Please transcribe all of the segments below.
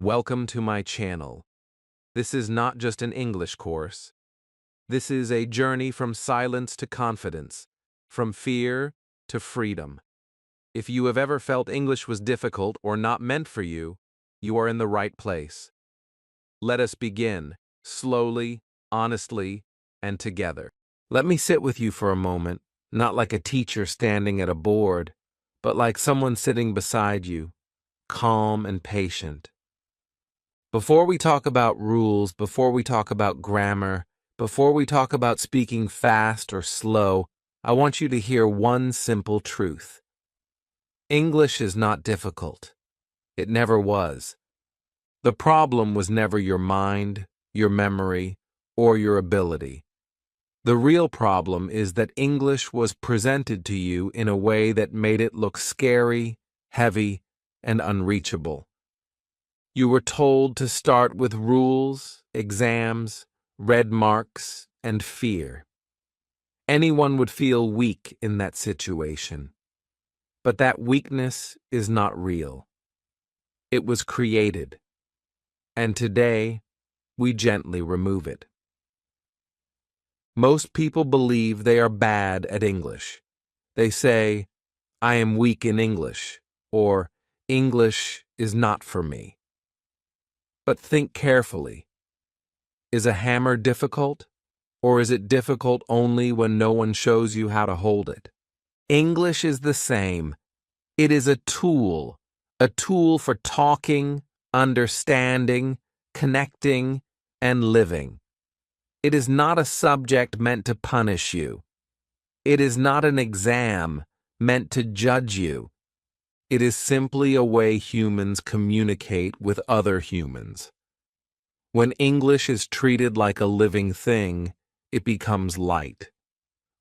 Welcome to my channel. This is not just an English course. This is a journey from silence to confidence, from fear to freedom. If you have ever felt English was difficult or not meant for you, you are in the right place. Let us begin, slowly, honestly, and together. Let me sit with you for a moment, not like a teacher standing at a board, but like someone sitting beside you, calm and patient. Before we talk about rules, before we talk about grammar, before we talk about speaking fast or slow, I want you to hear one simple truth. English is not difficult. It never was. The problem was never your mind, your memory, or your ability. The real problem is that English was presented to you in a way that made it look scary, heavy, and unreachable. You were told to start with rules, exams, red marks, and fear. Anyone would feel weak in that situation. But that weakness is not real. It was created. And today, we gently remove it. Most people believe they are bad at English. They say, I am weak in English, or English is not for me. But think carefully. Is a hammer difficult? Or is it difficult only when no one shows you how to hold it? English is the same. It is a tool for talking, understanding, connecting, and living. It is not a subject meant to punish you. It is not an exam meant to judge you. It is simply a way humans communicate with other humans. When English is treated like a living thing, it becomes light.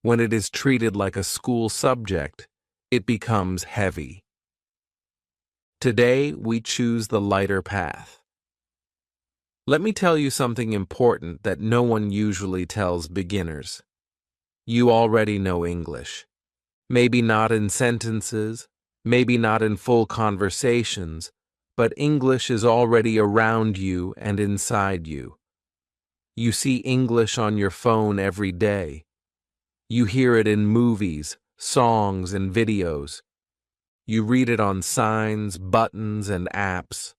When it is treated like a school subject, it becomes heavy. Today, we choose the lighter path. Let me tell you something important that no one usually tells beginners. You already know English. Maybe not in sentences, maybe not in full conversations, but English is already around you and inside you. You see English on your phone every day. You hear it in movies, songs, and videos. You read it on signs, buttons, and apps.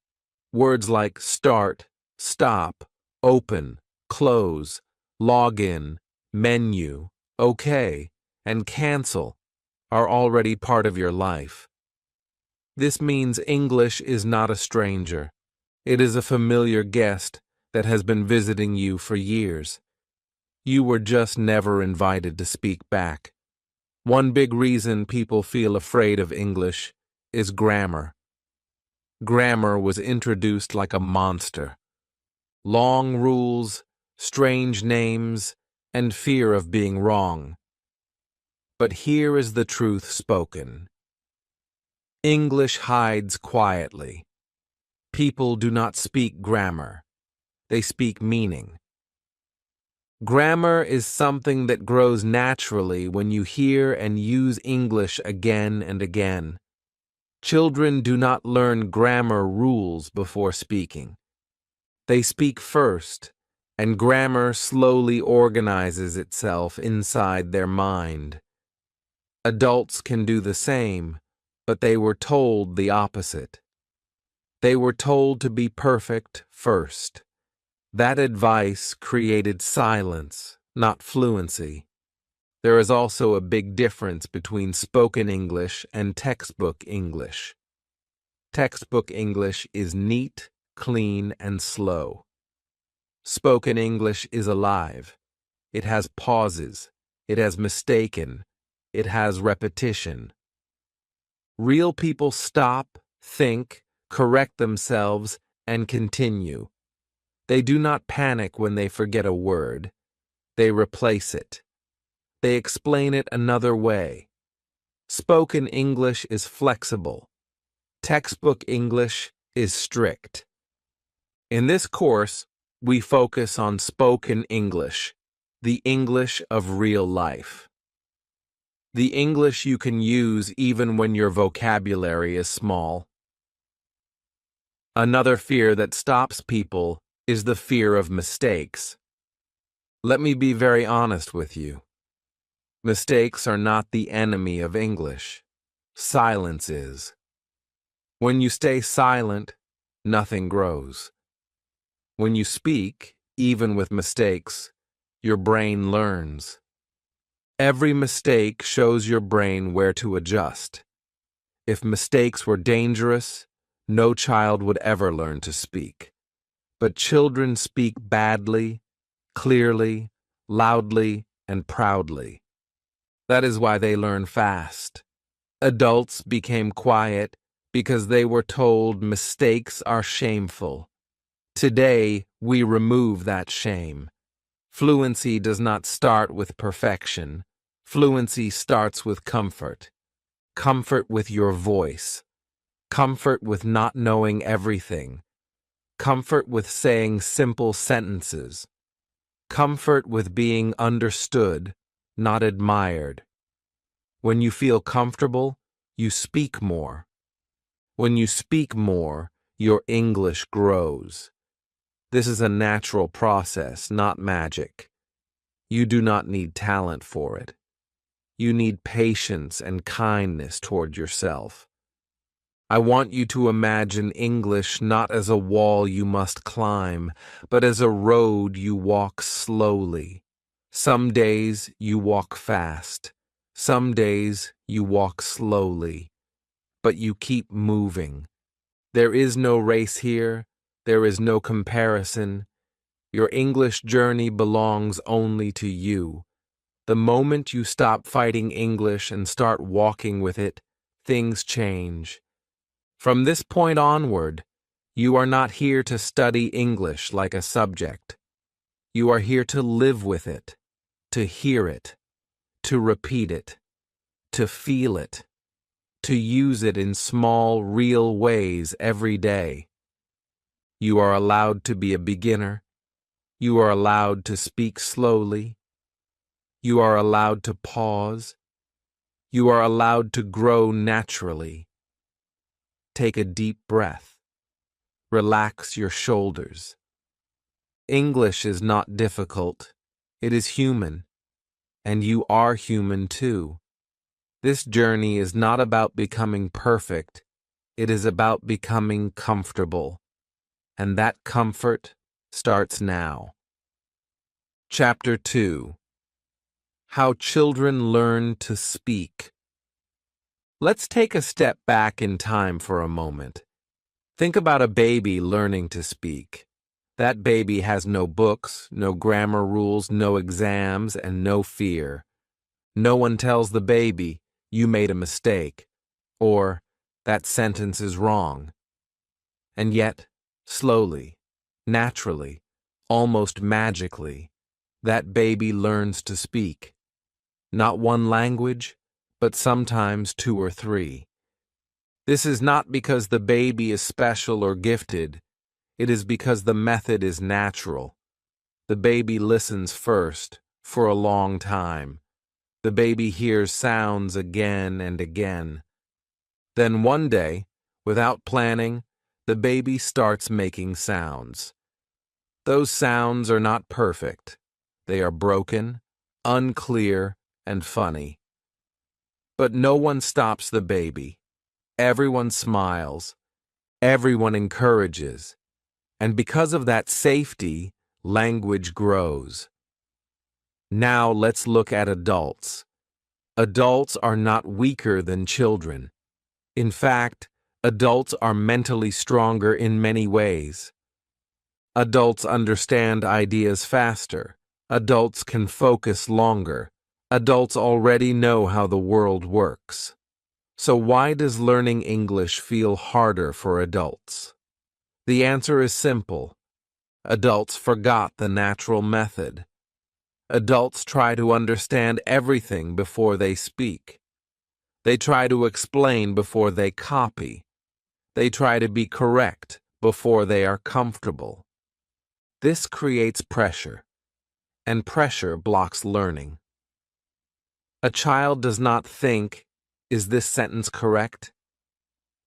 Words like start, stop, open, close, log in, menu, okay, and cancel are already part of your life. This means English is not a stranger. It is a familiar guest that has been visiting you for years. You were just never invited to speak back. One big reason people feel afraid of English is grammar. Grammar was introduced like a monster. Long rules, strange names, and fear of being wrong. But here is the truth spoken. English hides quietly. People do not speak grammar. They speak meaning. Grammar is something that grows naturally when you hear and use English again and again. Children do not learn grammar rules before speaking. They speak first, and grammar slowly organizes itself inside their mind. Adults can do the same, but they were told the opposite. They were told to be perfect first. That advice created silence, not fluency. There is also a big difference between spoken English and textbook English. Textbook English is neat, clean, and slow. Spoken English is alive. It has pauses. It has mistaken. It has repetition. Real people stop, think, correct themselves, and continue. They do not panic when they forget a word. They replace it. They explain it another way. Spoken English is flexible. Textbook English is strict. In this course, we focus on spoken English, the English of real life. The English you can use even when your vocabulary is small. Another fear that stops people is the fear of mistakes. Let me be very honest with you. Mistakes are not the enemy of English. Silence is. When you stay silent, nothing grows. When you speak, even with mistakes, your brain learns. Every mistake shows your brain where to adjust. If mistakes were dangerous, no child would ever learn to speak. But children speak badly, clearly, loudly, and proudly. That is why they learn fast. Adults became quiet because they were told mistakes are shameful. Today, we remove that shame. Fluency does not start with perfection. Fluency starts with comfort. Comfort with your voice. Comfort with not knowing everything. Comfort with saying simple sentences. Comfort with being understood, not admired. When you feel comfortable, you speak more. When you speak more, your English grows. This is a natural process, not magic. You do not need talent for it. You need patience and kindness toward yourself. I want you to imagine English not as a wall you must climb, but as a road you walk slowly. Some days you walk fast. Some days you walk slowly. But you keep moving. There is no race here. There is no comparison. Your English journey belongs only to you. The moment you stop fighting English and start walking with it, things change. From this point onward, you are not here to study English like a subject. You are here to live with it, to hear it, to repeat it, to feel it, to use it in small, real ways every day. You are allowed to be a beginner. You are allowed to speak slowly. You are allowed to pause. You are allowed to grow naturally. Take a deep breath. Relax your shoulders. English is not difficult. It is human. And you are human too. This journey is not about becoming perfect. It is about becoming comfortable. And that comfort starts now. Chapter 2. How Children Learn to Speak. Let's take a step back in time for a moment. Think about a baby learning to speak. That baby has no books, no grammar rules, no exams, and no fear. No one tells the baby, "You made a mistake," or "That sentence is wrong." And yet, slowly, naturally, almost magically, that baby learns to speak. Not one language, but sometimes 2 or 3. This is not because the baby is special or gifted. It is because the method is natural. The baby listens first, for a long time. The baby hears sounds again and again. Then one day, without planning, the baby starts making sounds. Those sounds are not perfect. They are broken, unclear, and funny. But no one stops the baby. Everyone smiles. Everyone encourages. And because of that safety, language grows. Now let's look at adults. Adults are not weaker than children. In fact, adults are mentally stronger in many ways. Adults understand ideas faster. Adults can focus longer. Adults already know how the world works. So why does learning English feel harder for adults? The answer is simple. Adults forgot the natural method. Adults try to understand everything before they speak. They try to explain before they copy. They try to be correct before they are comfortable. This creates pressure, and pressure blocks learning. A child does not think, "Is this sentence correct?"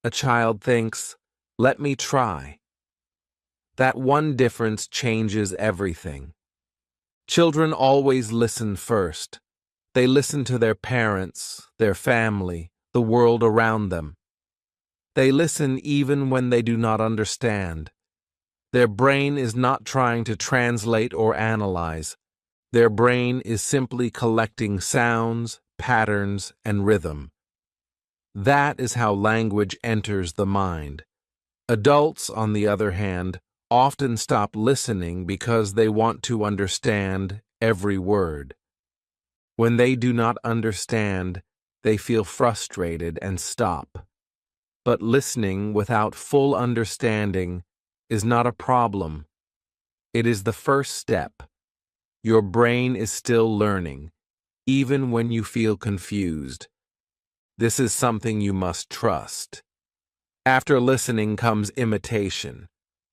A child thinks, "Let me try." That one difference changes everything. Children always listen first. They listen to their parents, their family, the world around them. They listen even when they do not understand. Their brain is not trying to translate or analyze. Their brain is simply collecting sounds, patterns, and rhythm. That is how language enters the mind. Adults, on the other hand, often stop listening because they want to understand every word. When they do not understand, they feel frustrated and stop. But listening without full understanding is not a problem. It is the first step. Your brain is still learning, even when you feel confused. This is something you must trust. After listening comes imitation.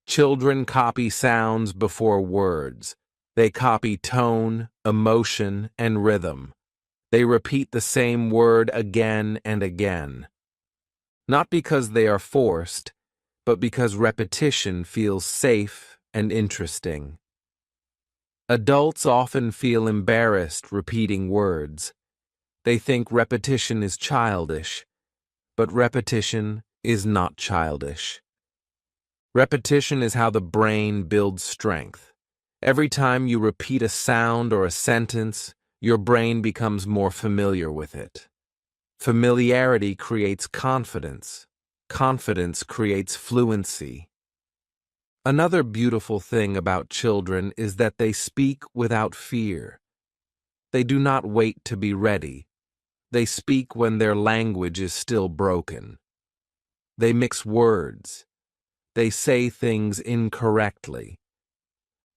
Children copy sounds before words. They copy tone, emotion, and rhythm. They repeat the same word again and again. Not because they are forced, but because repetition feels safe and interesting. Adults often feel embarrassed repeating words. They think repetition is childish, but repetition is not childish. Repetition is how the brain builds strength. Every time you repeat a sound or a sentence, your brain becomes more familiar with it. Familiarity creates confidence. Confidence creates fluency. Another beautiful thing about children is that they speak without fear. They do not wait to be ready. They speak when their language is still broken. They mix words. They say things incorrectly.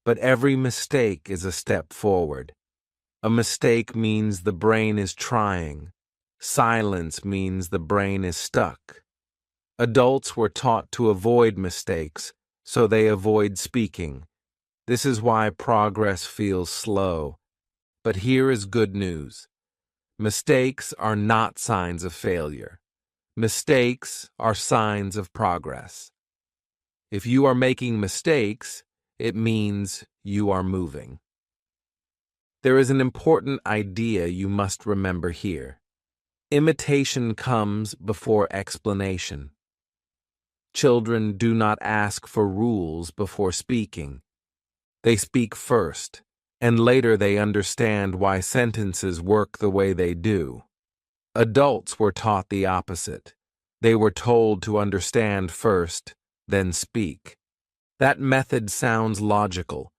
But every mistake is a step forward. A mistake means the brain is trying. Silence means the brain is stuck. Adults were taught to avoid mistakes, so they avoid speaking. This is why progress feels slow. But here is good news. Mistakes are not signs of failure. Mistakes are signs of progress. If you are making mistakes, it means you are moving. There is an important idea you must remember here. Imitation comes before explanation. Children do not ask for rules before speaking. They speak first, and later they understand why sentences work the way they do. Adults were taught the opposite. They were told to understand first, then speak. That method sounds logical,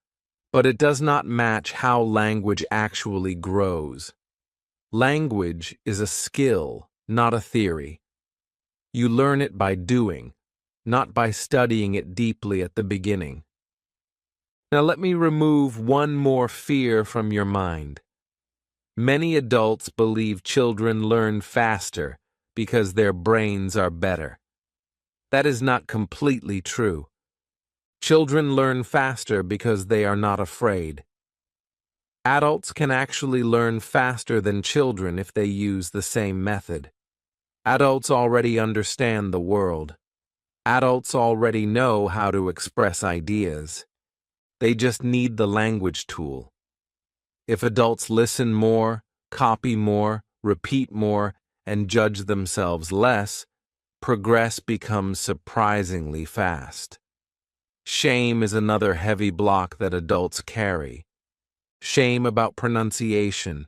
but it does not match how language actually grows. Language is a skill, not a theory. You learn it by doing, not by studying it deeply at the beginning. Now let me remove one more fear from your mind. Many adults believe children learn faster because their brains are better. That is not completely true. Children learn faster because they are not afraid. Adults can actually learn faster than children if they use the same method. Adults already understand the world. Adults already know how to express ideas. They just need the language tool. If adults listen more, copy more, repeat more, and judge themselves less, progress becomes surprisingly fast. Shame is another heavy block that adults carry. Shame about pronunciation,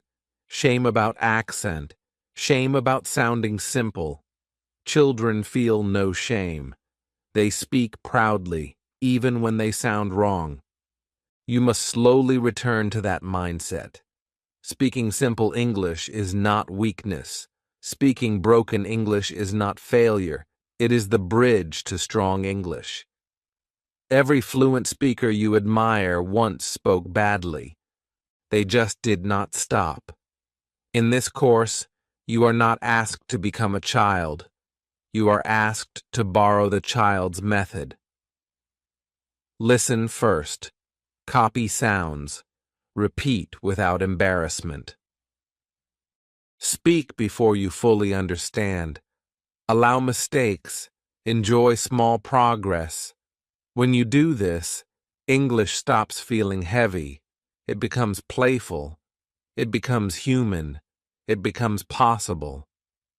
shame about accent, shame about sounding simple. Children feel no shame. They speak proudly, even when they sound wrong. You must slowly return to that mindset. Speaking simple English is not weakness. Speaking broken English is not failure. It is the bridge to strong English. Every fluent speaker you admire once spoke badly. They just did not stop. In this course, you are not asked to become a child. You are asked to borrow the child's method. Listen first. Copy sounds. Repeat without embarrassment. Speak before you fully understand. Allow mistakes. Enjoy small progress. When you do this, English stops feeling heavy. It becomes playful. It becomes human. It becomes possible.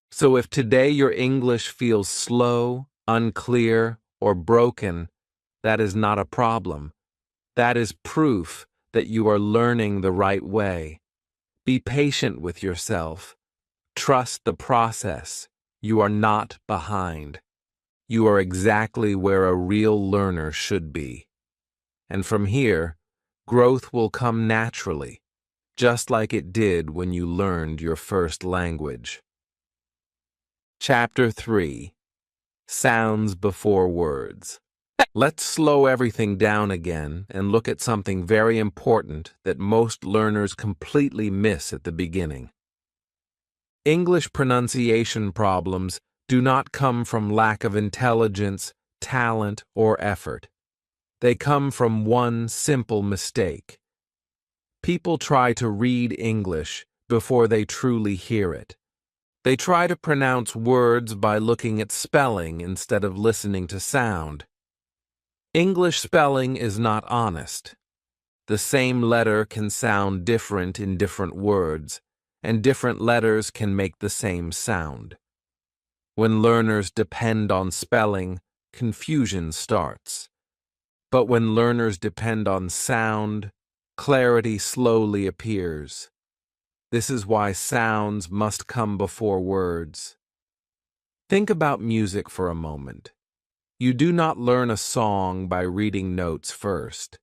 So if today your English feels slow, unclear, or broken, that is not a problem. That is proof that you are learning the right way. Be patient with yourself. Trust the process. You are not behind. You are exactly where a real learner should be. And from here, growth will come naturally, just like it did when you learned your first language. Chapter 3. Sounds before words. Let's slow everything down again and look at something very important that most learners completely miss at the beginning. English pronunciation problems do not come from lack of intelligence, talent, or effort. They come from one simple mistake. People try to read English before they truly hear it. They try to pronounce words by looking at spelling instead of listening to sound. English spelling is not honest. The same letter can sound different in different words, and different letters can make the same sound. When learners depend on spelling, confusion starts. But when learners depend on sound, clarity slowly appears. This is why sounds must come before words. Think about music for a moment. You do not learn a song by reading notes first.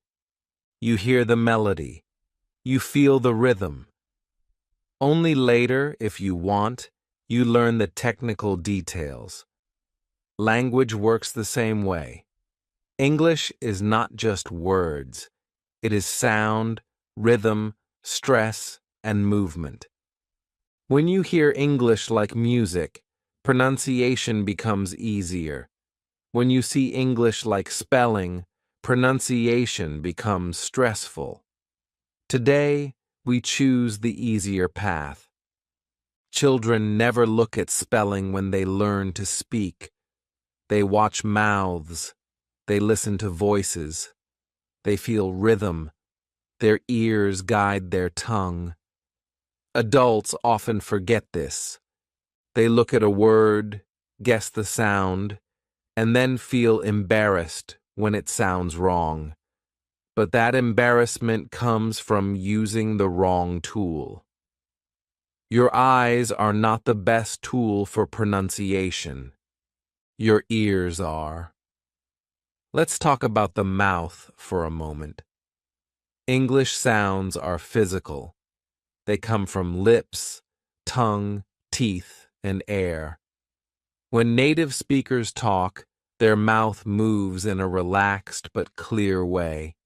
You hear the melody. You feel the rhythm. Only later, if you want, you learn the technical details. Language works the same way. English is not just words. It is sound, rhythm, stress, and movement. When you hear English like music, pronunciation becomes easier. When you see English like spelling, pronunciation becomes stressful. Today, we choose the easier path. Children never look at spelling when they learn to speak. They watch mouths. They listen to voices. They feel rhythm. Their ears guide their tongue. Adults often forget this. They look at a word, guess the sound, and then feel embarrassed when it sounds wrong. But that embarrassment comes from using the wrong tool. Your eyes are not the best tool for pronunciation. Your ears are. Let's talk about the mouth for a moment. English sounds are physical. They come from lips, tongue, teeth, and air. When native speakers talk, their mouth moves in a relaxed but clear way.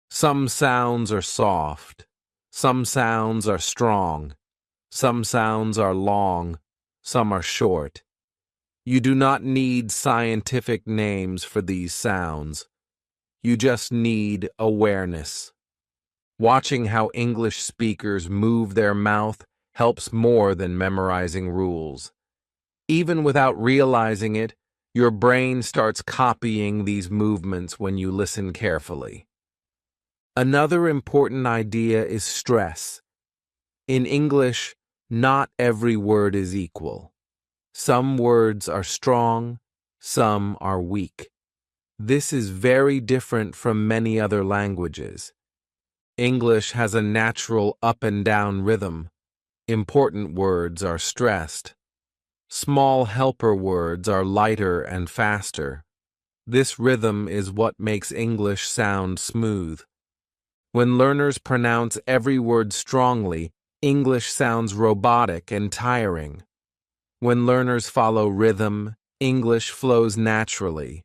Some sounds are soft. Some sounds are strong. Some sounds are long. Some are short. You do not need scientific names for these sounds. You just need awareness. Watching how English speakers move their mouth helps more than memorizing rules. Even without realizing it, your brain starts copying these movements when you listen carefully. Another important idea is stress. In English, not every word is equal. Some words are strong, some are weak. This is very different from many other languages. English has a natural up and down rhythm. Important words are stressed. Small helper words are lighter and faster. This rhythm is what makes English sound smooth. When learners pronounce every word strongly, English sounds robotic and tiring. When learners follow rhythm, English flows naturally.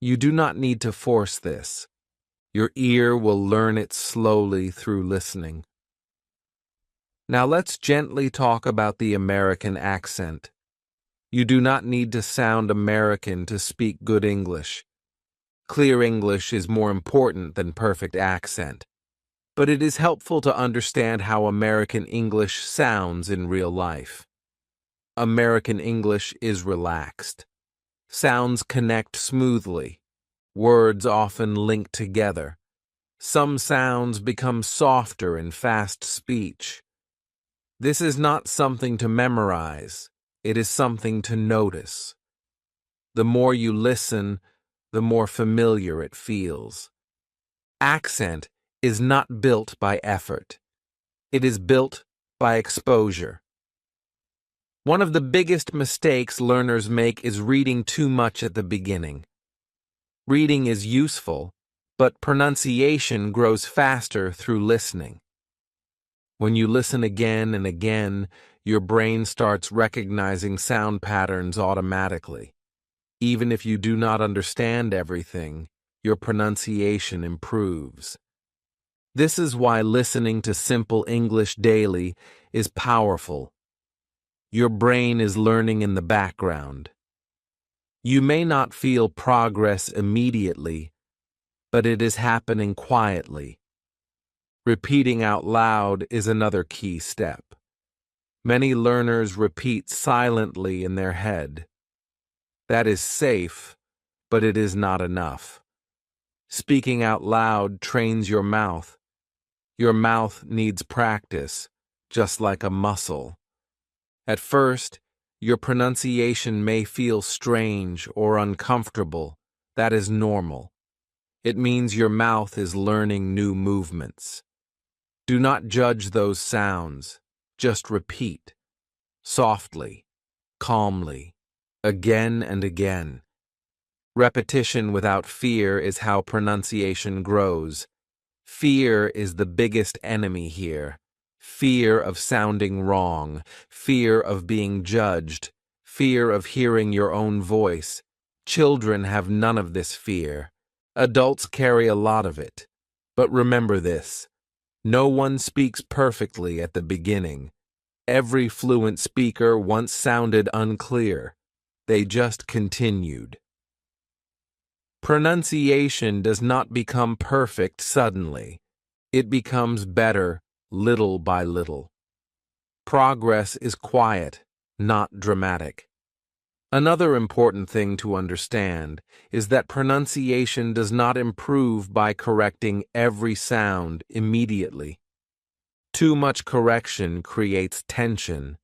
You do not need to force this. Your ear will learn it slowly through listening. Now let's gently talk about the American accent. You do not need to sound American to speak good English. Clear English is more important than perfect accent. But it is helpful to understand how American English sounds in real life. American English is relaxed. Sounds connect smoothly. Words often link together. Some sounds become softer in fast speech. This is not something to memorize. It is something to notice. The more you listen, the more familiar it feels. Accent is not built by effort. It is built by exposure. One of the biggest mistakes learners make is reading too much at the beginning. Reading is useful, but pronunciation grows faster through listening. When you listen again and again, your brain starts recognizing sound patterns automatically. Even if you do not understand everything, your pronunciation improves. This is why listening to simple English daily is powerful. Your brain is learning in the background. You may not feel progress immediately, but it is happening quietly. Repeating out loud is another key step. Many learners repeat silently in their head. That is safe, but it is not enough. Speaking out loud trains your mouth. Your mouth needs practice, just like a muscle. At first, your pronunciation may feel strange or uncomfortable. That is normal. It means your mouth is learning new movements. Do not judge those sounds. Just repeat. Softly, calmly, again and again. Repetition without fear is how pronunciation grows. Fear is the biggest enemy here. Fear of sounding wrong, fear of being judged, fear of hearing your own voice. Children have none of this fear. Adults carry a lot of it. But remember this: no one speaks perfectly at the beginning. Every fluent speaker once sounded unclear. They just continued. Pronunciation does not become perfect suddenly. It becomes better little by little. Progress is quiet, not dramatic. Another important thing to understand is that pronunciation does not improve by correcting every sound immediately. Too much correction creates tension.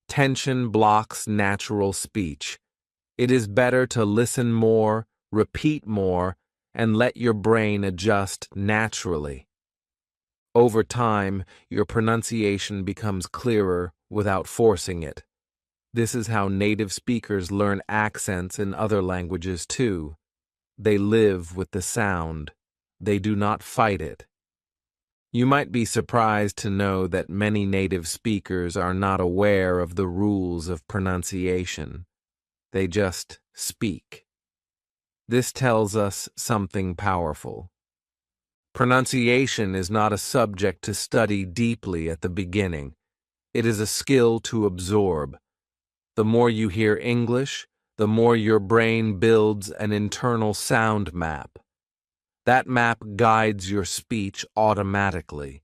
Tension blocks natural speech. It is better to listen more, repeat more, and let your brain adjust naturally. Over time, your pronunciation becomes clearer without forcing it. This is how native speakers learn accents in other languages too. They live with the sound. They do not fight it. You might be surprised to know that many native speakers are not aware of the rules of pronunciation. They just speak. This tells us something powerful. Pronunciation is not a subject to study deeply at the beginning. It is a skill to absorb. The more you hear English, the more your brain builds an internal sound map. That map guides your speech automatically.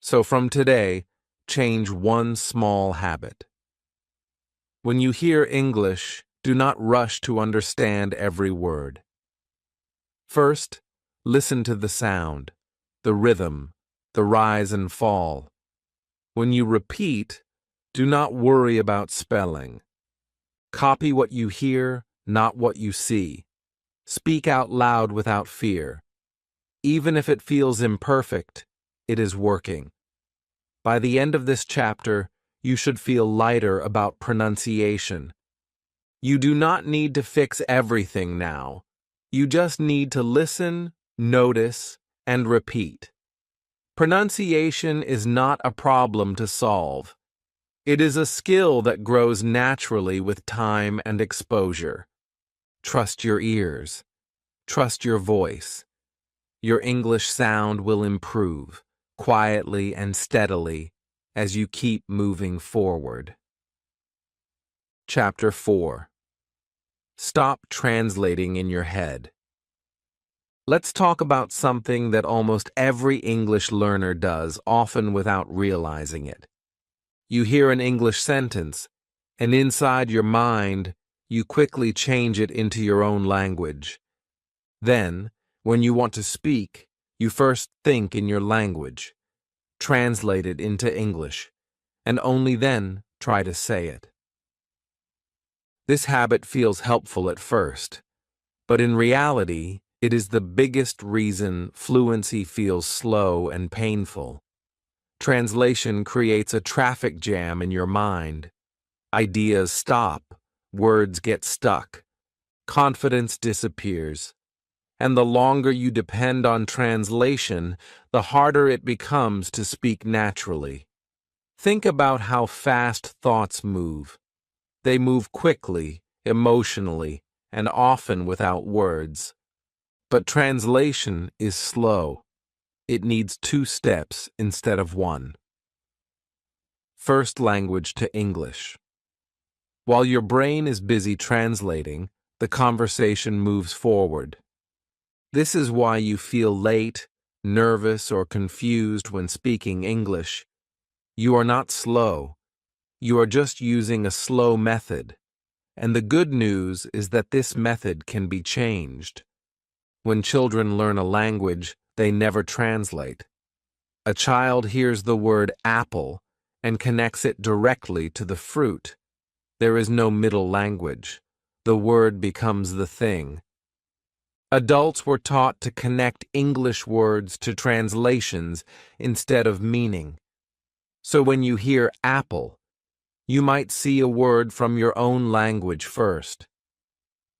So from today, change one small habit. When you hear English, do not rush to understand every word. First, listen to the sound, the rhythm, the rise and fall. When you repeat, do not worry about spelling. Copy what you hear, not what you see. Speak out loud without fear. Even if it feels imperfect, it is working. By the end of this chapter, you should feel lighter about pronunciation. You do not need to fix everything now. You just need to listen, notice, and repeat. Pronunciation is not a problem to solve. It is a skill that grows naturally with time and exposure. Trust your ears. Trust your voice. Your English sound will improve, quietly and steadily, as you keep moving forward. Chapter 4. Stop translating in your head. Let's talk about something that almost every English learner does, often without realizing it. You hear an English sentence, and inside your mind, you quickly change it into your own language. Then, when you want to speak, you first think in your language, translate it into English, and only then try to say it. This habit feels helpful at first, but in reality, it is the biggest reason fluency feels slow and painful. Translation creates a traffic jam in your mind. Ideas stop, words get stuck, confidence disappears, and the longer you depend on translation, the harder it becomes to speak naturally. Think about how fast thoughts move. They move quickly, emotionally, and often without words. But translation is slow. It needs 2 steps instead of 1. First language to English. While your brain is busy translating, the conversation moves forward. This is why you feel late, nervous, or confused when speaking English. You are not slow. You are just using a slow method. And the good news is that this method can be changed. When children learn a language, they never translate. A child hears the word apple and connects it directly to the fruit. There is no middle language. The word becomes the thing. Adults were taught to connect English words to translations instead of meaning. So when you hear apple, you might see a word from your own language first.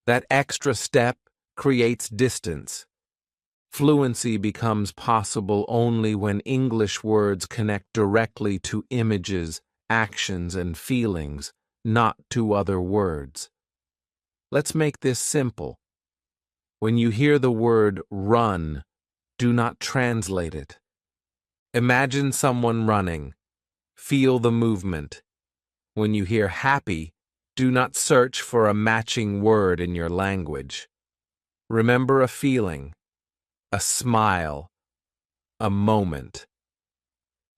That extra step creates distance. Fluency becomes possible only when English words connect directly to images, actions, and feelings, not to other words. Let's make this simple. When you hear the word run, do not translate it. Imagine someone running. Feel the movement. When you hear happy, do not search for a matching word in your language. Remember a feeling, a smile, a moment.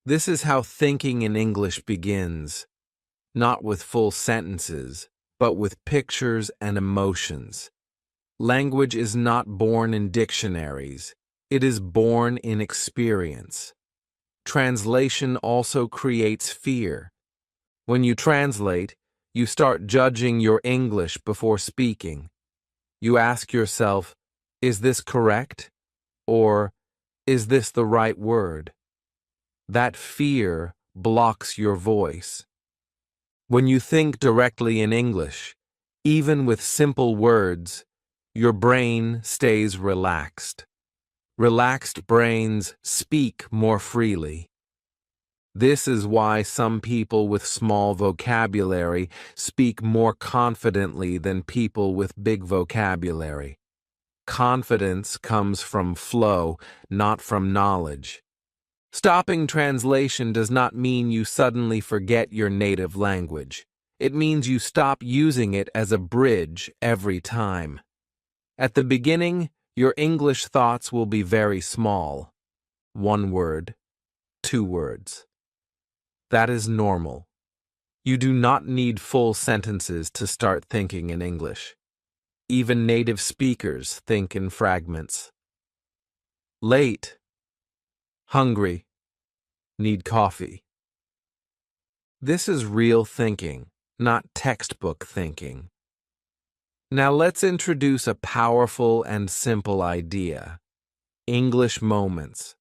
This is how thinking in English begins, not with full sentences, but with pictures and emotions. Language is not born in dictionaries. It is born in experience. Translation also creates fear. When you translate, you start judging your English before speaking. You ask yourself, is this correct? Or, is this the right word? That fear blocks your voice. When you think directly in English, even with simple words, your brain stays relaxed. Relaxed brains speak more freely. This is why some people with small vocabulary speak more confidently than people with big vocabulary. Confidence comes from flow, not from knowledge. Stopping translation does not mean you suddenly forget your native language. It means you stop using it as a bridge every time. At the beginning, your English thoughts will be very small. 1 word, 2 words. That is normal. You do not need full sentences to start thinking in English. Even native speakers think in fragments. Late. Hungry. Need coffee. This is real thinking, not textbook thinking. Now let's introduce a powerful and simple idea. English moments.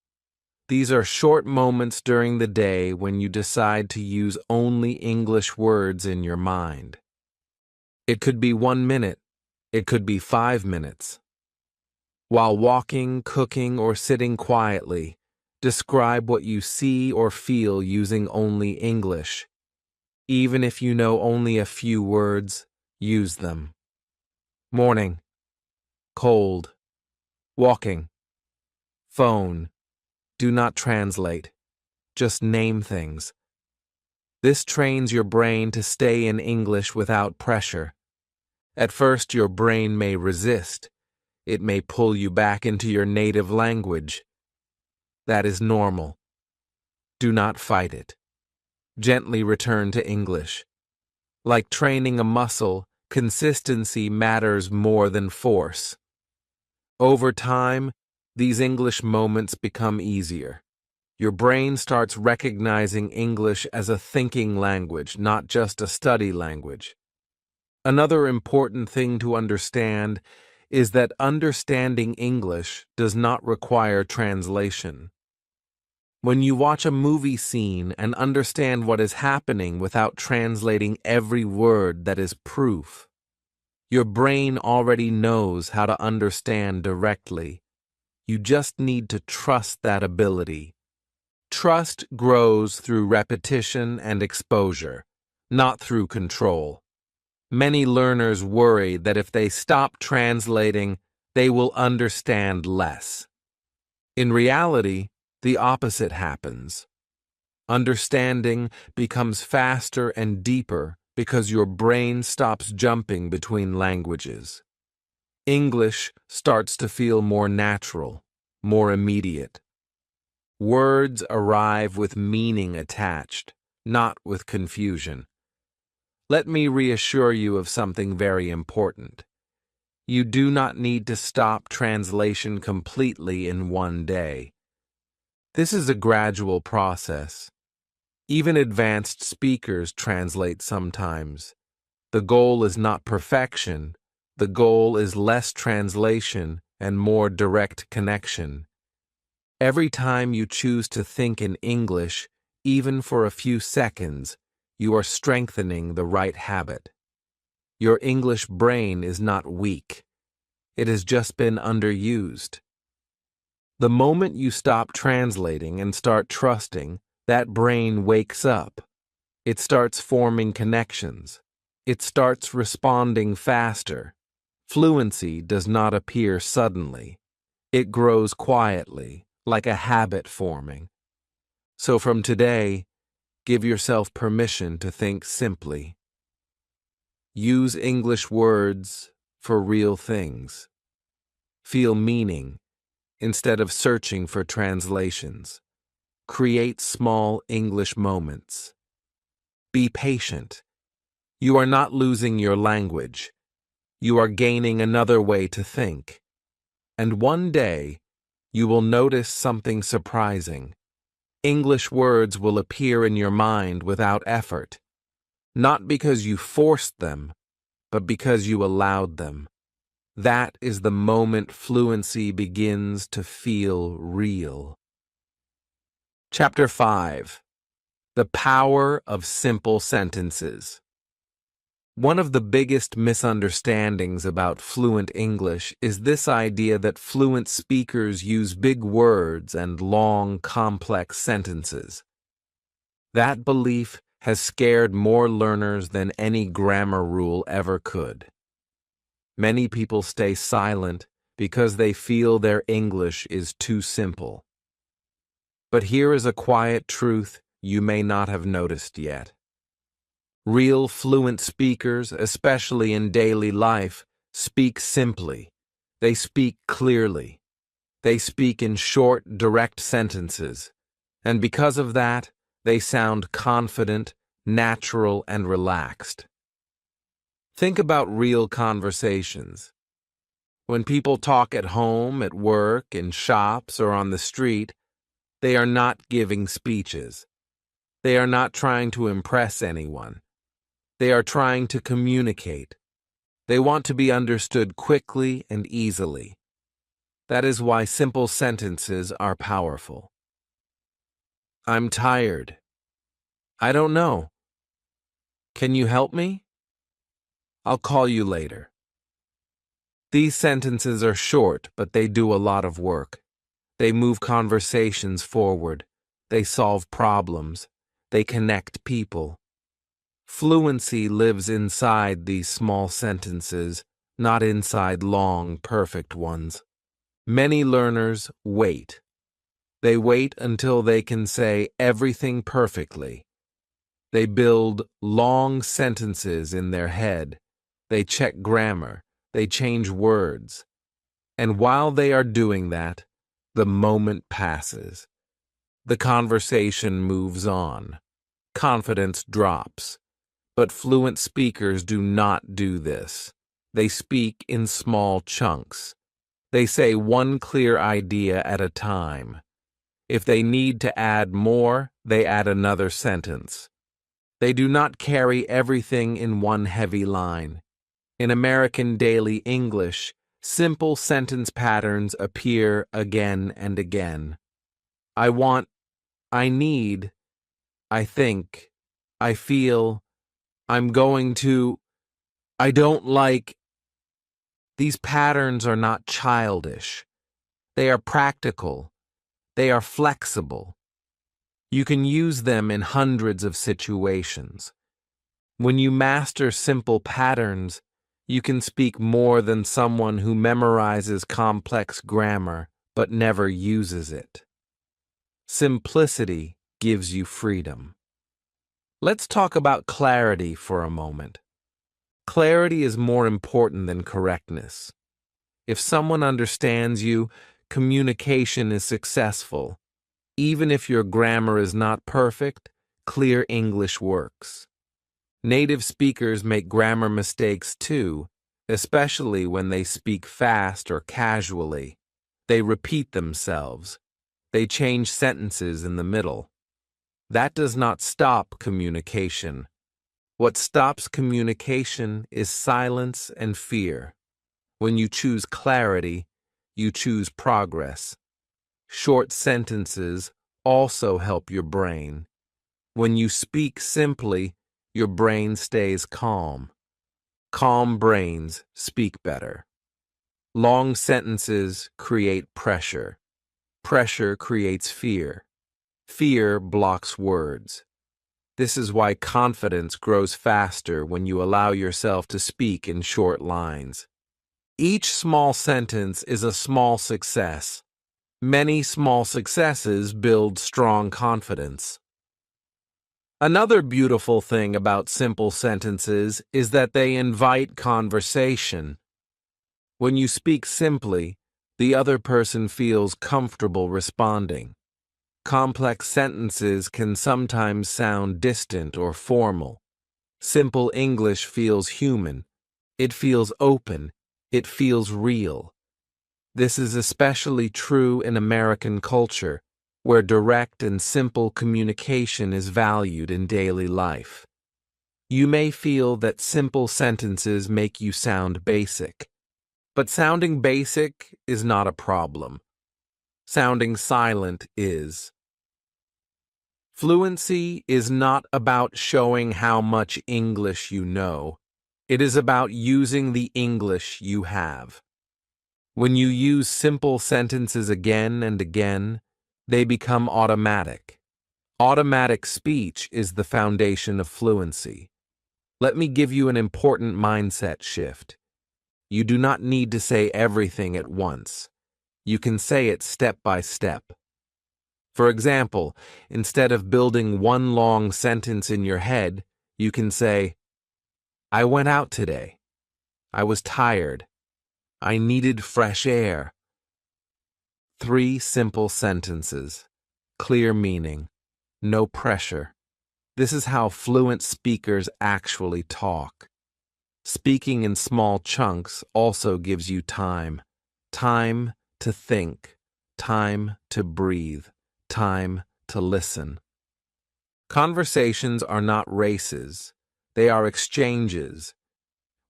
These are short moments during the day when you decide to use only English words in your mind. It could be 1 minute. It could be 5 minutes. While walking, cooking, or sitting quietly, describe what you see or feel using only English. Even if you know only a few words, use them. Morning. Cold. Walking. Phone. Do not translate. Just name things. This trains your brain to stay in English without pressure. At first, your brain may resist. It may pull you back into your native language. That is normal. Do not fight it. Gently return to English. Like training a muscle, consistency matters more than force. Over time, these English moments become easier. Your brain starts recognizing English as a thinking language, not just a study language. Another important thing to understand is that understanding English does not require translation. When you watch a movie scene and understand what is happening without translating every word, that is proof. Your brain already knows how to understand directly. You just need to trust that ability. Trust grows through repetition and exposure, not through control. Many learners worry that if they stop translating, they will understand less. In reality, the opposite happens. Understanding becomes faster and deeper because your brain stops jumping between languages. English starts to feel more natural, more immediate. Words arrive with meaning attached, not with confusion. Let me reassure you of something very important. You do not need to stop translation completely in one day. This is a gradual process. Even advanced speakers translate sometimes. The goal is not perfection. The goal is less translation and more direct connection. Every time you choose to think in English, even for a few seconds, you are strengthening the right habit. Your English brain is not weak. It has just been underused. The moment you stop translating and start trusting, that brain wakes up. It starts forming connections. It starts responding faster. Fluency does not appear suddenly. It grows quietly, like a habit forming. So from today, give yourself permission to think simply. Use English words for real things. Feel meaning instead of searching for translations. Create small English moments. Be patient. You are not losing your language. You are gaining another way to think. And one day, you will notice something surprising. English words will appear in your mind without effort. Not because you forced them, but because you allowed them. That is the moment fluency begins to feel real. Chapter 5. The Power of Simple Sentences. One of the biggest misunderstandings about fluent English is this idea that fluent speakers use big words and long, complex sentences. That belief has scared more learners than any grammar rule ever could. Many people stay silent because they feel their English is too simple. But here is a quiet truth you may not have noticed yet. Real fluent speakers, especially in daily life, speak simply. They speak clearly. They speak in short, direct sentences. And because of that, they sound confident, natural, and relaxed. Think about real conversations. When people talk at home, at work, in shops, or on the street, they are not giving speeches. They are not trying to impress anyone. They are trying to communicate. They want to be understood quickly and easily. That is why simple sentences are powerful. I'm tired. I don't know. Can you help me? I'll call you later. These sentences are short, but they do a lot of work. They move conversations forward. They solve problems. They connect people. Fluency lives inside these small sentences, not inside long, perfect ones. Many learners wait. They wait until they can say everything perfectly. They build long sentences in their head. They check grammar. They change words. And while they are doing that, the moment passes. The conversation moves on. Confidence drops. But fluent speakers do not do this. They speak in small chunks. They say one clear idea at a time. If they need to add more, they add another sentence. They do not carry everything in one heavy line. In American daily English, simple sentence patterns appear again and again. I want, I need, I think, I feel, I'm going to, I don't like. These patterns are not childish. They are practical. They are flexible. You can use them in hundreds of situations. When you master simple patterns, you can speak more than someone who memorizes complex grammar but never uses it. Simplicity gives you freedom. Let's talk about clarity for a moment. Clarity is more important than correctness. If someone understands you, communication is successful. Even if your grammar is not perfect, clear English works. Native speakers make grammar mistakes too, especially when they speak fast or casually. They repeat themselves. They change sentences in the middle. That does not stop communication. What stops communication is silence and fear. When you choose clarity, you choose progress. Short sentences also help your brain. When you speak simply, your brain stays calm. Calm brains speak better. Long sentences create pressure. Pressure creates fear. Fear blocks words. This is why confidence grows faster when you allow yourself to speak in short lines. Each small sentence is a small success. Many small successes build strong confidence. Another beautiful thing about simple sentences is that they invite conversation. When you speak simply, the other person feels comfortable responding. Complex sentences can sometimes sound distant or formal. Simple English feels human. It feels open. It feels real. This is especially true in American culture, where direct and simple communication is valued in daily life. You may feel that simple sentences make you sound basic, but sounding basic is not a problem. Sounding silent is. Fluency is not about showing how much English you know. It is about using the English you have. When you use simple sentences again and again, they become automatic. Automatic speech is the foundation of fluency. Let me give you an important mindset shift. You do not need to say everything at once. You can say it step by step. For example, instead of building one long sentence in your head, you can say, I went out today. I was tired. I needed fresh air. 3 simple sentences. Clear meaning. No pressure. This is how fluent speakers actually talk. Speaking in small chunks also gives you time. Time to think. Time to breathe. Time to listen. Conversations are not races. They are exchanges.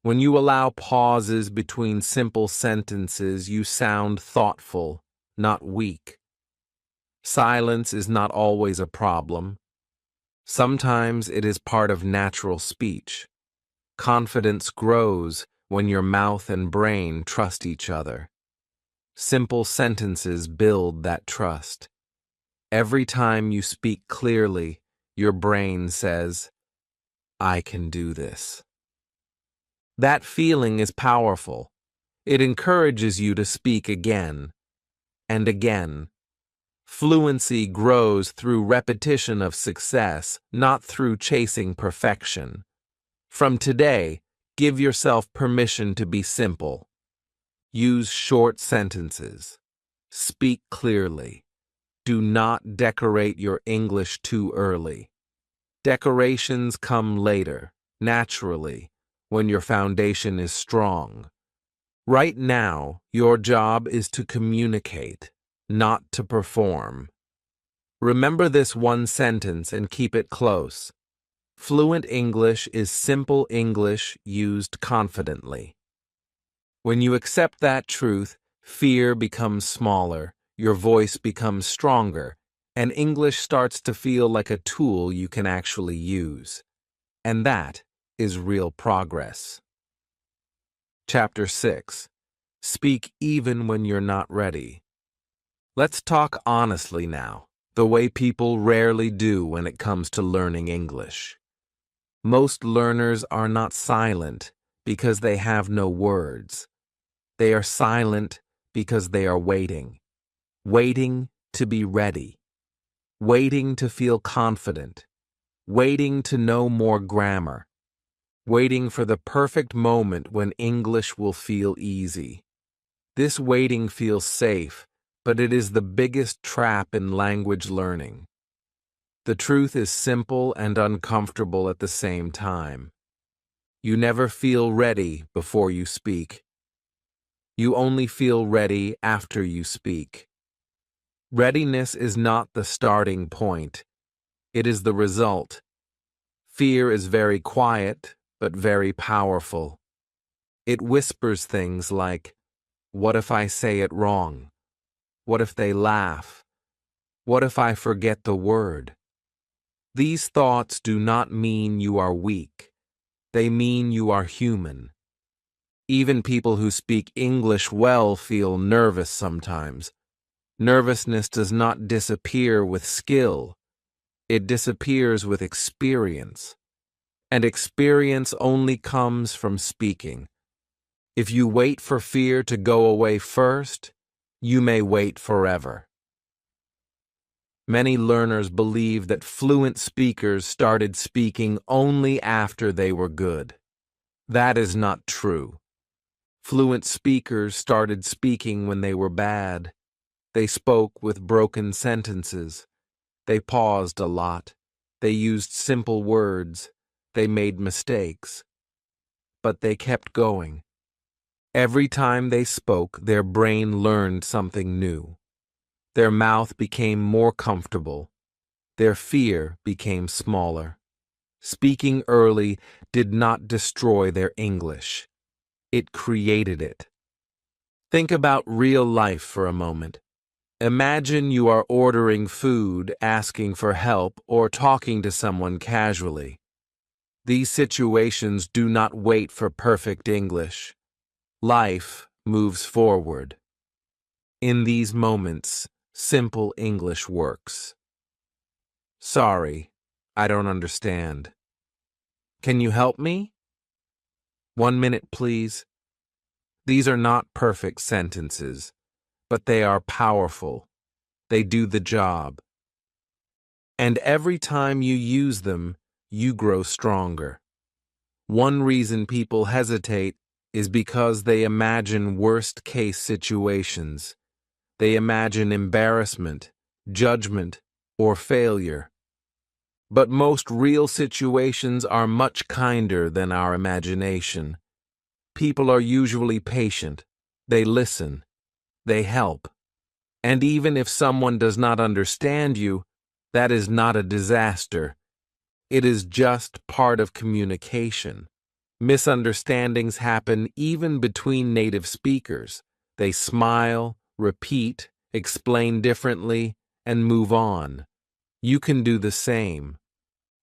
When you allow pauses between simple sentences, you sound thoughtful, not weak. Silence is not always a problem. Sometimes it is part of natural speech. Confidence grows when your mouth and brain trust each other. Simple sentences build that trust. Every time you speak clearly, your brain says, I can do this. That feeling is powerful. It encourages you to speak again and again. Fluency grows through repetition of success, not through chasing perfection. From today, give yourself permission to be simple. Use short sentences. Speak clearly. Do not decorate your English too early. Decorations come later, naturally, when your foundation is strong. Right now, your job is to communicate, not to perform. Remember this one sentence and keep it close. Fluent English is simple English used confidently. When you accept that truth, fear becomes smaller, your voice becomes stronger, and English starts to feel like a tool you can actually use. And that is real progress. Chapter 6. Speak even when you're not ready. Let's talk honestly now, the way people rarely do when it comes to learning English. Most learners are not silent because they have no words. They are silent because they are waiting. Waiting to be ready. Waiting to feel confident. Waiting to know more grammar. Waiting for the perfect moment when English will feel easy. This waiting feels safe, but it is the biggest trap in language learning. The truth is simple and uncomfortable at the same time. You never feel ready before you speak. You only feel ready after you speak. Readiness is not the starting point. It is the result. Fear is very quiet, but very powerful. It whispers things like, "What if I say it wrong? What if they laugh? What if I forget the word?" These thoughts do not mean you are weak. They mean you are human. Even people who speak English well feel nervous sometimes. Nervousness does not disappear with skill. It disappears with experience. And experience only comes from speaking. If you wait for fear to go away first, you may wait forever. Many learners believe that fluent speakers started speaking only after they were good. That is not true. Fluent speakers started speaking when they were bad. They spoke with broken sentences. They paused a lot. They used simple words. They made mistakes. But they kept going. Every time they spoke, their brain learned something new. Their mouth became more comfortable. Their fear became smaller. Speaking early did not destroy their English. It created it. Think about real life for a moment. Imagine you are ordering food, asking for help, or talking to someone casually. These situations do not wait for perfect English. Life moves forward. In these moments, simple English works. Sorry, I don't understand. Can you help me? 1 minute, please. These are not perfect sentences, but they are powerful. They do the job. And every time you use them, you grow stronger. One reason people hesitate is because they imagine worst-case situations. They imagine embarrassment, judgment, or failure. But most real situations are much kinder than our imagination. People are usually patient. They listen. They help. And even if someone does not understand you, that is not a disaster. It is just part of communication. Misunderstandings happen even between native speakers. They smile, repeat, explain differently, and move on. You can do the same.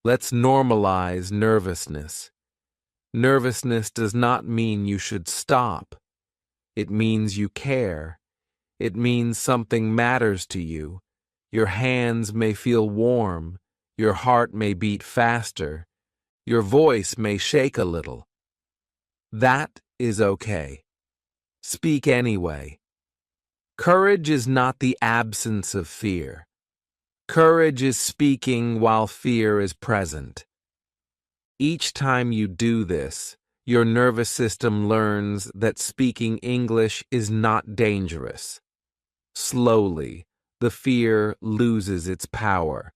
Let's normalize nervousness. Nervousness does not mean you should stop. It means you care. It means something matters to you. Your hands may feel warm. Your heart may beat faster. Your voice may shake a little. That is okay. Speak anyway. Courage is not the absence of fear. Courage is speaking while fear is present. Each time you do this, your nervous system learns that speaking English is not dangerous. Slowly, the fear loses its power.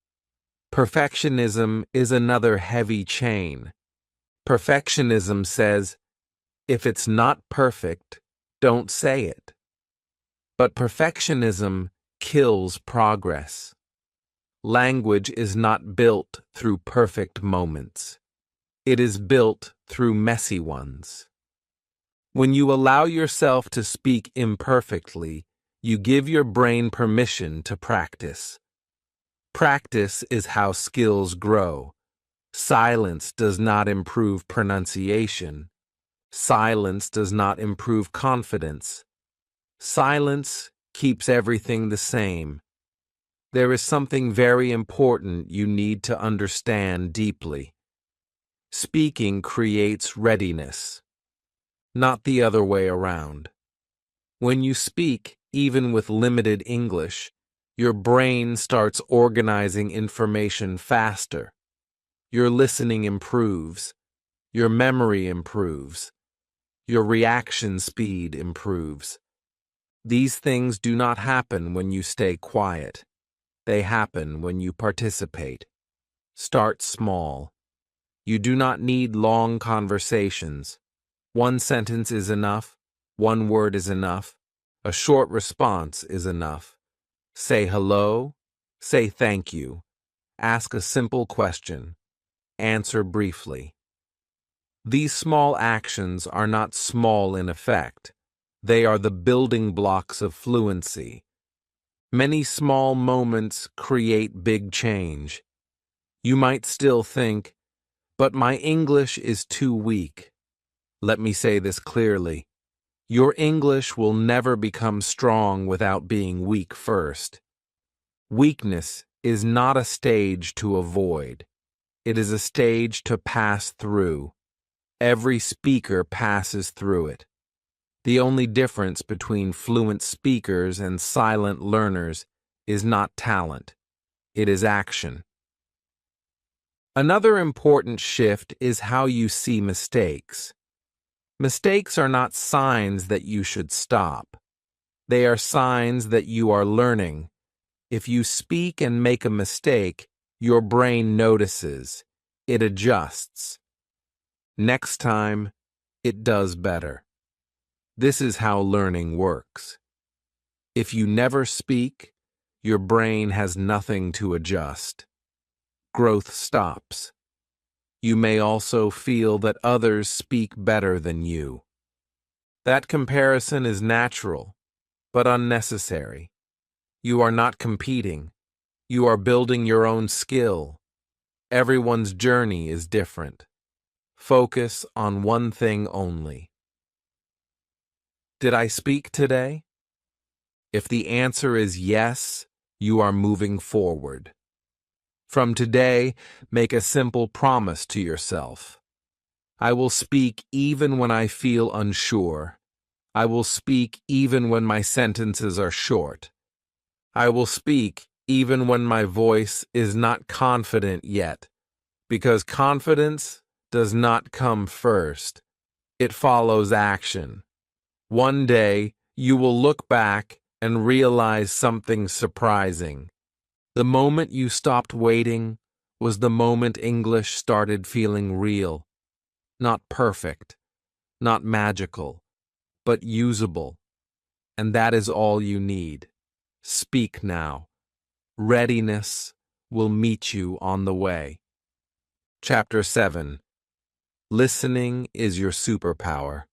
Perfectionism is another heavy chain. Perfectionism says, if it's not perfect, don't say it. But perfectionism kills progress. Language is not built through perfect moments. It is built through messy ones. When you allow yourself to speak imperfectly, you give your brain permission to practice. Practice is how skills grow. Silence does not improve pronunciation. Silence does not improve confidence. Silence keeps everything the same. There is something very important you need to understand deeply. Speaking creates readiness, not the other way around. When you speak, even with limited English, your brain starts organizing information faster. Your listening improves. Your memory improves. Your reaction speed improves. These things do not happen when you stay quiet. They happen when you participate. Start small. You do not need long conversations. One sentence is enough. One word is enough. A short response is enough. Say hello. Say thank you. Ask a simple question. Answer briefly. These small actions are not small in effect. They are the building blocks of fluency. Many small moments create big change. You might still think, but my English is too weak. Let me say this clearly. Your English will never become strong without being weak first. Weakness is not a stage to avoid. It is a stage to pass through. Every speaker passes through it. The only difference between fluent speakers and silent learners is not talent. It is action. Another important shift is how you see mistakes. Mistakes are not signs that you should stop. They are signs that you are learning. If you speak and make a mistake, your brain notices. It adjusts. Next time, it does better. This is how learning works. If you never speak, your brain has nothing to adjust. Growth stops. You may also feel that others speak better than you. That comparison is natural, but unnecessary. You are not competing. You are building your own skill. Everyone's journey is different. Focus on one thing only. Did I speak today? If the answer is yes, you are moving forward. From today, make a simple promise to yourself. I will speak even when I feel unsure. I will speak even when my sentences are short. I will speak even when my voice is not confident yet, because confidence does not come first. It follows action. One day, you will look back and realize something surprising. The moment you stopped waiting was the moment English started feeling real. Not perfect, not magical, but usable. And that is all you need. Speak now. Readiness will meet you on the way. Chapter 7. Listening is your superpower.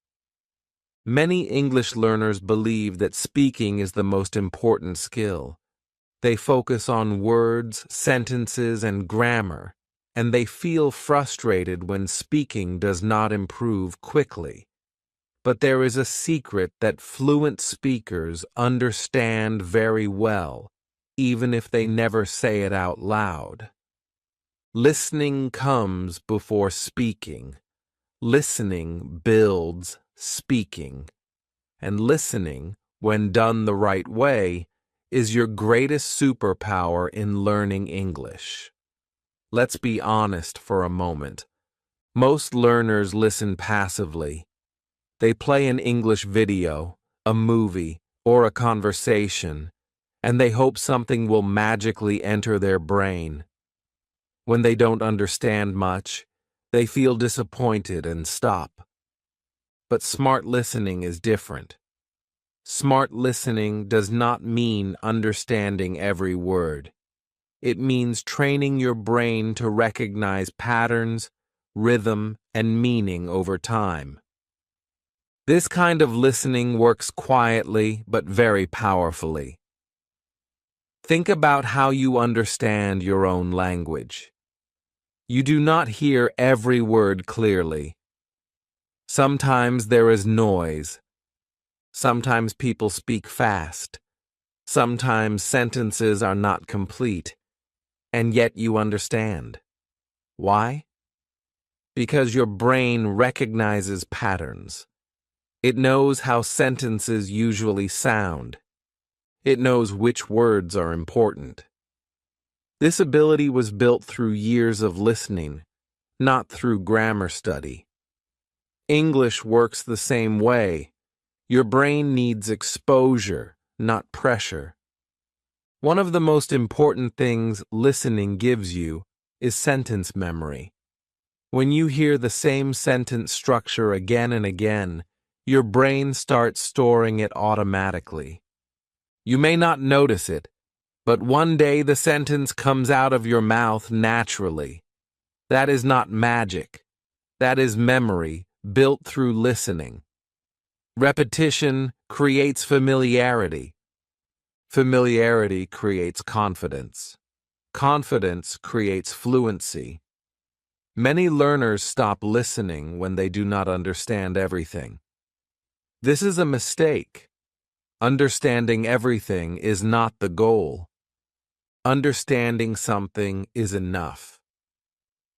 Many English learners believe that speaking is the most important skill. They focus on words, sentences, and grammar, and they feel frustrated when speaking does not improve quickly. But there is a secret that fluent speakers understand very well, even if they never say it out loud. Listening comes before speaking. Listening builds speaking. And listening, when done the right way, is your greatest superpower in learning English. Let's be honest for a moment. Most learners listen passively. They play an English video, a movie, or a conversation, and they hope something will magically enter their brain. When they don't understand much, they feel disappointed and stop. But smart listening is different. Smart listening does not mean understanding every word. It means training your brain to recognize patterns, rhythm, and meaning over time. This kind of listening works quietly but very powerfully. Think about how you understand your own language. You do not hear every word clearly. Sometimes there is noise. Sometimes people speak fast. Sometimes sentences are not complete. And yet you understand. Why? Because your brain recognizes patterns. It knows how sentences usually sound. It knows which words are important. This ability was built through years of listening, not through grammar study. English works the same way. Your brain needs exposure, not pressure. One of the most important things listening gives you is sentence memory. When you hear the same sentence structure again and again, your brain starts storing it automatically. You may not notice it, but one day the sentence comes out of your mouth naturally. That is not magic. That is memory built through listening. Repetition creates familiarity. Familiarity creates confidence. Confidence creates fluency. Many learners stop listening when they do not understand everything. This is a mistake. Understanding everything is not the goal. Understanding something is enough.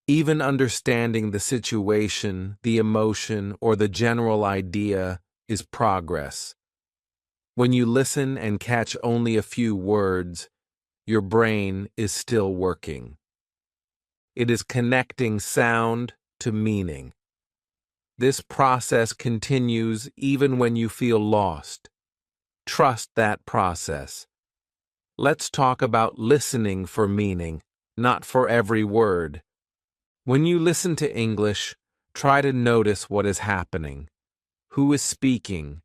Even understanding the situation, the emotion, or the general idea is progress. When you listen and catch only a few words, your brain is still working. It is connecting sound to meaning. This process continues even when you feel lost. Trust that process. Let's talk about listening for meaning, not for every word. When you listen to English, try to notice what is happening. Who is speaking?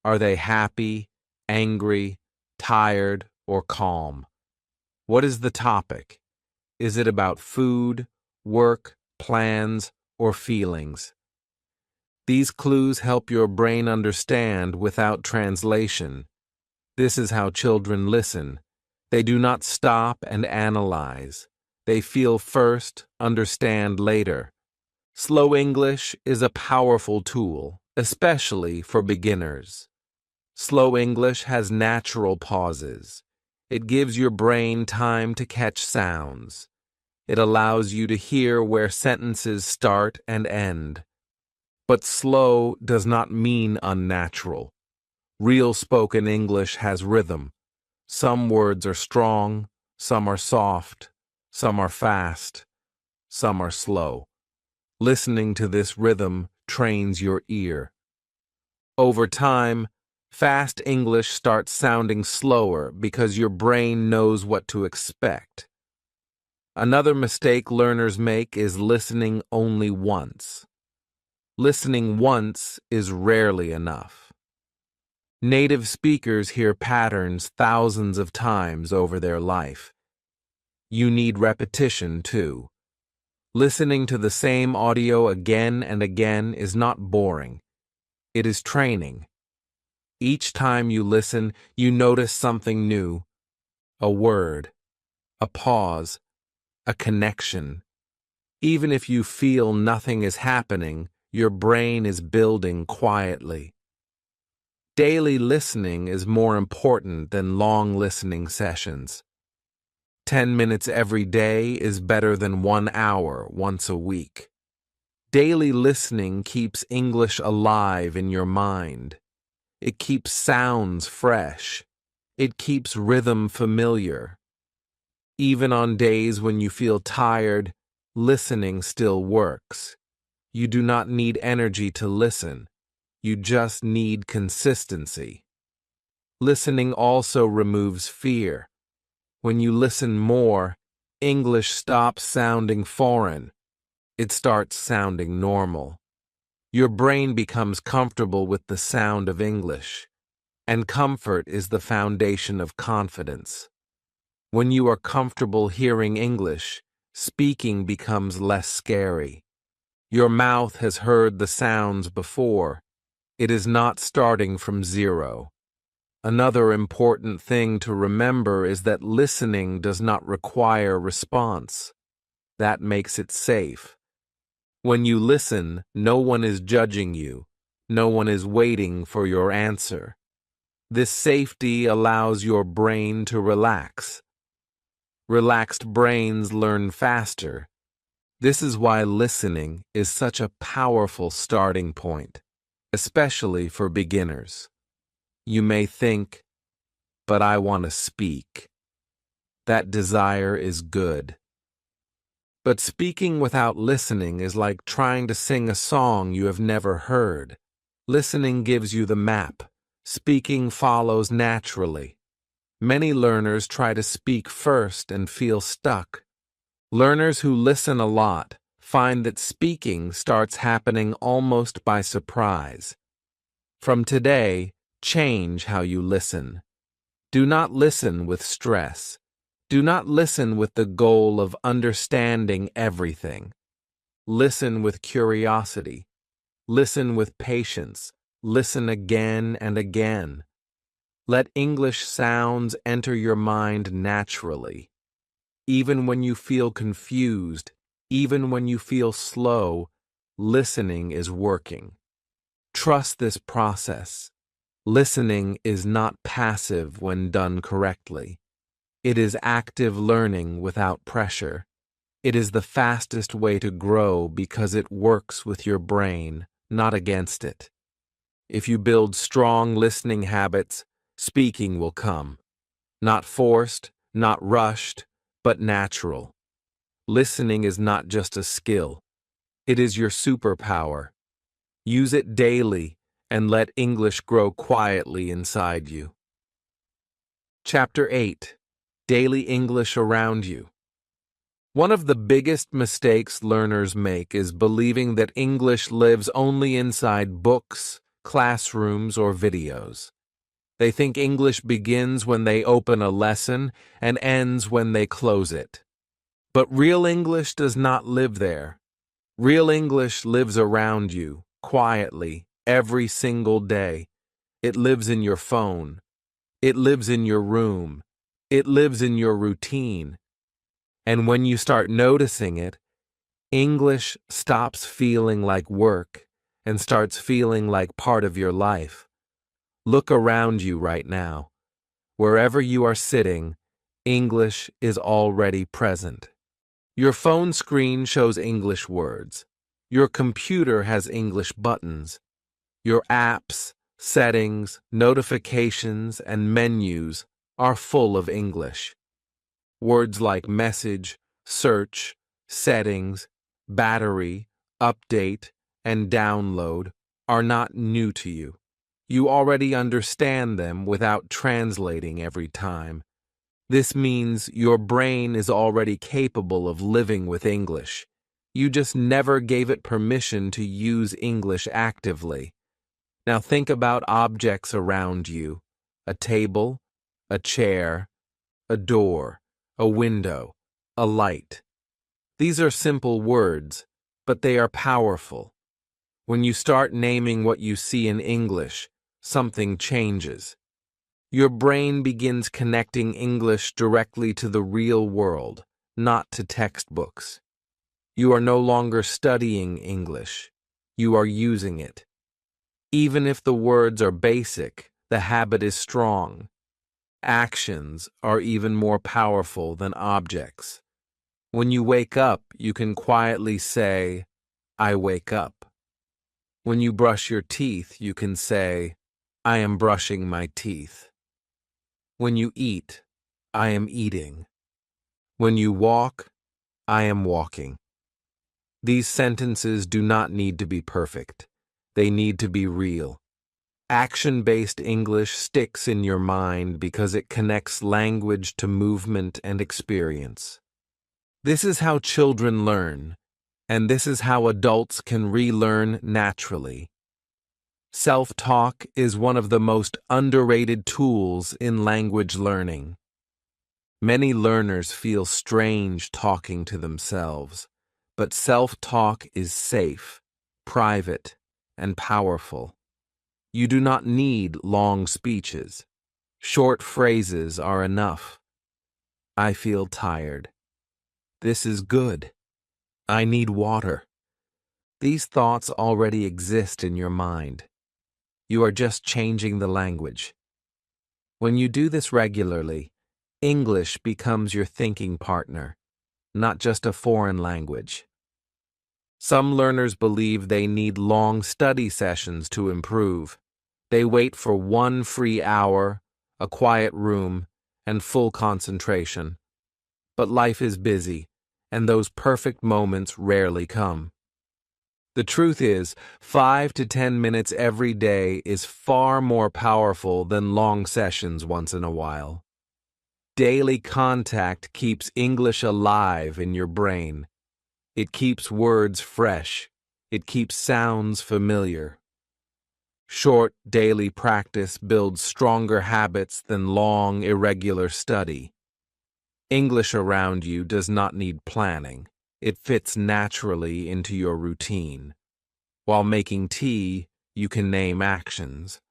Are they happy, angry, tired, or calm? What is the topic? Is it about food, work, plans, or feelings? These clues help your brain understand without translation. This is how children listen. They do not stop and analyze. They feel first, understand later. Slow English is a powerful tool, especially for beginners. Slow English has natural pauses. It gives your brain time to catch sounds. It allows you to hear where sentences start and end. But slow does not mean unnatural. Real spoken English has rhythm. Some words are strong, some are soft, some are fast, some are slow. Listening to this rhythm trains your ear. Over time, fast English starts sounding slower because your brain knows what to expect. Another mistake learners make is listening only once. Listening once is rarely enough. Native speakers hear patterns thousands of times over their life. You need repetition, too. Listening to the same audio again and again is not boring. It is training. Each time you listen, you notice something new. A word, a pause, a connection. Even if you feel nothing is happening, your brain is building quietly. Daily listening is more important than long listening sessions. 10 minutes every day is better than 1 hour once a week. Daily listening keeps English alive in your mind. It keeps sounds fresh. It keeps rhythm familiar. Even on days when you feel tired, listening still works. You do not need energy to listen. You just need consistency. Listening also removes fear. When you listen more, English stops sounding foreign. It starts sounding normal. Your brain becomes comfortable with the sound of English. And comfort is the foundation of confidence. When you are comfortable hearing English, speaking becomes less scary. Your mouth has heard the sounds before. It is not starting from zero. Another important thing to remember is that listening does not require response. That makes it safe. When you listen, no one is judging you. No one is waiting for your answer. This safety allows your brain to relax. Relaxed brains learn faster. This is why listening is such a powerful starting point, especially for beginners. You may think, but I want to speak. That desire is good. But speaking without listening is like trying to sing a song you have never heard. Listening gives you the map. Speaking follows naturally. Many learners try to speak first and feel stuck. Learners who listen a lot find that speaking starts happening almost by surprise. From today, change how you listen. Do not listen with stress. Do not listen with the goal of understanding everything. Listen with curiosity. Listen with patience. Listen again and again. Let English sounds enter your mind naturally. Even when you feel confused, even when you feel slow, listening is working. Trust this process. Listening is not passive when done correctly. It is active learning without pressure. It is the fastest way to grow because it works with your brain, not against it. If you build strong listening habits, speaking will come. Not forced, not rushed, but natural. Listening is not just a skill. It is your superpower. Use it daily and let English grow quietly inside you. Chapter 8. Daily English Around You. One of the biggest mistakes learners make is believing that English lives only inside books, classrooms, or videos. They think English begins when they open a lesson and ends when they close it. But real English does not live there. Real English lives around you, quietly, every single day. It lives in your phone. It lives in your room. It lives in your routine. And when you start noticing it, English stops feeling like work and starts feeling like part of your life. Look around you right now. Wherever you are sitting, English is already present. Your phone screen shows English words. Your computer has English buttons. Your apps, settings, notifications, and menus are full of English. Words like message, search, settings, battery, update, and download are not new to you. You already understand them without translating every time. This means your brain is already capable of living with English. You just never gave it permission to use English actively. Now think about objects around you: a table, a chair, a door, a window, a light. These are simple words, but they are powerful. When you start naming what you see in English, something changes. Your brain begins connecting English directly to the real world, not to textbooks. You are no longer studying English. You are using it. Even if the words are basic, the habit is strong. Actions are even more powerful than objects. When you wake up, you can quietly say, "I wake up." When you brush your teeth, you can say, "I am brushing my teeth." When you eat, "I am eating." When you walk, "I am walking." These sentences do not need to be perfect. They need to be real. Action-based English sticks in your mind because it connects language to movement and experience. This is how children learn, and this is how adults can relearn naturally. Self-talk is one of the most underrated tools in language learning. Many learners feel strange talking to themselves, but self-talk is safe, private, and powerful. You do not need long speeches. Short phrases are enough. I feel tired. This is good. I need water. These thoughts already exist in your mind. You are just changing the language. When you do this regularly, English becomes your thinking partner, not just a foreign language. Some learners believe they need long study sessions to improve. They wait for one free hour, a quiet room, and full concentration. But life is busy, and those perfect moments rarely come. The truth is, 5 to 10 minutes every day is far more powerful than long sessions once in a while. Daily contact keeps English alive in your brain. It keeps words fresh. It keeps sounds familiar. Short daily practice builds stronger habits than long, irregular study. English around you does not need planning. It fits naturally into your routine. While making tea, you can name actions.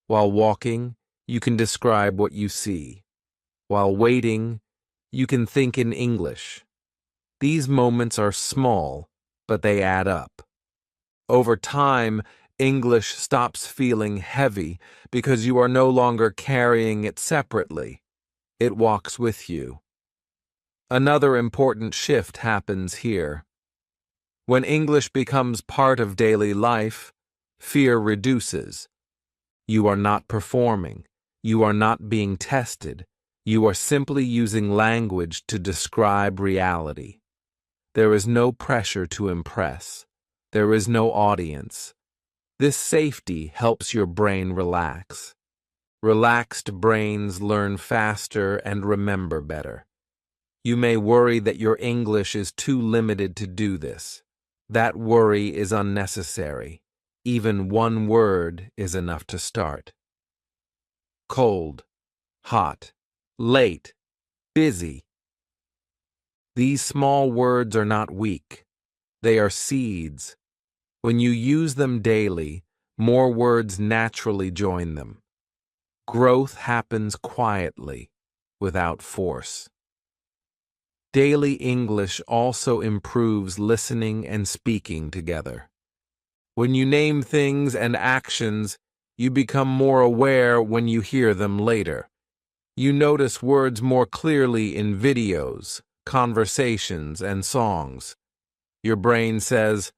While walking, you can describe what you see. While waiting, you can think in English. These moments are small, but they add up. Over time, English stops feeling heavy because you are no longer carrying it separately. It walks with you. Another important shift happens here. When English becomes part of daily life, fear reduces. You are not performing. You are not being tested. You are simply using language to describe reality. There is no pressure to impress. There is no audience. This safety helps your brain relax. Relaxed brains learn faster and remember better. You may worry that your English is too limited to do this. That worry is unnecessary. Even one word is enough to start. Cold, hot, late, busy. These small words are not weak. They are seeds. When you use them daily, more words naturally join them. Growth happens quietly, without force. Daily English also improves listening and speaking together. When you name things and actions, you become more aware when you hear them later. You notice words more clearly in videos, conversations, and songs. Your brain says,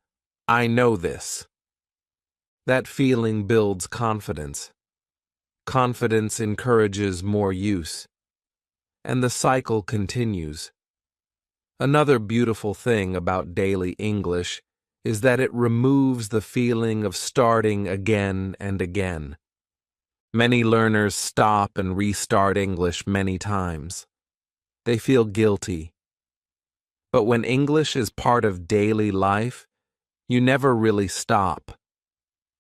I know this. That feeling builds confidence. Confidence encourages more use. And the cycle continues. Another beautiful thing about daily English is that it removes the feeling of starting again and again. Many learners stop and restart English many times. They feel guilty. But when English is part of daily life, you never really stop.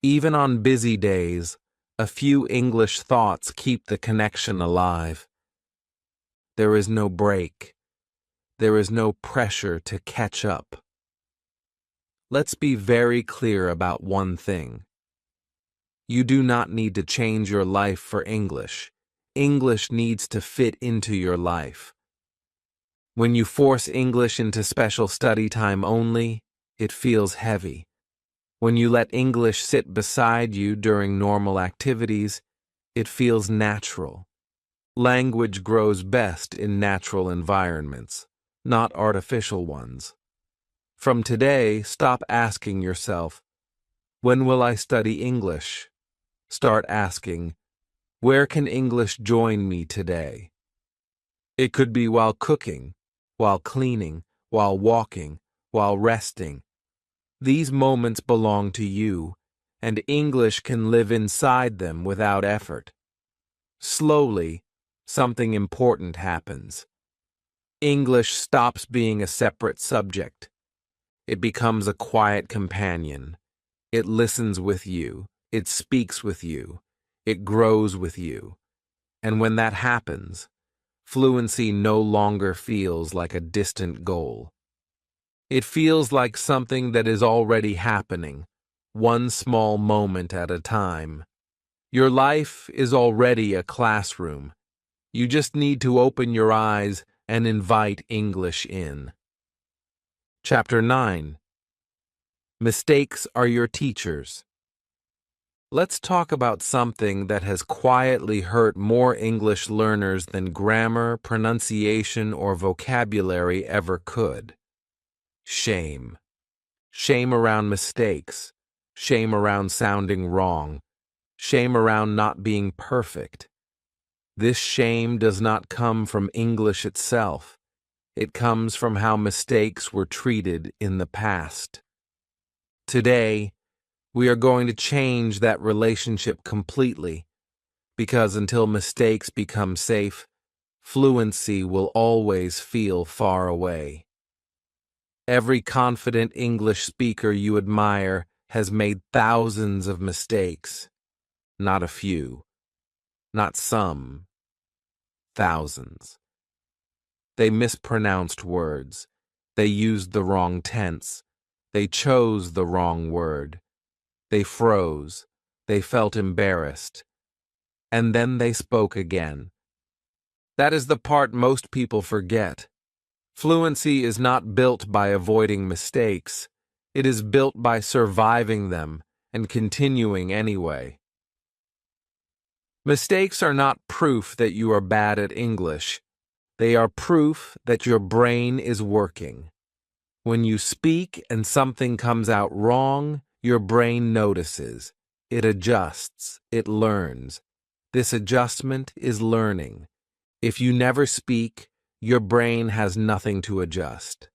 Even on busy days, a few English thoughts keep the connection alive. There is no break. There is no pressure to catch up. Let's be very clear about one thing. You do not need to change your life for English. English needs to fit into your life. When you force English into special study time only, it feels heavy. When you let English sit beside you during normal activities, it feels natural. Language grows best in natural environments, not artificial ones. From today, stop asking yourself, when will I study English? Start asking, where can English join me today? It could be while cooking, while cleaning, while walking, while resting. These moments belong to you, and English can live inside them without effort. Slowly, something important happens. English stops being a separate subject. It becomes a quiet companion. It listens with you. It speaks with you. It grows with you. And when that happens, fluency no longer feels like a distant goal. It feels like something that is already happening, one small moment at a time. Your life is already a classroom. You just need to open your eyes and invite English in. Chapter 9. Mistakes are your teachers. Let's talk about something that has quietly hurt more English learners than grammar, pronunciation, or vocabulary ever could. Shame. Shame around mistakes. Shame around sounding wrong. Shame around not being perfect. This shame does not come from English itself. It comes from how mistakes were treated in the past. Today, we are going to change that relationship completely, because until mistakes become safe, fluency will always feel far away. Every confident English speaker you admire has made thousands of mistakes. Not a few. Not some. Thousands. They mispronounced words. They used the wrong tense. They chose the wrong word. They froze. They felt embarrassed. And then they spoke again. That is the part most people forget. Fluency is not built by avoiding mistakes. It is built by surviving them and continuing anyway. Mistakes are not proof that you are bad at English. They are proof that your brain is working. When you speak and something comes out wrong, your brain notices. It adjusts. It learns. This adjustment is learning. If you never speak, your brain has nothing to adjust.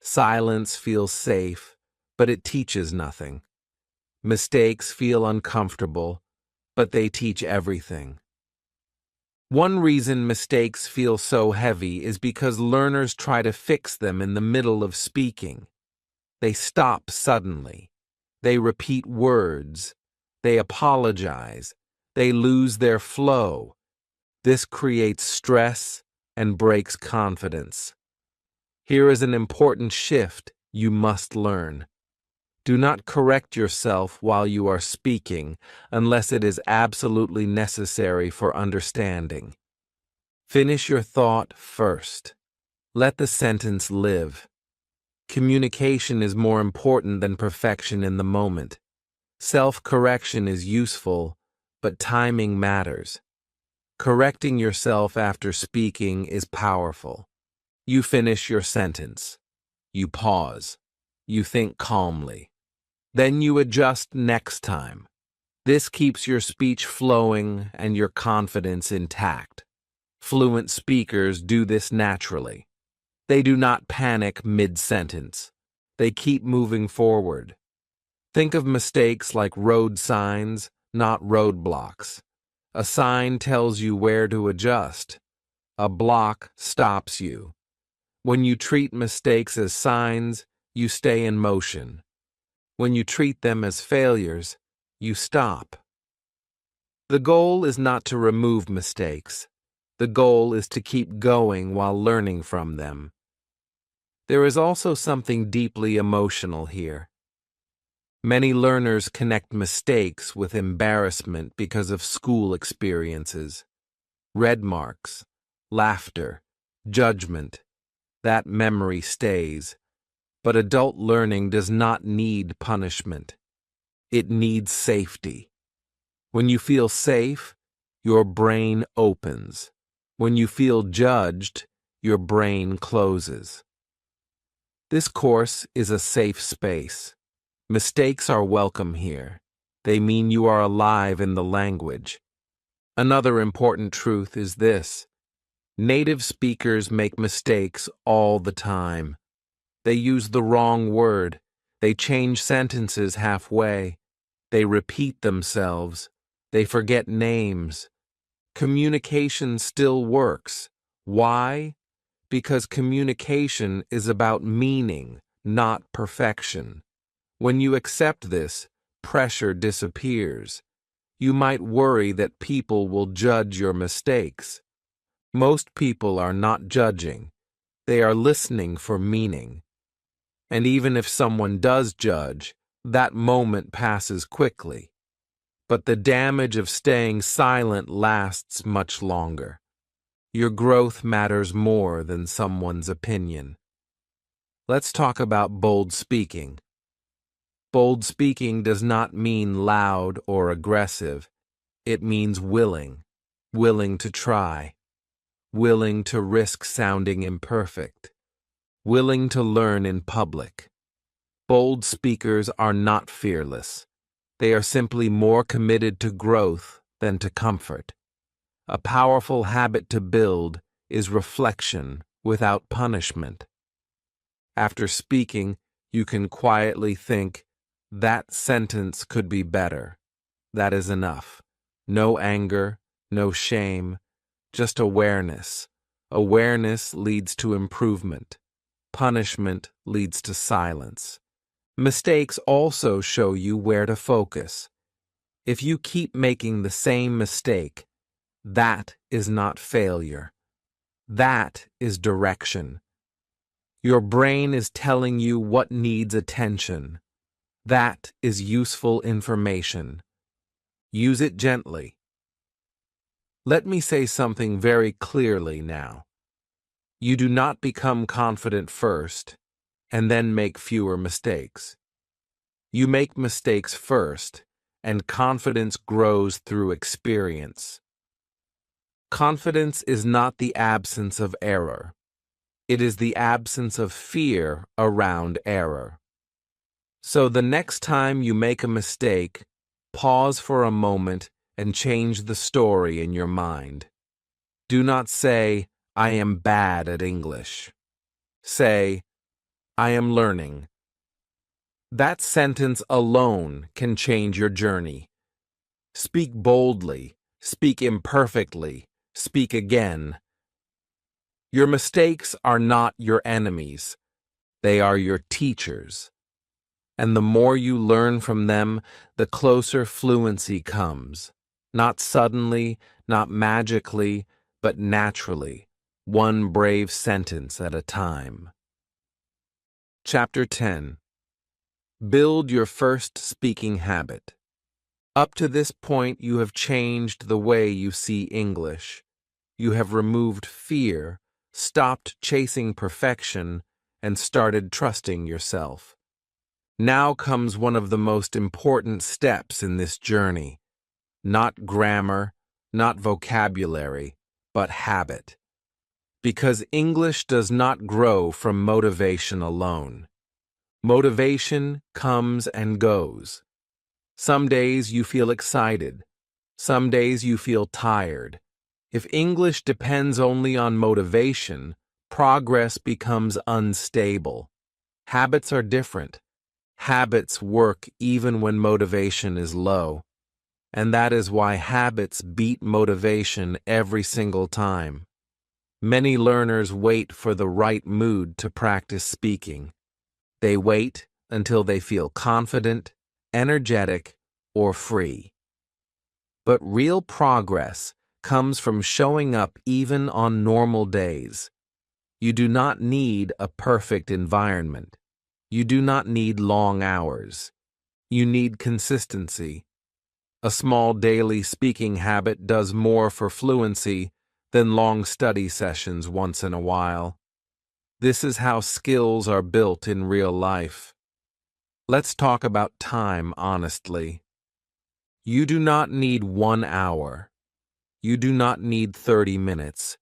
Silence feels safe, but it teaches nothing. Mistakes feel uncomfortable, but they teach everything. One reason mistakes feel so heavy is because learners try to fix them in the middle of speaking. They stop suddenly. They repeat words. They apologize. They lose their flow. This creates stress and breaks confidence. Here is an important shift you must learn. Do not correct yourself while you are speaking unless it is absolutely necessary for understanding. Finish your thought first. Let the sentence live. Communication is more important than perfection in the moment. Self-correction is useful, but timing matters. Correcting yourself after speaking is powerful. You finish your sentence. You pause. You think calmly. Then you adjust next time. This keeps your speech flowing and your confidence intact. Fluent speakers do this naturally. They do not panic mid-sentence. They keep moving forward. Think of mistakes like road signs, not roadblocks. A sign tells you where to adjust. A block stops you. When you treat mistakes as signs, you stay in motion. When you treat them as failures, you stop. The goal is not to remove mistakes. The goal is to keep going while learning from them. There is also something deeply emotional here. Many learners connect mistakes with embarrassment because of school experiences. Red marks, laughter, judgment. That memory stays. But adult learning does not need punishment. It needs safety. When you feel safe, your brain opens. When you feel judged, your brain closes. This course is a safe space. Mistakes are welcome here. They mean you are alive in the language. Another important truth is this. Native speakers make mistakes all the time. They use the wrong word. They change sentences halfway. They repeat themselves. They forget names. Communication still works. Why? Because communication is about meaning, not perfection. When you accept this, pressure disappears. You might worry that people will judge your mistakes. Most people are not judging. They are listening for meaning. And even if someone does judge, that moment passes quickly. But the damage of staying silent lasts much longer. Your growth matters more than someone's opinion. Let's talk about bold speaking. Bold speaking does not mean loud or aggressive. It means willing to try, willing to risk sounding imperfect, willing to learn in public. Bold speakers are not fearless. They are simply more committed to growth than to comfort. A powerful habit to build is reflection without punishment. After speaking, you can quietly think, "That sentence could be better." That is enough. No anger, no shame, just awareness. Awareness leads to improvement. Punishment leads to silence. Mistakes also show you where to focus. If you keep making the same mistake, that is not failure. That is direction. Your brain is telling you what needs attention. That is useful information. Use it gently. Let me say something very clearly now. You do not become confident first and then make fewer mistakes. You make mistakes first, and confidence grows through experience. Confidence is not the absence of error. It is the absence of fear around error. So the next time you make a mistake, pause for a moment and change the story in your mind. Do not say, "I am bad at English." Say, "I am learning." That sentence alone can change your journey. Speak boldly, speak imperfectly, speak again. Your mistakes are not your enemies. They are your teachers. And the more you learn from them, the closer fluency comes. Not suddenly, not magically, but naturally, one brave sentence at a time. Chapter 10. Build your first speaking habit. Up to this point, you have changed the way you see English. You have removed fear, stopped chasing perfection, and started trusting yourself. Now comes one of the most important steps in this journey. Not grammar, not vocabulary, but habit. Because English does not grow from motivation alone. Motivation comes and goes. Some days you feel excited. Some days you feel tired. If English depends only on motivation, progress becomes unstable. Habits are different. Habits work even when motivation is low. And that is why habits beat motivation every single time. Many learners wait for the right mood to practice speaking. They wait until they feel confident, energetic, or free. But real progress comes from showing up even on normal days. You do not need a perfect environment. You do not need long hours. You need consistency. A small daily speaking habit does more for fluency than long study sessions once in a while. This is how skills are built in real life. Let's talk about time honestly. You do not need 1 hour. You do not need 30 minutes.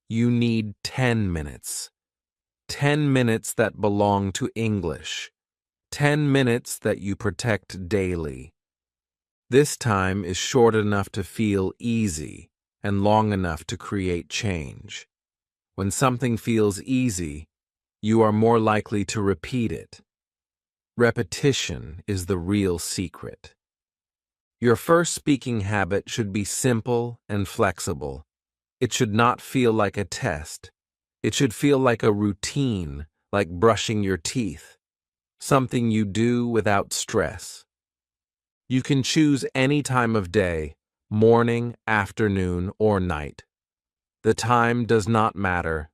You need 10 minutes. 10 minutes that belong to English. 10 minutes that you protect daily. This time is short enough to feel easy and long enough to create change. When something feels easy, you are more likely to repeat it. Repetition is the real secret. Your first speaking habit should be simple and flexible. It should not feel like a test. It should feel like a routine, like brushing your teeth, something you do without stress. You can choose any time of day, morning, afternoon, or night. The time does not matter.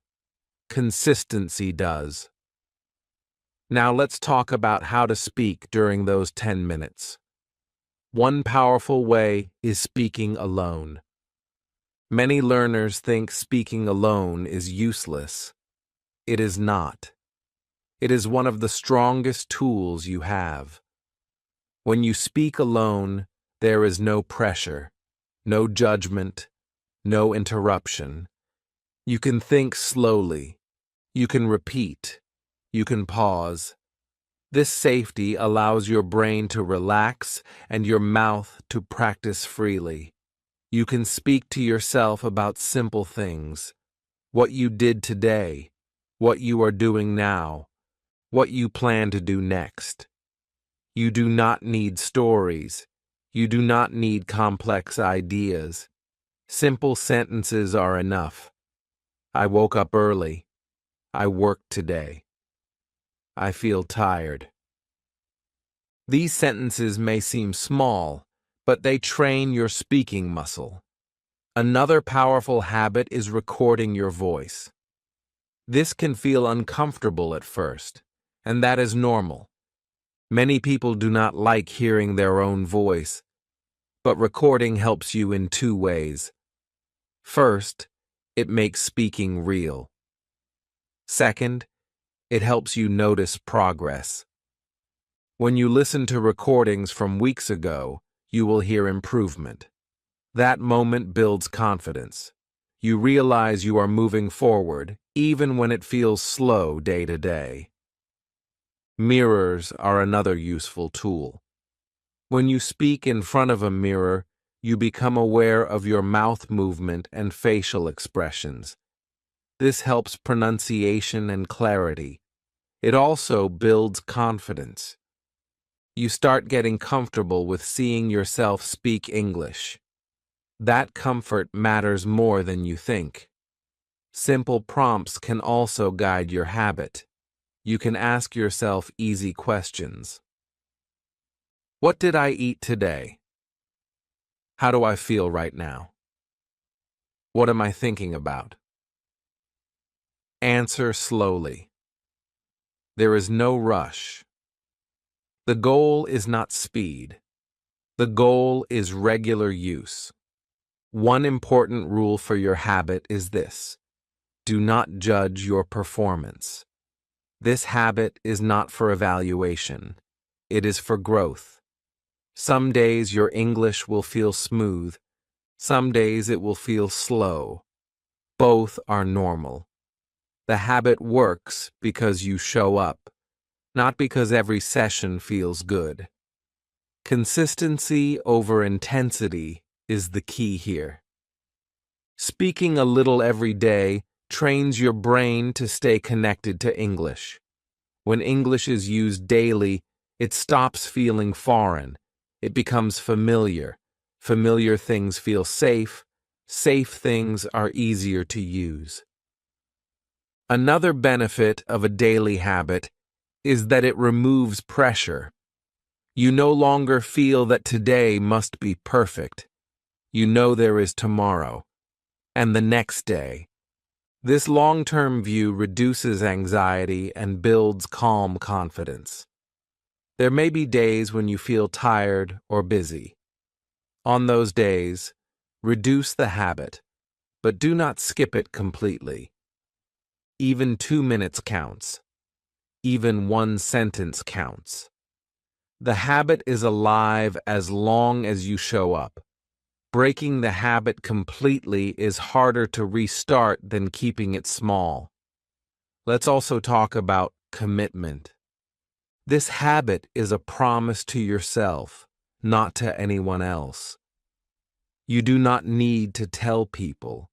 Consistency does. Now let's talk about how to speak during those 10 minutes. One powerful way is speaking alone. Many learners think speaking alone is useless. It is not. It is one of the strongest tools you have. When you speak alone, there is no pressure, no judgment, no interruption. You can think slowly. You can repeat. You can pause. This safety allows your brain to relax and your mouth to practice freely. You can speak to yourself about simple things. What you did today, what you are doing now, what you plan to do next. You do not need stories. You do not need complex ideas. Simple sentences are enough. I woke up early. I worked today. I feel tired. These sentences may seem small, but they train your speaking muscle. Another powerful habit is recording your voice. This can feel uncomfortable at first, and that is normal. Many people do not like hearing their own voice, but recording helps you in two ways. First, it makes speaking real. Second, it helps you notice progress. When you listen to recordings from weeks ago, you will hear improvement. That moment builds confidence. You realize you are moving forward, even when it feels slow day to day. Mirrors are another useful tool. When you speak in front of a mirror, you become aware of your mouth movement and facial expressions. This helps pronunciation and clarity. It also builds confidence. You start getting comfortable with seeing yourself speak English. That comfort matters more than you think. Simple prompts can also guide your habit. You can ask yourself easy questions. What did I eat today? How do I feel right now? What am I thinking about? Answer slowly. There is no rush. The goal is not speed. The goal is regular use. One important rule for your habit is this: do not judge your performance. This habit is not for evaluation. It is for growth. Some days your English will feel smooth. Some days it will feel slow. Both are normal. The habit works because you show up, not because every session feels good. Consistency over intensity is the key here. Speaking a little every day trains your brain to stay connected to English. When English is used daily, it stops feeling foreign. It becomes familiar. Familiar things feel safe. Safe things are easier to use. Another benefit of a daily habit is that it removes pressure. You no longer feel that today must be perfect. You know there is tomorrow, and the next day. This long-term view reduces anxiety and builds calm confidence. There may be days when you feel tired or busy. On those days, reduce the habit, but do not skip it completely. Even 2 minutes counts. Even one sentence counts. The habit is alive as long as you show up. Breaking the habit completely is harder to restart than keeping it small. Let's also talk about commitment. This habit is a promise to yourself, not to anyone else. You do not need to tell people.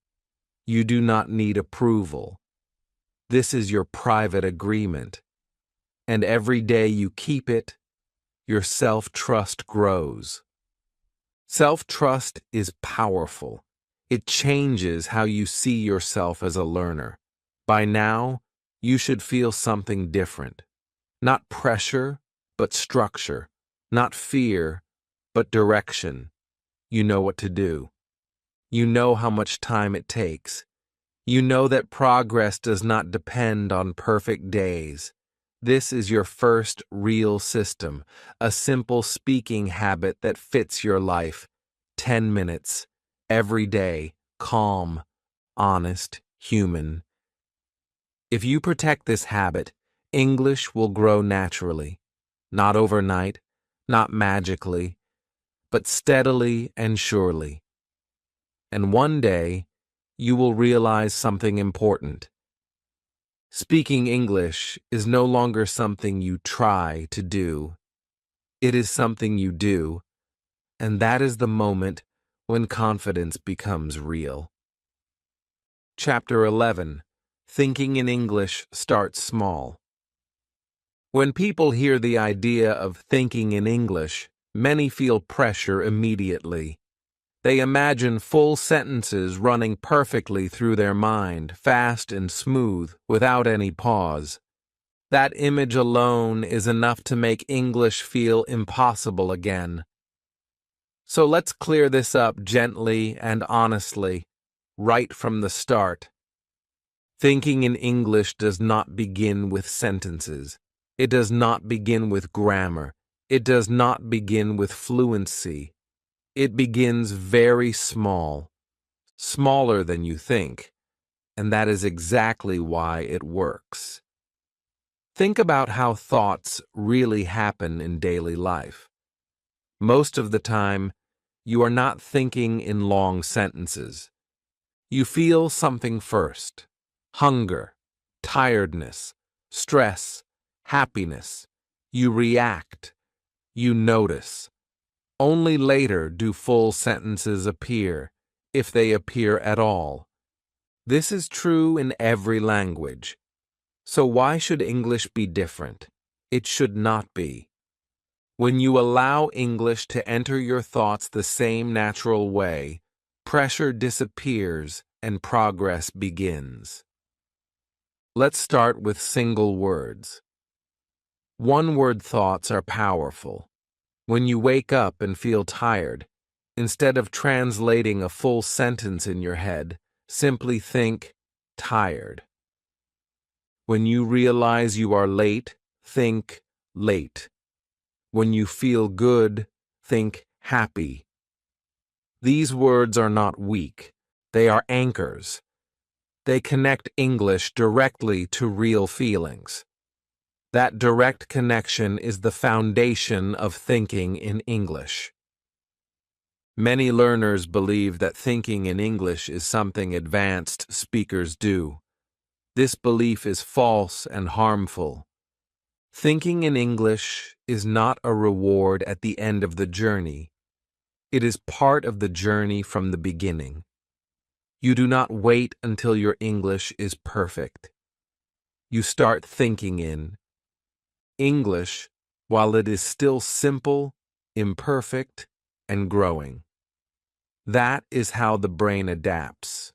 You do not need approval. This is your private agreement. And every day you keep it, your self-trust grows. Self-trust is powerful. It changes how you see yourself as a learner. By now, you should feel something different. Not pressure, but structure. Not fear, but direction. You know what to do. You know how much time it takes. You know that progress does not depend on perfect days. This is your first real system, a simple speaking habit that fits your life. 10 minutes, every day, calm, honest, human. If you protect this habit, English will grow naturally. Not overnight, not magically, but steadily and surely. And one day, you will realize something important. Speaking English is no longer something you try to do. It is something you do, and that is the moment when confidence becomes real. Chapter 11. Thinking in English starts small. When people hear the idea of thinking in English, many feel pressure immediately. They imagine full sentences running perfectly through their mind, fast and smooth, without any pause. That image alone is enough to make English feel impossible again. So let's clear this up gently and honestly, right from the start. Thinking in English does not begin with sentences. It does not begin with grammar. It does not begin with fluency. It begins very small, smaller than you think, and that is exactly why it works. Think about how thoughts really happen in daily life. Most of the time, you are not thinking in long sentences. You feel something first: hunger, tiredness, stress, happiness. You react. You notice. Only later do full sentences appear, if they appear at all. This is true in every language. So why should English be different? It should not be. When you allow English to enter your thoughts the same natural way, pressure disappears and progress begins. Let's start with single words. One-word thoughts are powerful. When you wake up and feel tired, instead of translating a full sentence in your head, simply think, tired. When you realize you are late, think, late. When you feel good, think, happy. These words are not weak. They are anchors. They connect English directly to real feelings. That direct connection is the foundation of thinking in English. Many learners believe that thinking in English is something advanced speakers do. This belief is false and harmful. Thinking in English is not a reward at the end of the journey. It is part of the journey from the beginning. You do not wait until your English is perfect. You start thinking in English while it is still simple, imperfect, and growing. That is how the brain adapts.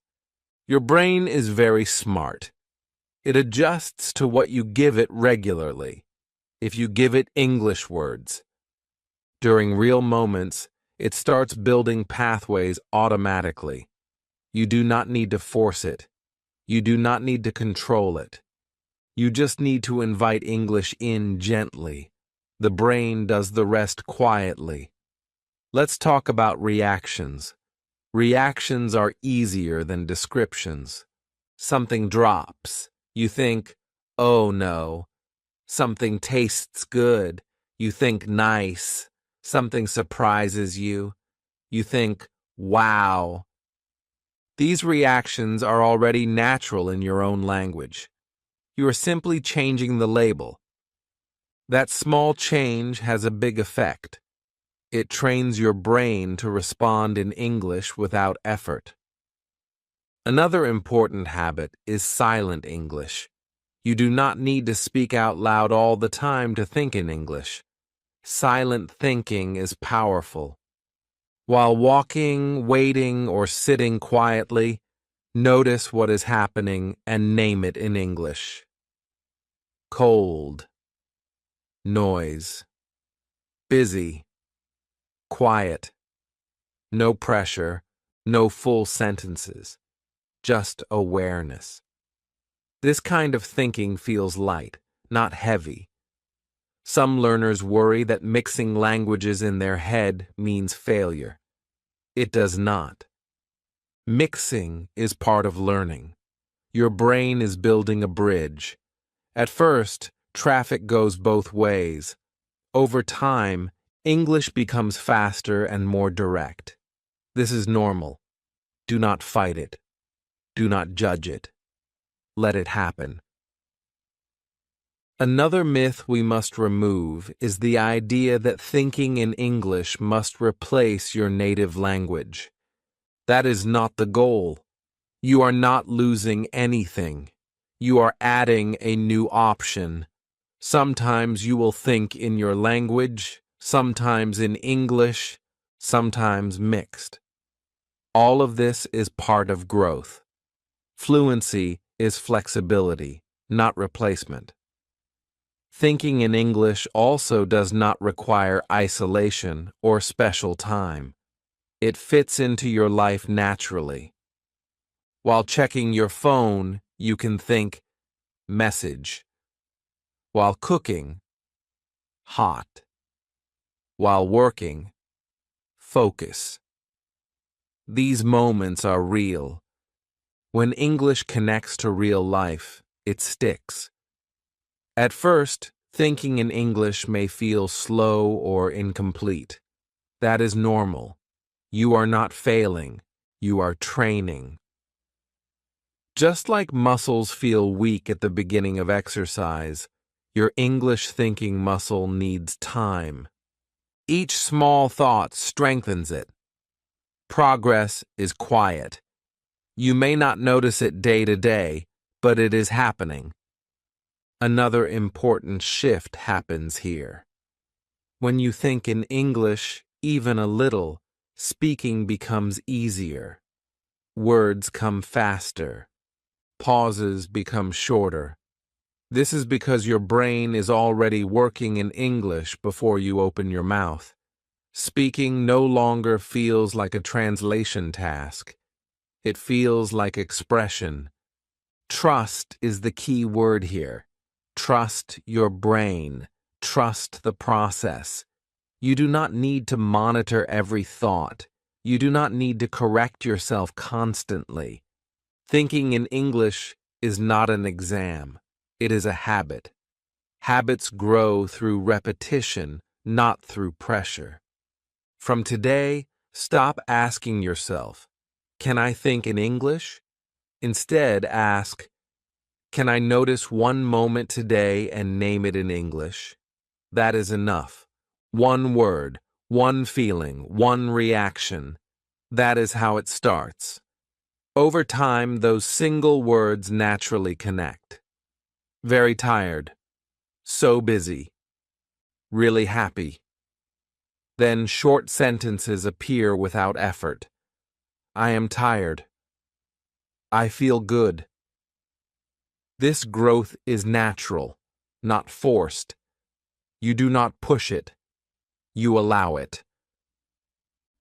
Your brain is very smart. It adjusts to what you give it regularly. If you give it English words, during real moments, it starts building pathways automatically. You do not need to force it. You do not need to control it. You just need to invite English in gently. The brain does the rest quietly. Let's talk about reactions. Reactions are easier than descriptions. Something drops. You think, oh no. Something tastes good. You think nice. Something surprises you. You think, wow. These reactions are already natural in your own language. You are simply changing the label. That small change has a big effect. It trains your brain to respond in English without effort. Another important habit is silent English. You do not need to speak out loud all the time to think in English. Silent thinking is powerful. While walking, waiting, or sitting quietly, notice what is happening and name it in English. Cold, noise, busy, Quiet. No pressure. No full sentences. Just awareness. This kind of thinking feels light, not heavy. Some learners worry that mixing languages in their head means failure. It does not. Mixing is part of learning. Your brain is building a bridge. At first, traffic goes both ways. Over time, English becomes faster and more direct. This is normal. Do not fight it. Do not judge it. Let it happen. Another myth we must remove is the idea that thinking in English must replace your native language. That is not the goal. You are not losing anything. You are adding a new option. Sometimes you will think in your language, sometimes in English, sometimes mixed. All of this is part of growth. Fluency is flexibility, not replacement. Thinking in English also does not require isolation or special time. It fits into your life naturally. While checking your phone, you can think, message. While cooking, hot. While working, focus. These moments are real. When English connects to real life, it sticks. At first, thinking in English may feel slow or incomplete. That is normal. You are not failing. You are training. Just like muscles feel weak at the beginning of exercise, your English thinking muscle needs time. Each small thought strengthens it. Progress is quiet. You may not notice it day to day, but it is happening. Another important shift happens here. When you think in English, even a little, speaking becomes easier. Words come faster. Pauses become shorter. This is because your brain is already working in English before you open your mouth. Speaking no longer feels like a translation task. It feels like expression. Trust is the key word here. Trust your brain. Trust the process. You do not need to monitor every thought. You do not need to correct yourself constantly. Thinking in English is not an exam. It is a habit. Habits grow through repetition, not through pressure. From today, stop asking yourself, "Can I think in English?" Instead, ask, "Can I notice one moment today and name it in English?" That is enough. One word, one feeling, one reaction. That is how it starts. Over time, those single words naturally connect. Very tired. So busy. Really happy. Then short sentences appear without effort. I am tired. I feel good. This growth is natural, not forced. You do not push it. You allow it.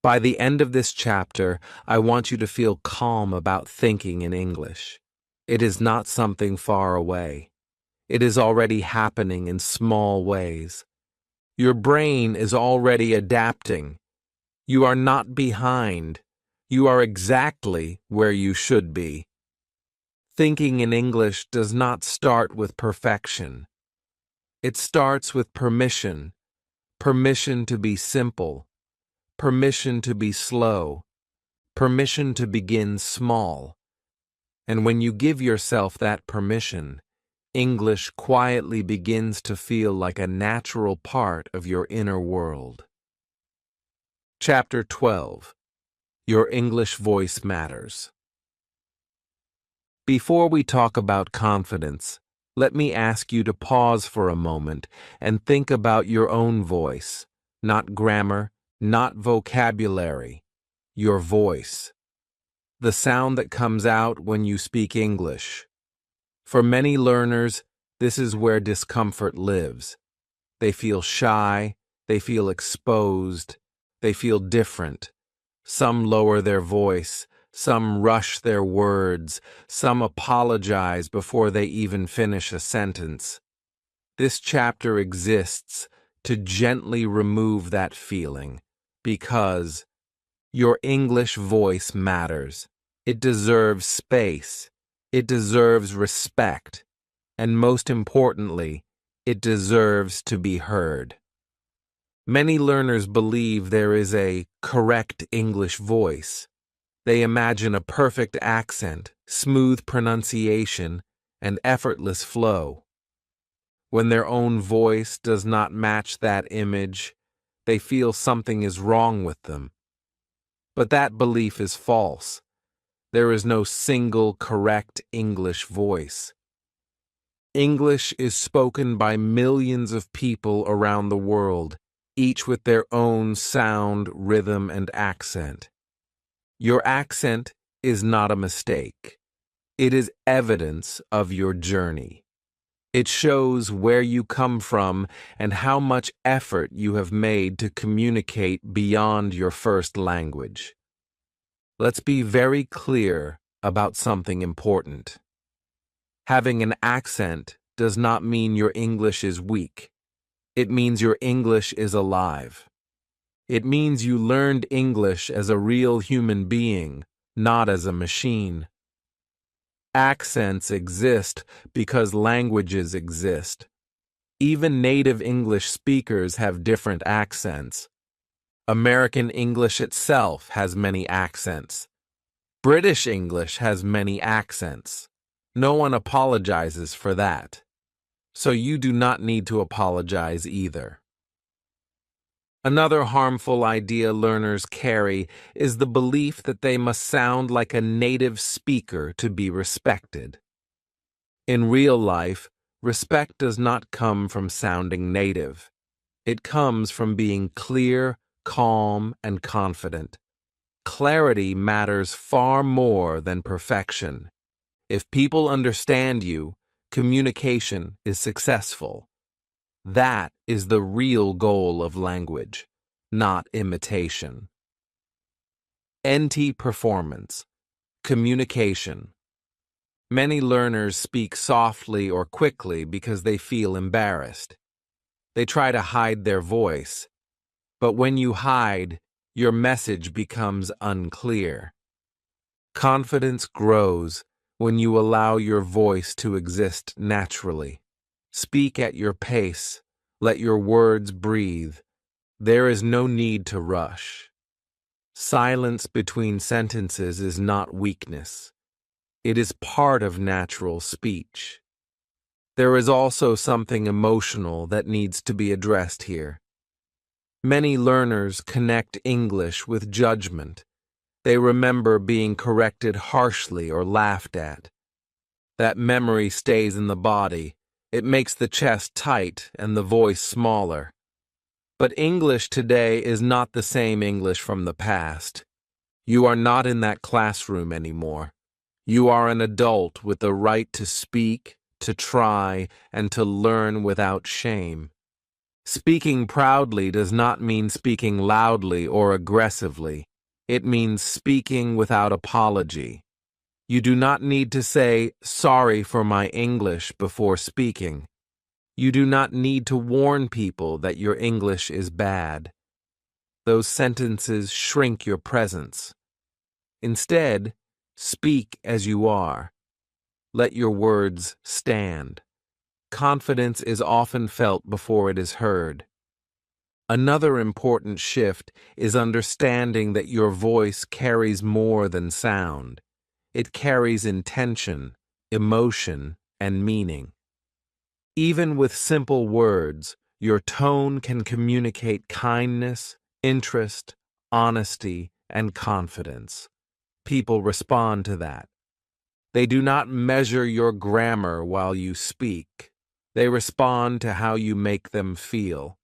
By the end of this chapter, I want you to feel calm about thinking in English. It is not something far away. It is already happening in small ways. Your brain is already adapting. You are not behind. You are exactly where you should be. Thinking in English does not start with perfection. It starts with permission. Permission to be simple. Permission to be slow. Permission to begin small. And when you give yourself that permission, English quietly begins to feel like a natural part of your inner world. Chapter 12. Your English Voice Matters. Before we talk about confidence, let me ask you to pause for a moment and think about your own voice, not grammar, not vocabulary, your voice. The sound that comes out when you speak English. For many learners, this is where discomfort lives. They feel shy, they feel exposed, They feel different. Some lower their voice, some rush their words, some apologize before they even finish a sentence. This chapter exists to gently remove that feeling, because your English voice matters. It deserves space. It deserves respect. And most importantly, it deserves to be heard. Many learners believe there is a correct English voice. They imagine a perfect accent, smooth pronunciation, and effortless flow. When their own voice does not match that image, they feel something is wrong with them. But that belief is false. There is no single correct English voice. English is spoken by millions of people around the world, each with their own sound, rhythm, and accent. Your accent is not a mistake. It is evidence of your journey. It shows where you come from and how much effort you have made to communicate beyond your first language. Let's be very clear about something important. Having an accent does not mean your English is weak. It means your English is alive. It means you learned English as a real human being, not as a machine. Accents exist because languages exist. Even native English speakers have different accents. American English itself has many accents. British English has many accents. No one apologizes for that. So you do not need to apologize either. Another harmful idea learners carry is the belief that they must sound like a native speaker to be respected. In real life, respect does not come from sounding native. It comes from being clear, calm, and confident. Clarity matters far more than perfection. If people understand you, communication is successful. That is the real goal of language, not imitation. NT performance, communication. Many learners speak softly or quickly because they feel embarrassed. They try to hide their voice. But when you hide, your message becomes unclear. Confidence grows when you allow your voice to exist naturally. Speak at your pace. Let your words breathe. There is no need to rush. Silence between sentences is not weakness. It is part of natural speech. There is also something emotional that needs to be addressed here. Many learners connect English with judgment. They remember being corrected harshly or laughed at. That memory stays in the body. It makes the chest tight and the voice smaller. But English today is not the same English from the past. You are not in that classroom anymore. You are an adult with the right to speak, to try, and to learn without shame. Speaking proudly does not mean speaking loudly or aggressively. It means speaking without apology. You do not need to say, "Sorry for my English," before speaking. You do not need to warn people that your English is bad. Those sentences shrink your presence. Instead, speak as you are. Let your words stand. Confidence is often felt before it is heard. Another important shift is understanding that your voice carries more than sound. It carries intention, emotion, and meaning. Even with simple words, your tone can communicate kindness, interest, honesty, and confidence. People respond to that. They do not measure your grammar while you speak. They respond to how you make them feel.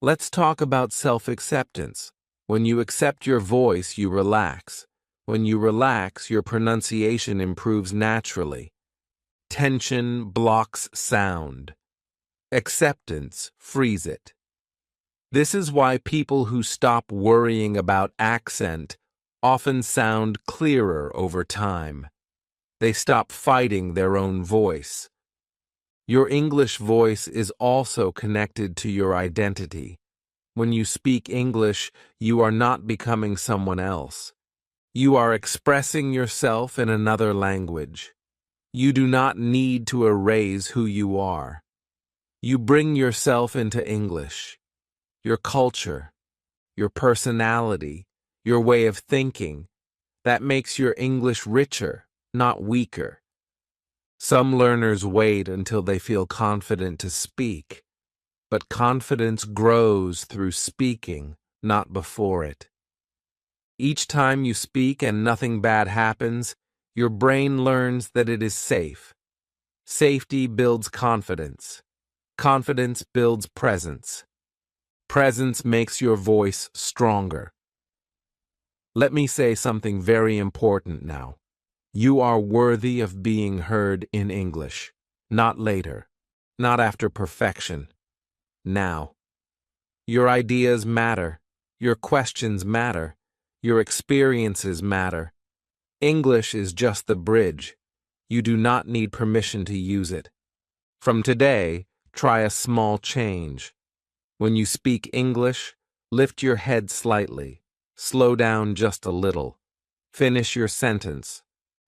Let's talk about self-acceptance. When you accept your voice, you relax. When you relax, your pronunciation improves naturally. Tension blocks sound. Acceptance frees it. This is why people who stop worrying about accent often sound clearer over time. They stop fighting their own voice. Your English voice is also connected to your identity. When you speak English, you are not becoming someone else. You are expressing yourself in another language. You do not need to erase who you are. You bring yourself into English. Your culture, your personality, your way of thinking. That makes your English richer, not weaker. Some learners wait until they feel confident to speak, but confidence grows through speaking, not before it. Each time you speak and nothing bad happens, your brain learns that it is safe. Safety builds confidence. Confidence builds presence. Presence makes your voice stronger. Let me say something very important now. You are worthy of being heard in English, not later, not after perfection, now. Your ideas matter, your questions matter, your experiences matter. English is just the bridge. You do not need permission to use it. From today, try a small change. When you speak English, lift your head slightly, slow down just a little. Finish your sentence.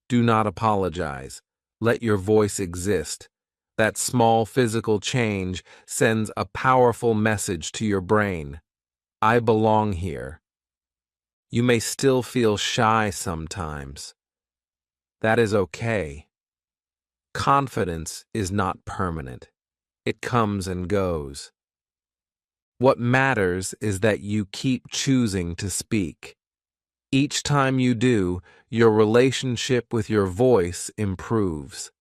Do not apologize. Let your voice exist. That small physical change sends a powerful message to your brain. I belong here. You may still feel shy sometimes. That is okay. Confidence is not permanent. It comes and goes. What matters is that you keep choosing to speak. Each time you do, your relationship with your voice improves.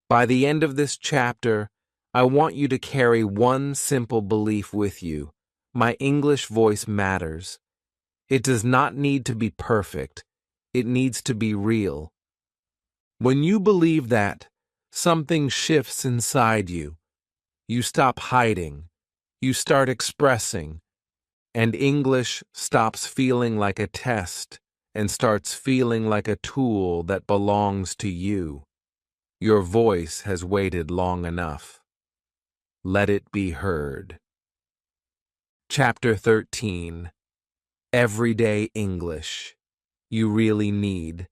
By the end of this chapter, I want you to carry one simple belief with you. My English voice matters. It does not need to be perfect. It needs to be real. When you believe that, something shifts inside you. You stop hiding. You start expressing. And English stops feeling like a test and starts feeling like a tool that belongs to you. Your voice has waited long enough. Let it be heard. Chapter 13. Everyday English. You really need.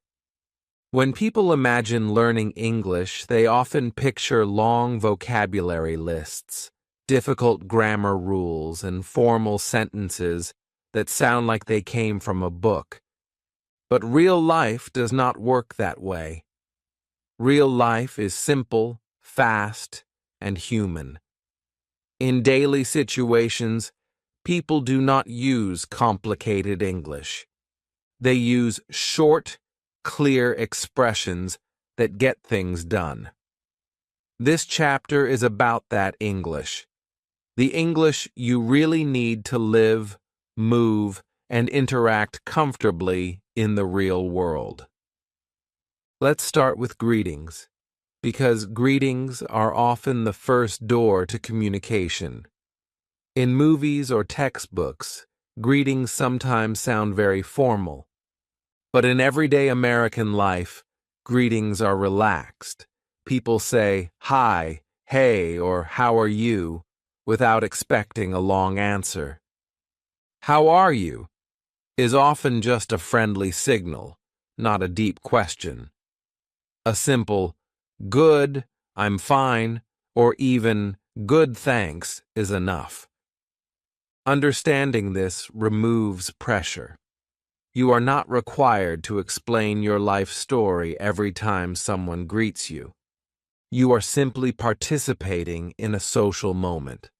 When people imagine learning English, they often picture long vocabulary lists, difficult grammar rules, and formal sentences that sound like they came from a book. But real life does not work that way. Real life is simple, fast, and human. In daily situations, people do not use complicated English. They use short, clear expressions that get things done. This chapter is about that English. The English you really need to live, move, and interact comfortably in the real world. Let's start with greetings, because greetings are often the first door to communication. In movies or textbooks, greetings sometimes sound very formal. But in everyday American life, greetings are relaxed. People say, hi, hey, or how are you, without expecting a long answer. How are you is often just a friendly signal, not a deep question. A simple, good, I'm fine, or even good thanks is enough. Understanding this removes pressure. You are not required to explain your life story every time someone greets you. You are simply participating in a social moment.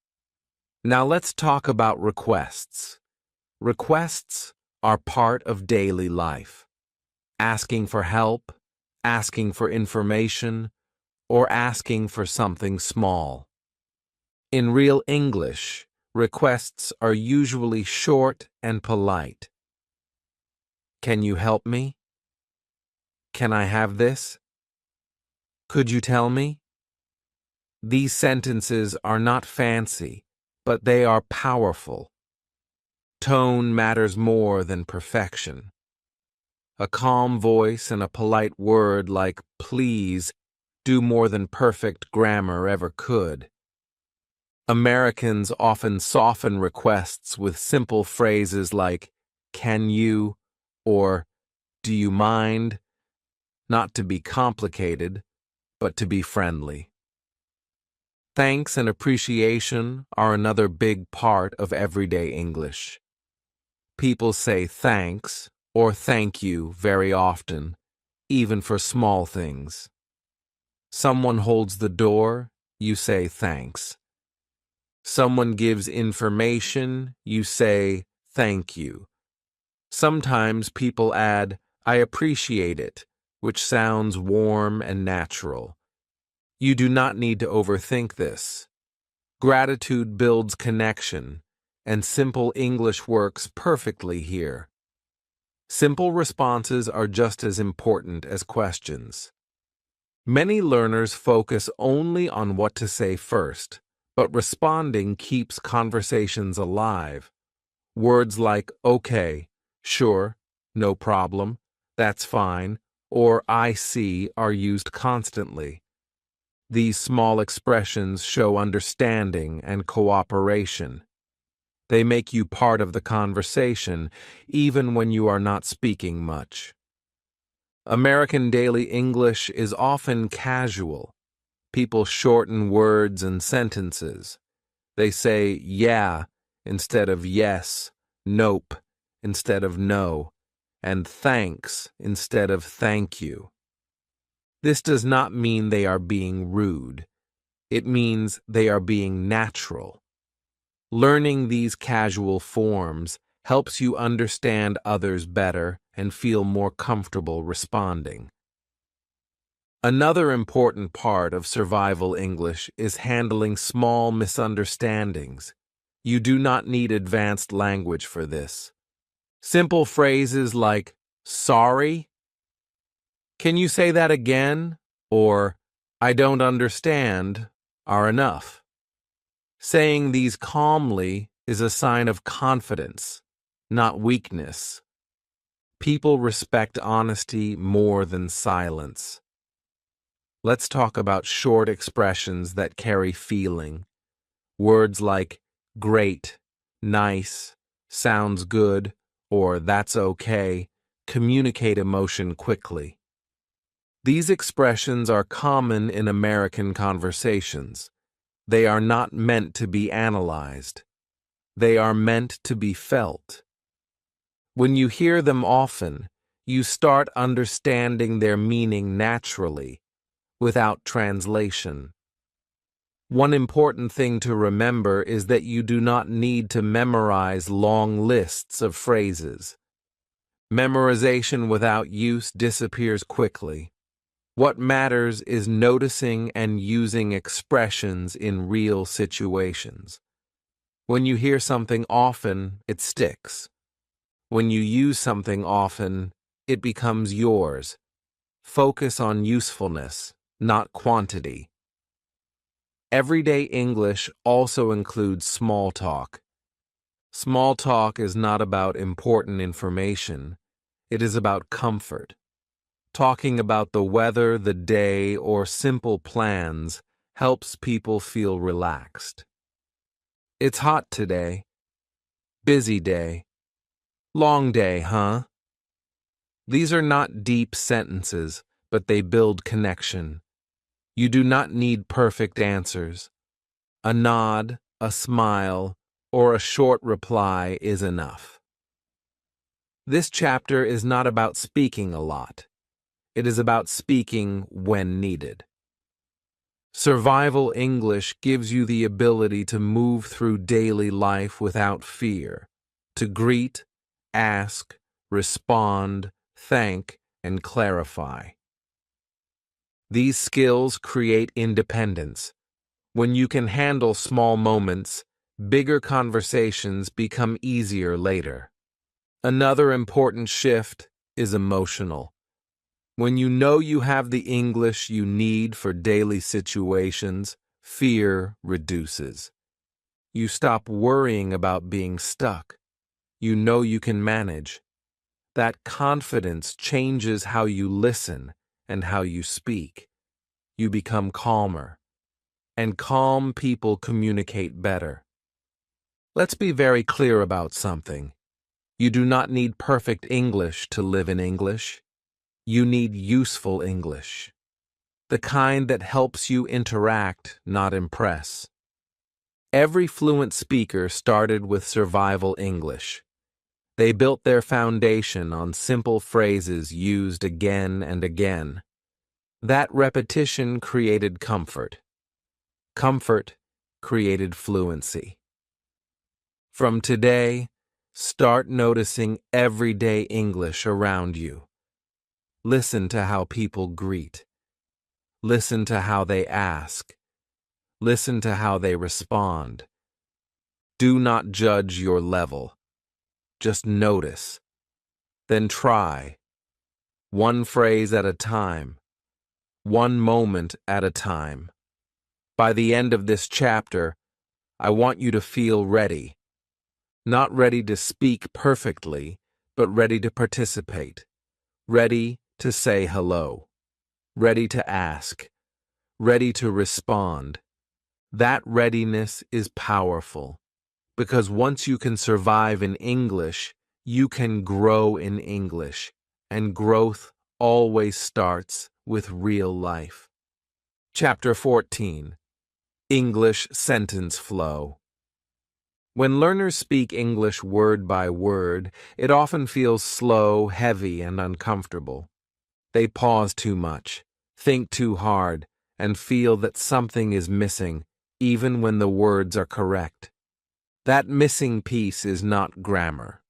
Now let's talk about requests. Requests are part of daily life. Asking for help, asking for information, or asking for something small. In real English, requests are usually short and polite. Can you help me? Can I have this? Could you tell me? These sentences are not fancy. but they are powerful. Tone matters more than perfection. A calm voice and a polite word like please do more than perfect grammar ever could. Americans often soften requests with simple phrases like, can you, or do you mind? Not to be complicated, but to be friendly. Thanks and appreciation are another big part of everyday English. People say thanks or thank you very often, even for small things. Someone holds the door, you say thanks. Someone gives information, you say thank you. Sometimes people add, I appreciate it, which sounds warm and natural. You do not need to overthink this. Gratitude builds connection, and simple English works perfectly here. Simple responses are just as important as questions. Many learners focus only on what to say first, but responding keeps conversations alive. Words like okay, sure, no problem, that's fine, or I see are used constantly. These small expressions show understanding and cooperation. They make you part of the conversation, even when you are not speaking much. American daily English is often casual. People shorten words and sentences. They say yeah instead of yes, nope instead of no, and thanks instead of thank you. This does not mean they are being rude. It means they are being natural. Learning these casual forms helps you understand others better and feel more comfortable responding. Another important part of survival English is handling small misunderstandings. You do not need advanced language for this. Simple phrases like, sorry? Can you say that again? Or, I don't understand, are enough. Saying these calmly is a sign of confidence, not weakness. People respect honesty more than silence. Let's talk about short expressions that carry feeling. Words like great, nice, sounds good, or that's okay communicate emotion quickly. These expressions are common in American conversations. They are not meant to be analyzed. They are meant to be felt. When you hear them often, you start understanding their meaning naturally, without translation. One important thing to remember is that you do not need to memorize long lists of phrases. Memorization without use disappears quickly. What matters is noticing and using expressions in real situations. When you hear something often, it sticks. When you use something often, it becomes yours. Focus on usefulness, not quantity. Everyday English also includes small talk. Small talk is not about important information. It is about comfort. Talking about the weather, the day, or simple plans helps people feel relaxed. It's hot today. Busy day. Long day, huh? These are not deep sentences, but they build connection. You do not need perfect answers. A nod, a smile, or a short reply is enough. This chapter is not about speaking a lot. It is about speaking when needed. Survival English gives you the ability to move through daily life without fear, to greet, ask, respond, thank, and clarify. These skills create independence. When you can handle small moments, bigger conversations become easier later. Another important shift is emotional. When you know you have the English you need for daily situations, fear reduces. You stop worrying about being stuck. You know you can manage. That confidence changes how you listen and how you speak. You become calmer. And calm people communicate better. Let's be very clear about something. You do not need perfect English to live in English. You need useful English. The kind that helps you interact, not impress. Every fluent speaker started with survival English. They built their foundation on simple phrases used again and again. That repetition created comfort. Comfort created fluency. From today, start noticing everyday English around you. Listen to how people greet. Listen to how they ask. Listen to how they respond. Do not judge your level. Just notice. Then try. One phrase at a time. One moment at a time. By the end of this chapter, I want you to feel ready. Not ready to speak perfectly, but ready to participate. Ready to say hello. Ready to ask. Ready to respond. That readiness is powerful, because once you can survive in English, you can grow in English, and growth always starts with real life. Chapter 14. English Sentence Flow. When learners speak English word by word, it often feels slow, heavy, and uncomfortable. They pause too much, think too hard, and feel that something is missing, even when the words are correct. That missing piece is not grammar.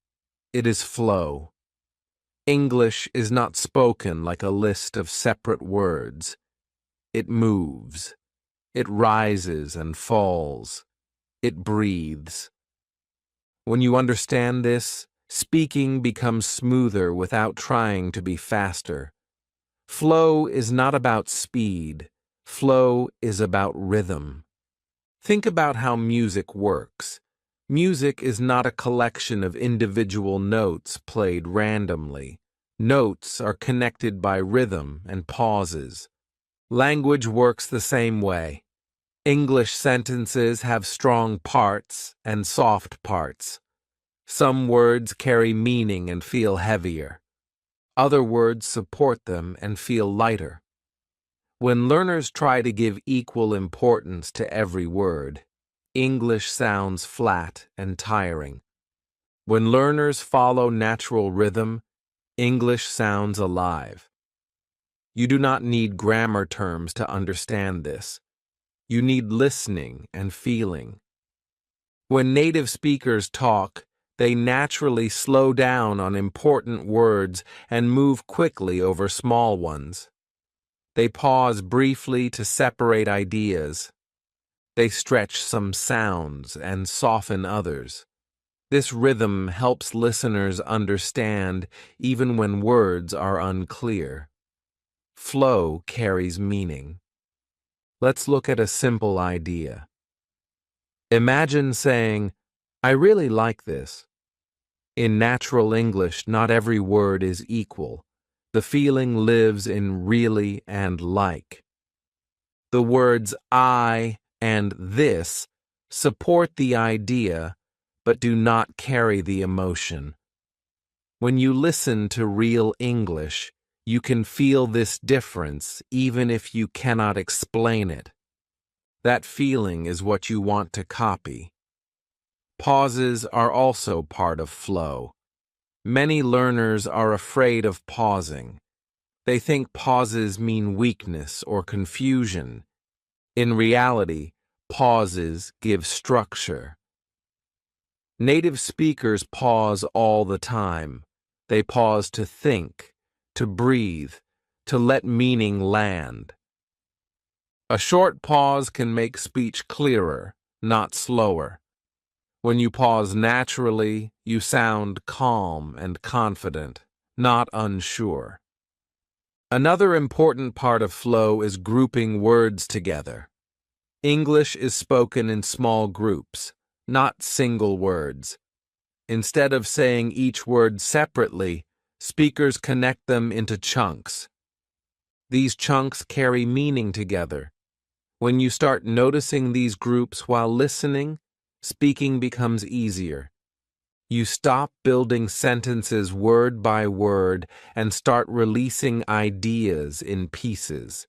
It is flow. English is not spoken like a list of separate words. It moves. It rises and falls. It breathes. When you understand this, speaking becomes smoother without trying to be faster. Flow is not about speed. Flow is about rhythm. Think about how music works. Music is not a collection of individual notes played randomly. Notes are connected by rhythm and pauses. Language works the same way. English sentences have strong parts and soft parts. Some words carry meaning and feel heavier. Other words support them and feel lighter. When learners try to give equal importance to every word, English sounds flat and tiring. When learners follow natural rhythm, English sounds alive. You do not need grammar terms to understand this. You need listening and feeling. When native speakers talk, they naturally slow down on important words and move quickly over small ones. They pause briefly to separate ideas. They stretch some sounds and soften others. This rhythm helps listeners understand even when words are unclear. Flow carries meaning. Let's look at a simple idea. Imagine saying, "I really like this." In natural English, not every word is equal. The feeling lives in really and like. The words I and this support the idea, but do not carry the emotion. When you listen to real English, you can feel this difference even if you cannot explain it. That feeling is what you want to copy. Pauses are also part of flow. Many learners are afraid of pausing. They think pauses mean weakness or confusion. In reality, pauses give structure. Native speakers pause all the time. They pause to think, to breathe, to let meaning land. A short pause can make speech clearer, not slower. When you pause naturally, you sound calm and confident, not unsure. Another important part of flow is grouping words together. English is spoken in small groups. not single words. Instead of saying each word separately, speakers connect them into chunks. These chunks carry meaning together. When you start noticing these groups while listening, speaking becomes easier. You stop building sentences word by word and start releasing ideas in pieces.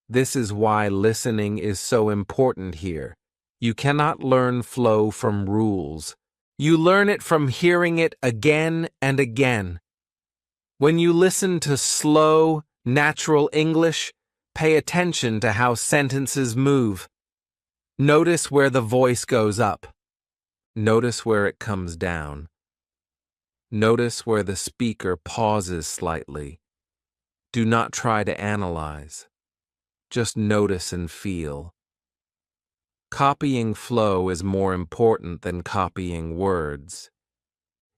This is why listening is so important here. You cannot learn flow from rules. You learn it from hearing it again and again. When you listen to slow, natural English, pay attention to how sentences move. Notice where the voice goes up. Notice where it comes down. Notice where the speaker pauses slightly. Do not try to analyze. Just notice and feel. Copying flow is more important than copying words.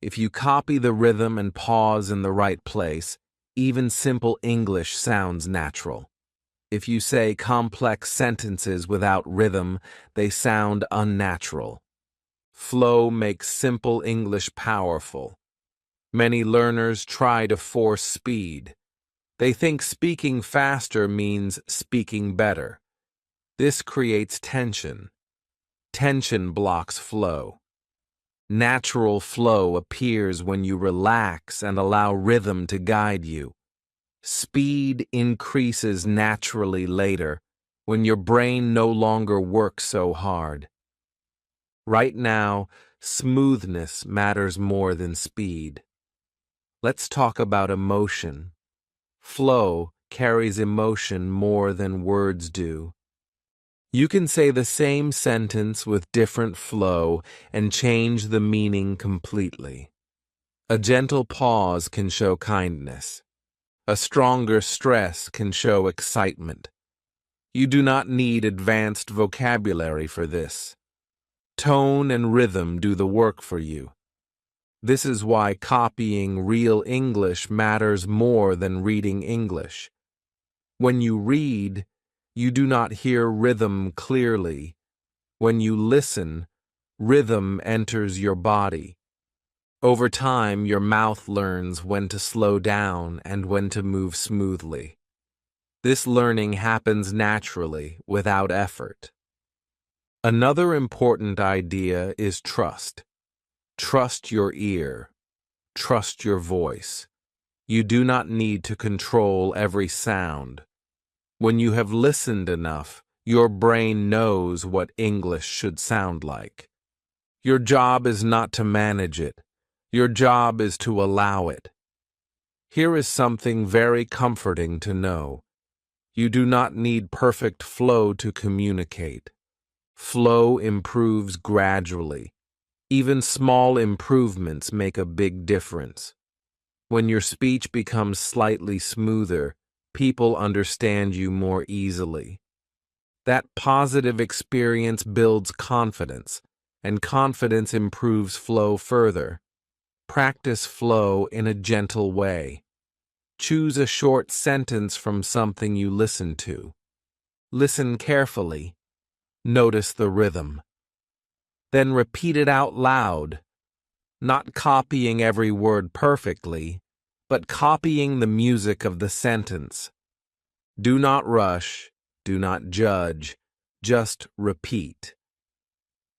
If you copy the rhythm and pause in the right place, even simple English sounds natural. If you say complex sentences without rhythm, they sound unnatural. Flow makes simple English powerful. Many learners try to force speed. They think speaking faster means speaking better. This creates tension. Tension blocks flow. Natural flow appears when you relax and allow rhythm to guide you. Speed increases naturally later, when your brain no longer works so hard. Right now, smoothness matters more than speed. Let's talk about emotion. Flow carries emotion more than words do. You can say the same sentence with different flow and change the meaning completely. A gentle pause can show kindness. A stronger stress can show excitement. You do not need advanced vocabulary for this. Tone and rhythm do the work for you. This is why copying real English matters more than reading English. When you read, you do not hear rhythm clearly. When you listen, rhythm enters your body. Over time, your mouth learns when to slow down and when to move smoothly. This learning happens naturally, without effort. Another important idea is trust. Trust your ear. Trust your voice. You do not need to control every sound. When you have listened enough, your brain knows what English should sound like. Your job is not to manage it. Your job is to allow it. Here is something very comforting to know. You do not need perfect flow to communicate. Flow improves gradually. Even small improvements make a big difference. When your speech becomes slightly smoother, people understand you more easily. That positive experience builds confidence, and confidence improves flow further. Practice flow in a gentle way. Choose a short sentence from something you listen to. Listen carefully. Notice the rhythm. Then repeat it out loud, not copying every word perfectly, but copying the music of the sentence. Do not rush, do not judge, just repeat.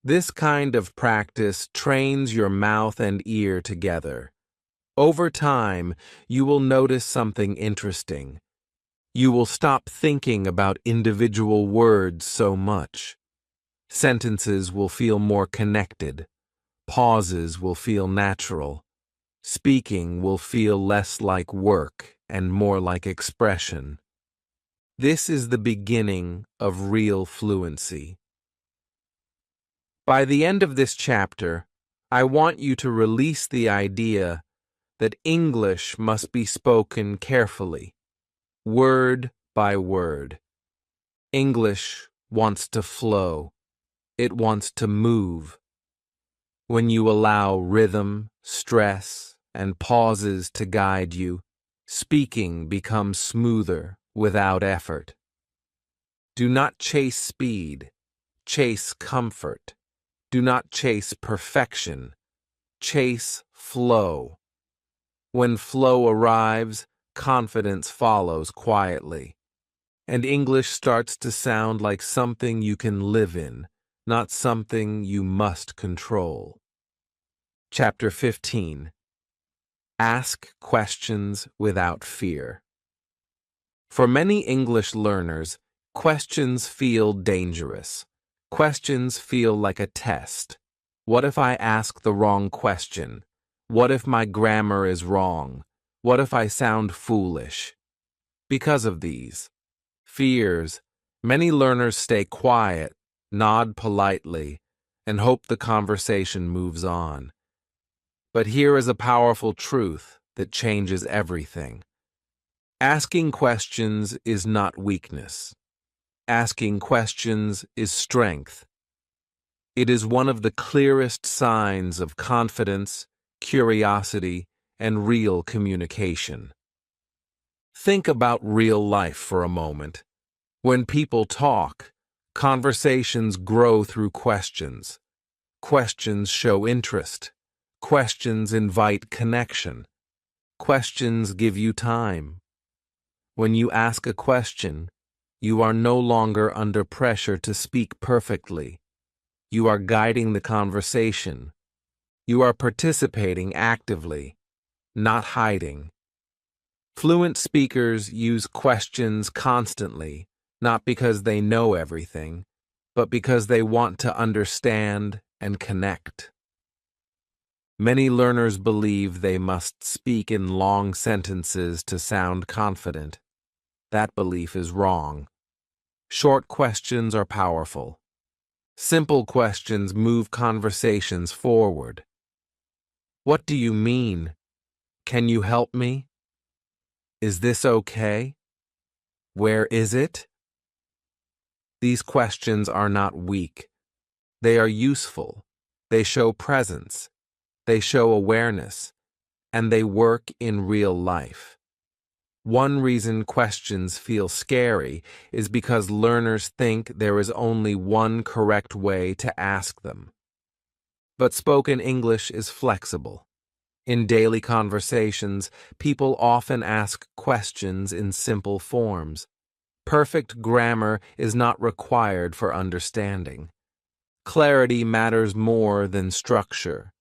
This kind of practice trains your mouth and ear together. Over time, you will notice something interesting. You will stop thinking about individual words so much. Sentences will feel more connected. Pauses will feel natural. Speaking will feel less like work and more like expression. This is the beginning of real fluency. By the end of this chapter, I want you to release the idea that English must be spoken carefully, word by word. English wants to flow. It wants to move. When you allow rhythm, stress, and pauses to guide you, speaking becomes smoother without effort. Do not chase speed, chase comfort. Do not chase perfection. Chase flow. When flow arrives, confidence follows quietly, and English starts to sound like something you can live in, not something you must control. Chapter 15. Ask questions without fear. For many English learners, questions feel dangerous. Questions feel like a test. What if I ask the wrong question? What if my grammar is wrong? What if I sound foolish? Because of these fears, many learners stay quiet, nod politely, and hope the conversation moves on. But here is a powerful truth that changes everything. Asking questions is not weakness. Asking questions is strength. It is one of the clearest signs of confidence, curiosity, and real communication. Think about real life for a moment. When people talk, conversations grow through questions. Questions show interest. Questions invite connection. Questions give you time. When you ask a question, you are no longer under pressure to speak perfectly. You are guiding the conversation. You are participating actively, not hiding. Fluent speakers use questions constantly, not because they know everything, but because they want to understand and connect. Many learners believe they must speak in long sentences to sound confident. That belief is wrong. Short questions are powerful. Simple questions move conversations forward. What do you mean? Can you help me? Is this okay? Where is it? These questions are not weak. They are useful. They show presence. They show awareness. And they work in real life. One reason questions feel scary is because learners think there is only one correct way to ask them. But spoken English is flexible. In daily conversations, people often ask questions in simple forms. Perfect grammar is not required for understanding. Clarity matters more than structure.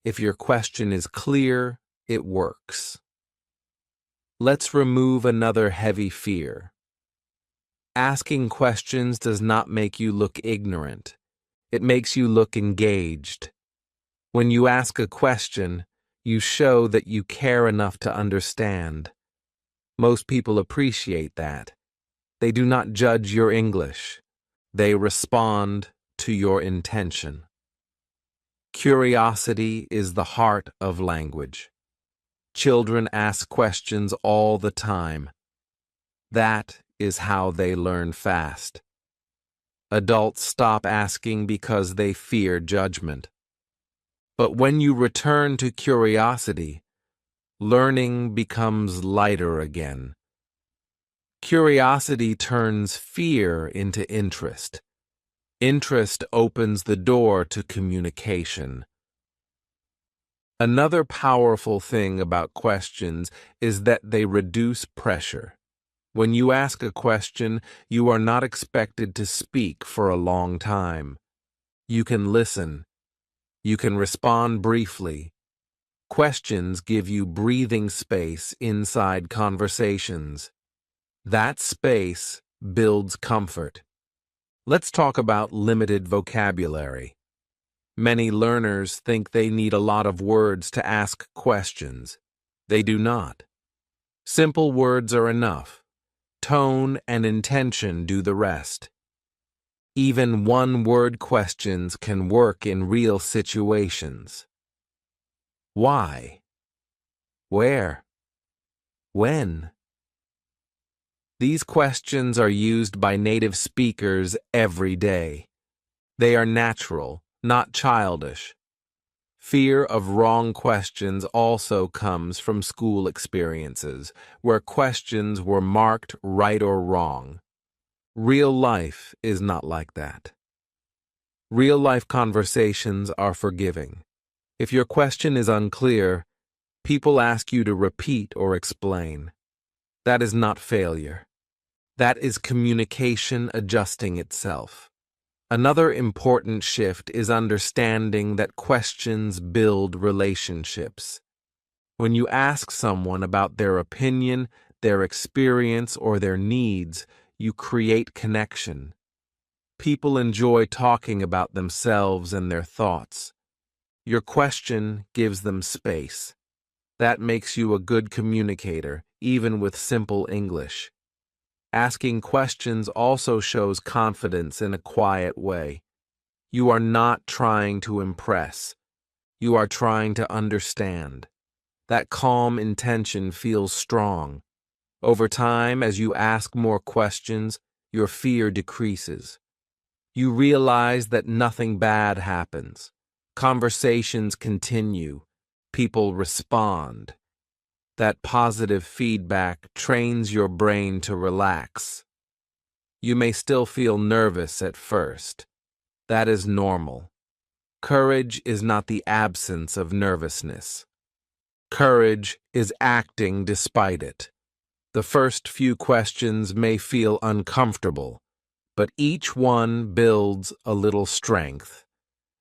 If your question is clear, it works. Let's remove another heavy fear. Asking questions does not make you look ignorant. It makes you look engaged. When you ask a question, you show that you care enough to understand. Most people appreciate that. They do not judge your English. They respond to your intention. Curiosity is the heart of language. Children ask questions all the time. That is how they learn fast. Adults stop asking because they fear judgment. But when you return to curiosity, learning becomes lighter again. Curiosity turns fear into interest. Interest opens the door to communication. Another powerful thing about questions is that they reduce pressure. When you ask a question, you are not expected to speak for a long time. You can listen. You can respond briefly. Questions give you breathing space inside conversations. That space builds comfort. Let's talk about limited vocabulary. Many learners think they need a lot of words to ask questions. They do not. Simple words are enough. Tone and intention do the rest. Even one-word questions can work in real situations. Why? Where? When? These questions are used by native speakers every day. They are natural, not childish. Fear of wrong questions also comes from school experiences, where questions were marked right or wrong. Real life is not like that. Real-life conversations are forgiving. If your question is unclear, people ask you to repeat or explain. That is not failure. That is communication adjusting itself. Another important shift is understanding that questions build relationships. When you ask someone about their opinion, their experience, or their needs, you create connection. People enjoy talking about themselves and their thoughts. Your question gives them space. That makes you a good communicator, even with simple English. Asking questions also shows confidence in a quiet way. You are not trying to impress. You are trying to understand. That calm intention feels strong. Over time, as you ask more questions, your fear decreases. You realize that nothing bad happens. Conversations continue. People respond. That positive feedback trains your brain to relax. You may still feel nervous at first. That is normal. Courage is not the absence of nervousness. Courage is acting despite it. The first few questions may feel uncomfortable, but each one builds a little strength,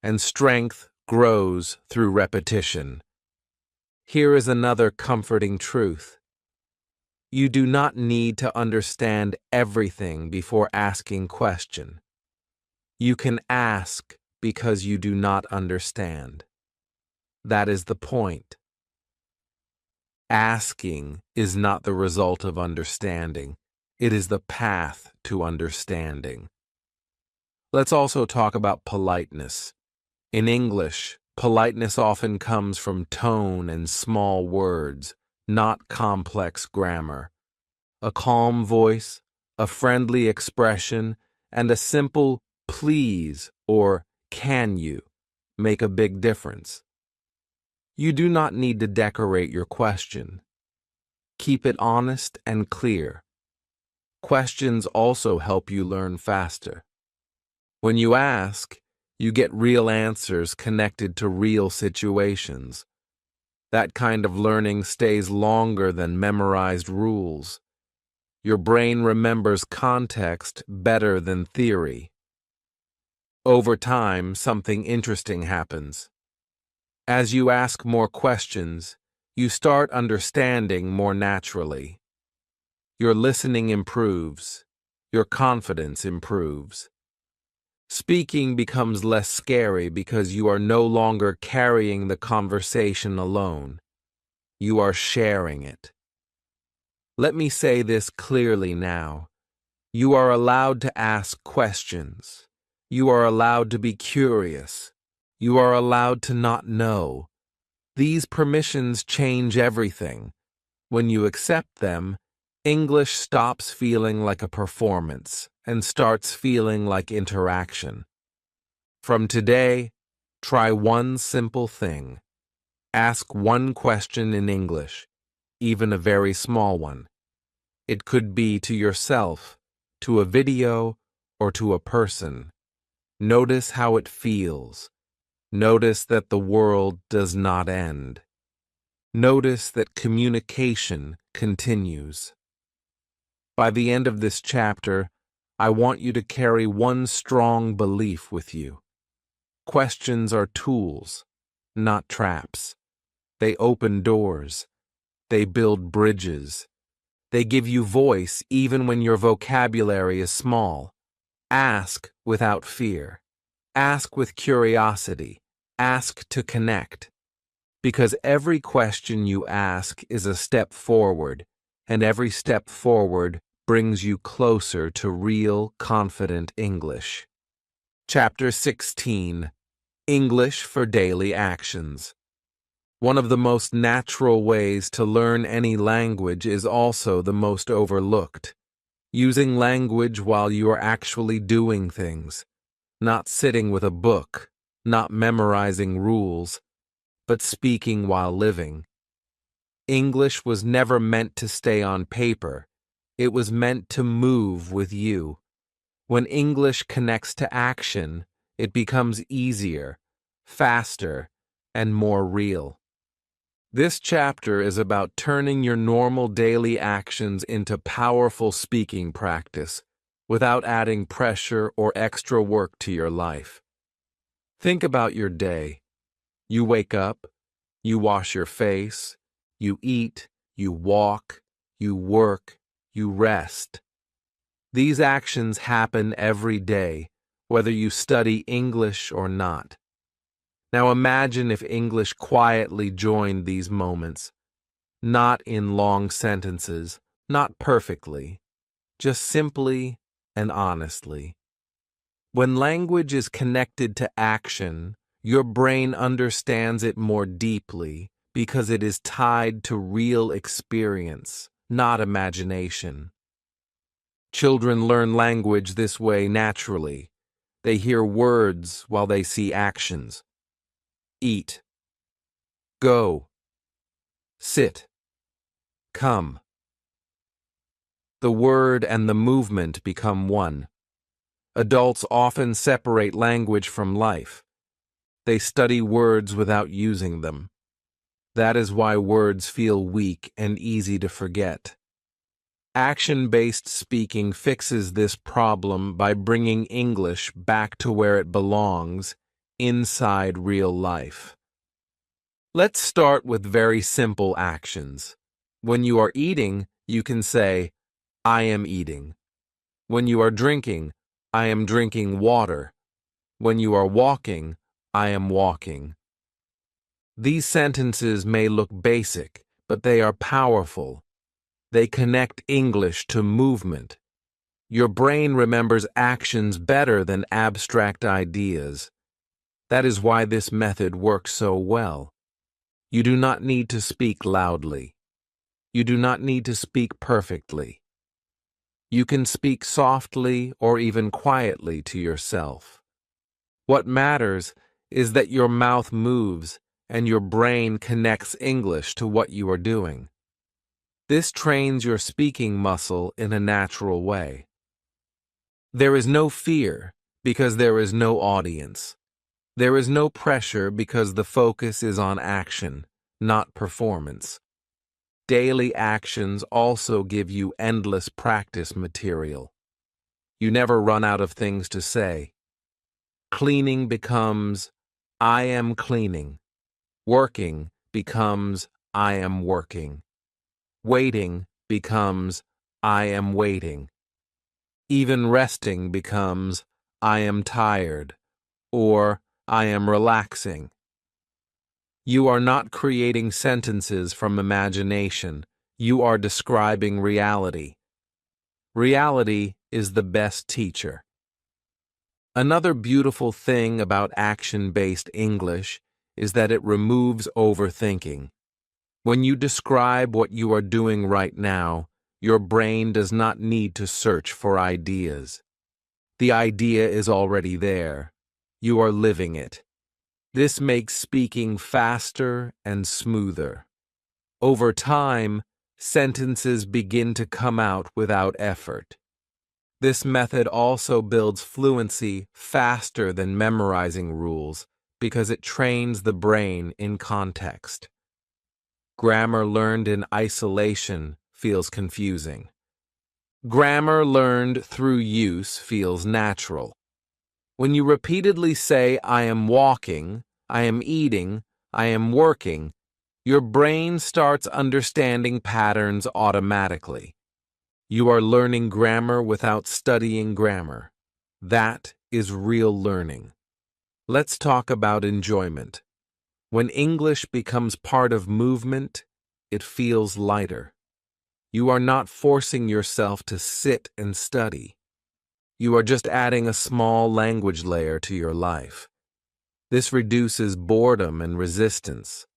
and strength grows through repetition. Here is another comforting truth. You do not need to understand everything before asking question. You can ask because you do not understand. That is the point. Asking is not the result of understanding. It is the path to understanding. Let's also talk about politeness. In English, politeness often comes from tone and small words, not complex grammar. A calm voice, a friendly expression, and a simple please or can you make a big difference. You do not need to decorate your question. Keep it honest and clear. Questions also help you learn faster. When you ask, you get real answers connected to real situations. That kind of learning stays longer than memorized rules. Your brain remembers context better than theory. Over time, something interesting happens. As you ask more questions, you start understanding more naturally. Your listening improves. Your confidence improves. Speaking becomes less scary because you are no longer carrying the conversation alone. You are sharing it. Let me say this clearly now. You are allowed to ask questions. You are allowed to be curious. You are allowed to not know. These permissions change everything. When you accept them, English stops feeling like a performance and starts feeling like interaction. From today, try one simple thing. Ask one question in English, even a very small one. It could be to yourself, to a video, or to a person. Notice how it feels. Notice that the world does not end. Notice that communication continues. By the end of this chapter, I want you to carry one strong belief with you. Questions are tools, not traps. They open doors. They build bridges. They give you voice even when your vocabulary is small. Ask without fear. Ask with curiosity. Ask to connect. Because every question you ask is a step forward, and every step forward brings you closer to real, confident English. Chapter 16. English for Daily Actions. One of the most natural ways to learn any language is also the most overlooked. Using language while you are actually doing things. Not sitting with a book, not memorizing rules, but speaking while living. English was never meant to stay on paper. It was meant to move with you. When English connects to action, it becomes easier, faster, and more real. This chapter is about turning your normal daily actions into powerful speaking practice without adding pressure or extra work to your life. Think about your day. You wake up, you wash your face, you eat, you walk, you work, you rest. These actions happen every day, whether you study English or not. Now imagine if English quietly joined these moments, not in long sentences, not perfectly, just simply and honestly. When language is connected to action, your brain understands it more deeply because it is tied to real experience, not imagination. Children learn language this way naturally. They hear words while they see actions. Eat. Go. Sit. Come. The word and the movement become one. Adults often separate language from life. They study words without using them. That is why words feel weak and easy to forget. Action-based speaking fixes this problem by bringing English back to where it belongs, inside real life. Let's start with very simple actions. When you are eating, you can say, I am eating. When you are drinking, I am drinking water. When you are walking, I am walking. These sentences may look basic, but they are powerful. They connect English to movement. Your brain remembers actions better than abstract ideas. That is why this method works so well. You do not need to speak loudly. You do not need to speak perfectly. You can speak softly or even quietly to yourself. What matters is that your mouth moves and your brain connects English to what you are doing. This trains your speaking muscle in a natural way. There is no fear because there is no audience. There is no pressure because the focus is on action, not performance. Daily actions also give you endless practice material. You never run out of things to say. Cleaning becomes, I am cleaning. Working becomes, I am working. Waiting becomes, I am waiting. Even resting becomes, I am tired, or I am relaxing. You are not creating sentences from imagination. You are describing reality. Reality is the best teacher. Another beautiful thing about action-based English is that it removes overthinking. When you describe what you are doing right now, your brain does not need to search for ideas. The idea is already there. You are living it. This makes speaking faster and smoother. Over time, sentences begin to come out without effort. This method also builds fluency faster than memorizing rules because it trains the brain in context. Grammar learned in isolation feels confusing. Grammar learned through use feels natural. When you repeatedly say, I am walking, I am eating, I am working, your brain starts understanding patterns automatically. You are learning grammar without studying grammar. That is real learning. Let's talk about enjoyment. When English becomes part of movement, it feels lighter. You are not forcing yourself to sit and study. You are just adding a small language layer to your life. This reduces boredom and resistance.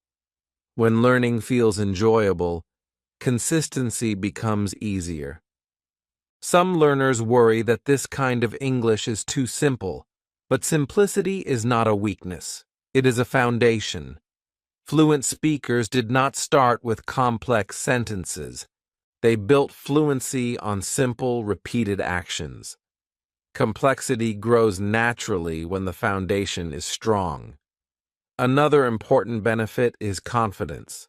When learning feels enjoyable, consistency becomes easier. Some learners worry that this kind of English is too simple, but simplicity is not a weakness. It is a foundation. Fluent speakers did not start with complex sentences. They built fluency on simple, repeated actions. Complexity grows naturally when the foundation is strong. Another important benefit is confidence.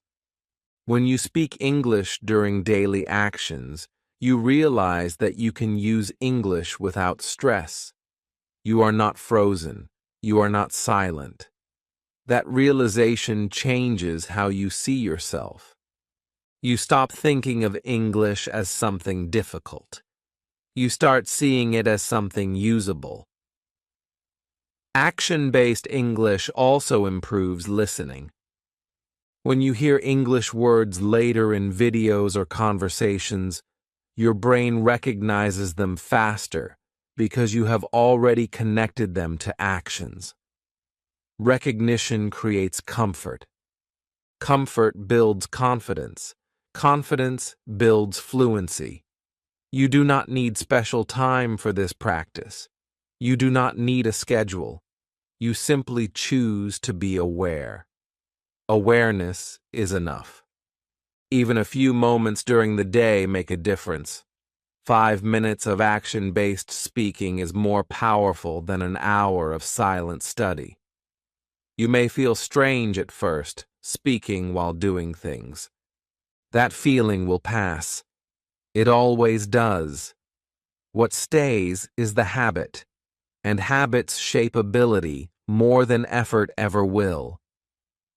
When you speak English during daily actions, you realize that you can use English without stress. You are not frozen. You are not silent. That realization changes how you see yourself. You stop thinking of English as something difficult. You start seeing it as something usable. Action-based English also improves listening. When you hear English words later in videos or conversations, your brain recognizes them faster because you have already connected them to actions. Recognition creates comfort. Comfort builds confidence. Confidence builds fluency. You do not need special time for this practice. You do not need a schedule. You simply choose to be aware. Awareness is enough. Even a few moments during the day make a difference. 5 minutes of action-based speaking is more powerful than an hour of silent study. You may feel strange at first, speaking while doing things. That feeling will pass. It always does. What stays is the habit, and habits shape ability more than effort ever will.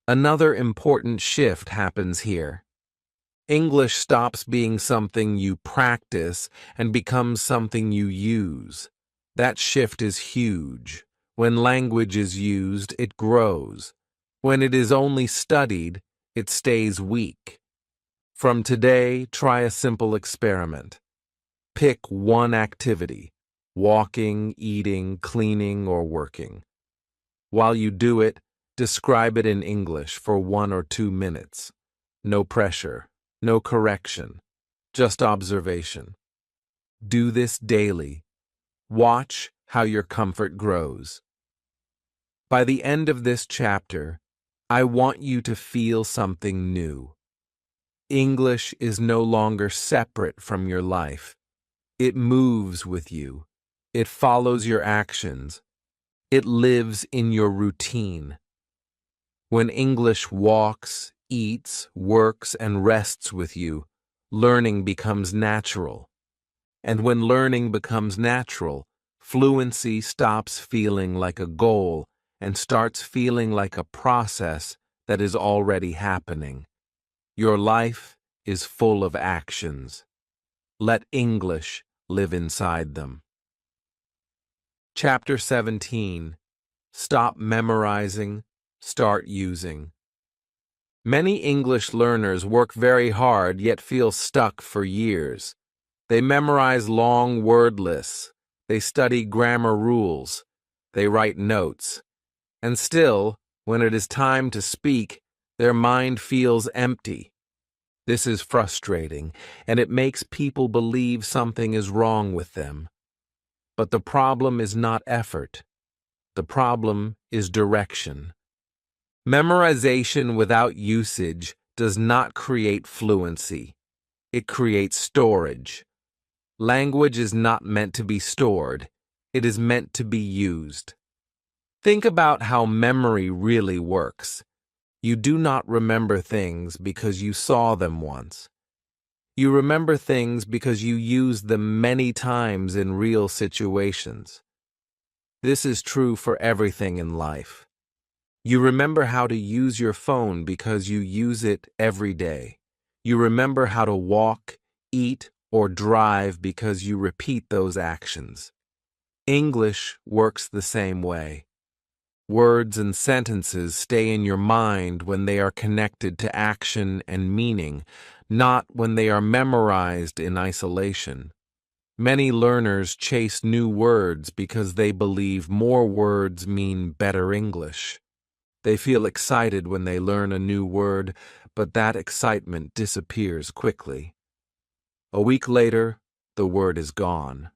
Another important shift happens here. English stops being something you practice and becomes something you use. That shift is huge. When language is used, it grows. When it is only studied, it stays weak. From today, try a simple experiment. Pick one activity: walking, eating, cleaning, or working. While you do it, describe it in English for 1 or 2 minutes. No pressure, no correction, just observation. Do this daily. Watch how your comfort grows. By the end of this chapter, I want you to feel something new. English is no longer separate from your life. It moves with you. It follows your actions. It lives in your routine. When English walks, eats, works, and rests with you, learning becomes natural. And when learning becomes natural, fluency stops feeling like a goal and starts feeling like a process that is already happening. Your life is full of actions. Let English live inside them. Chapter 17. Stop memorizing, start using. Many English learners work very hard yet feel stuck for years. They memorize long word lists. They study grammar rules. They write notes. And still, when it is time to speak, their mind feels empty. This is frustrating, and it makes people believe something is wrong with them. But the problem is not effort. The problem is direction. Memorization without usage does not create fluency. It creates storage. Language is not meant to be stored. It is meant to be used. Think about how memory really works. You do not remember things because you saw them once. You remember things because you used them many times in real situations. This is true for everything in life. You remember how to use your phone because you use it every day. You remember how to walk, eat, or drive because you repeat those actions. English works the same way. Words and sentences stay in your mind when they are connected to action and meaning, not when they are memorized in isolation. Many learners chase new words because they believe more words mean better English. They feel excited when they learn a new word, but that excitement disappears quickly. A week later, the word is gone.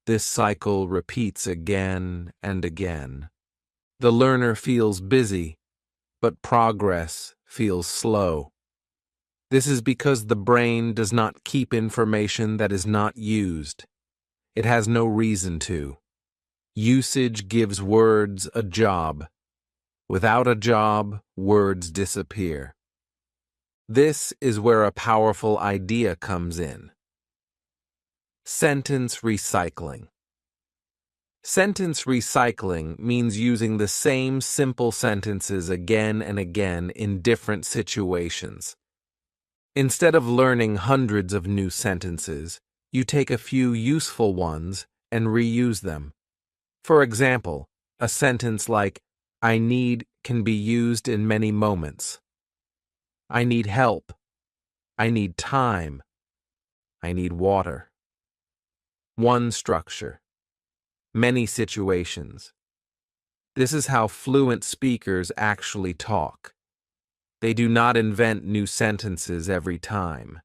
This cycle repeats again and again. The learner feels busy, but progress feels slow. This is because the brain does not keep information that is not used. It has no reason to. Usage gives words a job. Without a job, words disappear. This is where a powerful idea comes in. Sentence recycling. Sentence recycling means using the same simple sentences again and again in different situations. Instead of learning hundreds of new sentences, you take a few useful ones and reuse them. For example, a sentence like, "I need" can be used in many moments. I need help. I need time. I need water. One structure. Many situations. This is how fluent speakers actually talk. They do not invent new sentences every time.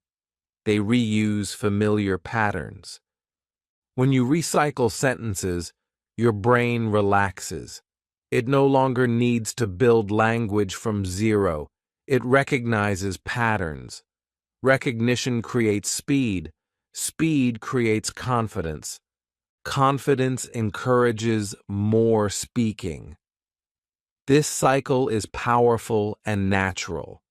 They reuse familiar patterns. When you recycle sentences, your brain relaxes. It no longer needs to build language from zero. It recognizes patterns. Recognition creates speed. Speed creates confidence. Confidence encourages more speaking. This cycle is powerful and natural.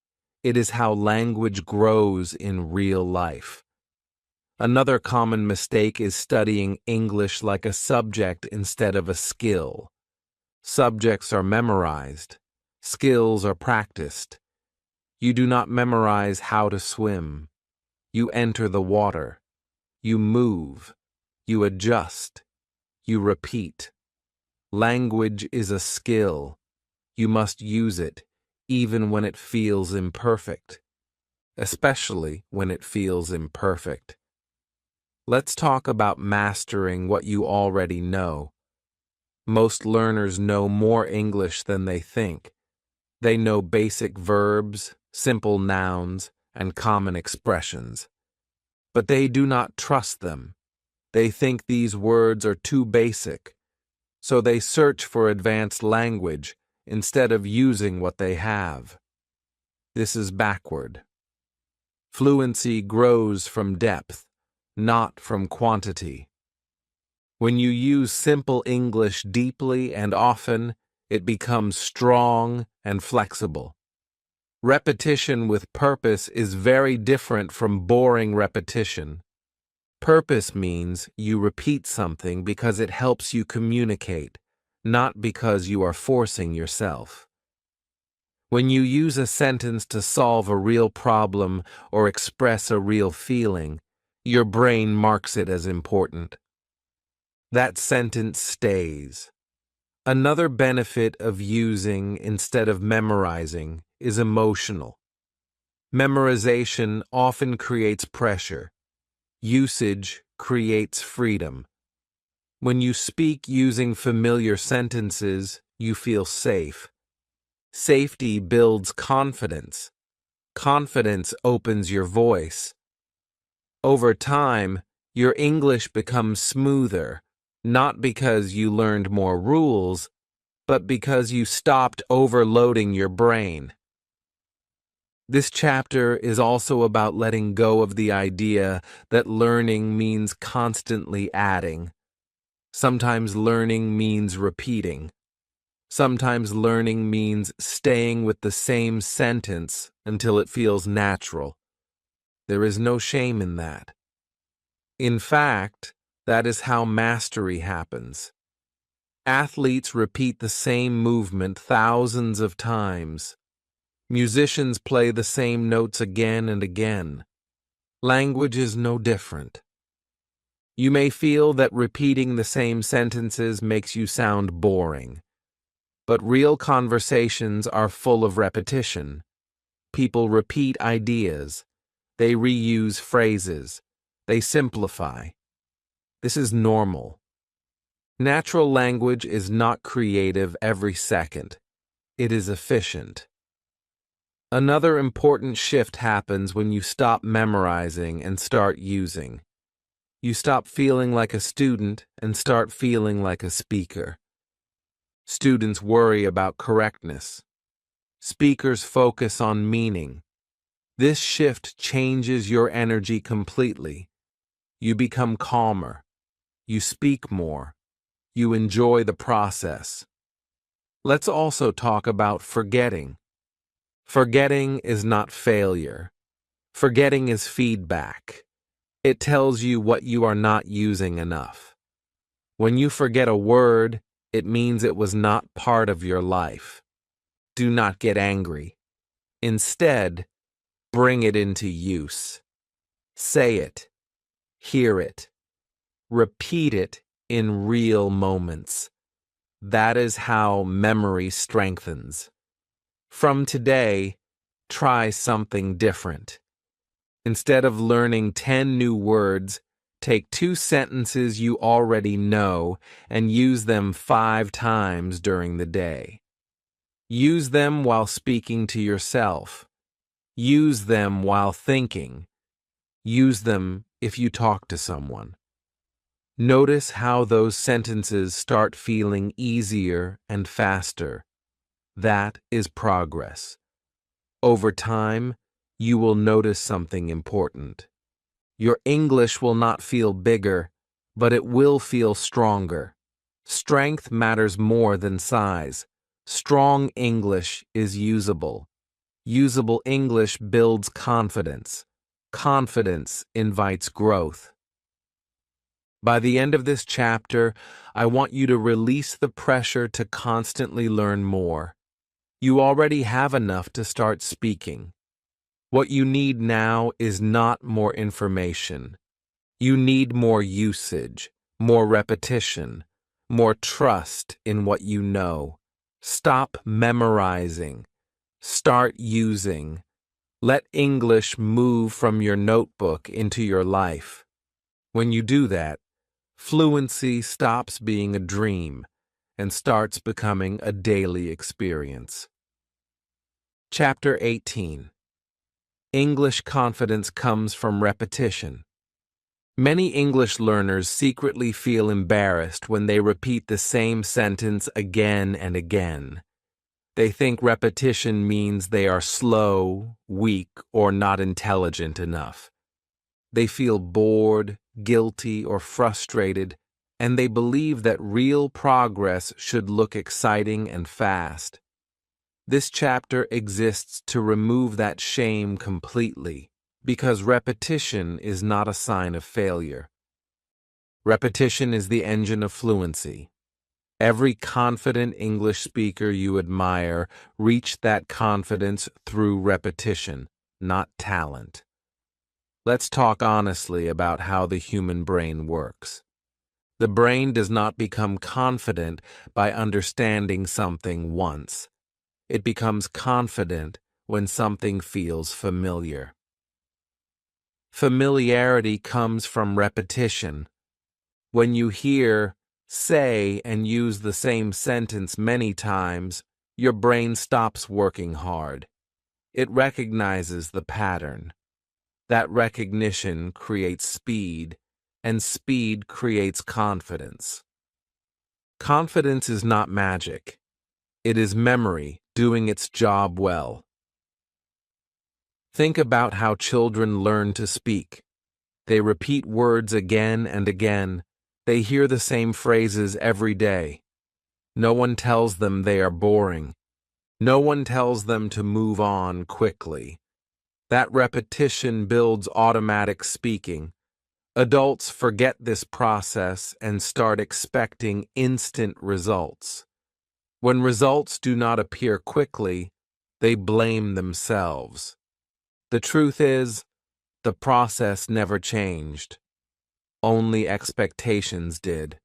It is how language grows in real life. Another common mistake is studying English like a subject instead of a skill. Subjects are memorized. Skills are practiced. You do not memorize how to swim. You enter the water. You move. You adjust. You repeat. Language is a skill. You must use it, even when it feels imperfect. Especially when it feels imperfect. Let's talk about mastering what you already know. Most learners know more English than they think. They know basic verbs, simple nouns, and common expressions. But they do not trust them. They think these words are too basic. So they search for advanced language instead of using what they have. This is backward. Fluency grows from depth, not from quantity. When you use simple English deeply and often, it becomes strong and flexible. Repetition with purpose is very different from boring repetition. Purpose means you repeat something because it helps you communicate, not because you are forcing yourself. When you use a sentence to solve a real problem or express a real feeling, your brain marks it as important. That sentence stays. Another benefit of using instead of memorizing is emotional. Memorization often creates pressure. Usage creates freedom. When you speak using familiar sentences, you feel safe. Safety builds confidence. Confidence opens your voice. Over time, your English becomes smoother, not because you learned more rules, but because you stopped overloading your brain. This chapter is also about letting go of the idea that learning means constantly adding. Sometimes learning means repeating. Sometimes learning means staying with the same sentence until it feels natural. There is no shame in that. In fact, that is how mastery happens. Athletes repeat the same movement thousands of times. Musicians play the same notes again and again. Language is no different. You may feel that repeating the same sentences makes you sound boring. But real conversations are full of repetition. People repeat ideas. They reuse phrases. They simplify. This is normal. Natural language is not creative every second. It is efficient. Another important shift happens when you stop memorizing and start using. You stop feeling like a student and start feeling like a speaker. Students worry about correctness. Speakers focus on meaning. This shift changes your energy completely. You become calmer. You speak more. You enjoy the process. Let's also talk about forgetting. Forgetting is not failure. Forgetting is feedback. It tells you what you are not using enough. When you forget a word, it means it was not part of your life. Do not get angry. Instead, bring it into use. Say it. Hear it. Repeat it in real moments. That is how memory strengthens. From today, try something different. Instead of learning 10 new words, take 2 sentences you already know and use them 5 times during the day. Use them while speaking to yourself. Use them while thinking. Use them if you talk to someone. Notice how those sentences start feeling easier and faster. That is progress. Over time, you will notice something important. Your English will not feel bigger, but it will feel stronger. Strength matters more than size. Strong English is usable. Usable English builds confidence. Confidence invites growth. By the end of this chapter, I want you to release the pressure to constantly learn more. You already have enough to start speaking. What you need now is not more information. You need more usage, more repetition, more trust in what you know. Stop memorizing. Start using. Let English move from your notebook into your life. When you do that, fluency stops being a dream and starts becoming a daily experience. Chapter 18. English confidence comes from repetition. Many English learners secretly feel embarrassed when they repeat the same sentence again and again. They think repetition means they are slow, weak, or not intelligent enough. They feel bored, guilty, or frustrated, and they believe that real progress should look exciting and fast. This chapter exists to remove that shame completely, because repetition is not a sign of failure. Repetition is the engine of fluency. Every confident English speaker you admire reached that confidence through repetition, not talent. Let's talk honestly about how the human brain works. The brain does not become confident by understanding something once. It becomes confident when something feels familiar. Familiarity comes from repetition. When you hear, say, and use the same sentence many times, your brain stops working hard. It recognizes the pattern. That recognition creates speed, and speed creates confidence. Confidence is not magic. It is memory doing its job well. Think about how children learn to speak. They repeat words again and again. They hear the same phrases every day. No one tells them they are boring. No one tells them to move on quickly. That repetition builds automatic speaking. Adults forget this process and start expecting instant results. When results do not appear quickly, they blame themselves. The truth is, the process never changed. Only expectations did.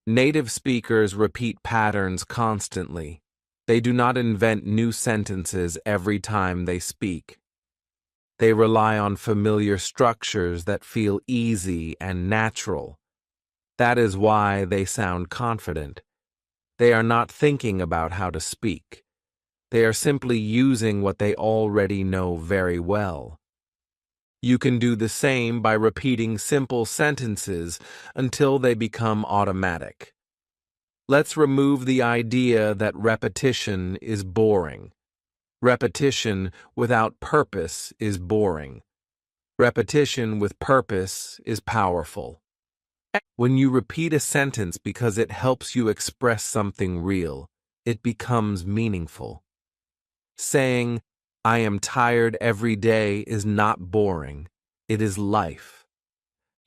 Native speakers repeat patterns constantly. They do not invent new sentences every time they speak. They rely on familiar structures that feel easy and natural. That is why they sound confident. They are not thinking about how to speak. They are simply using what they already know very well. You can do the same by repeating simple sentences until they become automatic. Let's remove the idea that repetition is boring. Repetition without purpose is boring. Repetition with purpose is powerful. When you repeat a sentence because it helps you express something real, it becomes meaningful. Saying, "I am tired every day" is not boring. It is life.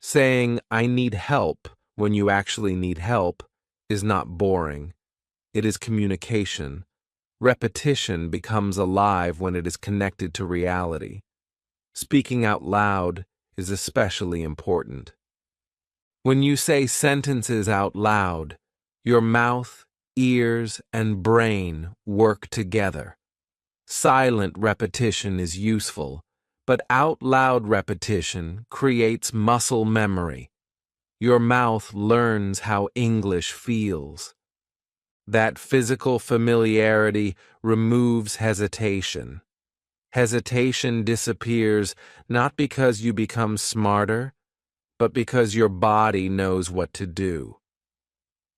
Saying, "I need help" when you actually need help is not boring. It is communication. Repetition becomes alive when it is connected to reality. Speaking out loud is especially important. When you say sentences out loud, your mouth, ears, and brain work together. Silent repetition is useful, but out loud repetition creates muscle memory. Your mouth learns how English feels. That physical familiarity removes hesitation. Hesitation disappears not because you become smarter, but because your body knows what to do.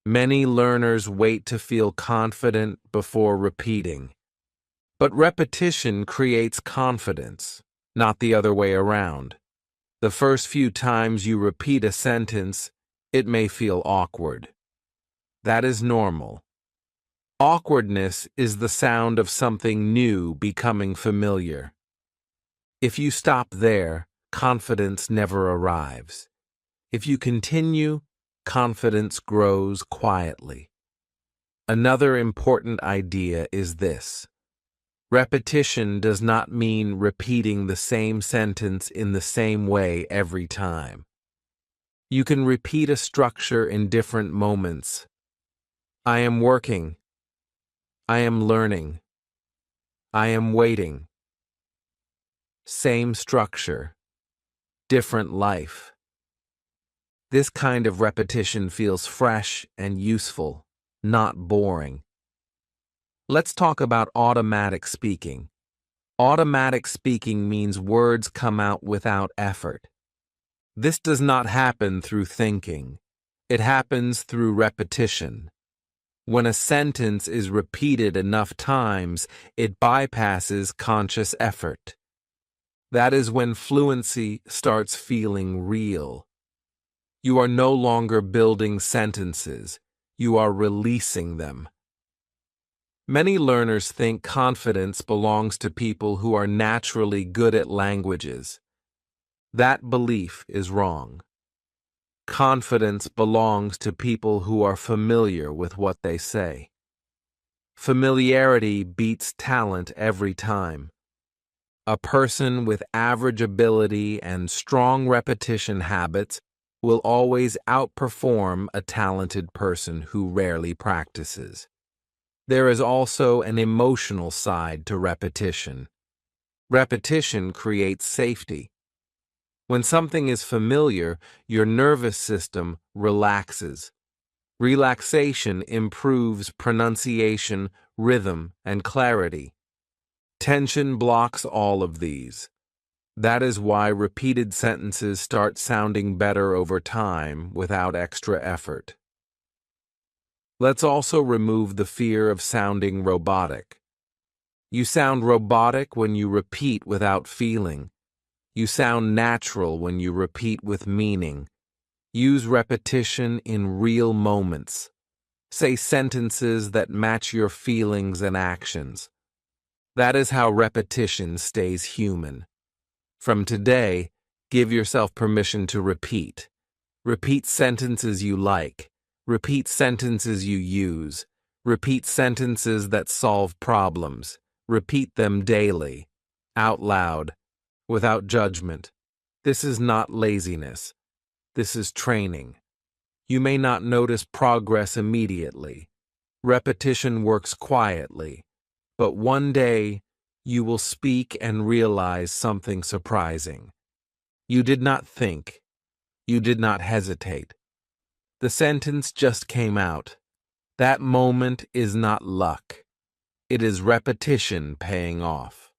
Many learners wait to feel confident before repeating. But repetition creates confidence, not the other way around. The first few times you repeat a sentence, it may feel awkward. That is normal. Awkwardness is the sound of something new becoming familiar. If you stop there, confidence never arrives. If you continue, confidence grows quietly. Another important idea is this. Repetition does not mean repeating the same sentence in the same way every time. You can repeat a structure in different moments. I am working. I am learning. I am waiting. Same structure, different life. This kind of repetition feels fresh and useful, not boring. Let's talk about automatic speaking. Automatic speaking means words come out without effort. This does not happen through thinking. It happens through repetition. When a sentence is repeated enough times, it bypasses conscious effort. That is when fluency starts feeling real. You are no longer building sentences. You are releasing them. Many learners think confidence belongs to people who are naturally good at languages. That belief is wrong. Confidence belongs to people who are familiar with what they say. Familiarity beats talent every time. A person with average ability and strong repetition habits will always outperform a talented person who rarely practices. There is also an emotional side to repetition. Repetition creates safety. When something is familiar, your nervous system relaxes. Relaxation improves pronunciation, rhythm, and clarity. Tension blocks all of these. That is why repeated sentences start sounding better over time without extra effort. Let's also remove the fear of sounding robotic. You sound robotic when you repeat without feeling. You sound natural when you repeat with meaning. Use repetition in real moments. Say sentences that match your feelings and actions. That is how repetition stays human. From today, give yourself permission to repeat. Repeat sentences you like. Repeat sentences you use. Repeat sentences that solve problems. Repeat them daily, out loud, without judgment. This is not laziness. This is training. You may not notice progress immediately. Repetition works quietly. But one day, you will speak and realize something surprising. You did not think. You did not hesitate. The sentence just came out. That moment is not luck. It is repetition paying off.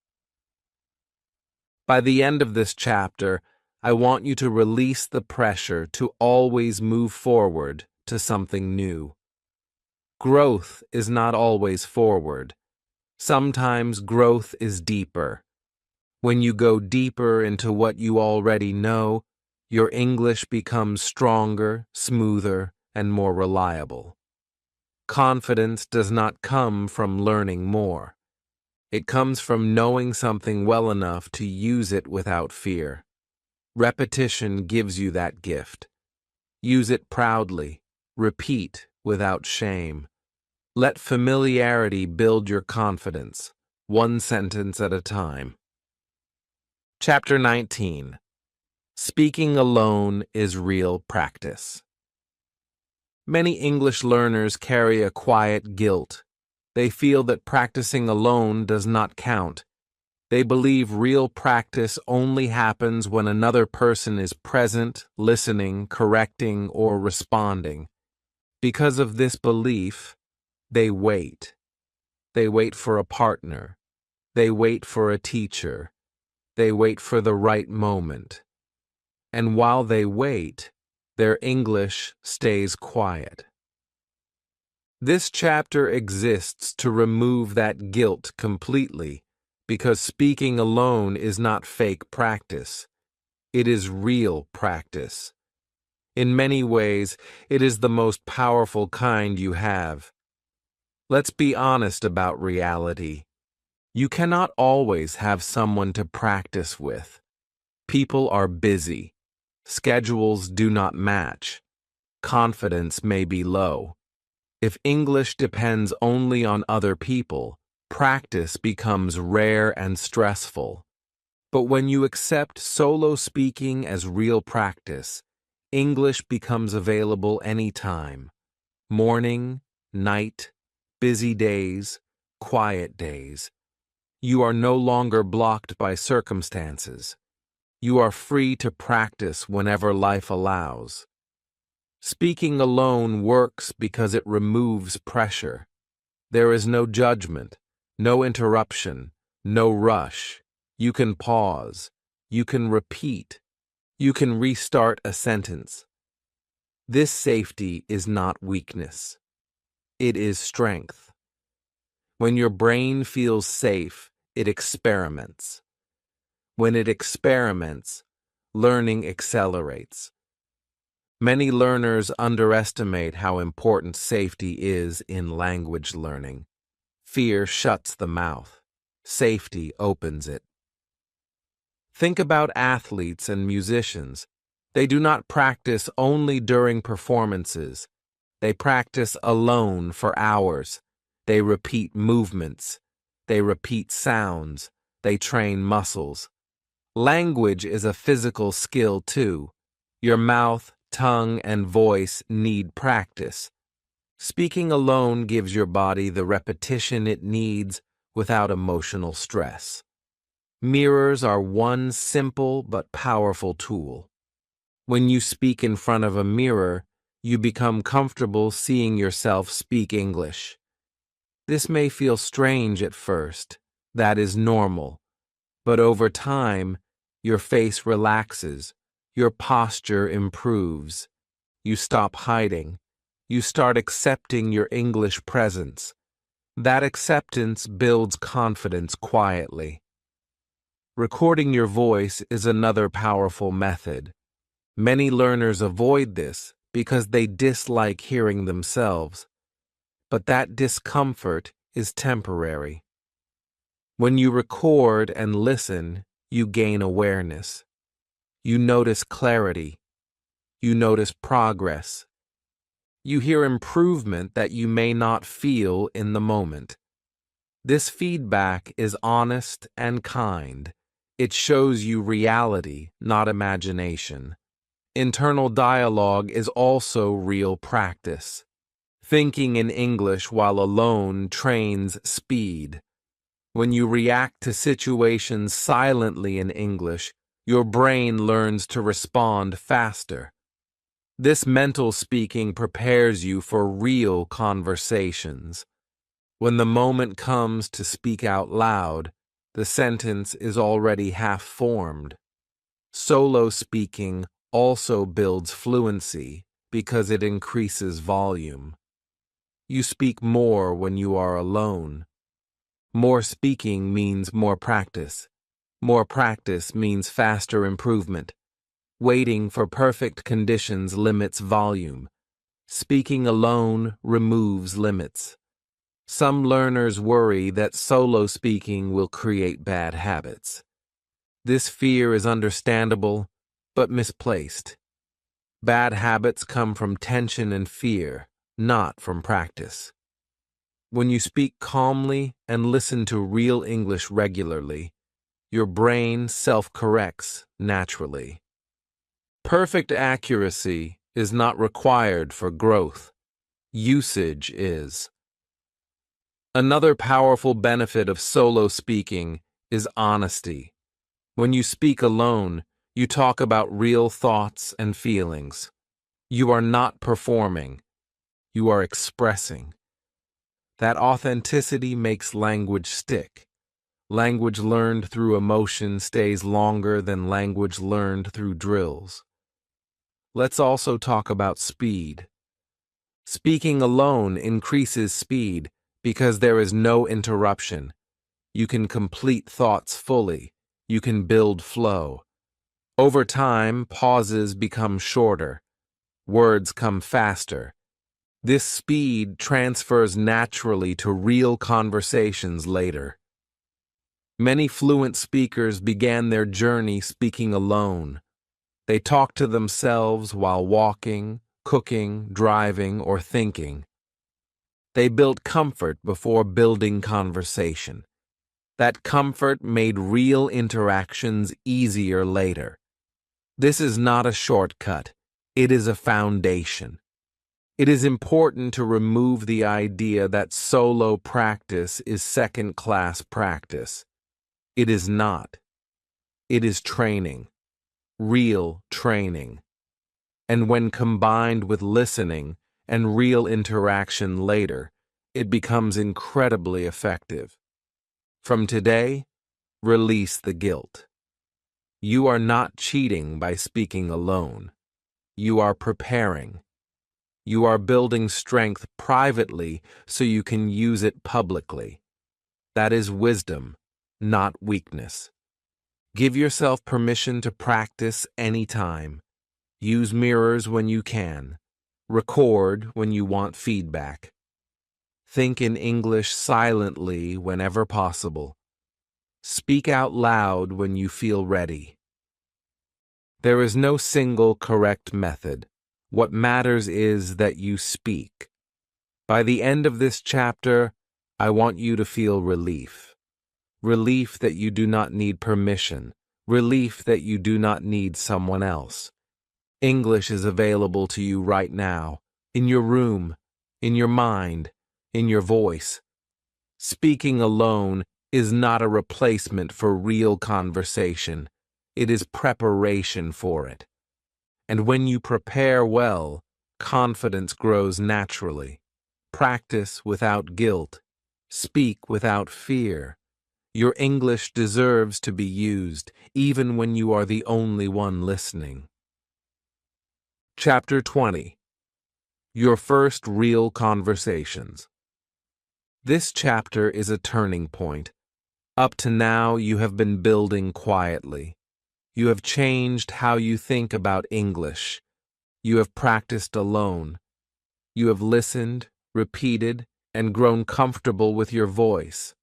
By the end of this chapter, I want you to release the pressure to always move forward to something new. Growth is not always forward. Sometimes growth is deeper. When you go deeper into what you already know, your English becomes stronger, smoother, and more reliable. Confidence does not come from learning more. It comes from knowing something well enough to use it without fear. Repetition gives you that gift. Use it proudly. Repeat without shame. Let familiarity build your confidence, one sentence at a time. Chapter 19. Speaking alone is real practice. Many English learners carry a quiet guilt. They feel that practicing alone does not count. They believe real practice only happens when another person is present, listening, correcting, or responding. Because of this belief, they wait. They wait for a partner. They wait for a teacher. They wait for the right moment. And while they wait, their English stays quiet. This chapter exists to remove that guilt completely, because speaking alone is not fake practice. It is real practice. In many ways, it is the most powerful kind you have. Let's be honest about reality. You cannot always have someone to practice with. People are busy. Schedules do not match. Confidence may be low. If English depends only on other people, practice becomes rare and stressful. But when you accept solo speaking as real practice, English becomes available anytime. Morning, night, busy days, quiet days. You are no longer blocked by circumstances. You are free to practice whenever life allows. Speaking alone works because it removes pressure. There is no judgment, no interruption, no rush. You can pause. You can repeat. You can restart a sentence. This safety is not weakness. It is strength. When your brain feels safe, it experiments. When it experiments, learning accelerates. Many learners underestimate how important safety is in language learning. Fear shuts the mouth. Safety opens it. Think about athletes and musicians. They do not practice only during performances. They practice alone for hours. They repeat movements. They repeat sounds. They train muscles. Language is a physical skill too. Your mouth, tongue, and voice need practice. Speaking alone gives your body the repetition it needs without emotional stress. Mirrors are one simple but powerful tool. When you speak in front of a mirror, you become comfortable seeing yourself speak English. This may feel strange at first. That is normal. But over time, your face relaxes. Your posture improves. You stop hiding. You start accepting your English presence. That acceptance builds confidence quietly. Recording your voice is another powerful method. Many learners avoid this because they dislike hearing themselves. But that discomfort is temporary. When you record and listen, you gain awareness. You notice clarity. You notice progress. You hear improvement that you may not feel in the moment. This feedback is honest and kind. It shows you reality, not imagination. Internal dialogue is also real practice. Thinking in English while alone trains speed. When you react to situations silently in English, your brain learns to respond faster. This mental speaking prepares you for real conversations. When the moment comes to speak out loud, the sentence is already half formed. Solo speaking also builds fluency because it increases volume. You speak more when you are alone. More speaking means more practice. More practice means faster improvement. Waiting for perfect conditions limits volume. Speaking alone removes limits. Some learners worry that solo speaking will create bad habits. This fear is understandable, but misplaced. Bad habits come from tension and fear, not from practice. When you speak calmly and listen to real English regularly, your brain self-corrects naturally. Perfect accuracy is not required for growth. Usage is. Another powerful benefit of solo speaking is honesty. When you speak alone, you talk about real thoughts and feelings. You are not performing. You are expressing. That authenticity makes language stick. Language learned through emotion stays longer than language learned through drills. Let's also talk about speed. Speaking alone increases speed because there is no interruption. You can complete thoughts fully. You can build flow. Over time, pauses become shorter. Words come faster. This speed transfers naturally to real conversations later. Many fluent speakers began their journey speaking alone. They talk to themselves while walking, cooking, driving, or thinking. They built comfort before building conversation. That comfort made real interactions easier later. This is not a shortcut. It is a foundation. It is important to remove the idea that solo practice is second-class practice. It is not. It is training. Real training. And when combined with listening and real interaction later, it becomes incredibly effective. From today, release the guilt. You are not cheating by speaking alone. You are preparing. You are building strength privately so you can use it publicly. That is wisdom, not weakness. Give yourself permission to practice anytime. Use mirrors when you can. Record when you want feedback. Think in English silently whenever possible. Speak out loud when you feel ready. There is no single correct method. What matters is that you speak. By the end of this chapter, I want you to feel relief. Relief that you do not need permission. Relief that you do not need someone else. English is available to you right now, in your room, in your mind, in your voice. Speaking alone is not a replacement for real conversation. It is preparation for it. And when you prepare well, confidence grows naturally. Practice without guilt. Speak without fear. Your English deserves to be used, even when you are the only one listening. Chapter 20. Your First Real Conversations. This chapter is a turning point. Up to now, you have been building quietly. You have changed how you think about English. You have practiced alone. You have listened, repeated, and grown comfortable with your voice.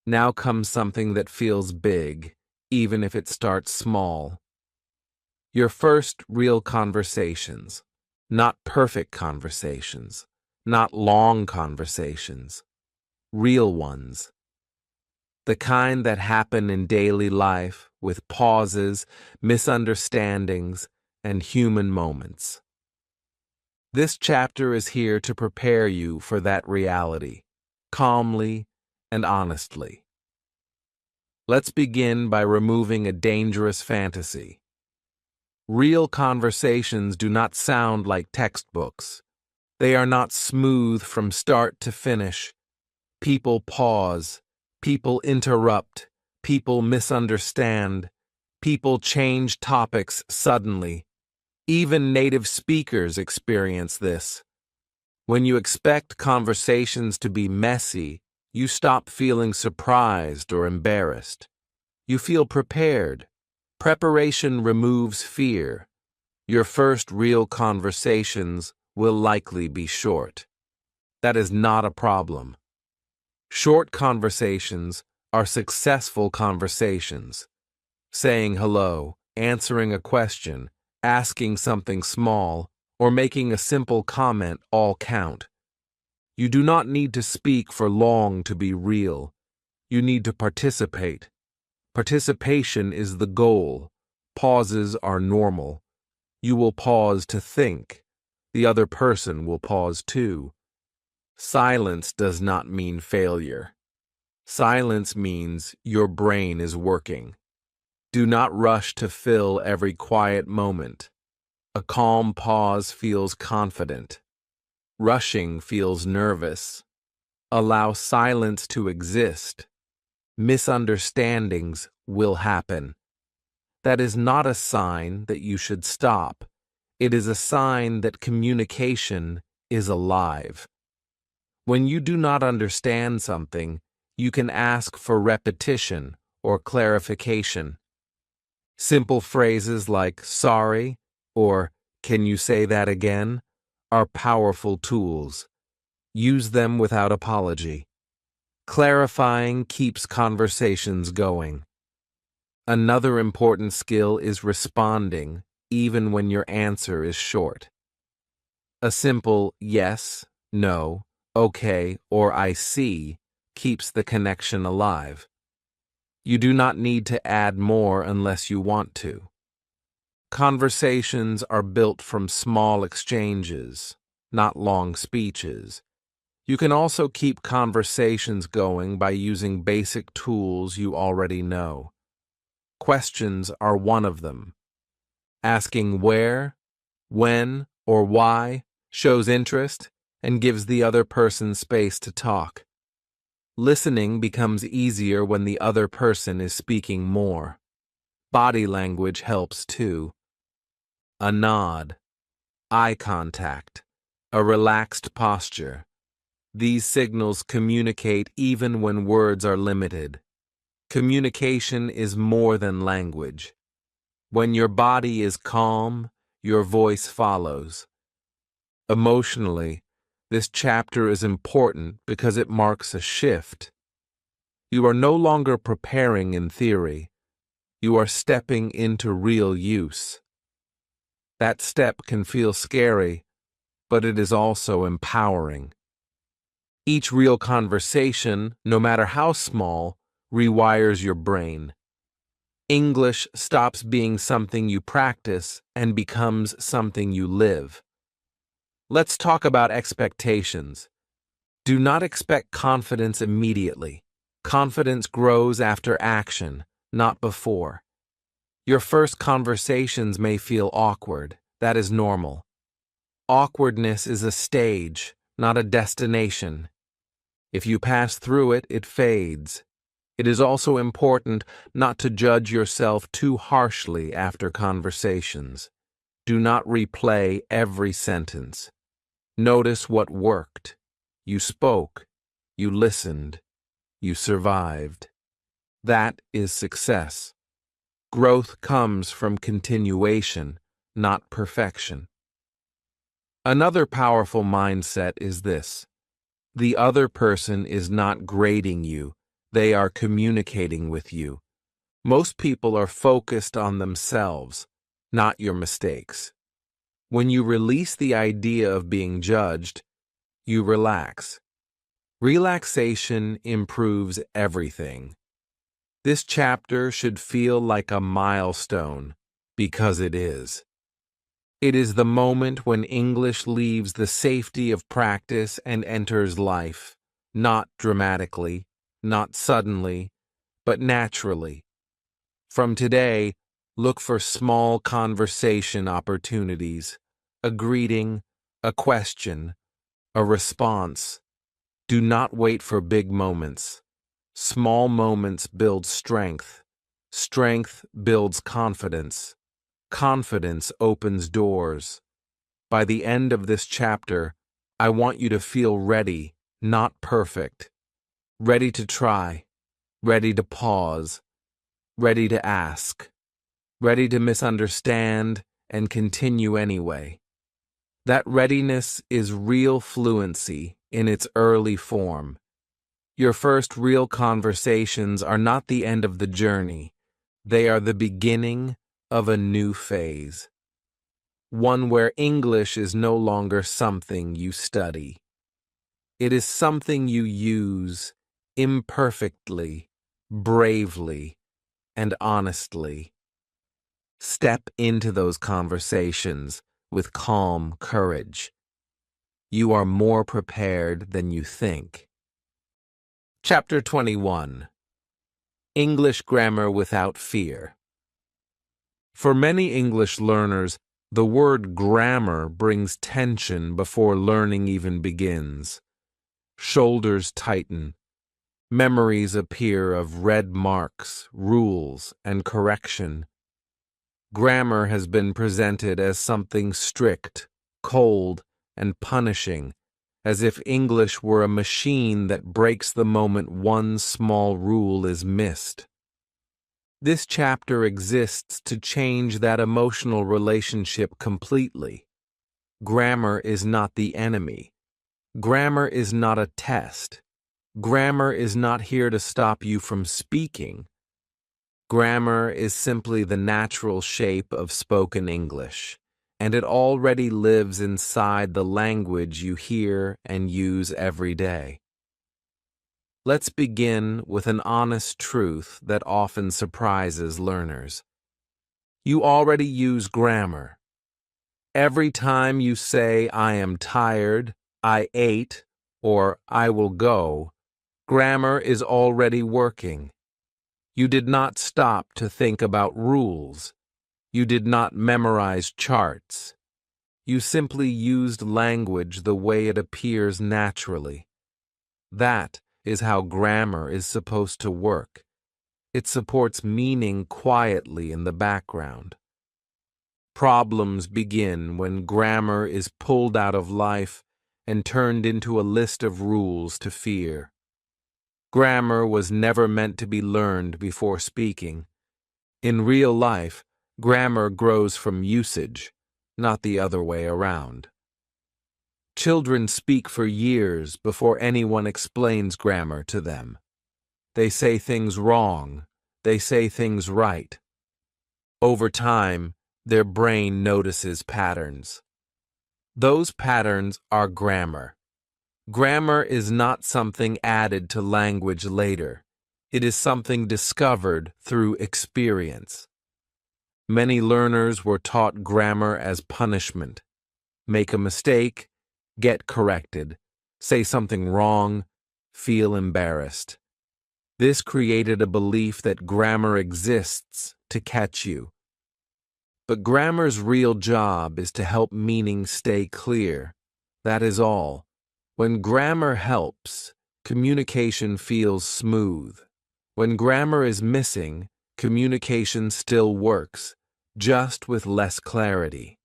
Now comes something that feels big, even if it starts small. Your first real conversations. Not perfect conversations. Not long conversations. Real ones. The kind that happen in daily life with pauses, misunderstandings, and human moments. This chapter is here to prepare you for that reality, calmly and honestly. Let's begin by removing a dangerous fantasy. Real conversations do not sound like textbooks. They are not smooth from start to finish. People pause. People interrupt. People misunderstand. People change topics suddenly. Even native speakers experience this. When you expect conversations to be messy, you stop feeling surprised or embarrassed. You feel prepared. Preparation removes fear. Your first real conversations will likely be short. That is not a problem. Short conversations are successful conversations. Saying hello, answering a question, asking something small, or making a simple comment all count. You do not need to speak for long to be real. You need to participate. Participation is the goal. Pauses are normal. You will pause to think. The other person will pause too. Silence does not mean failure. Silence means your brain is working. Do not rush to fill every quiet moment. A calm pause feels confident. Rushing feels nervous. Allow silence to exist. Misunderstandings will happen. That is not a sign that you should stop. It is a sign that communication is alive. When you do not understand something, you can ask for repetition or clarification. Simple phrases like "sorry" or "can you say that again" are powerful tools. Use them without apology. Clarifying keeps conversations going. Another important skill is responding, even when your answer is short. A simple yes, no, okay, or I see keeps the connection alive. You do not need to add more unless you want to. Conversations are built from small exchanges, not long speeches. You can also keep conversations going by using basic tools you already know. Questions are one of them. Asking where, when, or why shows interest and gives the other person space to talk. Listening becomes easier when the other person is speaking more. Body language helps too. A nod, eye contact, a relaxed posture. These signals communicate even when words are limited. Communication is more than language. When your body is calm, your voice follows. Emotionally, this chapter is important because it marks a shift. You are no longer preparing in theory. You are stepping into real use. That step can feel scary, but it is also empowering. Each real conversation, no matter how small, rewires your brain. English stops being something you practice and becomes something you live. Let's talk about expectations. Do not expect confidence immediately. Confidence grows after action, not before. Your first conversations may feel awkward. That is normal. Awkwardness is a stage, not a destination. If you pass through it, it fades. It is also important not to judge yourself too harshly after conversations. Do not replay every sentence. Notice what worked. You spoke. You listened. You survived. That is success. Growth comes from continuation, not perfection. Another powerful mindset is this: the other person is not grading you, they are communicating with you. Most people are focused on themselves, not your mistakes. When you release the idea of being judged, you relax. Relaxation improves everything. This chapter should feel like a milestone, because it is. It is the moment when English leaves the safety of practice and enters life, not dramatically, not suddenly, but naturally. From today, look for small conversation opportunities, a greeting, a question, a response. Do not wait for big moments. Small moments build strength. Strength builds confidence. Confidence opens doors. By the end of this chapter, I want you to feel ready, not perfect. Ready to try, ready to pause, ready to ask, ready to misunderstand and continue anyway. That readiness is real fluency in its early form. Your first real conversations are not the end of the journey. They are the beginning of a new phase. One where English is no longer something you study. It is something you use imperfectly, bravely, and honestly. Step into those conversations with calm courage. You are more prepared than you think. Chapter 21. English Grammar Without Fear. For many English learners, the word grammar brings tension before learning even begins. Shoulders tighten. Memories appear of red marks, rules, and correction. Grammar has been presented as something strict, cold, and punishing, as if English were a machine that breaks the moment one small rule is missed. This chapter exists to change that emotional relationship completely. Grammar is not the enemy. Grammar is not a test. Grammar is not here to stop you from speaking. Grammar is simply the natural shape of spoken English, and it already lives inside the language you hear and use every day. Let's begin with an honest truth that often surprises learners. You already use grammar. Every time you say, "I am tired," "I ate," or "I will go," grammar is already working. You did not stop to think about rules. You did not memorize charts. You simply used language the way it appears naturally. That is how grammar is supposed to work. It supports meaning quietly in the background. Problems begin when grammar is pulled out of life and turned into a list of rules to fear. Grammar was never meant to be learned before speaking. In real life, grammar grows from usage, not the other way around. Children speak for years before anyone explains grammar to them. They say things wrong. They say things right. Over time, their brain notices patterns. Those patterns are grammar. Grammar is not something added to language later. It is something discovered through experience. Many learners were taught grammar as punishment. Make a mistake, get corrected. Say something wrong, feel embarrassed. This created a belief that grammar exists to catch you. But grammar's real job is to help meaning stay clear. That is all. When grammar helps, communication feels smooth. When grammar is missing, communication still works, just with less clarity.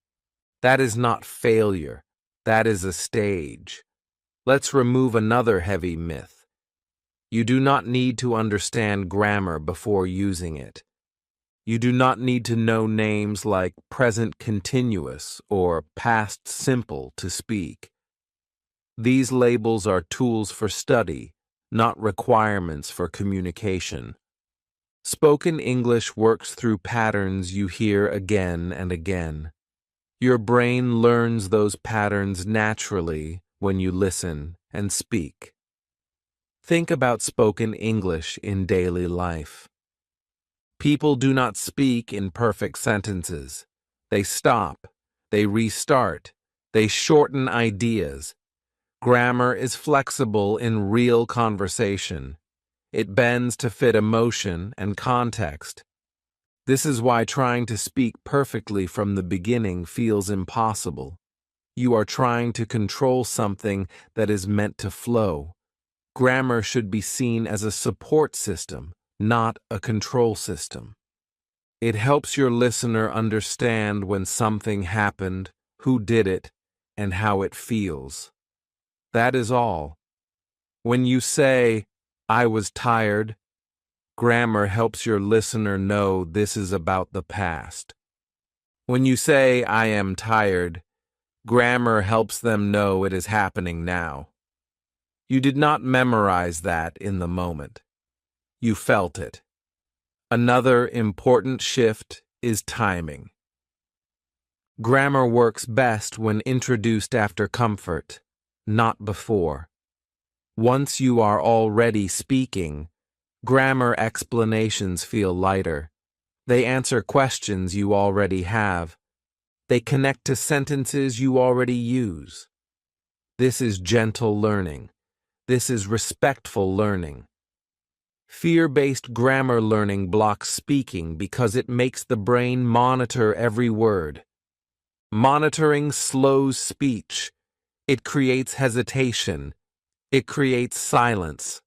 That is not failure. That is a stage. Let's remove another heavy myth. You do not need to understand grammar before using it. You do not need to know names like present continuous or past simple to speak. These labels are tools for study, not requirements for communication. Spoken English works through patterns you hear again and again. Your brain learns those patterns naturally when you listen and speak. Think about spoken English in daily life. People do not speak in perfect sentences. They stop, they restart, they shorten ideas. Grammar is flexible in real conversation. It bends to fit emotion and context. This is why trying to speak perfectly from the beginning feels impossible. You are trying to control something that is meant to flow. Grammar should be seen as a support system, not a control system. It helps your listener understand when something happened, who did it, and how it feels. That is all. When you say, "I was tired," Grammar helps your listener know this is about the past. When you say, "I am tired," grammar helps them know it is happening now. You did not memorize that in the moment. You felt it. Another important shift is timing. Grammar works best when introduced after comfort, not before. Once you are already speaking, grammar explanations feel lighter. They answer questions you already have. They connect to sentences you already use. This is gentle learning. This is respectful learning. Fear-based grammar learning blocks speaking because it makes the brain monitor every word. Monitoring slows speech. It creates hesitation. It creates silence.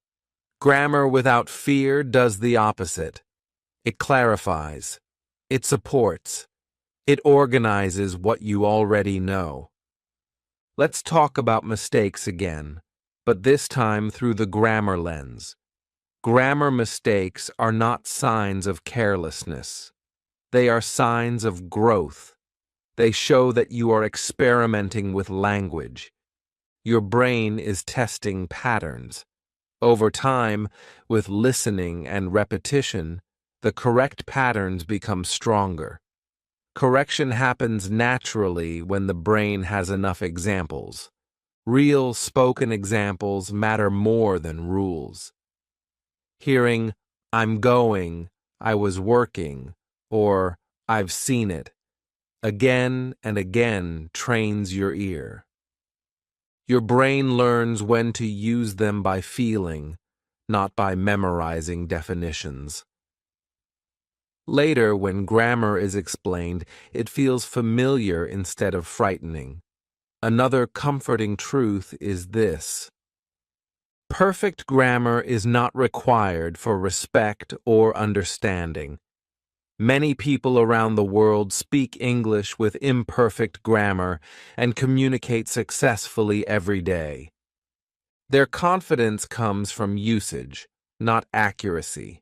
Grammar without fear does the opposite. It clarifies. It supports. It organizes what you already know. Let's talk about mistakes again, but this time through the grammar lens. Grammar mistakes are not signs of carelessness. They are signs of growth. They show that you are experimenting with language. Your brain is testing patterns. Over time, with listening and repetition, the correct patterns become stronger. Correction happens naturally when the brain has enough examples. Real spoken examples matter more than rules. Hearing, "I'm going," "I was working," or "I've seen it," again and again trains your ear. Your brain learns when to use them by feeling, not by memorizing definitions. Later, when grammar is explained, it feels familiar instead of frightening. Another comforting truth is this: perfect grammar is not required for respect or understanding. Many people around the world speak English with imperfect grammar and communicate successfully every day. Their confidence comes from usage, not accuracy.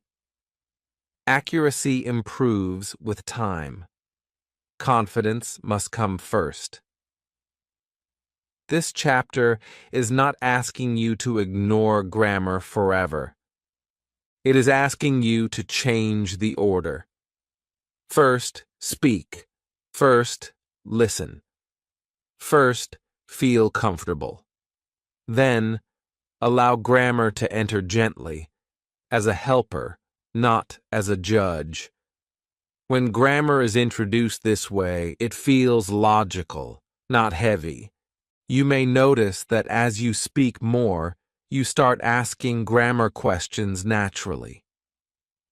Accuracy improves with time. Confidence must come first. This chapter is not asking you to ignore grammar forever. It is asking you to change the order. First, speak. First, listen. First, feel comfortable. Then, allow grammar to enter gently, as a helper, not as a judge. When grammar is introduced this way, it feels logical, not heavy. You may notice that as you speak more, you start asking grammar questions naturally.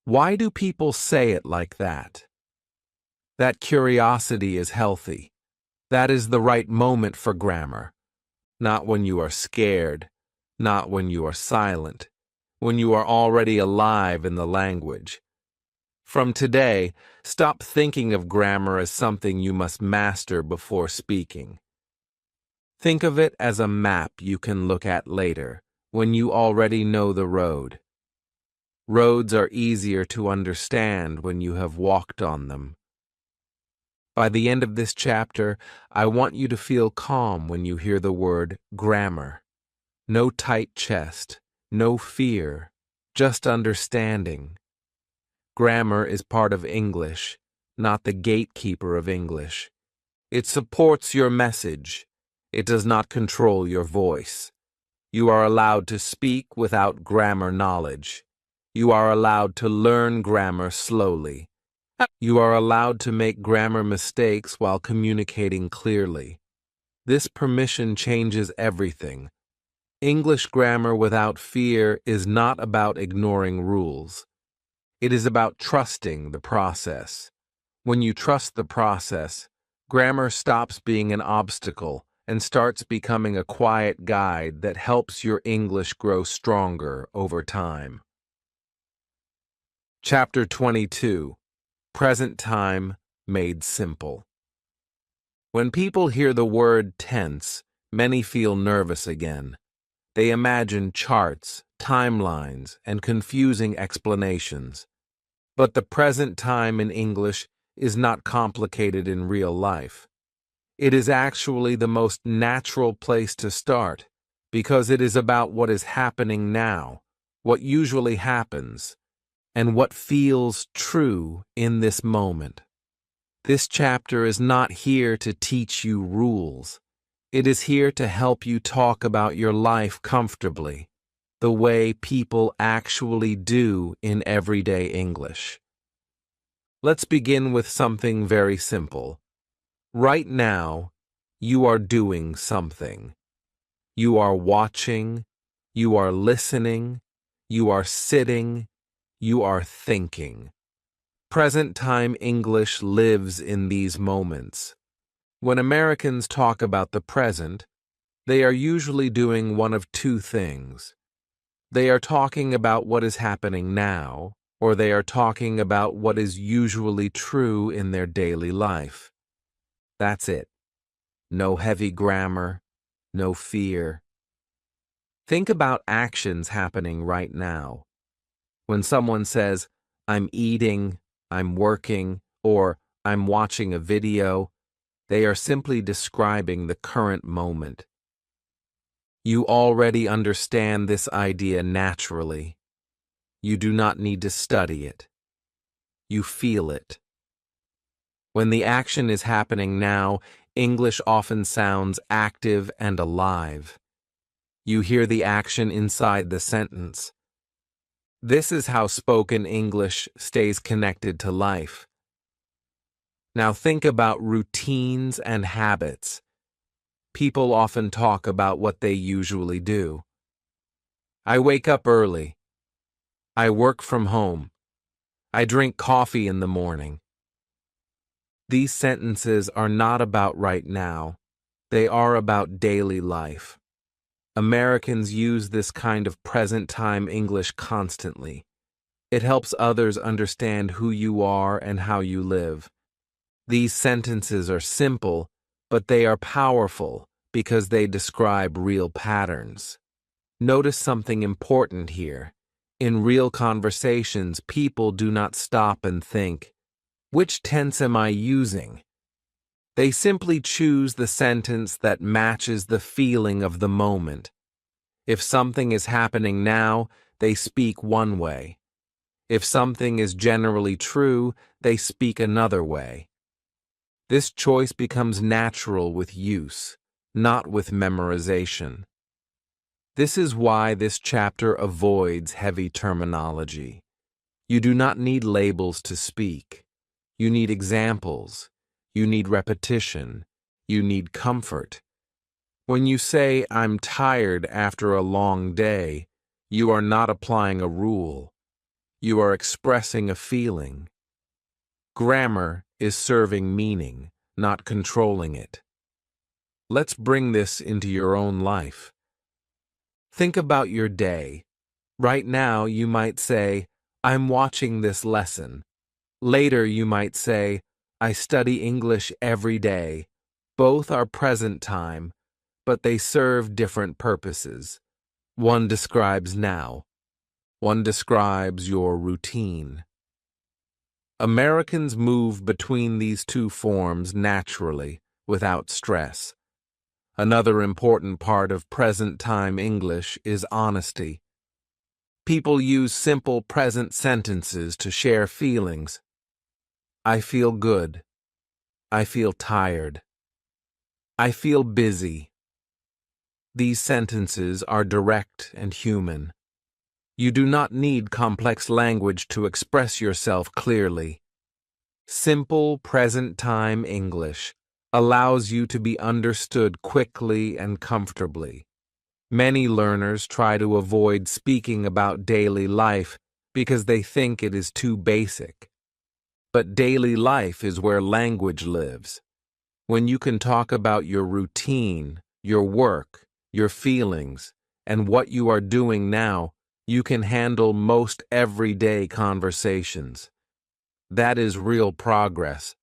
Why do people say it like that? That curiosity is healthy. That is the right moment for grammar. Not when you are scared, not when you are silent, when you are already alive in the language. From today, stop thinking of grammar as something you must master before speaking. Think of it as a map you can look at later, when you already know the road. Roads are easier to understand when you have walked on them. By the end of this chapter, I want you to feel calm when you hear the word grammar. No tight chest, no fear, just understanding. Grammar is part of English, not the gatekeeper of English. It supports your message. It does not control your voice. You are allowed to speak without grammar knowledge. You are allowed to learn grammar slowly. You are allowed to make grammar mistakes while communicating clearly. This permission changes everything. English grammar without fear is not about ignoring rules. It is about trusting the process. When you trust the process, grammar stops being an obstacle and starts becoming a quiet guide that helps your English grow stronger over time. Chapter 22. Present time made simple. When people hear the word tense, many feel nervous again. They imagine charts, timelines, and confusing explanations. But the present time in English is not complicated in real life. It is actually the most natural place to start, because it is about what is happening now, what usually happens, and what feels true in this moment. This chapter is not here to teach you rules. It is here to help you talk about your life comfortably, the way people actually do in everyday English. Let's begin with something very simple. Right now, you are doing something. You are watching, you are listening, you are sitting, you are thinking. Present-time English lives in these moments. When Americans talk about the present, they are usually doing one of two things. They are talking about what is happening now, or they are talking about what is usually true in their daily life. That's it. No heavy grammar, no fear. Think about actions happening right now. When someone says, "I'm eating," "I'm working," or "I'm watching a video," they are simply describing the current moment. You already understand this idea naturally. You do not need to study it. You feel it. When the action is happening now, English often sounds active and alive. You hear the action inside the sentence. This is how spoken English stays connected to life. Now think about routines and habits. People often talk about what they usually do. I wake up early. I work from home. I drink coffee in the morning. These sentences are not about right now. They are about daily life. Americans use this kind of present-time English constantly. It helps others understand who you are and how you live. These sentences are simple, but they are powerful because they describe real patterns. Notice something important here. In real conversations, people do not stop and think, "Which tense am I using?" They simply choose the sentence that matches the feeling of the moment. If something is happening now, they speak one way. If something is generally true, they speak another way. This choice becomes natural with use, not with memorization. This is why this chapter avoids heavy terminology. You do not need labels to speak. You need examples. You need repetition. You need comfort. When you say, "I'm tired after a long day," you are not applying a rule. You are expressing a feeling. Grammar is serving meaning, not controlling it. Let's bring this into your own life. Think about your day. Right now, you might say, "I'm watching this lesson." Later, you might say, "I study English every day." Both are present time, but they serve different purposes. One describes now. One describes your routine. Americans move between these two forms naturally, without stress. Another important part of present-time English is honesty. People use simple present sentences to share feelings. I feel good. I feel tired. I feel busy. These sentences are direct and human. You do not need complex language to express yourself clearly. Simple present-time English allows you to be understood quickly and comfortably. Many learners try to avoid speaking about daily life because they think it is too basic. But daily life is where language lives. When you can talk about your routine, your work, your feelings, and what you are doing now, you can handle most everyday conversations. That is real progress.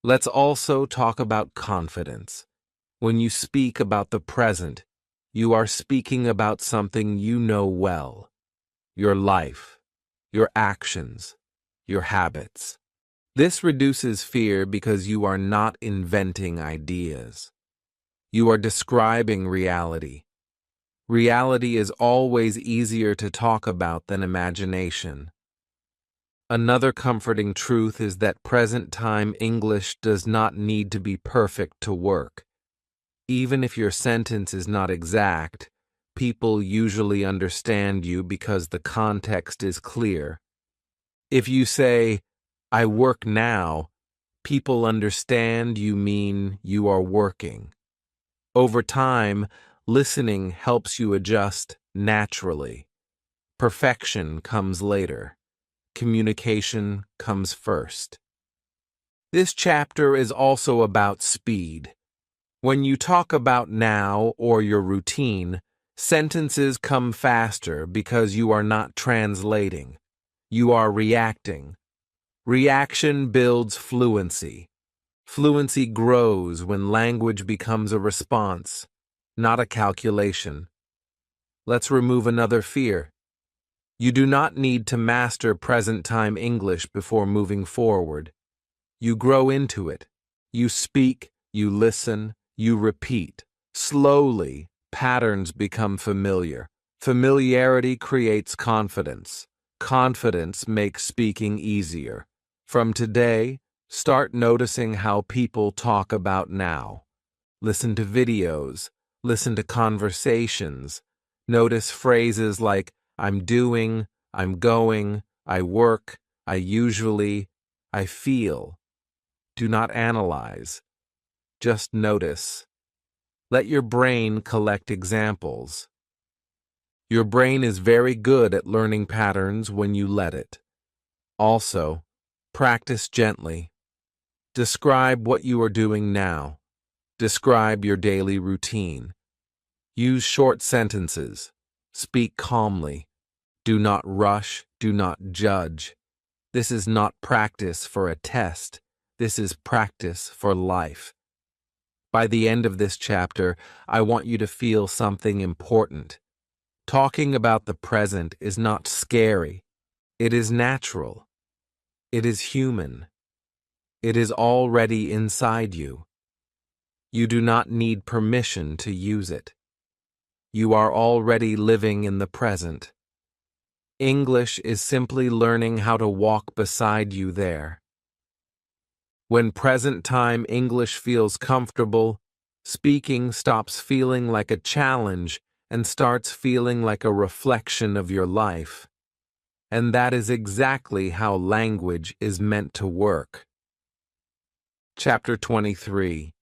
Let's also talk about confidence. When you speak about the present, you are speaking about something you know well: your life, your actions, your habits. This reduces fear because you are not inventing ideas. You are describing reality. Reality is always easier to talk about than imagination. Another comforting truth is that present-time English does not need to be perfect to work. Even if your sentence is not exact, people usually understand you because the context is clear. If you say, "I work now," people understand you mean you are working. Over time, listening helps you adjust naturally. Perfection comes later. Communication comes first. This chapter is also about speed. When you talk about now or your routine, sentences come faster because you are not translating. You are reacting. Reaction builds fluency. Fluency grows when language becomes a response, not a calculation. Let's remove another fear. You do not need to master present-time English before moving forward. You grow into it. You speak, you listen, you repeat. Slowly, patterns become familiar. Familiarity creates confidence. Confidence makes speaking easier. From today, start noticing how people talk about now. Listen to videos. Listen to conversations. Notice phrases like, "I'm doing," "I'm going," "I work," "I usually," "I feel." Do not analyze. Just notice. Let your brain collect examples. Your brain is very good at learning patterns when you let it. Also, practice gently. Describe what you are doing now. Describe your daily routine. Use short sentences. Speak calmly. Do not rush. Do not judge. This is not practice for a test. This is practice for life. By the end of this chapter, I want you to feel something important. Talking about the present is not scary. It is natural. It is human. It is already inside you. You do not need permission to use it. You are already living in the present. English is simply learning how to walk beside you there. When present-time English feels comfortable, speaking stops feeling like a challenge and starts feeling like a reflection of your life. And that is exactly how language is meant to work. Chapter 23.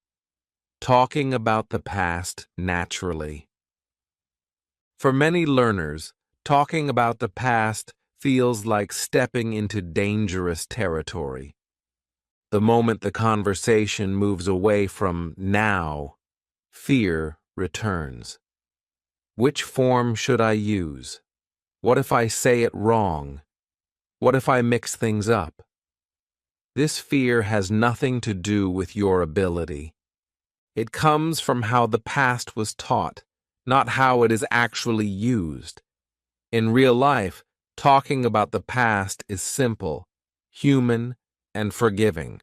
Talking about the past naturally. For many learners, talking about the past feels like stepping into dangerous territory. The moment the conversation moves away from now, fear returns. Which form should I use? What if I say it wrong? What if I mix things up? This fear has nothing to do with your ability. It comes from how the past was taught, not how it is actually used. In real life, talking about the past is simple, human, and forgiving.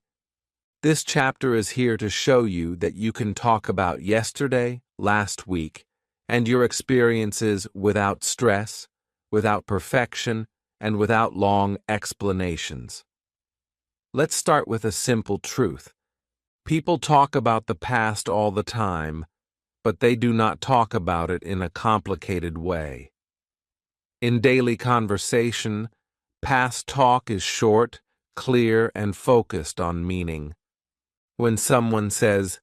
This chapter is here to show you that you can talk about yesterday, last week, and your experiences without stress, without perfection, and without long explanations. Let's start with a simple truth. People talk about the past all the time, but they do not talk about it in a complicated way. In daily conversation, past talk is short, clear, and focused on meaning. When someone says,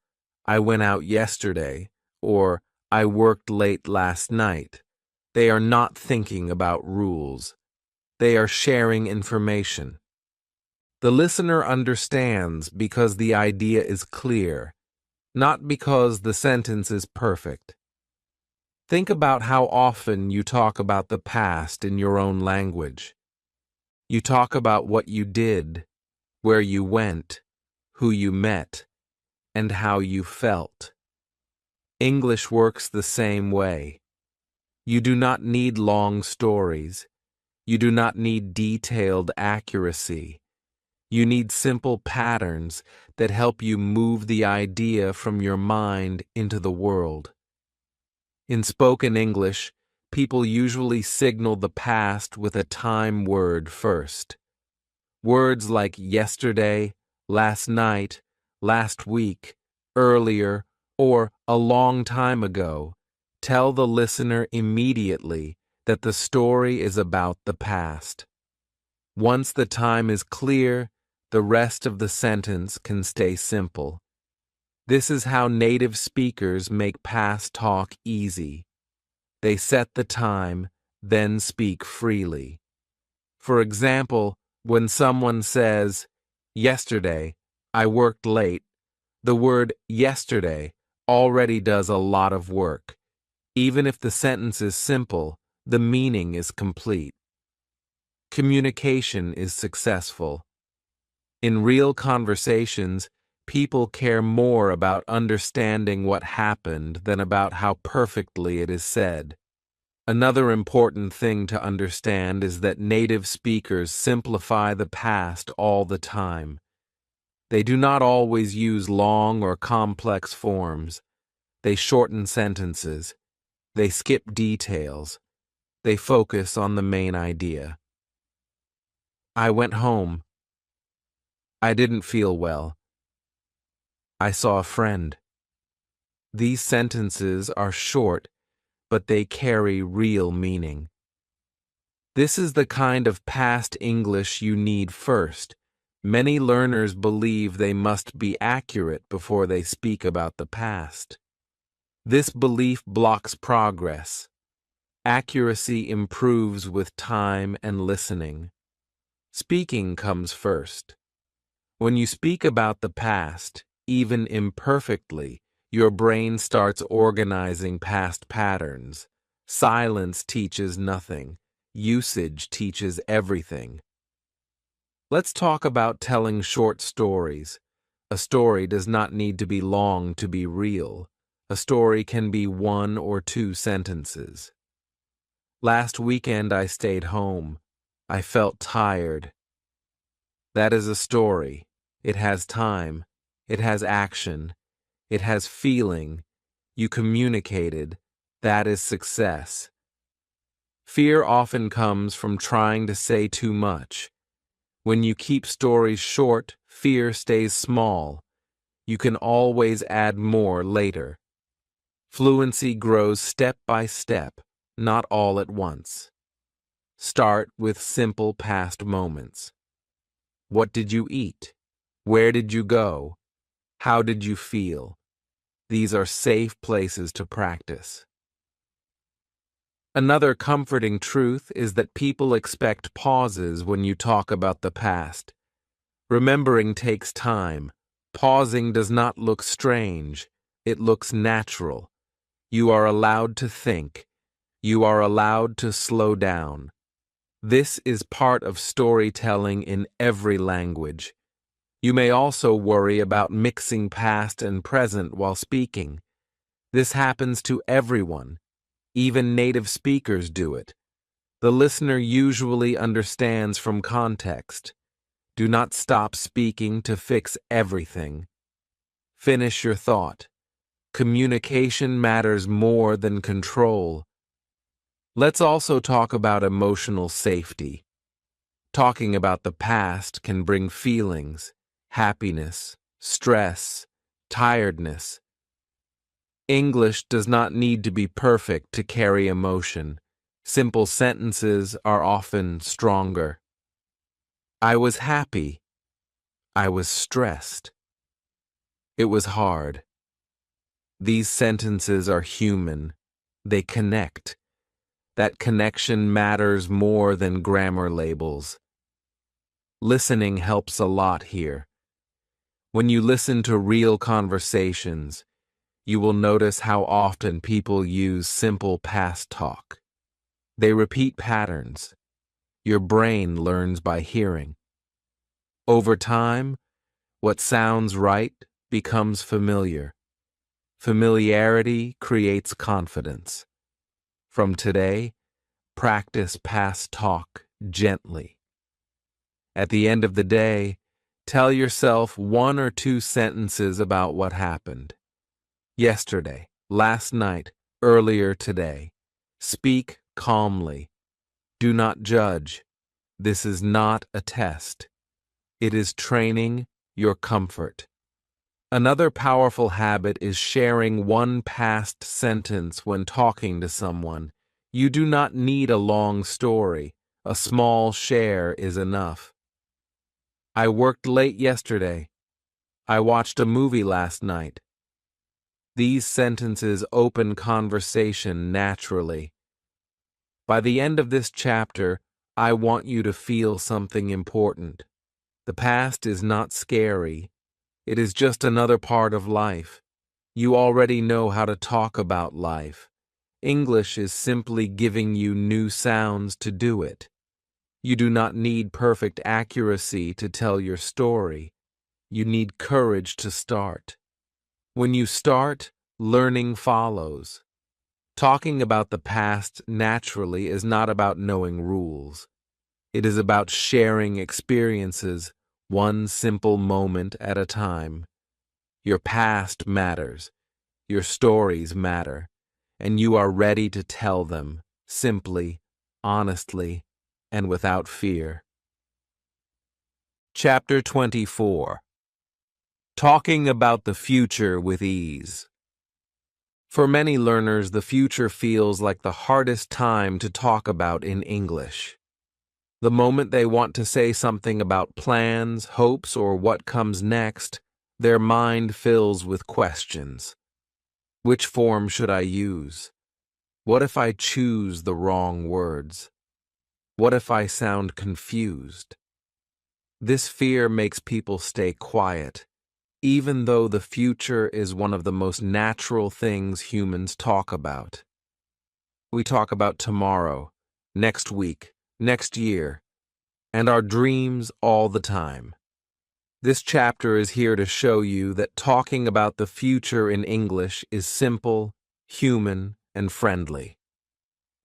"I went out yesterday," or "I worked late last night," they are not thinking about rules. They are sharing information. The listener understands because the idea is clear, not because the sentence is perfect. Think about how often you talk about the past in your own language. You talk about what you did, where you went, who you met, and how you felt. English works the same way. You do not need long stories. You do not need detailed accuracy. You need simple patterns that help you move the idea from your mind into the world. In spoken English, people usually signal the past with a time word first. Words like yesterday, last night, last week, earlier, or a long time ago tell the listener immediately that the story is about the past. Once the time is clear, the rest of the sentence can stay simple. This is how native speakers make past talk easy. They set the time, then speak freely. For example, when someone says, "Yesterday, I worked late," the word yesterday already does a lot of work. Even if the sentence is simple, the meaning is complete. Communication is successful. In real conversations, people care more about understanding what happened than about how perfectly it is said. Another important thing to understand is that native speakers simplify the past all the time. They do not always use long or complex forms. They shorten sentences. They skip details. They focus on the main idea. I went home. I didn't feel well. I saw a friend. These sentences are short, but they carry real meaning. This is the kind of past English you need first. Many learners believe they must be accurate before they speak about the past. This belief blocks progress. Accuracy improves with time and listening. Speaking comes first. When you speak about the past, even imperfectly, your brain starts organizing past patterns. Silence teaches nothing. Usage teaches everything. Let's talk about telling short stories. A story does not need to be long to be real. A story can be 1 or 2 sentences. Last weekend I stayed home. I felt tired. That is a story. It has time. It has action. It has feeling. You communicated. That is success. Fear often comes from trying to say too much. When you keep stories short, fear stays small. You can always add more later. Fluency grows step by step, not all at once. Start with simple past moments. What did you eat? Where did you go? How did you feel? These are safe places to practice. Another comforting truth is that people expect pauses when you talk about the past. Remembering takes time. Pausing does not look strange. It looks natural. You are allowed to think. You are allowed to slow down. This is part of storytelling in every language. You may also worry about mixing past and present while speaking. This happens to everyone. Even native speakers do it. The listener usually understands from context. Do not stop speaking to fix everything. Finish your thought. Communication matters more than control. Let's also talk about emotional safety. Talking about the past can bring feelings, happiness, stress, tiredness. English does not need to be perfect to carry emotion. Simple sentences are often stronger. I was happy. I was stressed. It was hard. These sentences are human. They connect. That connection matters more than grammar labels. Listening helps a lot here. When you listen to real conversations, you will notice how often people use simple past talk. They repeat patterns. Your brain learns by hearing. Over time, what sounds right becomes familiar. Familiarity creates confidence. From today, practice past talk gently. At the end of the day, tell yourself 1 or 2 sentences about what happened. Yesterday, last night, earlier today. Speak calmly. Do not judge. This is not a test. It is training your comfort. Another powerful habit is sharing one past sentence when talking to someone. You do not need a long story. A small share is enough. I worked late yesterday. I watched a movie last night. These sentences open conversation naturally. By the end of this chapter, I want you to feel something important. The past is not scary. It is just another part of life. You already know how to talk about life. English is simply giving you new sounds to do it. You do not need perfect accuracy to tell your story. You need courage to start. When you start, learning follows. Talking about the past naturally is not about knowing rules. It is about sharing experiences, one simple moment at a time. Your past matters. Your stories matter. And you are ready to tell them, simply, honestly, and without fear. Chapter 24. Talking about the future with ease. For many learners, the future feels like the hardest time to talk about in English. The moment they want to say something about plans, hopes, or what comes next, their mind fills with questions. Which form should I use? What if I choose the wrong words? What if I sound confused? This fear makes people stay quiet, even though the future is one of the most natural things humans talk about. We talk about tomorrow, next week, next year, and our dreams all the time. This chapter is here to show you that talking about the future in English is simple, human, and friendly.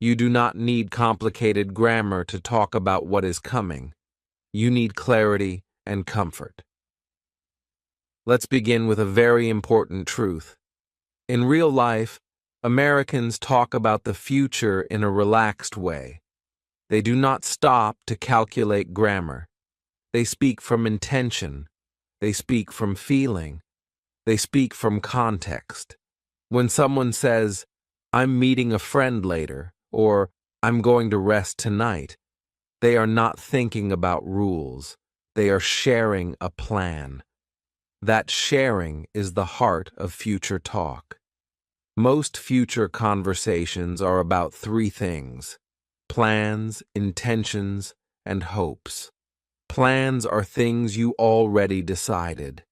You do not need complicated grammar to talk about what is coming. You need clarity and comfort. Let's begin with a very important truth. In real life, Americans talk about the future in a relaxed way. They do not stop to calculate grammar. They speak from intention. They speak from feeling. They speak from context. When someone says, "I'm meeting a friend later," or "I'm going to rest tonight," they are not thinking about rules. They are sharing a plan. That sharing is the heart of future talk. Most future conversations are about 3 things: plans, intentions, and hopes. Plans are things you already decided.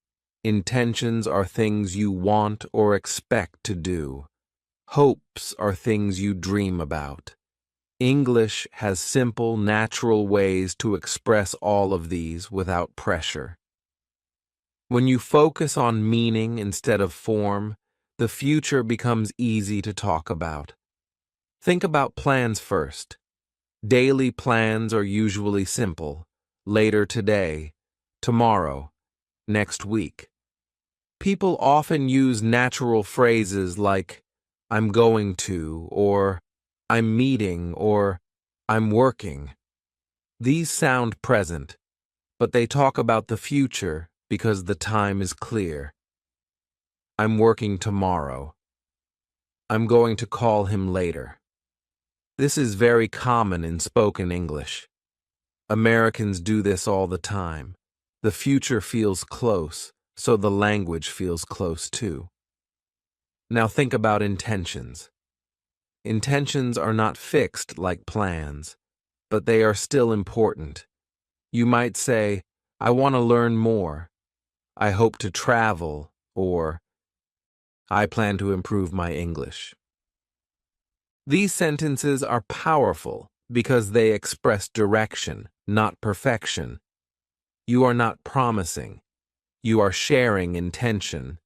Intentions are things you want or expect to do. Hopes are things you dream about. English has simple, natural ways to express all of these without pressure. When you focus on meaning instead of form, the future becomes easy to talk about. Think about plans first. Daily plans are usually simple: later today, tomorrow, next week. People often use natural phrases like "I'm going to," or "I'm meeting," or "I'm working." These sound present, but they talk about the future because the time is clear. I'm working tomorrow. I'm going to call him later. This is very common in spoken English. Americans do this all the time. The future feels close, so the language feels close too. Now think about intentions. Intentions are not fixed like plans, but they are still important. You might say, "I want to learn more," "I hope to travel," or "I plan to improve my English." These sentences are powerful because they express direction, not perfection. You are not promising. You are sharing intention.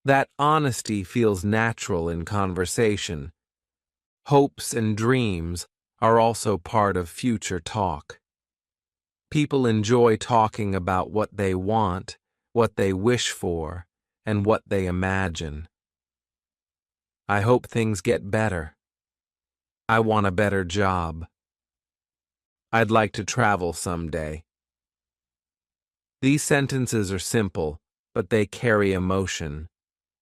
That honesty feels natural in conversation. Hopes and dreams are also part of future talk. People enjoy talking about what they want, what they wish for, and what they imagine. I hope things get better. I want a better job. I'd like to travel someday. These sentences are simple, but they carry emotion.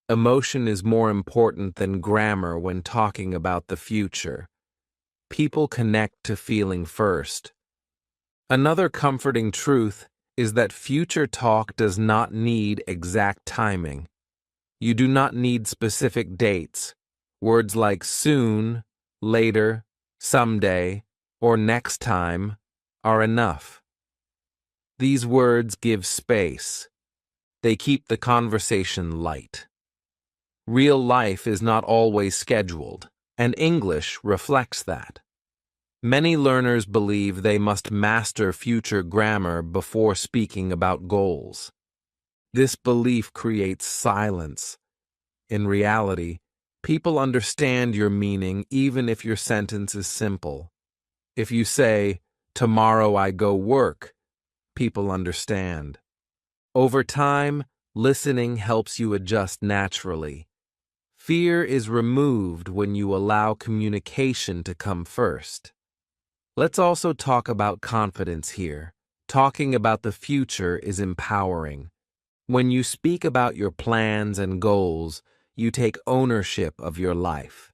Emotion is more important than grammar when talking about the future. People connect to feeling first. Another comforting truth is that future talk does not need exact timing. You do not need specific dates. Words like soon, later, someday, or next time are enough. These words give space. They keep the conversation light. Real life is not always scheduled, and English reflects that. Many learners believe they must master future grammar before speaking about goals. This belief creates silence. In reality, people understand your meaning even if your sentence is simple. If you say, "Tomorrow I go work," people understand. Over time, listening helps you adjust naturally. Fear is removed when you allow communication to come first. Let's also talk about confidence here. Talking about the future is empowering. When you speak about your plans and goals, you take ownership of your life.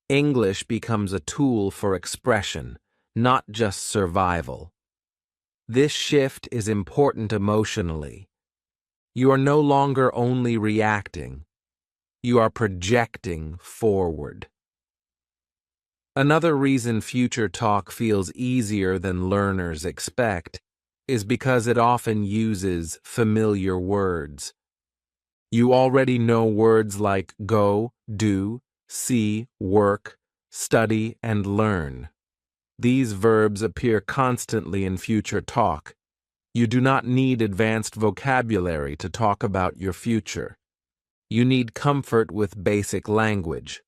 English becomes a tool for expression, not just survival. This shift is important emotionally. You are no longer only reacting. You are projecting forward. Another reason future talk feels easier than learners expect is because it often uses familiar words. You already know words like go, do, see, work, study, and learn. These verbs appear constantly in future talk. You do not need advanced vocabulary to talk about your future. You need comfort with basic language.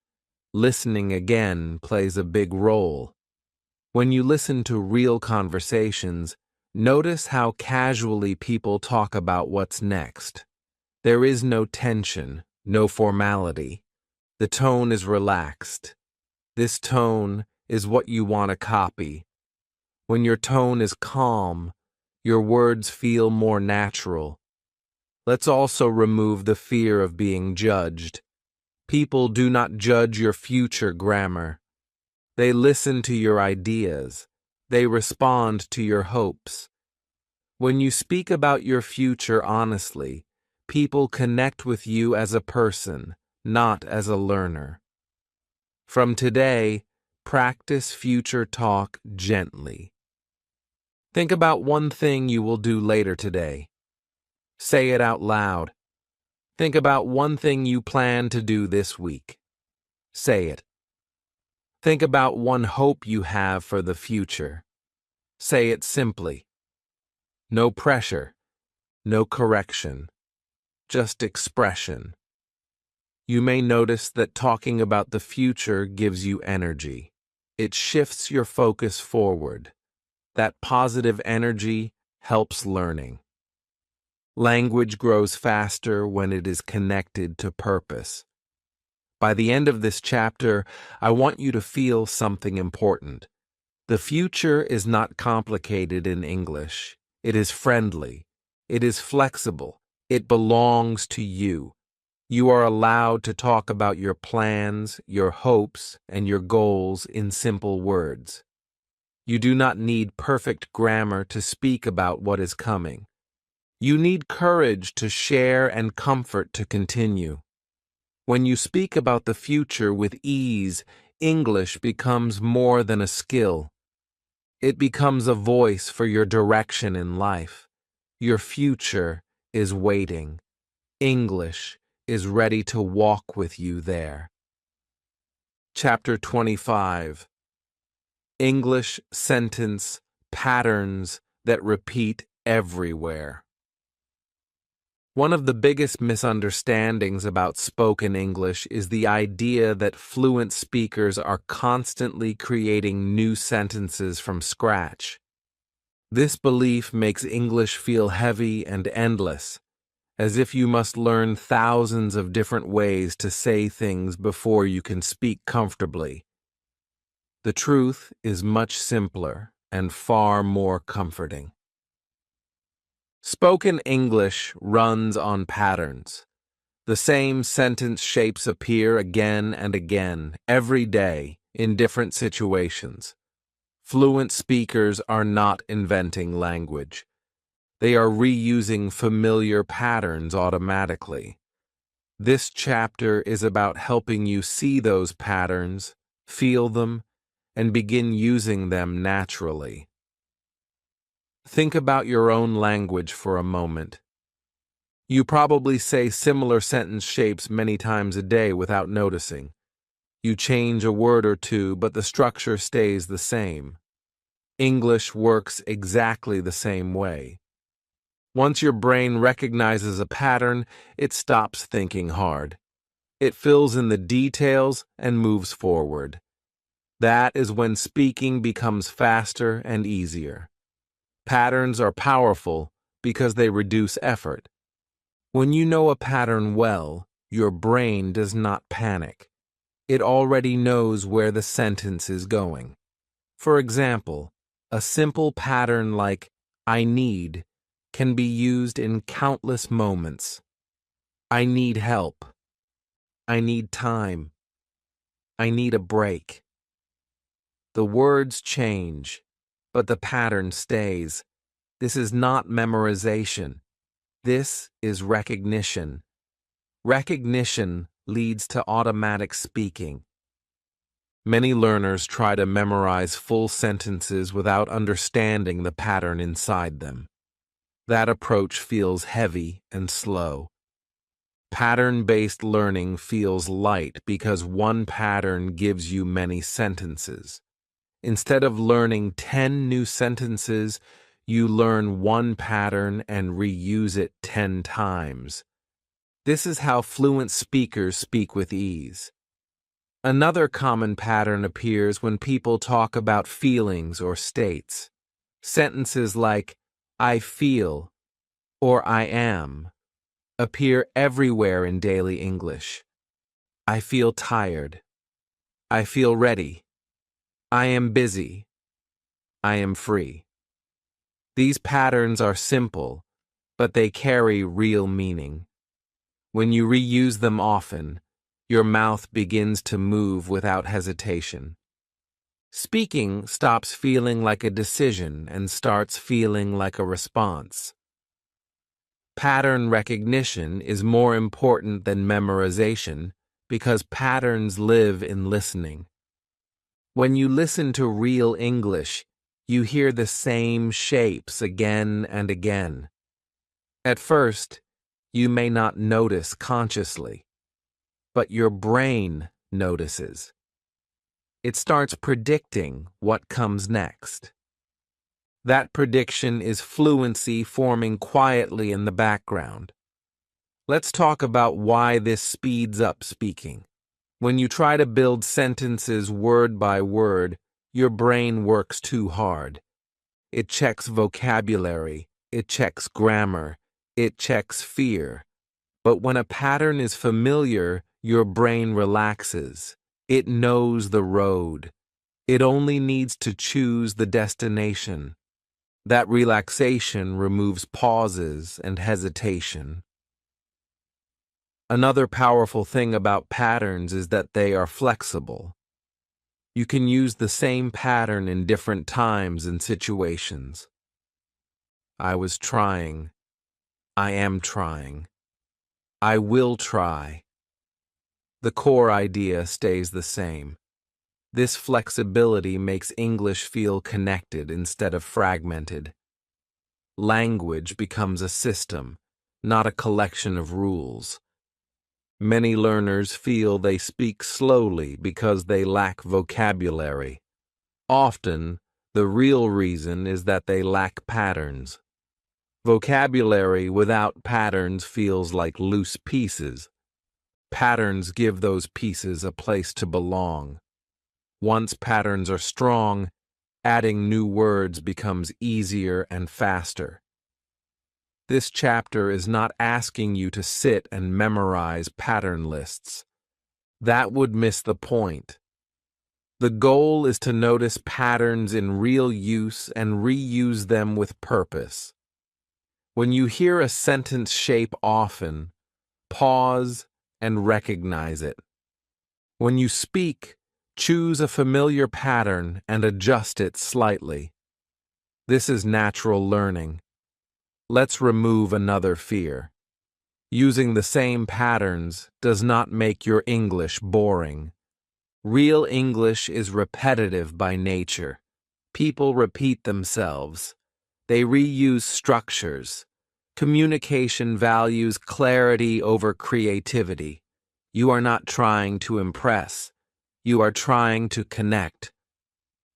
Listening again plays a big role. When you listen to real conversations, notice how casually people talk about what's next. There is no tension, no formality. The tone is relaxed. This tone is what you want to copy. When your tone is calm, your words feel more natural. Let's also remove the fear of being judged. People do not judge your future grammar. They listen to your ideas. They respond to your hopes. When you speak about your future honestly, people connect with you as a person, not as a learner. From today, practice future talk gently. Think about one thing you will do later today. Say it out loud. Think about one thing you plan to do this week. Say it. Think about one hope you have for the future. Say it simply. No pressure, no correction, just expression. You may notice that talking about the future gives you energy. It shifts your focus forward. That positive energy helps learning. Language grows faster when it is connected to purpose. By the end of this chapter, I want you to feel something important. The future is not complicated in English. It is friendly. It is flexible. It belongs to you. You are allowed to talk about your plans, your hopes, and your goals in simple words. You do not need perfect grammar to speak about what is coming. You need courage to share and comfort to continue. When you speak about the future with ease, English becomes more than a skill. It becomes a voice for your direction in life. Your future is waiting. English is ready to walk with you there. Chapter 25. English sentence patterns that repeat everywhere. One of the biggest misunderstandings about spoken English is the idea that fluent speakers are constantly creating new sentences from scratch. This belief makes English feel heavy and endless, as if you must learn thousands of different ways to say things before you can speak comfortably. The truth is much simpler and far more comforting. Spoken English runs on patterns. The same sentence shapes appear again and again, every day, in different situations. Fluent speakers are not inventing language. They are reusing familiar patterns automatically. This chapter is about helping you see those patterns, feel them, and begin using them naturally. Think about your own language for a moment. You probably say similar sentence shapes many times a day without noticing. You change a word or two, but the structure stays the same. English works exactly the same way. Once your brain recognizes a pattern, it stops thinking hard. It fills in the details and moves forward. That is when speaking becomes faster and easier. Patterns are powerful because they reduce effort. When you know a pattern well, your brain does not panic. It already knows where the sentence is going. For example, a simple pattern like "I need" can be used in countless moments. I need help. I need time. I need a break. The words change, but the pattern stays. This is not memorization. This is recognition. Recognition leads to automatic speaking. Many learners try to memorize full sentences without understanding the pattern inside them. That approach feels heavy and slow. Pattern-based learning feels light because one pattern gives you many sentences. Instead of learning 10 new sentences, you learn one pattern and reuse it 10 times. This is how fluent speakers speak with ease. Another common pattern appears when people talk about feelings or states. Sentences like "I feel" or "I am" appear everywhere in daily English. I feel tired. I feel ready. I am busy. I am free. These patterns are simple, but they carry real meaning. When you reuse them often, your mouth begins to move without hesitation. Speaking stops feeling like a decision and starts feeling like a response. Pattern recognition is more important than memorization because patterns live in listening. When you listen to real English, you hear the same shapes again and again. At first, you may not notice consciously, but your brain notices. It starts predicting what comes next. That prediction is fluency forming quietly in the background. Let's talk about why this speeds up speaking. When you try to build sentences word by word, your brain works too hard. It checks vocabulary, it checks grammar, it checks fear. But when a pattern is familiar, your brain relaxes. It knows the road. It only needs to choose the destination. That relaxation removes pauses and hesitation. Another powerful thing about patterns is that they are flexible. You can use the same pattern in different times and situations. I was trying. I am trying. I will try. The core idea stays the same. This flexibility makes English feel connected instead of fragmented. Language becomes a system, not a collection of rules. Many learners feel they speak slowly because they lack vocabulary. Often, the real reason is that they lack patterns. Vocabulary without patterns feels like loose pieces. Patterns give those pieces a place to belong. Once patterns are strong, adding new words becomes easier and faster. This chapter is not asking you to sit and memorize pattern lists. That would miss the point. The goal is to notice patterns in real use and reuse them with purpose. When you hear a sentence shape often, pause and recognize it. When you speak, choose a familiar pattern and adjust it slightly. This is natural learning. Let's remove another fear. Using the same patterns does not make your English boring. Real English is repetitive by nature. People repeat themselves. They reuse structures. Communication values clarity over creativity. You are not trying to impress. You are trying to connect.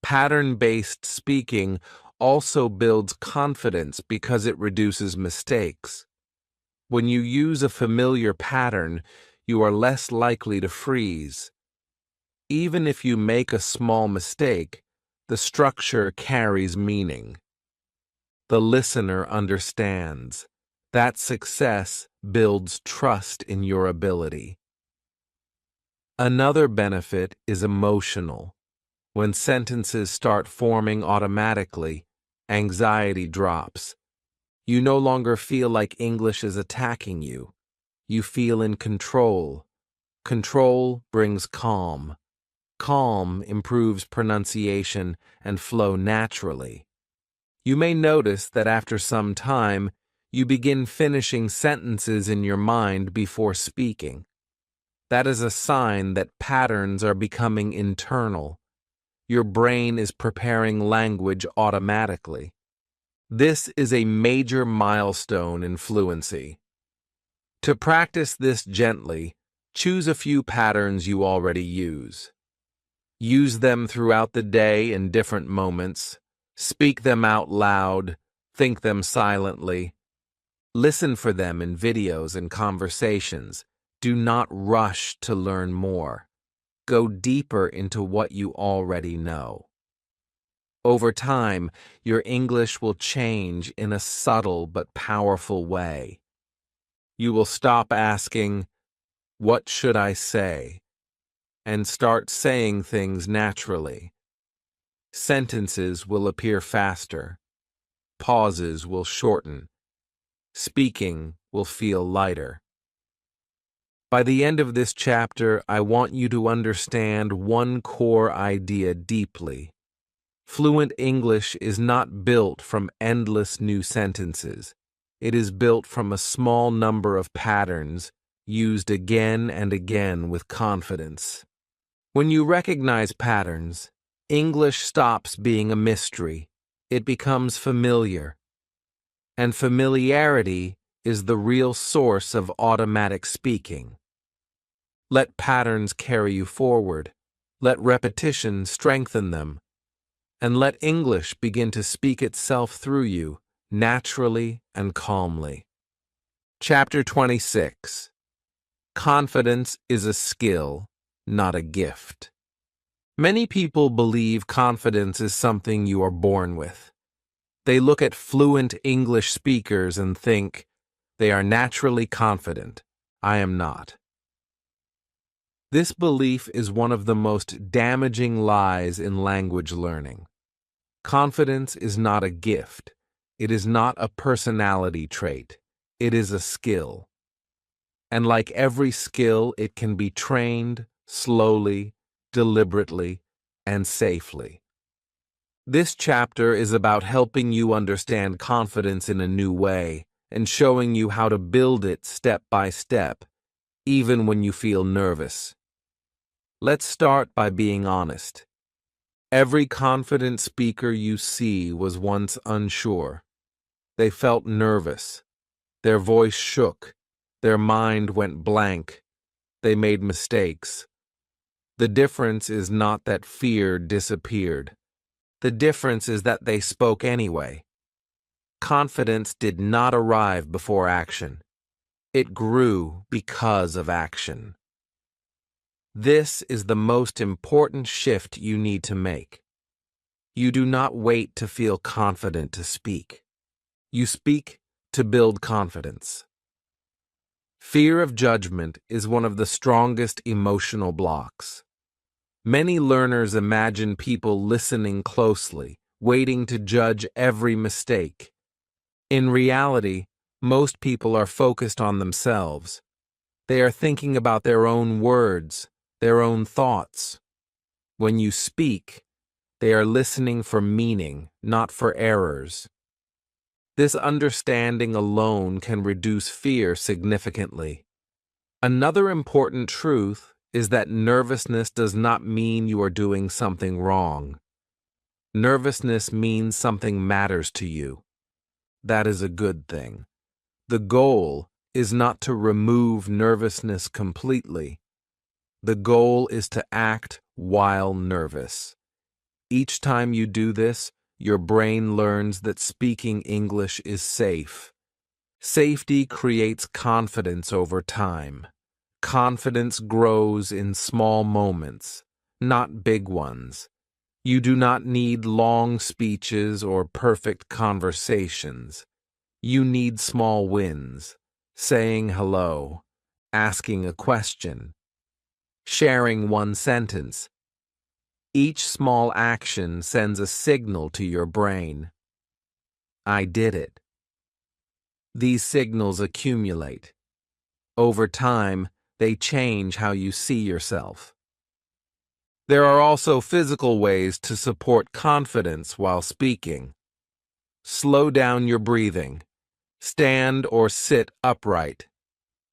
Pattern-based speaking also builds confidence because it reduces mistakes. When you use a familiar pattern, you are less likely to freeze. Even if you make a small mistake, the structure carries meaning. The listener understands. That success builds trust in your ability. Another benefit is emotional. When sentences start forming automatically, anxiety drops. You no longer feel like English is attacking you. You feel in control. Control brings calm. Calm improves pronunciation and flow naturally. You may notice that after some time, you begin finishing sentences in your mind before speaking. That is a sign that patterns are becoming internal. Your brain is preparing language automatically. This is a major milestone in fluency. To practice this gently, choose a few patterns you already use. Use them throughout the day in different moments. Speak them out loud. Think them silently. Listen for them in videos and conversations. Do not rush to learn more. Go deeper into what you already know. Over time, your English will change in a subtle but powerful way. You will stop asking, "What should I say?" and start saying things naturally. Sentences will appear faster. Pauses will shorten. Speaking will feel lighter. By the end of this chapter, I want you to understand one core idea deeply. Fluent English is not built from endless new sentences. It is built from a small number of patterns, used again and again with confidence. When you recognize patterns, English stops being a mystery. It becomes familiar. And familiarity is the real source of automatic speaking. Let patterns carry you forward. Let repetition strengthen them. And let English begin to speak itself through you, naturally and calmly. Chapter 26. Confidence is a skill, not a gift. Many people believe confidence is something you are born with. They look at fluent English speakers and think, they are naturally confident. I am not. This belief is one of the most damaging lies in language learning. Confidence is not a gift. It is not a personality trait. It is a skill. And like every skill, it can be trained slowly, deliberately, and safely. This chapter is about helping you understand confidence in a new way and showing you how to build it step by step, even when you feel nervous. Let's start by being honest. Every confident speaker you see was once unsure. They felt nervous. Their voice shook. Their mind went blank. They made mistakes. The difference is not that fear disappeared. The difference is that they spoke anyway. Confidence did not arrive before action. It grew because of action. This is the most important shift you need to make. You do not wait to feel confident to speak. You speak to build confidence. Fear of judgment is one of the strongest emotional blocks. Many learners imagine people listening closely, waiting to judge every mistake. In reality, most people are focused on themselves. They are thinking about their own words, their own thoughts. When you speak, they are listening for meaning, not for errors. This understanding alone can reduce fear significantly. Another important truth is that nervousness does not mean you are doing something wrong. Nervousness means something matters to you. That is a good thing. The goal is not to remove nervousness completely. The goal is to act while nervous. Each time you do this, your brain learns that speaking English is safe. Safety creates confidence over time. Confidence grows in small moments, not big ones. You do not need long speeches or perfect conversations. You need small wins, saying hello, asking a question, sharing one sentence. Each small action sends a signal to your brain. I did it. These signals accumulate. Over time, they change how you see yourself. There are also physical ways to support confidence while speaking. Slow down your breathing. Stand or sit upright.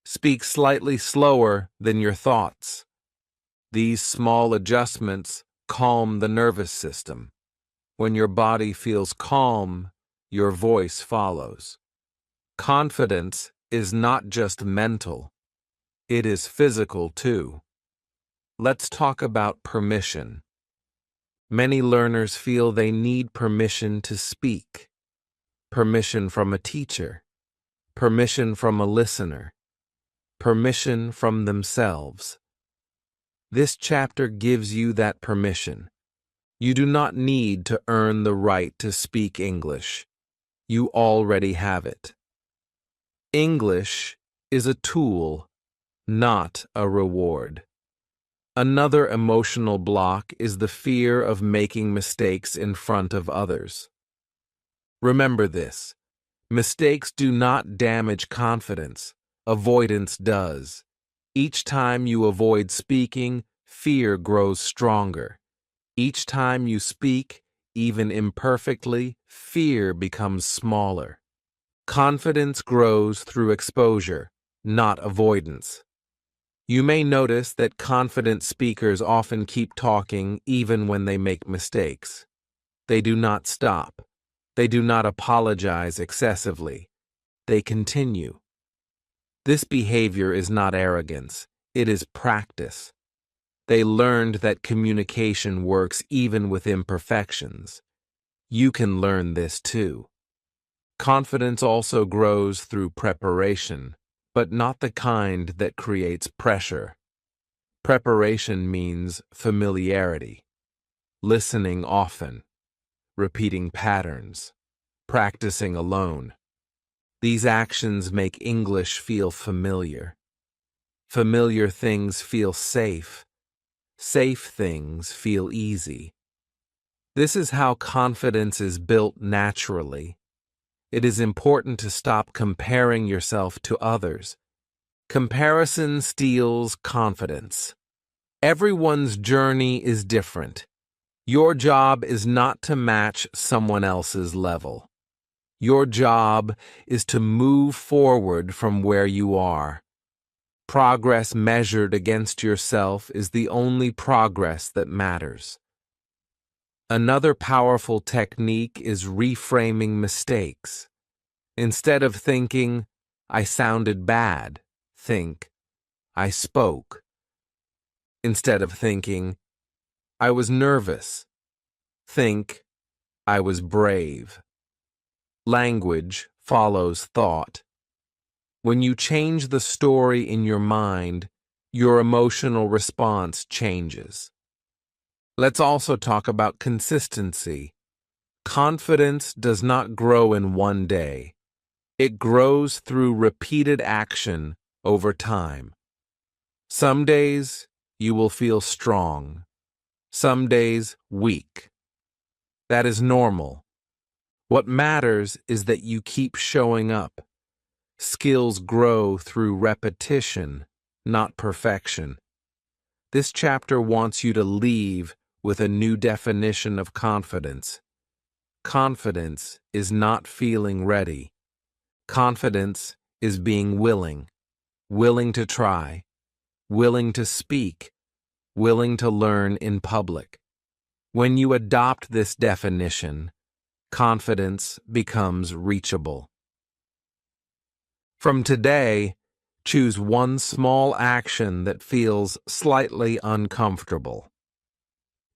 Speak slightly slower than your thoughts. These small adjustments calm the nervous system. When your body feels calm, your voice follows. Confidence is not just mental, it is physical too. Let's talk about permission. Many learners feel they need permission to speak. Permission from a teacher. Permission from a listener. Permission from themselves. This chapter gives you that permission. You do not need to earn the right to speak English. You already have it. English is a tool, not a reward. Another emotional block is the fear of making mistakes in front of others. Remember this: mistakes do not damage confidence, avoidance does. Each time you avoid speaking, fear grows stronger. Each time you speak, even imperfectly, fear becomes smaller. Confidence grows through exposure, not avoidance. You may notice that confident speakers often keep talking even when they make mistakes. They do not stop. They do not apologize excessively. They continue. This behavior is not arrogance. It is practice. They learned that communication works even with imperfections. You can learn this too. Confidence also grows through preparation, but not the kind that creates pressure. Preparation means familiarity, listening often, repeating patterns, practicing alone. These actions make English feel familiar. Familiar things feel safe. Safe things feel easy. This is how confidence is built naturally. It is important to stop comparing yourself to others. Comparison steals confidence. Everyone's journey is different. Your job is not to match someone else's level. Your job is to move forward from where you are. Progress measured against yourself is the only progress that matters. Another powerful technique is reframing mistakes. Instead of thinking, I sounded bad, think, I spoke. Instead of thinking, I was nervous, think, I was brave. Language follows thought. When you change the story in your mind, your emotional response changes. Let's also talk about consistency. Confidence does not grow in one day. It grows through repeated action over time. Some days you will feel strong. Some days weak. That is normal. What matters is that you keep showing up. Skills grow through repetition, not perfection. This chapter wants you to leave with a new definition of confidence. Confidence is not feeling ready. Confidence is being willing, willing to try, willing to speak, willing to learn in public. When you adopt this definition, confidence becomes reachable. From today, choose one small action that feels slightly uncomfortable.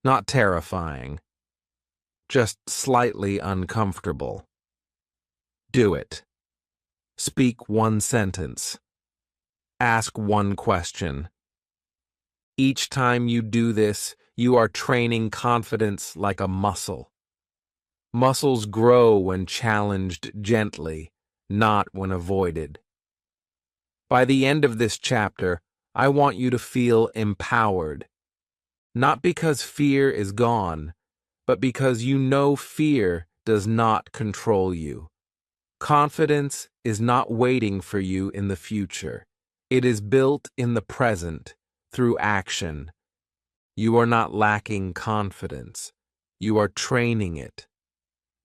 Not terrifying, just slightly uncomfortable. Do it. Speak one sentence. Ask one question. Each time you do this, you are training confidence like a muscle. Muscles grow when challenged gently, not when avoided. By the end of this chapter, I want you to feel empowered. Not because fear is gone, but because you know fear does not control you. Confidence is not waiting for you in the future. It is built in the present through action. You are not lacking confidence. You are training it.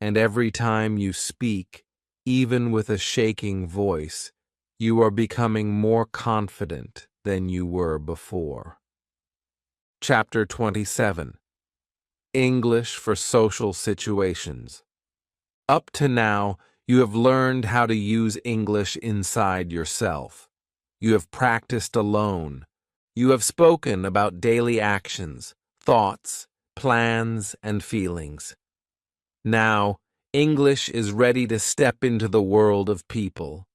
And every time you speak, even with a shaking voice, you are becoming more confident than you were before. Chapter 27. English for Social Situations. Up to now, you have learned how to use English inside yourself. You have practiced alone. You have spoken about daily actions, thoughts, plans, and feelings. Now, English is ready to step into the world of people.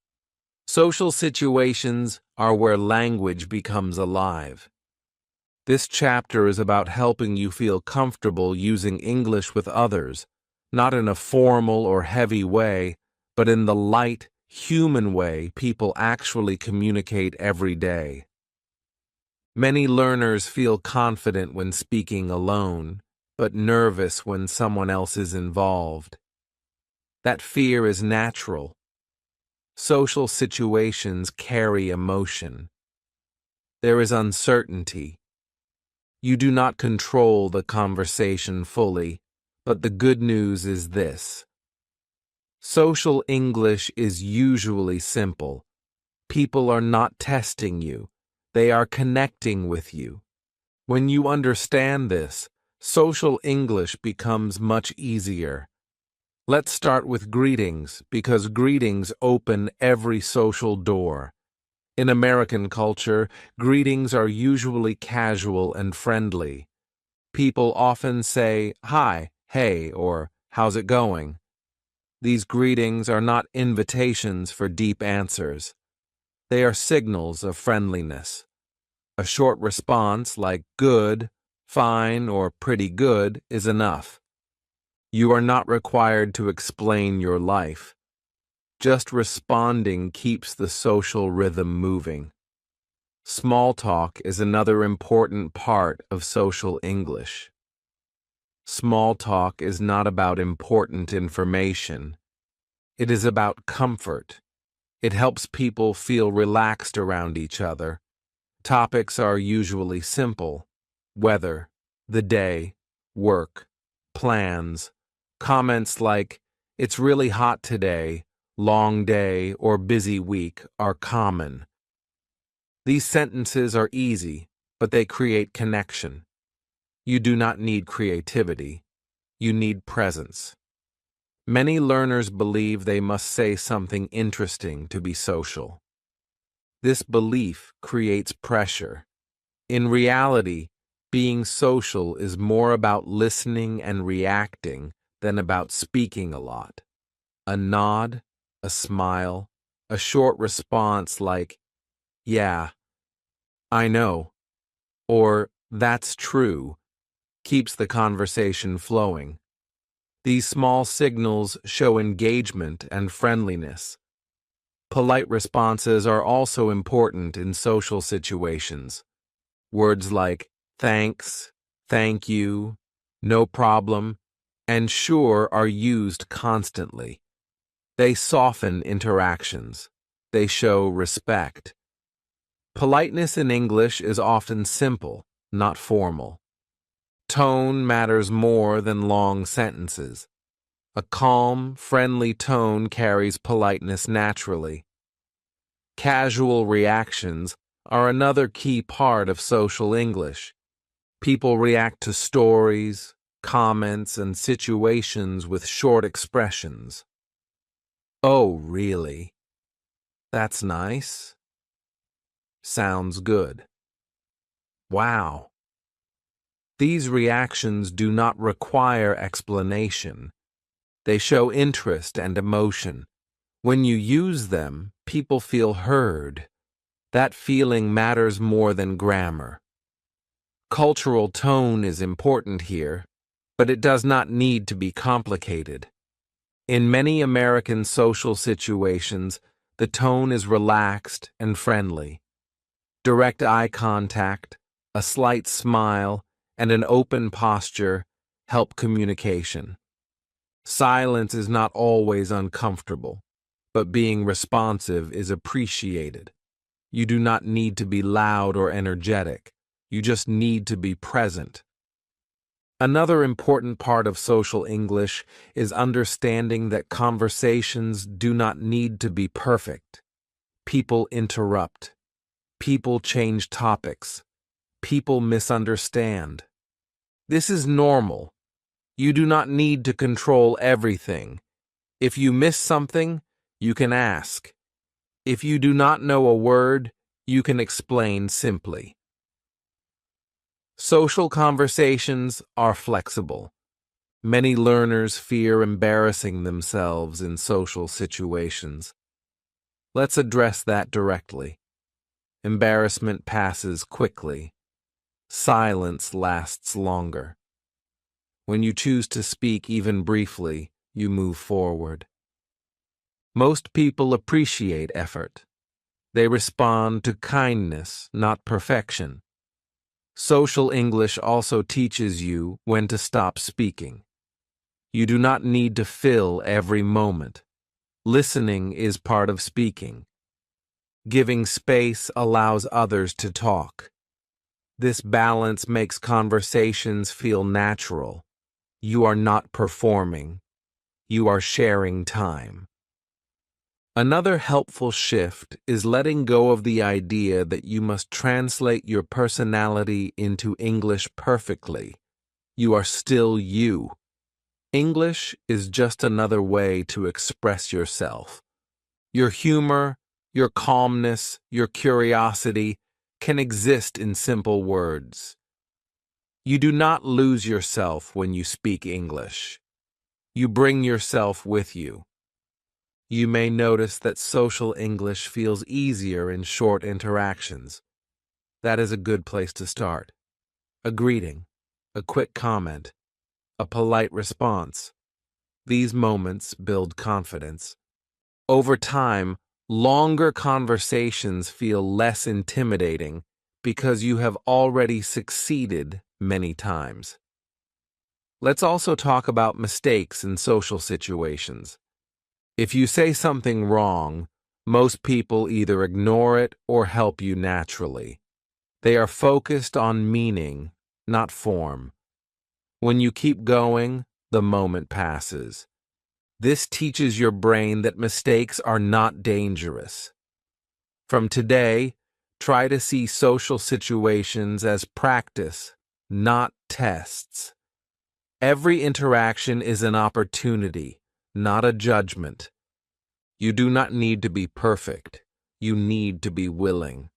Social situations are where language becomes alive. This chapter is about helping you feel comfortable using English with others, not in a formal or heavy way, but in the light, human way people actually communicate every day. Many learners feel confident when speaking alone, but nervous when someone else is involved. That fear is natural. Social situations carry emotion. There is uncertainty. You do not control the conversation fully, but the good news is this. Social English is usually simple. People are not testing you. They are connecting with you. When you understand this, social English becomes much easier. Let's start with greetings, because greetings open every social door. In American culture, greetings are usually casual and friendly. People often say, "Hi," "Hey," or "How's it going?" These greetings are not invitations for deep answers. They are signals of friendliness. A short response like "good," "fine," or "pretty good" is enough. You are not required to explain your life. Just responding keeps the social rhythm moving. Small talk is another important part of social English. Small talk is not about important information. It is about comfort. It helps people feel relaxed around each other. Topics are usually simple: weather, the day, work, plans. Comments like, "It's really hot today," "long day," or "busy week" are common. These sentences are easy, but they create connection. You do not need creativity. You need presence. Many learners believe they must say something interesting to be social. This belief creates pressure. In reality, being social is more about listening and reacting than about speaking a lot. A nod, a smile, a short response like, "Yeah, I know," or "That's true," keeps the conversation flowing. These small signals show engagement and friendliness. Polite responses are also important in social situations. Words like thanks, thank you, no problem, and sure are used constantly. They soften interactions. They show respect. Politeness in English is often simple, not formal. Tone matters more than long sentences. A calm, friendly tone carries politeness naturally. Casual reactions are another key part of social English. People react to stories, comments, and situations with short expressions. "Oh, really? That's nice. Sounds good. Wow." These reactions do not require explanation. They show interest and emotion. When you use them, people feel heard. That feeling matters more than grammar. Cultural tone is important here, but it does not need to be complicated. In many American social situations, the tone is relaxed and friendly. Direct eye contact, a slight smile, and an open posture help communication. Silence is not always uncomfortable, but being responsive is appreciated. You do not need to be loud or energetic. You just need to be present. Another important part of social English is understanding that conversations do not need to be perfect. People interrupt. People change topics. People misunderstand. This is normal. You do not need to control everything. If you miss something, you can ask. If you do not know a word, you can explain simply. Social conversations are flexible. Many learners fear embarrassing themselves in social situations. Let's address that directly. Embarrassment passes quickly. Silence lasts longer. When you choose to speak even briefly, you move forward. Most people appreciate effort. They respond to kindness, not perfection. Social English also teaches you when to stop speaking. You do not need to fill every moment. Listening is part of speaking. Giving space allows others to talk. This balance makes conversations feel natural. You are not performing. You are sharing time. Another helpful shift is letting go of the idea that you must translate your personality into English perfectly. You are still you. English is just another way to express yourself. Your humor, your calmness, your curiosity can exist in simple words. You do not lose yourself when you speak English. You bring yourself with you. You may notice that social English feels easier in short interactions. That is a good place to start. A greeting, a quick comment, a polite response. These moments build confidence. Over time, longer conversations feel less intimidating because you have already succeeded many times. Let's also talk about mistakes in social situations. If you say something wrong, most people either ignore it or help you naturally. They are focused on meaning, not form. When you keep going, the moment passes. This teaches your brain that mistakes are not dangerous. From today, try to see social situations as practice, not tests. Every interaction is an opportunity, not a judgment. You do not need to be perfect. You need to be willing.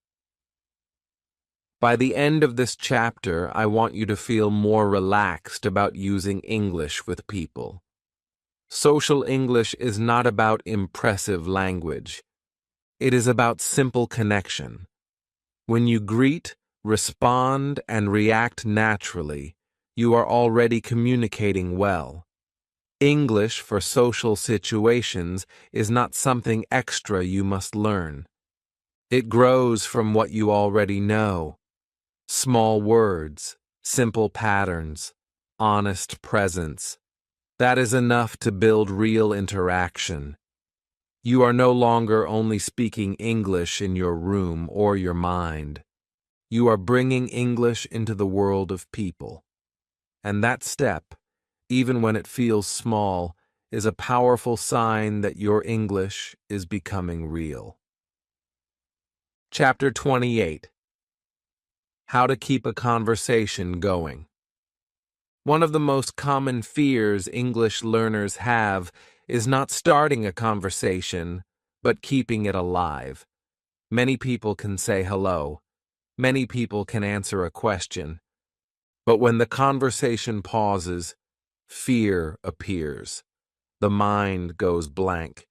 By the end of this chapter, I want you to feel more relaxed about using English with people. Social English is not about impressive language. It is about simple connection. When you greet, respond, and react naturally, you are already communicating well. English for social situations is not something extra you must learn. It grows from what you already know. Small words, simple patterns, honest presence. That is enough to build real interaction. You are no longer only speaking English in your room or your mind. You are bringing English into the world of people. And that step, even when it feels small, is a powerful sign that your English is becoming real. Chapter 28. How to keep a conversation going. One of the most common fears English learners have is not starting a conversation, but keeping it alive. Many people can say hello. Many people can answer a question. But when the conversation pauses, fear appears. The mind goes blank.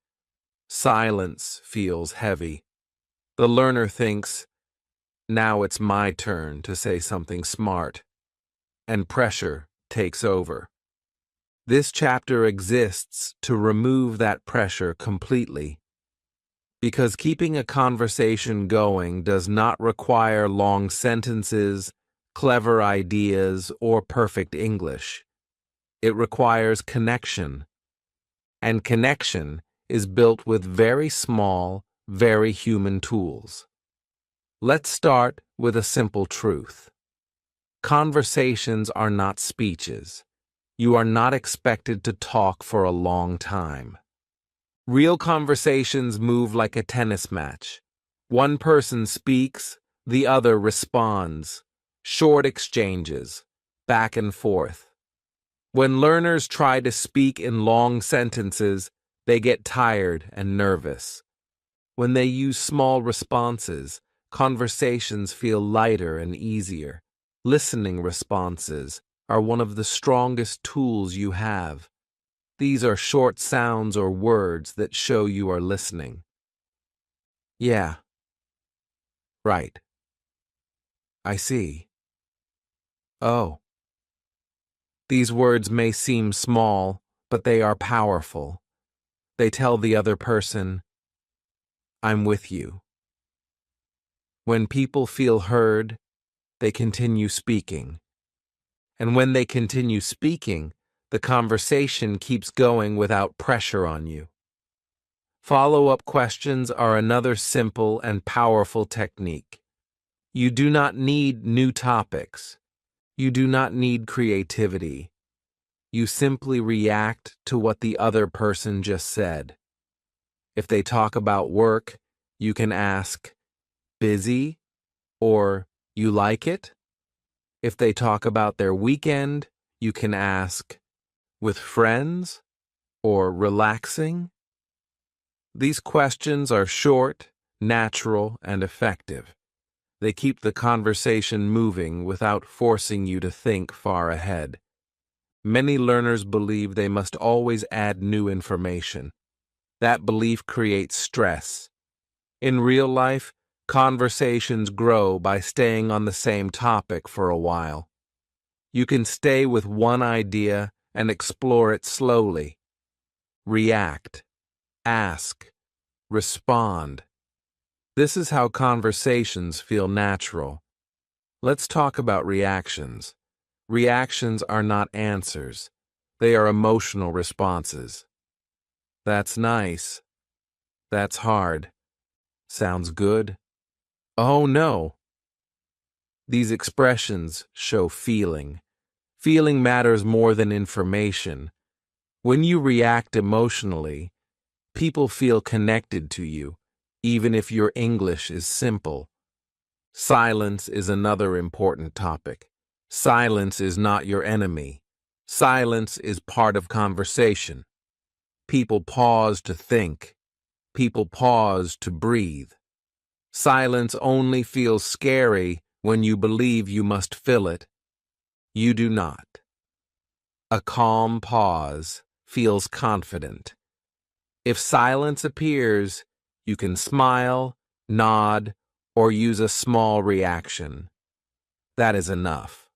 Silence feels heavy. The learner thinks, now it's my turn to say something smart. And pressure takes over. This chapter exists to remove that pressure completely. Because keeping a conversation going does not require long sentences, clever ideas, or perfect English. It requires connection. And connection is built with very small, very human tools. Let's start with a simple truth. Conversations are not speeches. You are not expected to talk for a long time. Real conversations move like a tennis match. One person speaks, the other responds. Short exchanges, back and forth. When learners try to speak in long sentences, they get tired and nervous. When they use small responses, conversations feel lighter and easier. Listening responses are one of the strongest tools you have. These are short sounds or words that show you are listening. Yeah. Right. I see. Oh. These words may seem small, but they are powerful. They tell the other person, I'm with you. When people feel heard, they continue speaking. And when they continue speaking, the conversation keeps going without pressure on you. Follow-up questions are another simple and powerful technique. You do not need new topics. You do not need creativity. You simply react to what the other person just said. If they talk about work, you can ask, busy? Or, you like it? If they talk about their weekend, you can ask, with friends? Or relaxing? These questions are short, natural, and effective. They keep the conversation moving without forcing you to think far ahead. Many learners believe they must always add new information. That belief creates stress. In real life, conversations grow by staying on the same topic for a while. You can stay with one idea and explore it slowly. React, ask, respond. This is how conversations feel natural. Let's talk about reactions. Reactions are not answers. They are emotional responses. That's nice. That's hard. Sounds good. Oh no. These expressions show feeling. Feeling matters more than information. When you react emotionally, people feel connected to you, even if your English is simple. Silence is another important topic. Silence is not your enemy. Silence is part of conversation. People pause to think. People pause to breathe. Silence only feels scary when you believe you must fill it. You do not. A calm pause feels confident. If silence appears, you can smile, nod, or use a small reaction. That is enough.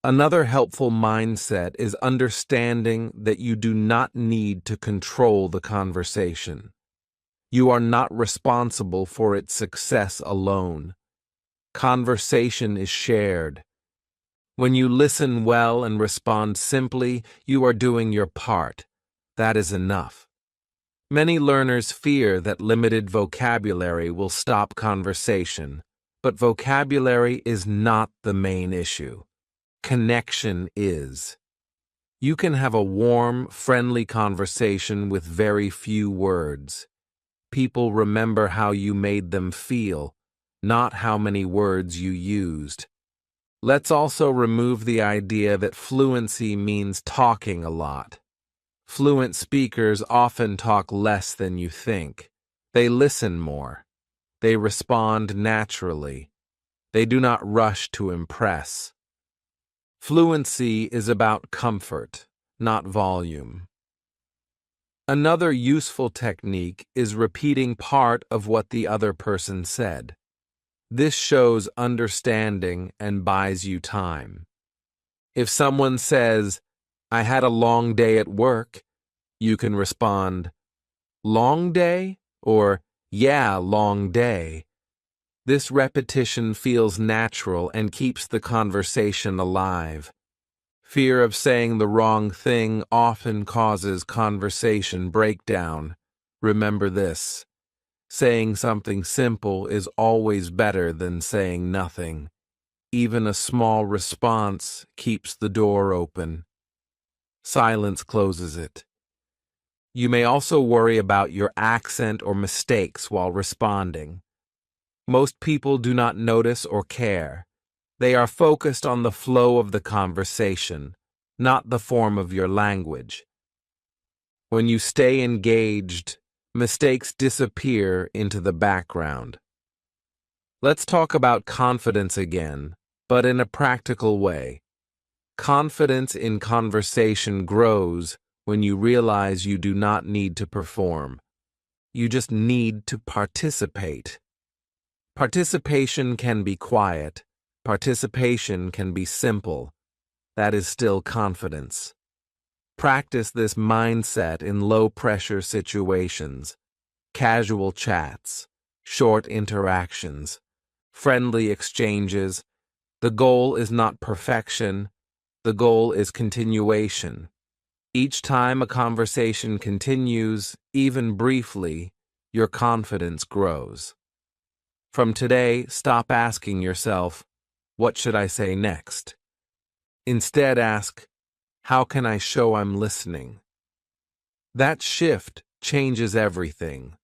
Another helpful mindset is understanding that you do not need to control the conversation. You are not responsible for its success alone. Conversation is shared. When you listen well and respond simply, you are doing your part. That is enough. Many learners fear that limited vocabulary will stop conversation, but vocabulary is not the main issue. Connection is. You can have a warm, friendly conversation with very few words. People remember how you made them feel, not how many words you used. Let's also remove the idea that fluency means talking a lot. Fluent speakers often talk less than you think. They listen more. They respond naturally. They do not rush to impress. Fluency is about comfort, not volume. Another useful technique is repeating part of what the other person said. This shows understanding and buys you time. If someone says, "I had a long day at work," you can respond, "Long day?" or "Yeah, long day." This repetition feels natural and keeps the conversation alive. Fear of saying the wrong thing often causes conversation breakdown. Remember this. Saying something simple is always better than saying nothing. Even a small response keeps the door open. Silence closes it. You may also worry about your accent or mistakes while responding. Most people do not notice or care. They are focused on the flow of the conversation, not the form of your language. When you stay engaged, mistakes disappear into the background. Let's talk about confidence again, but in a practical way. Confidence in conversation grows when you realize you do not need to perform. You just need to participate. Participation can be quiet. Participation can be simple. That is still confidence. Practice this mindset in low-pressure situations, casual chats, short interactions, friendly exchanges. The goal is not perfection. The goal is continuation. Each time a conversation continues, even briefly, your confidence grows. From today, stop asking yourself, "What should I say next?" Instead, ask, "How can I show I'm listening?" That shift changes everything.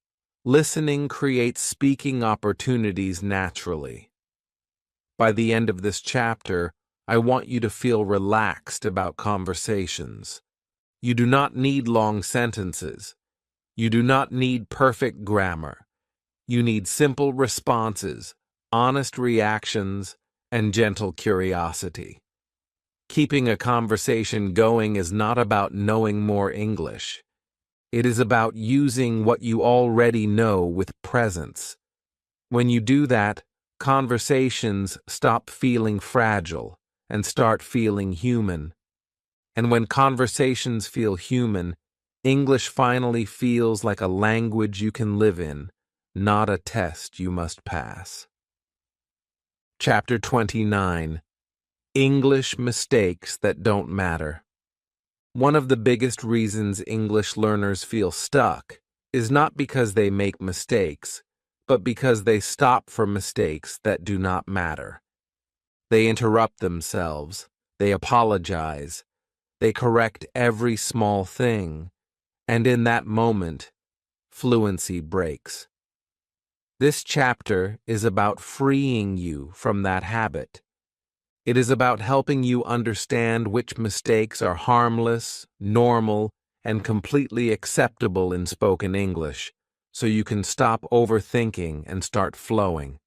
Listening creates speaking opportunities naturally. By the end of this chapter, I want you to feel relaxed about conversations. You do not need long sentences. You do not need perfect grammar. You need simple responses, honest reactions, and gentle curiosity. Keeping a conversation going is not about knowing more English. It is about using what you already know with presence. When you do that, conversations stop feeling fragile and start feeling human. And when conversations feel human, English finally feels like a language you can live in, not a test you must pass. Chapter 29. English Mistakes That Don't Matter. One of the biggest reasons English learners feel stuck is not because they make mistakes, but because they stop for mistakes that do not matter. They interrupt themselves, they apologize, they correct every small thing, and in that moment, fluency breaks. This chapter is about freeing you from that habit. It is about helping you understand which mistakes are harmless, normal, and completely acceptable in spoken English, so you can stop overthinking and start flowing.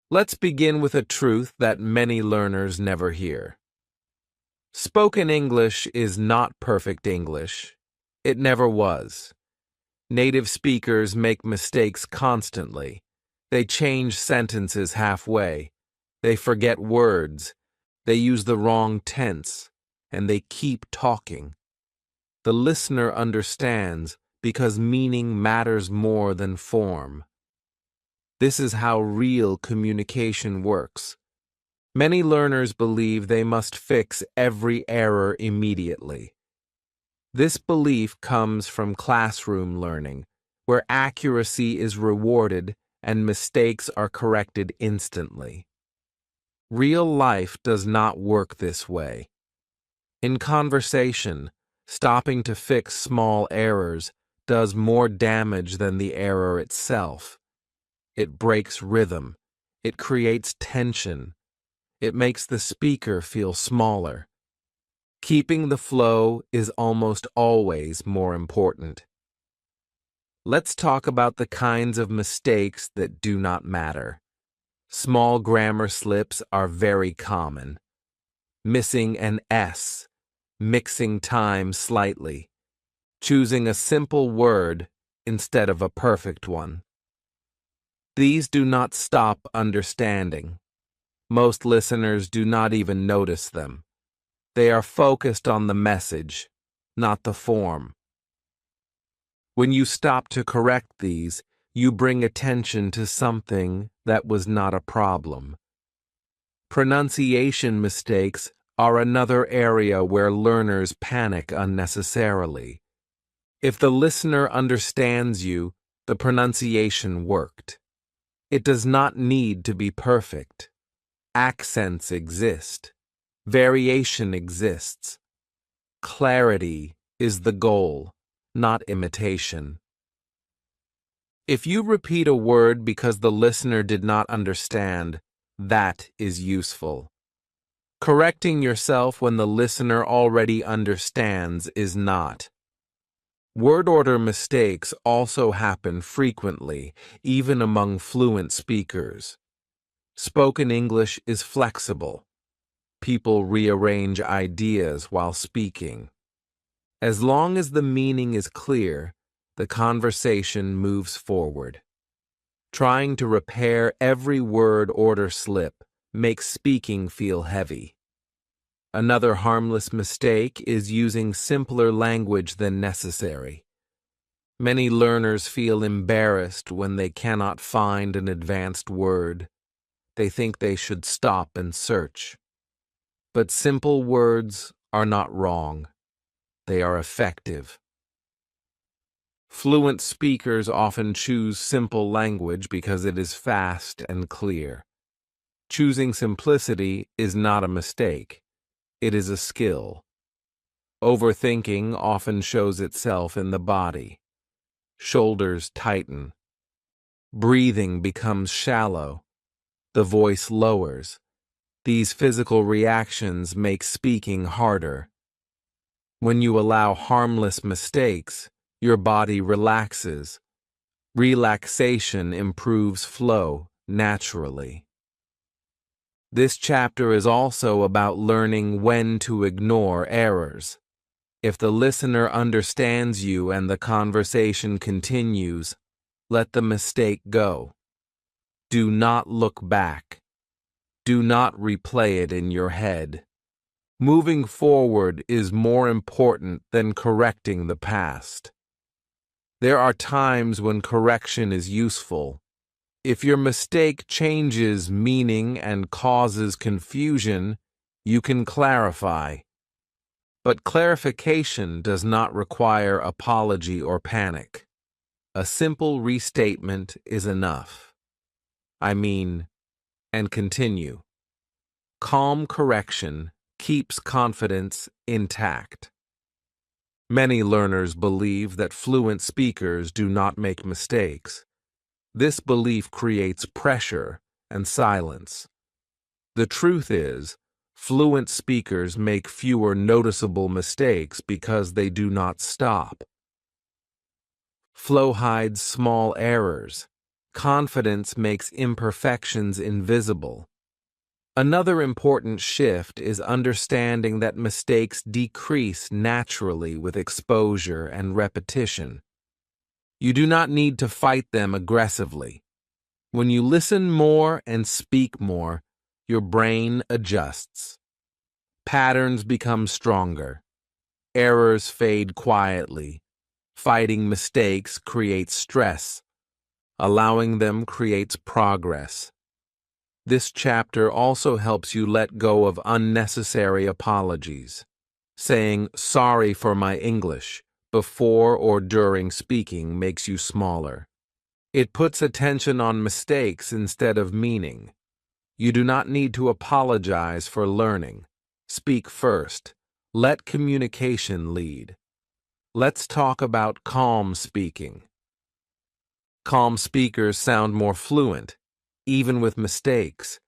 Let's begin with a truth that many learners never hear. Spoken English is not perfect English. It never was. Native speakers make mistakes constantly. They change sentences halfway. They forget words. They use the wrong tense. And they keep talking. The listener understands because meaning matters more than form. This is how real communication works. Many learners believe they must fix every error immediately. This belief comes from classroom learning, where accuracy is rewarded and mistakes are corrected instantly. Real life does not work this way. In conversation, stopping to fix small errors does more damage than the error itself. It breaks rhythm. It creates tension. It makes the speaker feel smaller. Keeping the flow is almost always more important. Let's talk about the kinds of mistakes that do not matter. Small grammar slips are very common. Missing an S, mixing time slightly, choosing a simple word instead of a perfect one. These do not stop understanding. Most listeners do not even notice them. They are focused on the message, not the form. When you stop to correct these, you bring attention to something that was not a problem. Pronunciation mistakes are another area where learners panic unnecessarily. If the listener understands you, the pronunciation worked. It does not need to be perfect. Accents exist. Variation exists. Clarity is the goal, not imitation. If you repeat a word because the listener did not understand, that is useful. Correcting yourself when the listener already understands is not. Word order mistakes also happen frequently, even among fluent speakers. Spoken English is flexible. People rearrange ideas while speaking. As long as the meaning is clear, the conversation moves forward. Trying to repair every word order slip makes speaking feel heavy. Another harmless mistake is using simpler language than necessary. Many learners feel embarrassed when they cannot find an advanced word. They think they should stop and search. But simple words are not wrong. They are effective. Fluent speakers often choose simple language because it is fast and clear. Choosing simplicity is not a mistake. It is a skill. Overthinking often shows itself in the body. Shoulders tighten. Breathing becomes shallow. The voice lowers. These physical reactions make speaking harder. When you allow harmless mistakes, your body relaxes. Relaxation improves flow naturally. This chapter is also about learning when to ignore errors. If the listener understands you and the conversation continues, let the mistake go. Do not look back. Do not replay it in your head. Moving forward is more important than correcting the past. There are times when correction is useful. If your mistake changes meaning and causes confusion, you can clarify. But clarification does not require apology or panic. A simple restatement is enough. And continue. Calm correction keeps confidence intact. Many learners believe that fluent speakers do not make mistakes. This belief creates pressure and silence. The truth is, fluent speakers make fewer noticeable mistakes because they do not stop. Flow hides small errors. Confidence makes imperfections invisible. Another important shift is understanding that mistakes decrease naturally with exposure and repetition. You do not need to fight them aggressively. When you listen more and speak more, your brain adjusts. Patterns become stronger. Errors fade quietly. Fighting mistakes creates stress. Allowing them creates progress. This chapter also helps you let go of unnecessary apologies. Saying "sorry for my English" before or during speaking makes you smaller. It puts attention on mistakes instead of meaning. You do not need to apologize for learning. Speak first. Let communication lead. Let's talk about calm speaking. Calm speakers sound more fluent, even with mistakes.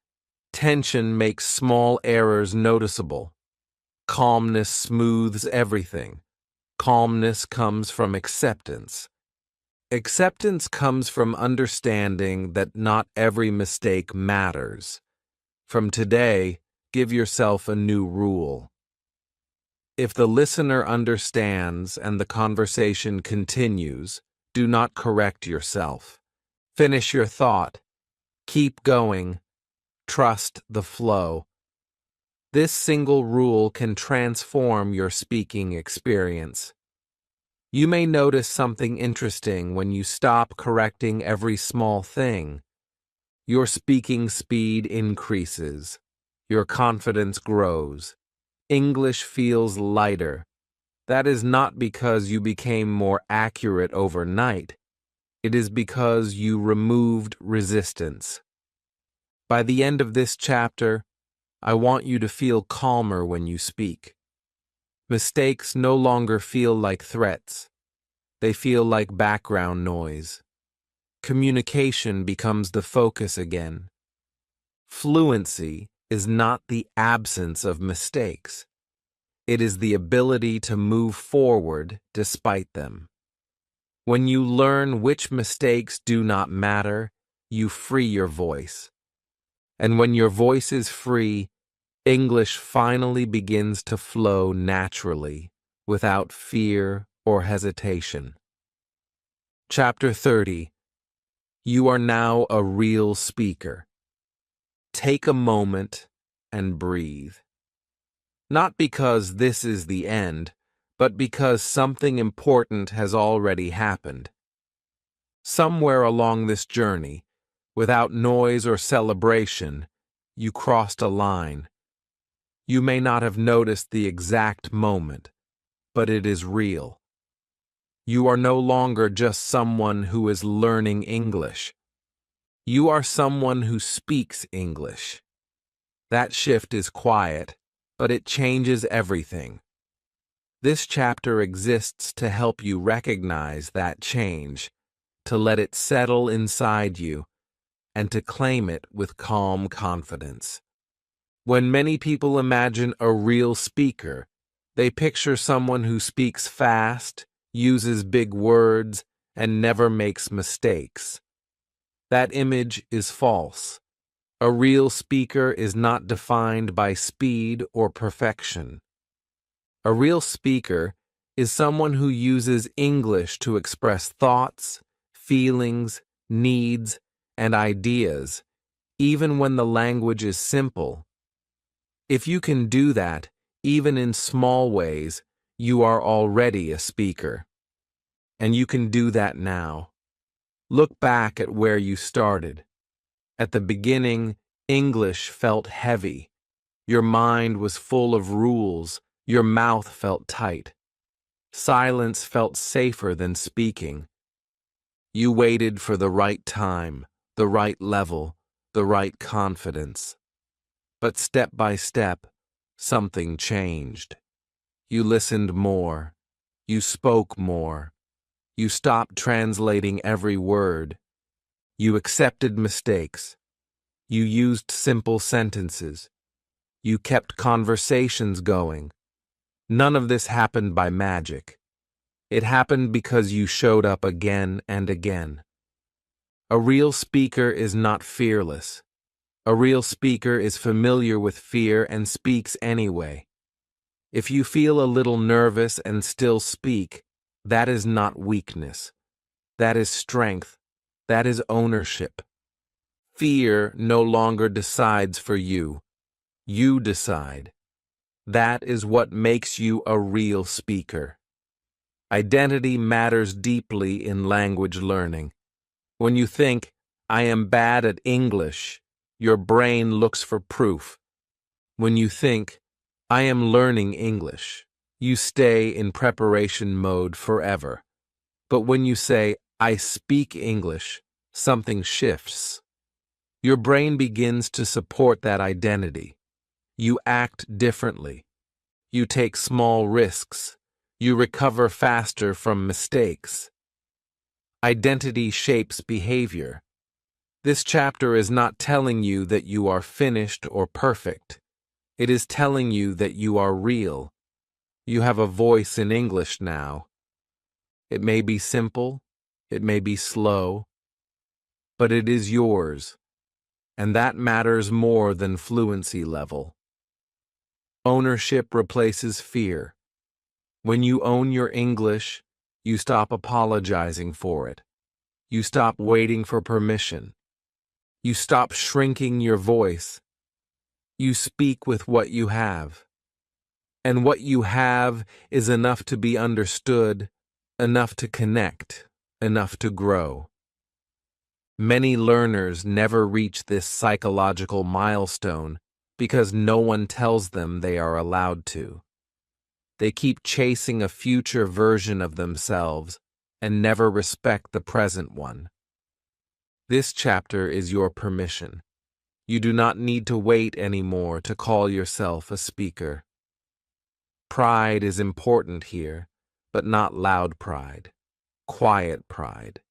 Tension makes small errors noticeable. Calmness smooths everything. Calmness comes from acceptance. Acceptance comes from understanding that not every mistake matters. From today, give yourself a new rule. If the listener understands and the conversation continues, do not correct yourself. Finish your thought. Keep going. Trust the flow. This single rule can transform your speaking experience. You may notice something interesting when you stop correcting every small thing. Your speaking speed increases. Your confidence grows. English feels lighter. That is not because you became more accurate overnight. It is because you removed resistance. By the end of this chapter, I want you to feel calmer when you speak. Mistakes no longer feel like threats. They feel like background noise. Communication becomes the focus again. Fluency is not the absence of mistakes. It is the ability to move forward despite them. When you learn which mistakes do not matter, you free your voice. And when your voice is free, English finally begins to flow naturally, without fear or hesitation. Chapter 30. You are now a real speaker. Take a moment and breathe. Not because this is the end, but because something important has already happened. Somewhere along this journey, without noise or celebration, you crossed a line. You may not have noticed the exact moment, but it is real. You are no longer just someone who is learning English. You are someone who speaks English. That shift is quiet, but it changes everything. This chapter exists to help you recognize that change, to let it settle inside you, and to claim it with calm confidence. When many people imagine a real speaker, they picture someone who speaks fast, uses big words, and never makes mistakes. That image is false. A real speaker is not defined by speed or perfection. A real speaker is someone who uses English to express thoughts, feelings, needs, and ideas, even when the language is simple. If you can do that, even in small ways, you are already a speaker. And you can do that now. Look back at where you started. At the beginning, English felt heavy. Your mind was full of rules. Your mouth felt tight. Silence felt safer than speaking. You waited for the right time, the right level, the right confidence. But step by step, something changed. You listened more. You spoke more. You stopped translating every word. You accepted mistakes. You used simple sentences. You kept conversations going. None of this happened by magic. It happened because you showed up again and again. A real speaker is not fearless. A real speaker is familiar with fear and speaks anyway. If you feel a little nervous and still speak, that is not weakness. That is strength. That is ownership. Fear no longer decides for you. You decide. That is what makes you a real speaker. Identity matters deeply in language learning. When you think, I am bad at English, your brain looks for proof. When you think, I am learning English, you stay in preparation mode forever. But when you say, I speak English, something shifts. Your brain begins to support that identity. You act differently. You take small risks. You recover faster from mistakes. Identity shapes behavior. This chapter is not telling you that you are finished or perfect. It is telling you that you are real. You have a voice in English now. It may be simple, it may be slow, but it is yours, and that matters more than fluency level. Ownership replaces fear. When you own your English, you stop apologizing for it. You stop waiting for permission. You stop shrinking your voice. You speak with what you have. And what you have is enough to be understood, enough to connect, enough to grow. Many learners never reach this psychological milestone because no one tells them they are allowed to. They keep chasing a future version of themselves and never respect the present one. This chapter is your permission. You do not need to wait anymore to call yourself a speaker. Pride is important here, but not loud pride, quiet pride.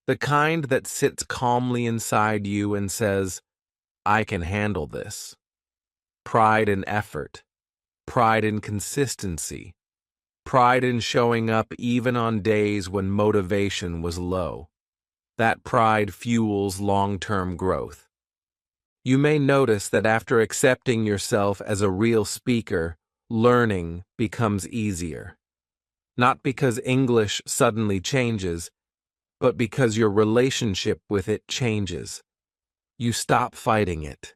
The kind that sits calmly inside you and says, I can handle this. Pride in effort, pride in consistency, pride in showing up even on days when motivation was low. That pride fuels long-term growth. You may notice that after accepting yourself as a real speaker, learning becomes easier. Not because English suddenly changes, but because your relationship with it changes. You stop fighting it.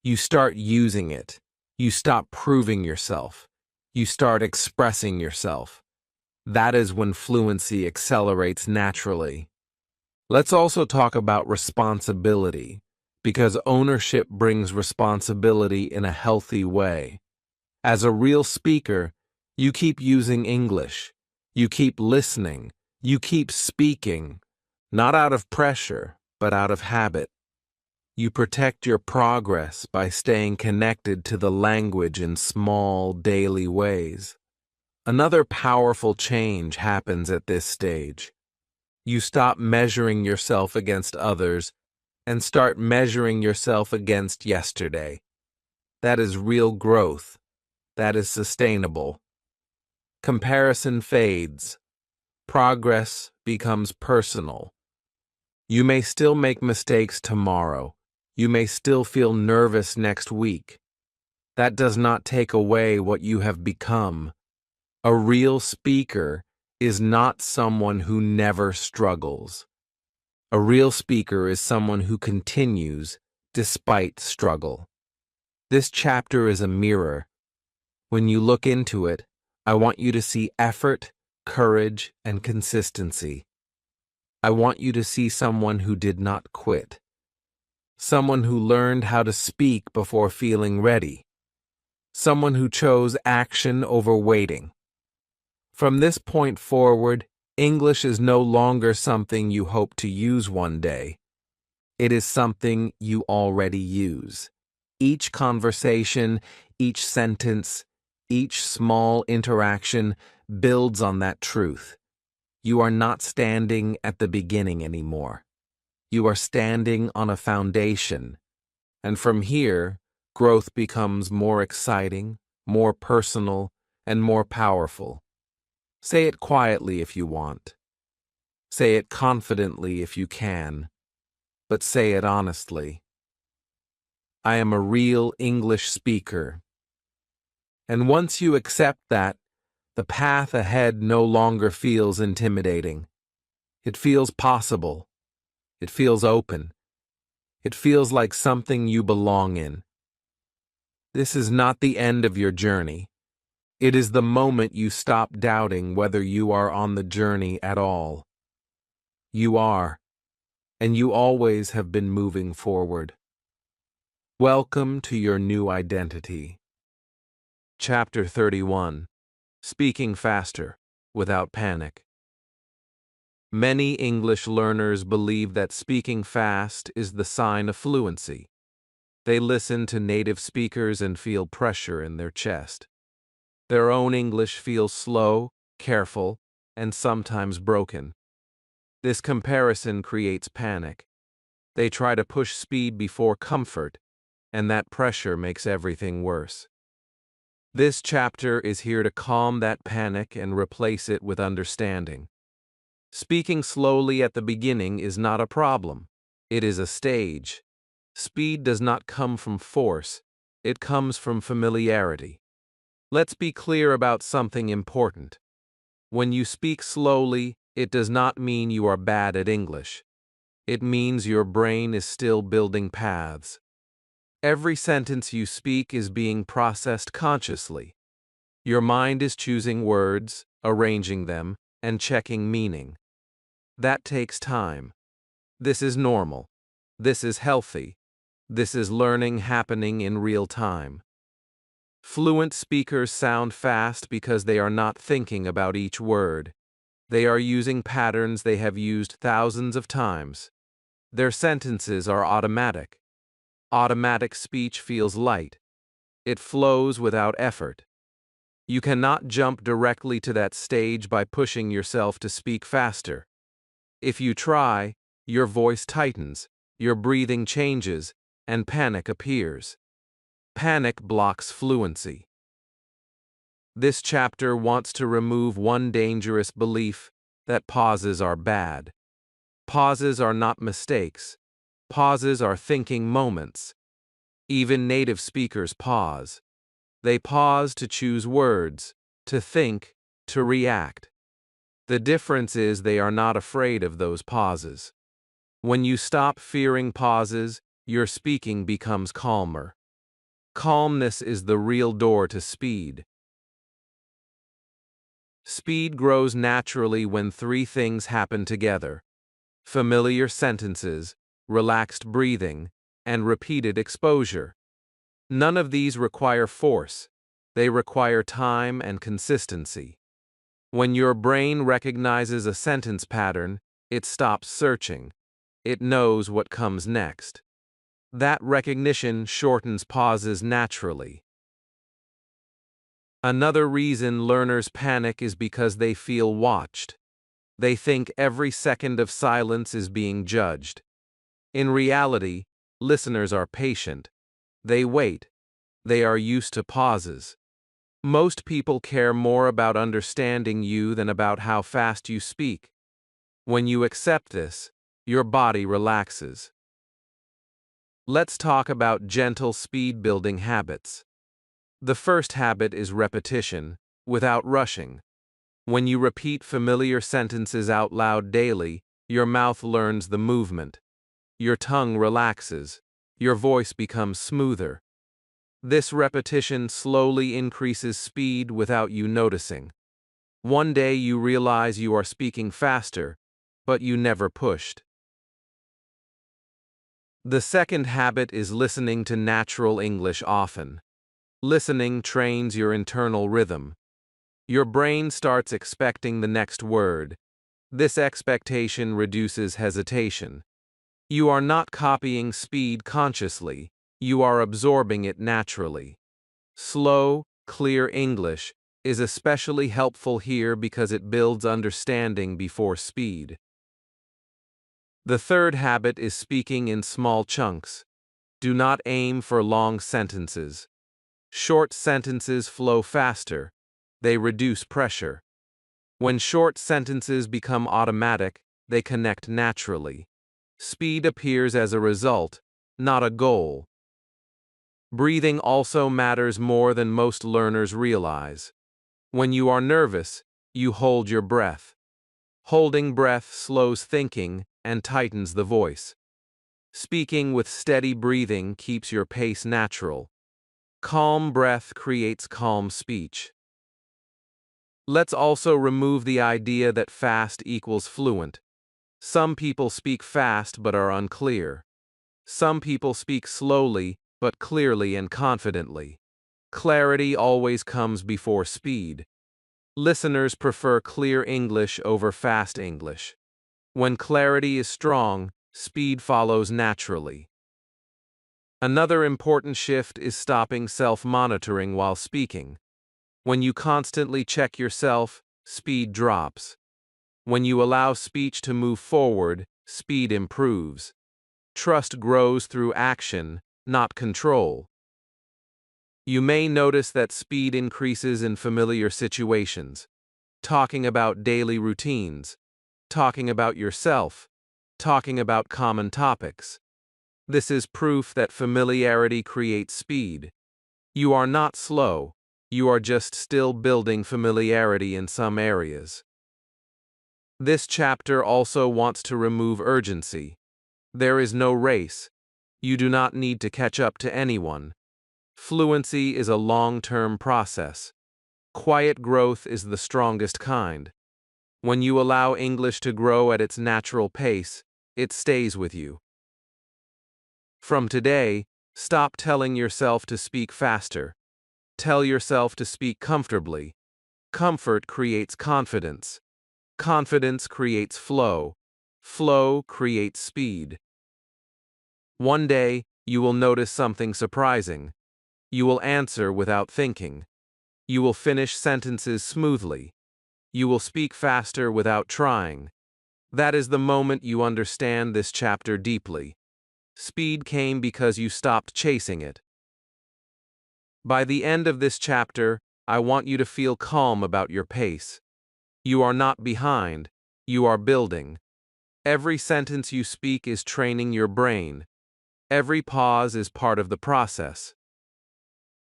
You start using it. You stop proving yourself. You start expressing yourself. That is when fluency accelerates naturally. Let's also talk about responsibility, because ownership brings responsibility in a healthy way. As a real speaker, you keep using English. You keep listening. You keep speaking, not out of pressure, but out of habit. You protect your progress by staying connected to the language in small, daily ways. Another powerful change happens at this stage. You stop measuring yourself against others and start measuring yourself against yesterday. That is real growth. That is sustainable. Comparison fades. Progress becomes personal. You may still make mistakes tomorrow. You may still feel nervous next week. That does not take away what you have become. A real speaker is not someone who never struggles. A real speaker is someone who continues despite struggle. This chapter is a mirror. When you look into it, I want you to see effort, courage, and consistency. I want you to see someone who did not quit. Someone who learned how to speak before feeling ready. Someone who chose action over waiting. From this point forward, English is no longer something you hope to use one day. It is something you already use. Each conversation, each sentence, each small interaction builds on that truth. You are not standing at the beginning anymore. You are standing on a foundation. And from here, growth becomes more exciting, more personal, and more powerful. Say it quietly if you want. Say it confidently if you can. But say it honestly. I am a real English speaker. And once you accept that, the path ahead no longer feels intimidating. It feels possible. It feels open. It feels like something you belong in. This is not the end of your journey. It is the moment you stop doubting whether you are on the journey at all. You are, and you always have been moving forward. Welcome to your new identity. Chapter 31. Speaking Faster, Without Panic. Many English learners believe that speaking fast is the sign of fluency. They listen to native speakers and feel pressure in their chest. Their own English feels slow, careful, and sometimes broken. This comparison creates panic. They try to push speed before comfort, and that pressure makes everything worse. This chapter is here to calm that panic and replace it with understanding. Speaking slowly at the beginning is not a problem. It is a stage. Speed does not come from force. It comes from familiarity. Let's be clear about something important. When you speak slowly, it does not mean you are bad at English. It means your brain is still building paths. Every sentence you speak is being processed consciously. Your mind is choosing words, arranging them, and checking meaning. That takes time. This is normal. This is healthy. This is learning happening in real time. Fluent speakers sound fast because they are not thinking about each word. They are using patterns they have used thousands of times. Their sentences are automatic. Automatic speech feels light. It flows without effort. You cannot jump directly to that stage by pushing yourself to speak faster. If you try, your voice tightens, your breathing changes, and panic appears. Panic blocks fluency. This chapter wants to remove one dangerous belief that pauses are bad. Pauses are not mistakes. Pauses are thinking moments. Even native speakers pause. They pause to choose words, to think, to react. The difference is they are not afraid of those pauses. When you stop fearing pauses, your speaking becomes calmer. Calmness is the real door to speed. Speed grows naturally when three things happen together: familiar sentences, relaxed breathing, and repeated exposure. None of these require force. They require time and consistency. When your brain recognizes a sentence pattern, it stops searching. It knows what comes next. That recognition shortens pauses naturally. Another reason learners panic is because they feel watched. They think every second of silence is being judged. In reality, listeners are patient. They wait. They are used to pauses. Most people care more about understanding you than about how fast you speak. When you accept this, your body relaxes. Let's talk about gentle speed-building habits. The first habit is repetition, without rushing. When you repeat familiar sentences out loud daily, your mouth learns the movement. Your tongue relaxes. Your voice becomes smoother. This repetition slowly increases speed without you noticing. One day you realize you are speaking faster, but you never pushed. The second habit is listening to natural English often. Listening trains your internal rhythm. Your brain starts expecting the next word. This expectation reduces hesitation. You are not copying speed consciously. You are absorbing it naturally. Slow, clear English is especially helpful here because it builds understanding before speed. The third habit is speaking in small chunks. Do not aim for long sentences. Short sentences flow faster. They reduce pressure. When short sentences become automatic, they connect naturally. Speed appears as a result, not a goal. Breathing also matters more than most learners realize. When you are nervous, you hold your breath. Holding breath slows thinking and tightens the voice. Speaking with steady breathing keeps your pace natural. Calm breath creates calm speech. Let's also remove the idea that fast equals fluent. Some people speak fast but are unclear. Some people speak slowly but clearly and confidently. Clarity always comes before speed. Listeners prefer clear English over fast English. When clarity is strong, speed follows naturally. Another important shift is stopping self-monitoring while speaking. When you constantly check yourself, speed drops. When you allow speech to move forward, speed improves. Trust grows through action, not control. You may notice that speed increases in familiar situations. Talking about daily routines, talking about yourself, talking about common topics. This is proof that familiarity creates speed. You are not slow, you are just still building familiarity in some areas. This chapter also wants to remove urgency. There is no race. You do not need to catch up to anyone. Fluency is a long-term process. Quiet growth is the strongest kind. When you allow English to grow at its natural pace, it stays with you. From today, stop telling yourself to speak faster. Tell yourself to speak comfortably. Comfort creates confidence. Confidence creates flow. Flow creates speed. One day, you will notice something surprising. You will answer without thinking. You will finish sentences smoothly. You will speak faster without trying. That is the moment you understand this chapter deeply. Speed came because you stopped chasing it. By the end of this chapter, I want you to feel calm about your pace. You are not behind, you are building. Every sentence you speak is training your brain. Every pause is part of the process.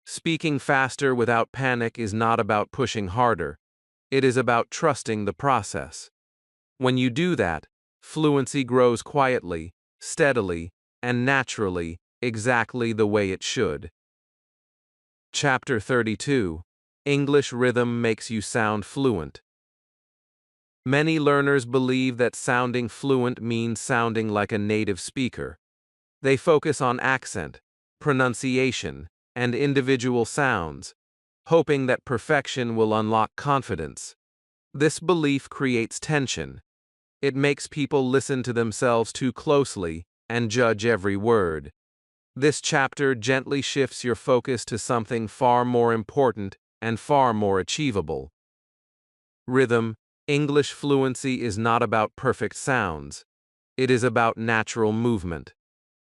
Speaking faster without panic is not about pushing harder. It is about trusting the process. When you do that, fluency grows quietly, steadily, and naturally, exactly the way it should. Chapter 32. English Rhythm Makes You Sound Fluent. Many learners believe that sounding fluent means sounding like a native speaker. They focus on accent, pronunciation, and individual sounds, hoping that perfection will unlock confidence. This belief creates tension. It makes people listen to themselves too closely and judge every word. This chapter gently shifts your focus to something far more important and far more achievable. Rhythm. English fluency is not about perfect sounds. It is about natural movement.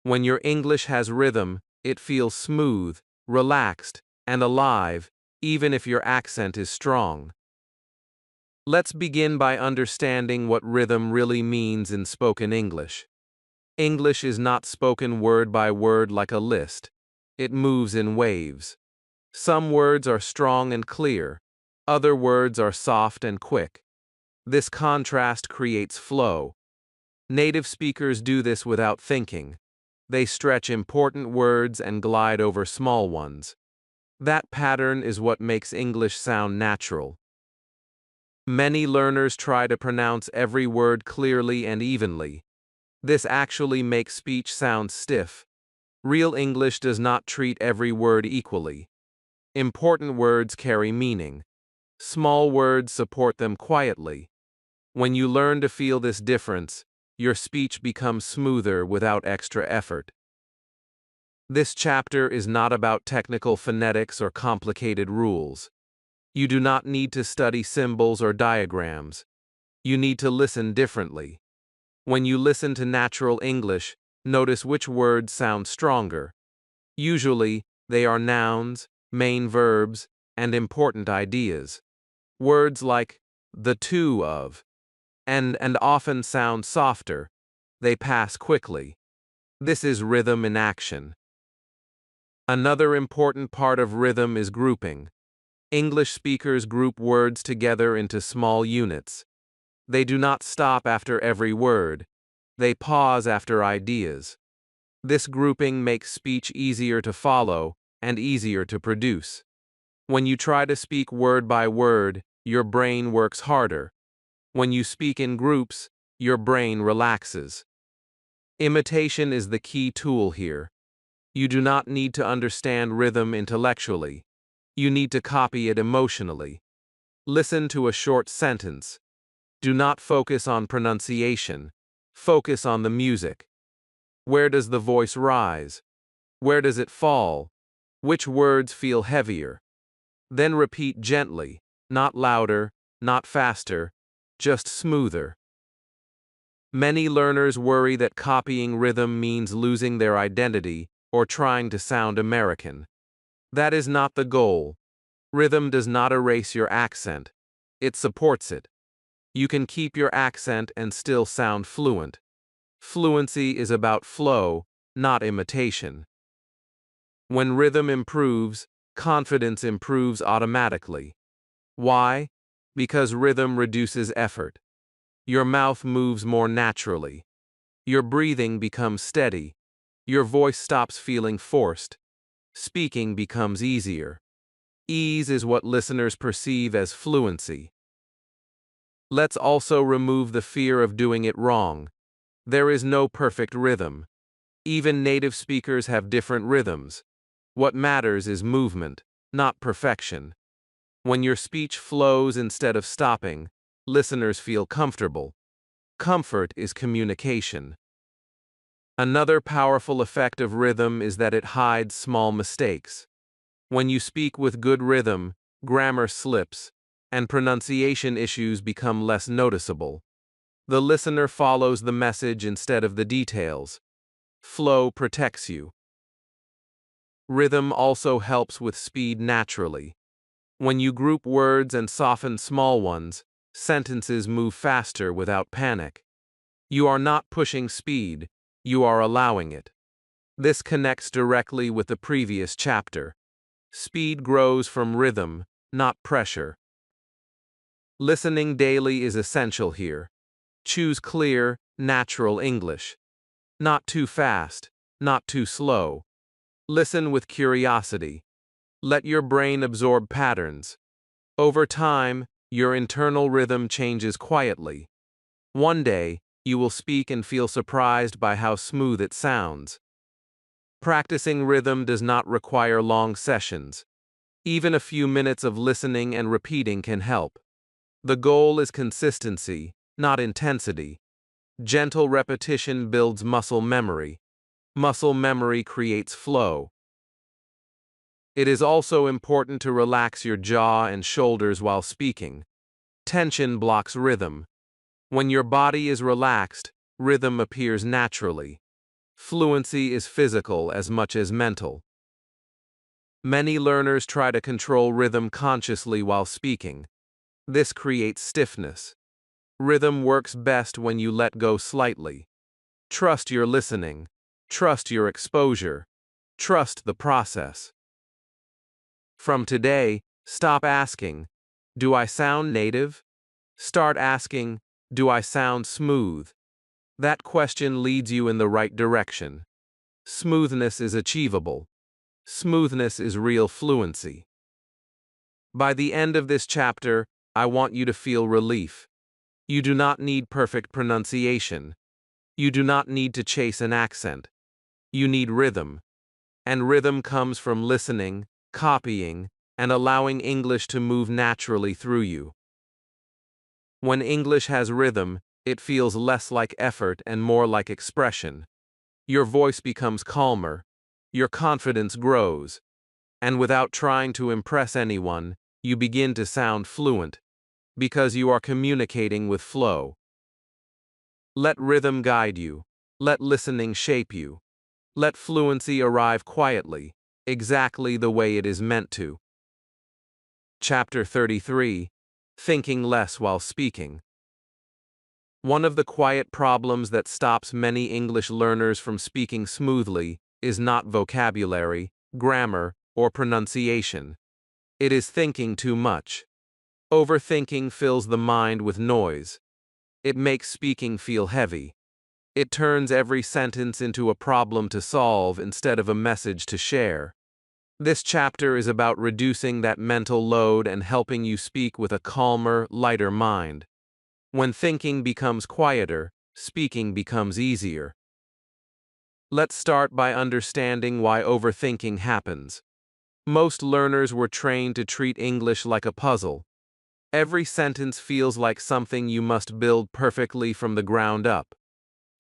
When your English has rhythm, it feels smooth, relaxed, and alive, even if your accent is strong. Let's begin by understanding what rhythm really means in spoken English. English is not spoken word by word like a list. It moves in waves. Some words are strong and clear. Other words are soft and quick. This contrast creates flow. Native speakers do this without thinking. They stretch important words and glide over small ones. That pattern is what makes English sound natural. Many learners try to pronounce every word clearly and evenly. This actually makes speech sound stiff. Real English does not treat every word equally. Important words carry meaning. Small words support them quietly. When you learn to feel this difference, your speech becomes smoother without extra effort. This chapter is not about technical phonetics or complicated rules. You do not need to study symbols or diagrams. You need to listen differently. When you listen to natural English, notice which words sound stronger. Usually, they are nouns, main verbs, and important ideas. Words like the two of and often sound softer. They pass quickly. This is rhythm in action. Another important part of rhythm is grouping. English speakers group words together into small units. They do not stop after every word. They pause after ideas. This grouping makes speech easier to follow and easier to produce. When you try to speak word by word, your brain works harder. When you speak in groups, your brain relaxes. Imitation is the key tool here. You do not need to understand rhythm intellectually. You need to copy it emotionally. Listen to a short sentence. Do not focus on pronunciation. Focus on the music. Where does the voice rise? Where does it fall? Which words feel heavier? Then repeat gently, not louder, not faster, just smoother. Many learners worry that copying rhythm means losing their identity or trying to sound American. That is not the goal. Rhythm does not erase your accent. It supports it. You can keep your accent and still sound fluent. Fluency is about flow, not imitation. When rhythm improves, confidence improves automatically. Why? Because rhythm reduces effort. Your mouth moves more naturally. Your breathing becomes steady. Your voice stops feeling forced. Speaking becomes easier. Ease is what listeners perceive as fluency. Let's also remove the fear of doing it wrong. There is no perfect rhythm. Even native speakers have different rhythms. What matters is movement, not perfection. When your speech flows instead of stopping, listeners feel comfortable. Comfort is communication. Another powerful effect of rhythm is that it hides small mistakes. When you speak with good rhythm, grammar slips, and pronunciation issues become less noticeable. The listener follows the message instead of the details. Flow protects you. Rhythm also helps with speed naturally. When you group words and soften small ones, sentences move faster without panic. You are not pushing speed, you are allowing it. This connects directly with the previous chapter. Speed grows from rhythm, not pressure. Listening daily is essential here. Choose clear, natural English. Not too fast, not too slow. Listen with curiosity. Let your brain absorb patterns. Over time, your internal rhythm changes quietly. One day, you will speak and feel surprised by how smooth it sounds. Practicing rhythm does not require long sessions. Even a few minutes of listening and repeating can help. The goal is consistency, not intensity. Gentle repetition builds muscle memory. Muscle memory creates flow. It is also important to relax your jaw and shoulders while speaking. Tension blocks rhythm. When your body is relaxed, rhythm appears naturally. Fluency is physical as much as mental. Many learners try to control rhythm consciously while speaking. This creates stiffness. Rhythm works best when you let go slightly. Trust your listening. Trust your exposure. Trust the process. From today, stop asking, "Do I sound native?" Start asking, "Do I sound smooth?" That question leads you in the right direction. Smoothness is achievable. Smoothness is real fluency. By the end of this chapter, I want you to feel relief. You do not need perfect pronunciation. You do not need to chase an accent. You need rhythm. And rhythm comes from listening, copying, and allowing English to move naturally through you. When English has rhythm, it feels less like effort and more like expression. Your voice becomes calmer. Your confidence grows. And without trying to impress anyone, you begin to sound fluent, because you are communicating with flow. Let rhythm guide you. Let listening shape you. Let fluency arrive quietly, exactly the way it is meant to. Chapter 33: Thinking Less While Speaking. One of the quiet problems that stops many English learners from speaking smoothly is not vocabulary, grammar, or pronunciation. It is thinking too much. Overthinking fills the mind with noise. It makes speaking feel heavy. It turns every sentence into a problem to solve instead of a message to share. This chapter is about reducing that mental load and helping you speak with a calmer, lighter mind. When thinking becomes quieter, speaking becomes easier. Let's start by understanding why overthinking happens. Most learners were trained to treat English like a puzzle. Every sentence feels like something you must build perfectly from the ground up.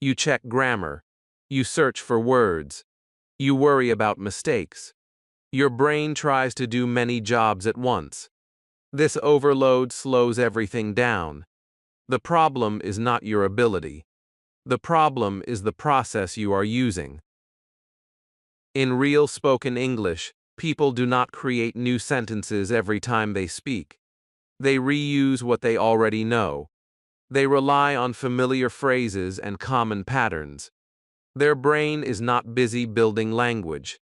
You check grammar. You search for words. You worry about mistakes. Your brain tries to do many jobs at once. This overload slows everything down. The problem is not your ability. The problem is the process you are using. In real spoken English, people do not create new sentences every time they speak. They reuse what they already know. They rely on familiar phrases and common patterns. Their brain is not busy building language.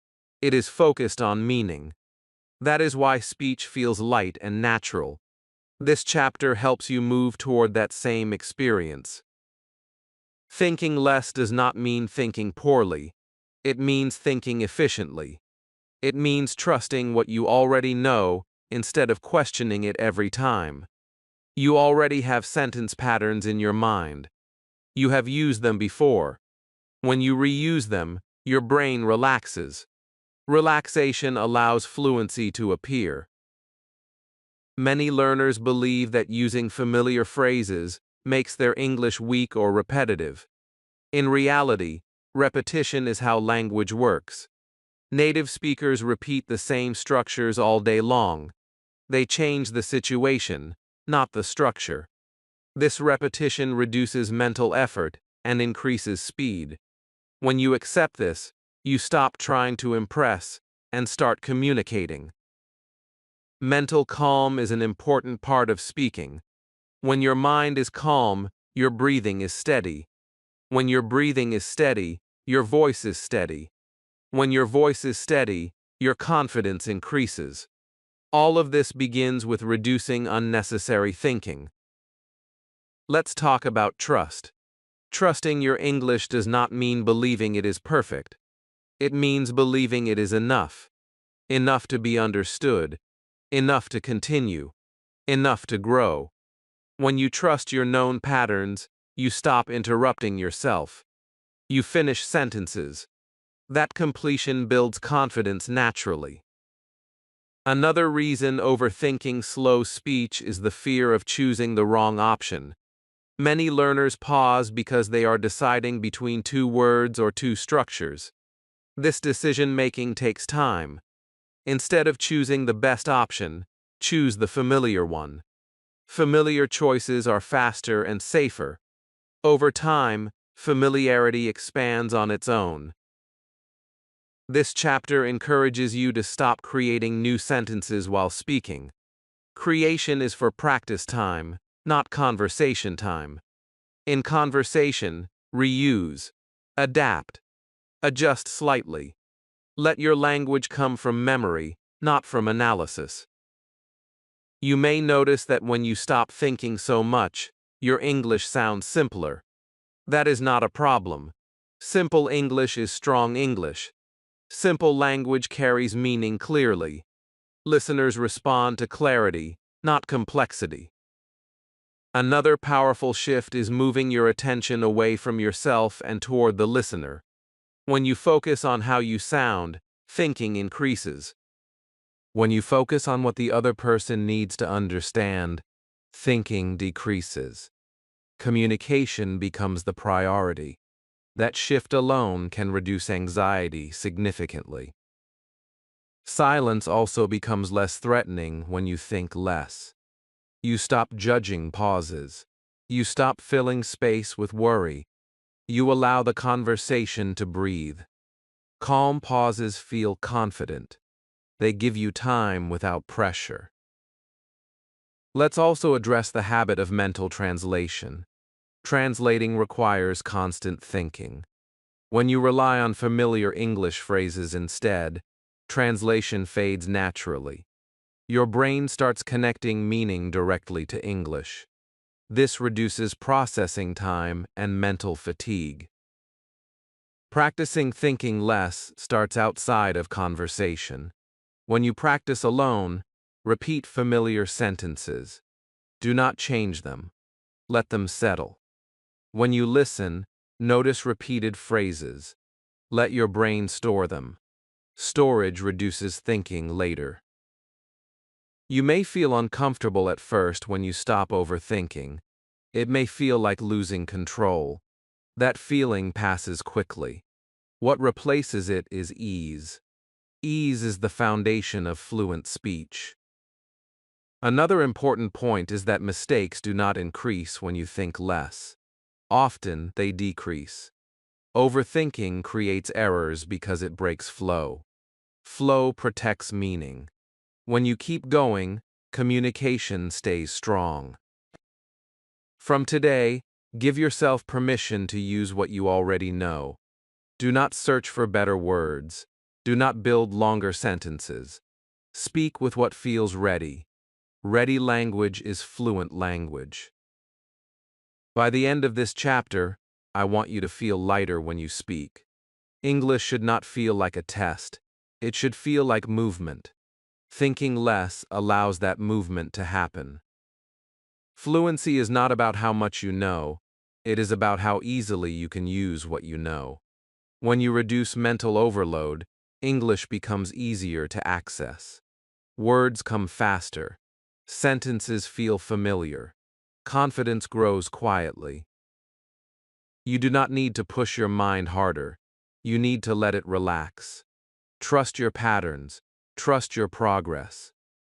It is focused on meaning. That is why speech feels light and natural. This chapter helps you move toward that same experience. Thinking less does not mean thinking poorly. It means thinking efficiently. It means trusting what you already know instead of questioning it every time. You already have sentence patterns in your mind. You have used them before. When you reuse them, your brain relaxes. Relaxation allows fluency to appear. Many learners believe that using familiar phrases makes their English weak or repetitive. In reality, repetition is how language works. Native speakers repeat the same structures all day long. They change the situation, not the structure. This repetition reduces mental effort and increases speed. When you accept this, you stop trying to impress and start communicating. Mental calm is an important part of speaking. When your mind is calm, your breathing is steady. When your breathing is steady, your voice is steady. When your voice is steady, your confidence increases. All of this begins with reducing unnecessary thinking. Let's talk about trust. Trusting your English does not mean believing it is perfect. It means believing it is enough. Enough to be understood. Enough to continue. Enough to grow. When you trust your known patterns, you stop interrupting yourself. You finish sentences. That completion builds confidence naturally. Another reason overthinking slow speech is the fear of choosing the wrong option. Many learners pause because they are deciding between two words or two structures. This decision-making takes time. Instead of choosing the best option, choose the familiar one. Familiar choices are faster and safer. Over time, familiarity expands on its own. This chapter encourages you to stop creating new sentences while speaking. Creation is for practice time, not conversation time. In conversation, reuse, adapt, adjust slightly. Let your language come from memory, not from analysis. You may notice that when you stop thinking so much, your English sounds simpler. That is not a problem. Simple English is strong English. Simple language carries meaning clearly. Listeners respond to clarity, not complexity. Another powerful shift is moving your attention away from yourself and toward the listener. When you focus on how you sound, thinking increases. When you focus on what the other person needs to understand, thinking decreases. Communication becomes the priority. That shift alone can reduce anxiety significantly. Silence also becomes less threatening when you think less. You stop judging pauses. You stop filling space with worry. You allow the conversation to breathe. Calm pauses feel confident. They give you time without pressure. Let's also address the habit of mental translation. Translating requires constant thinking. When you rely on familiar English phrases instead, translation fades naturally. Your brain starts connecting meaning directly to English. This reduces processing time and mental fatigue. Practicing thinking less starts outside of conversation. When you practice alone, repeat familiar sentences. Do not change them. Let them settle. When you listen, notice repeated phrases. Let your brain store them. Storage reduces thinking later. You may feel uncomfortable at first when you stop overthinking. It may feel like losing control. That feeling passes quickly. What replaces it is ease. Ease is the foundation of fluent speech. Another important point is that mistakes do not increase when you think less. Often, they decrease. Overthinking creates errors because it breaks flow. Flow protects meaning. When you keep going, communication stays strong. From today, give yourself permission to use what you already know. Do not search for better words. Do not build longer sentences. Speak with what feels ready. Ready language is fluent language. By the end of this chapter, I want you to feel lighter when you speak. English should not feel like a test. It should feel like movement. Thinking less allows that movement to happen. Fluency is not about how much you know. It is about how easily you can use what you know. When you reduce mental overload, English becomes easier to access. Words come faster. Sentences feel familiar. Confidence grows quietly. You do not need to push your mind harder. You need to let it relax. Trust your patterns. Trust your progress.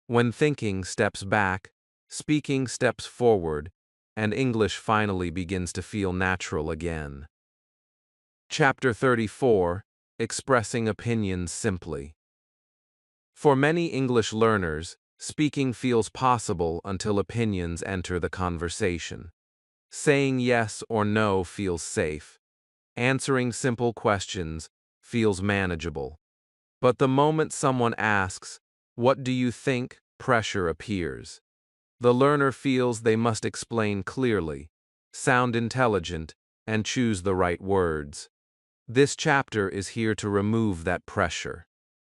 When thinking steps back, speaking steps forward, and English finally begins to feel natural again. Chapter 34: Expressing Opinions Simply. For many English learners, speaking feels possible until opinions enter the conversation. Saying yes or no feels safe. Answering simple questions feels manageable. But the moment someone asks, "What do you think?" pressure appears. The learner feels they must explain clearly, sound intelligent, and choose the right words. This chapter is here to remove that pressure.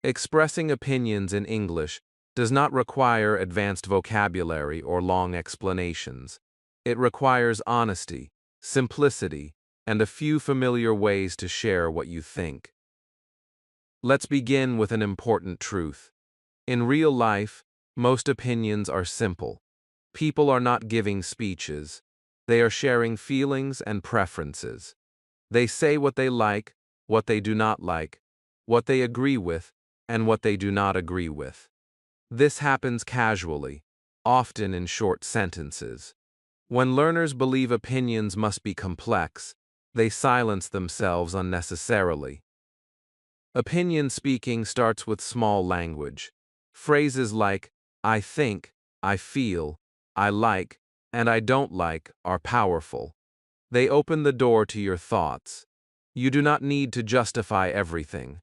Expressing opinions in English does not require advanced vocabulary or long explanations. It requires honesty, simplicity, and a few familiar ways to share what you think. Let's begin with an important truth. In real life, most opinions are simple. People are not giving speeches. They are sharing feelings and preferences. They say what they like, what they do not like, what they agree with, and what they do not agree with. This happens casually, often in short sentences. When learners believe opinions must be complex, they silence themselves unnecessarily. Opinion speaking starts with small language. Phrases like, "I think," "I feel," "I like," and "I don't like" are powerful. They open the door to your thoughts. You do not need to justify everything.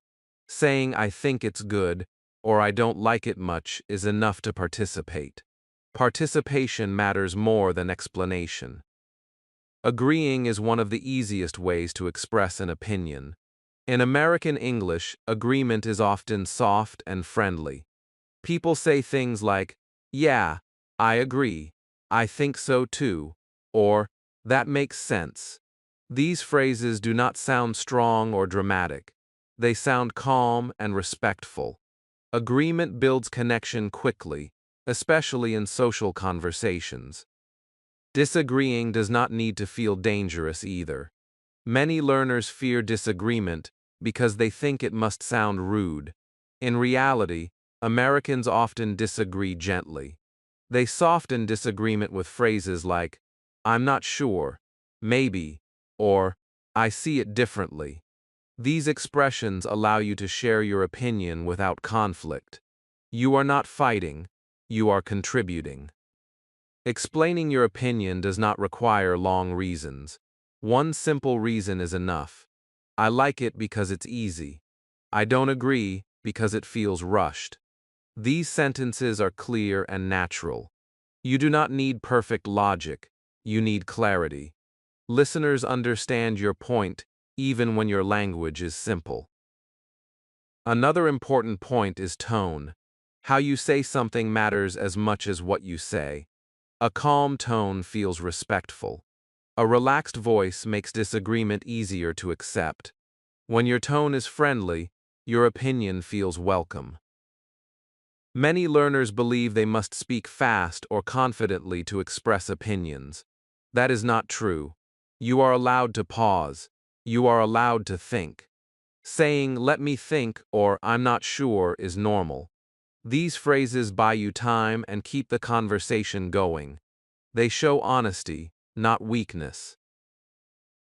Saying "I think it's good" or "I don't like it much" is enough to participate. Participation matters more than explanation. Agreeing is one of the easiest ways to express an opinion. In American English, agreement is often soft and friendly. People say things like, "Yeah, I agree," "I think so too," or "that makes sense." These phrases do not sound strong or dramatic. They sound calm and respectful. Agreement builds connection quickly, especially in social conversations. Disagreeing does not need to feel dangerous either. Many learners fear disagreement because they think it must sound rude. In reality, Americans often disagree gently. They soften disagreement with phrases like, "I'm not sure," "maybe," or "I see it differently." These expressions allow you to share your opinion without conflict. You are not fighting, you are contributing. Explaining your opinion does not require long reasons. One simple reason is enough. "I like it because it's easy." "I don't agree because it feels rushed. These sentences are clear and natural. You do not need perfect logic, you need clarity. Listeners understand your point even when your language is simple. Another important point is tone. How you say something matters as much as what you say. A calm tone feels respectful. A relaxed voice makes disagreement easier to accept. When your tone is friendly, your opinion feels welcome. Many learners believe they must speak fast or confidently to express opinions. That is not true. You are allowed to pause. You are allowed to think. Saying, "let me think," or "I'm not sure," is normal. These phrases buy you time and keep the conversation going. They show honesty, not weakness.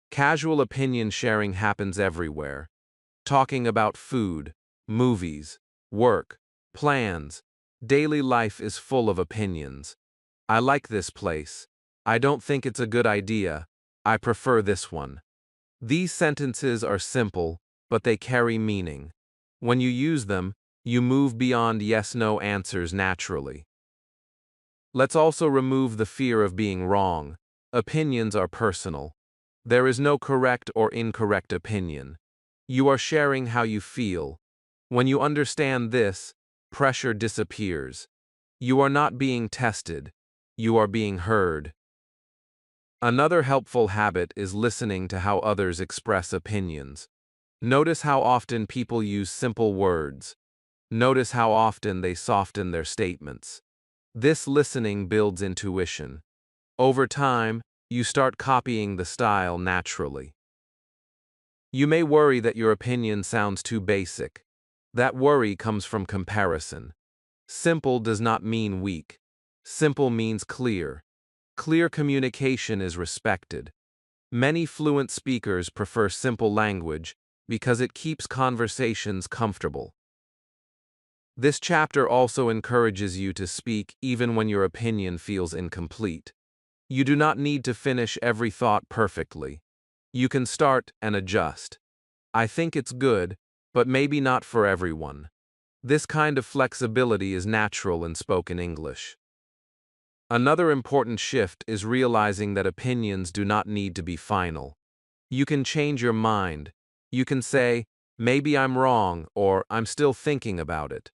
Casual opinion sharing happens everywhere. Talking about food, movies, work, plans, daily life is full of opinions. I like this place. I don't think it's a good idea. I prefer this one. These sentences are simple, but they carry meaning. When you use them, you move beyond yes-no answers naturally. Let's also remove the fear of being wrong. Opinions are personal. There is no correct or incorrect opinion. You are sharing how you feel. When you understand this, pressure disappears. You are not being tested. You are being heard. Another helpful habit is listening to how others express opinions. Notice how often people use simple words. Notice how often they soften their statements. This listening builds intuition. Over time, you start copying the style naturally. You may worry that your opinion sounds too basic. That worry comes from comparison. Simple does not mean weak. Simple means clear. Clear communication is respected. Many fluent speakers prefer simple language because it keeps conversations comfortable. This chapter also encourages you to speak even when your opinion feels incomplete. You do not need to finish every thought perfectly. You can start and adjust. I think it's good, but maybe not for everyone. This kind of flexibility is natural in spoken English. Another important shift is realizing that opinions do not need to be final. You can change your mind. You can say, "Maybe I'm wrong," or "I'm still thinking about it."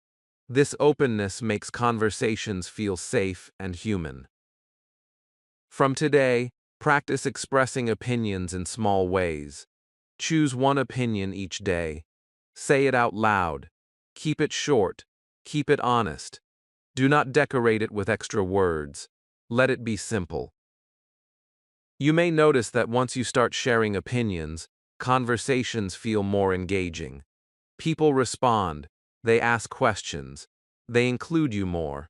This openness makes conversations feel safe and human. From today, practice expressing opinions in small ways. Choose one opinion each day. Say it out loud. Keep it short. Keep it honest. Do not decorate it with extra words. Let it be simple. You may notice that once you start sharing opinions, conversations feel more engaging. People respond. They ask questions. They include you more.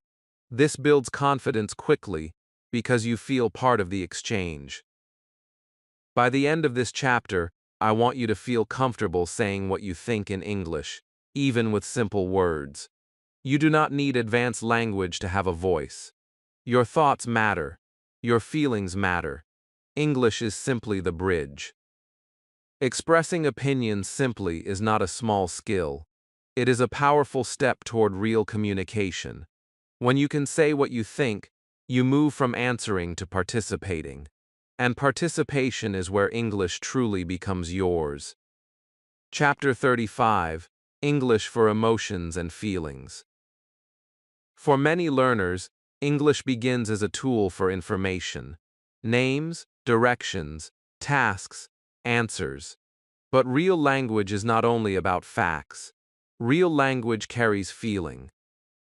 This builds confidence quickly because you feel part of the exchange. By the end of this chapter, I want you to feel comfortable saying what you think in English, even with simple words. You do not need advanced language to have a voice. Your thoughts matter. Your feelings matter. English is simply the bridge. Expressing opinions simply is not a small skill. It is a powerful step toward real communication. When you can say what you think, you move from answering to participating. And participation is where English truly becomes yours. Chapter 35, English for Emotions and Feelings. For many learners, English begins as a tool for information. Names, directions, tasks, answers. But real language is not only about facts. Real language carries feeling.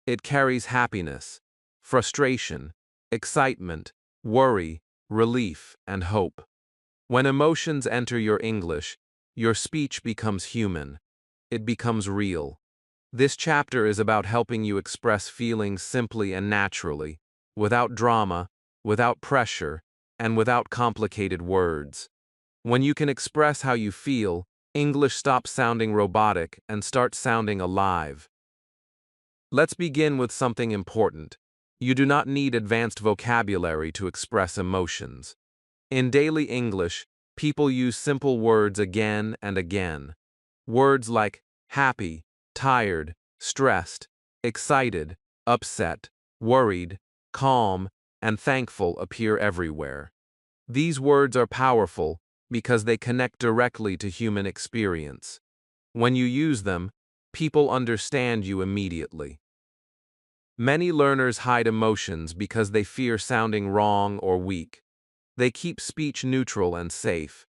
It carries happiness, frustration, excitement, worry, relief, and hope. When emotions enter your English, your speech becomes human. It becomes real. This chapter is about helping you express feelings simply and naturally, without drama, without pressure, and without complicated words. When you can express how you feel, English stops sounding robotic and starts sounding alive. Let's begin with something important. You do not need advanced vocabulary to express emotions. In daily English, people use simple words again and again. Words like happy, tired, stressed, excited, upset, worried, calm, and thankful appear everywhere. These words are powerful because they connect directly to human experience. When you use them, people understand you immediately. Many learners hide emotions because they fear sounding wrong or weak. They keep speech neutral and safe.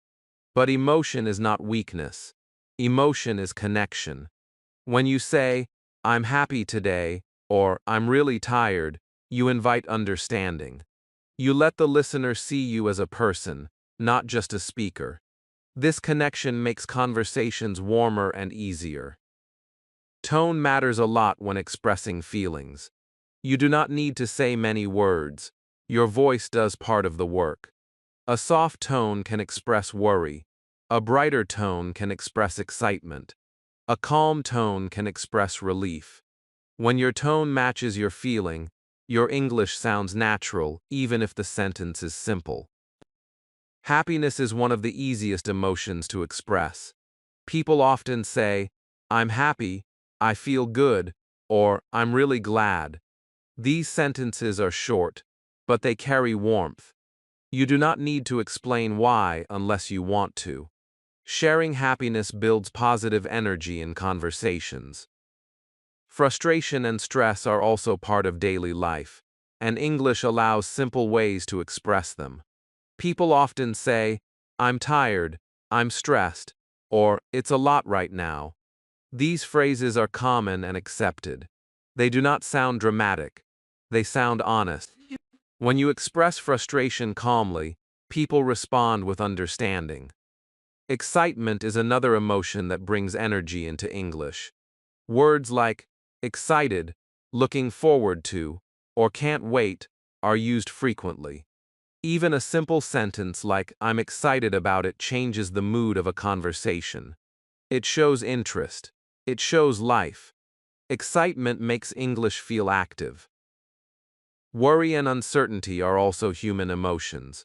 But emotion is not weakness. Emotion is connection. When you say, "I'm happy today," or "I'm really tired," you invite understanding. You let the listener see you as a person, not just a speaker. This connection makes conversations warmer and easier. Tone matters a lot when expressing feelings. You do not need to say many words. Your voice does part of the work. A soft tone can express worry. A brighter tone can express excitement. A calm tone can express relief. When your tone matches your feeling, your English sounds natural, even if the sentence is simple. Happiness is one of the easiest emotions to express. People often say, "I'm happy," "I feel good," or "I'm really glad." These sentences are short, but they carry warmth. You do not need to explain why unless you want to. Sharing happiness builds positive energy in conversations. Frustration and stress are also part of daily life, and English allows simple ways to express them. People often say, "I'm tired," "I'm stressed," or "it's a lot right now." These phrases are common and accepted. They do not sound dramatic. They sound honest. When you express frustration calmly, people respond with understanding. Excitement is another emotion that brings energy into English. Words like excited, looking forward to, or can't wait are used frequently. Even a simple sentence like "I'm excited about it" changes the mood of a conversation. It shows interest. It shows life. Excitement makes English feel active. Worry and uncertainty are also human emotions.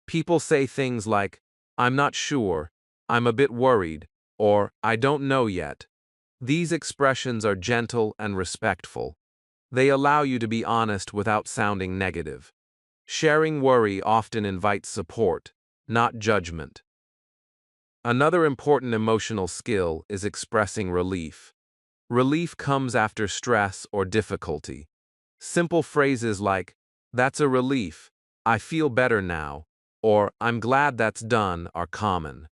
People say things like, "I'm not sure," "I'm a bit worried," or "I don't know yet." These expressions are gentle and respectful. They allow you to be honest without sounding negative. Sharing worry often invites support, not judgment. Another important emotional skill is expressing relief. Relief comes after stress or difficulty. Simple phrases like, "That's a relief," "I feel better now," or "I'm glad that's done" are common.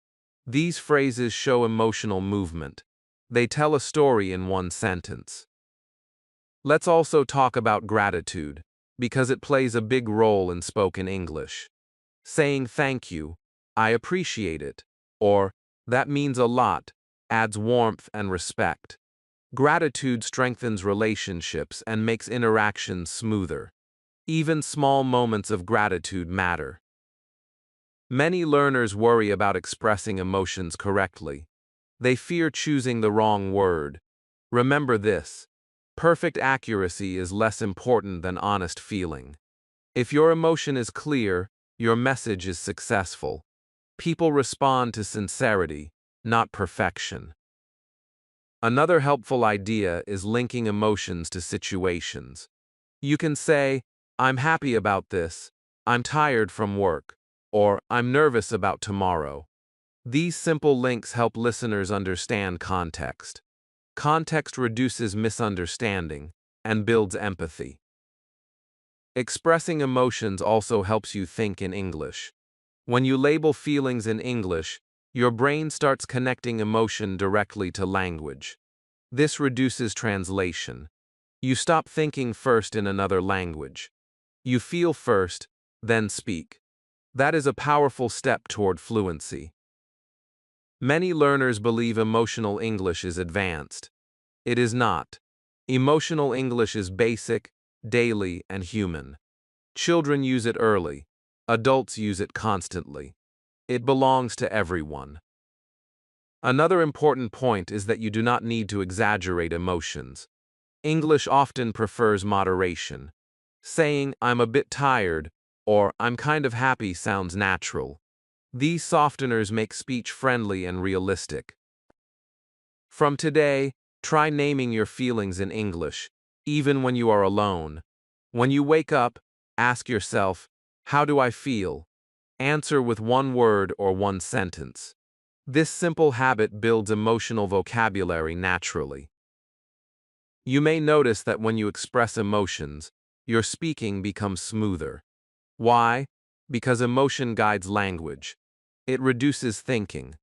These phrases show emotional movement. They tell a story in one sentence. Let's also talk about gratitude, because it plays a big role in spoken English. Saying "thank you," "I appreciate it," or "that means a lot" adds warmth and respect. Gratitude strengthens relationships and makes interactions smoother. Even small moments of gratitude matter. Many learners worry about expressing emotions correctly. They fear choosing the wrong word. Remember this: perfect accuracy is less important than honest feeling. If your emotion is clear, your message is successful. People respond to sincerity, not perfection. Another helpful idea is linking emotions to situations. You can say, "I'm happy about this," "I'm tired from work," or "I'm nervous about tomorrow." These simple links help listeners understand context. Context reduces misunderstanding and builds empathy. Expressing emotions also helps you think in English. When you label feelings in English, your brain starts connecting emotion directly to language. This reduces translation. You stop thinking first in another language. You feel first, then speak. That is a powerful step toward fluency. Many learners believe emotional English is advanced. It is not. Emotional English is basic, daily, and human. Children use it early. Adults use it constantly. It belongs to everyone. Another important point is that you do not need to exaggerate emotions. English often prefers moderation. Saying "I'm a bit tired" or "I'm kind of happy" sounds natural. These softeners make speech friendly and realistic. From today, Try naming your feelings in English, even when you are alone. When you wake up, ask yourself, how do I feel? Answer with one word or one sentence. This simple habit builds emotional vocabulary naturally. You may notice that when you express emotions, your speaking becomes smoother. Why? Because emotion guides language. It reduces thinking.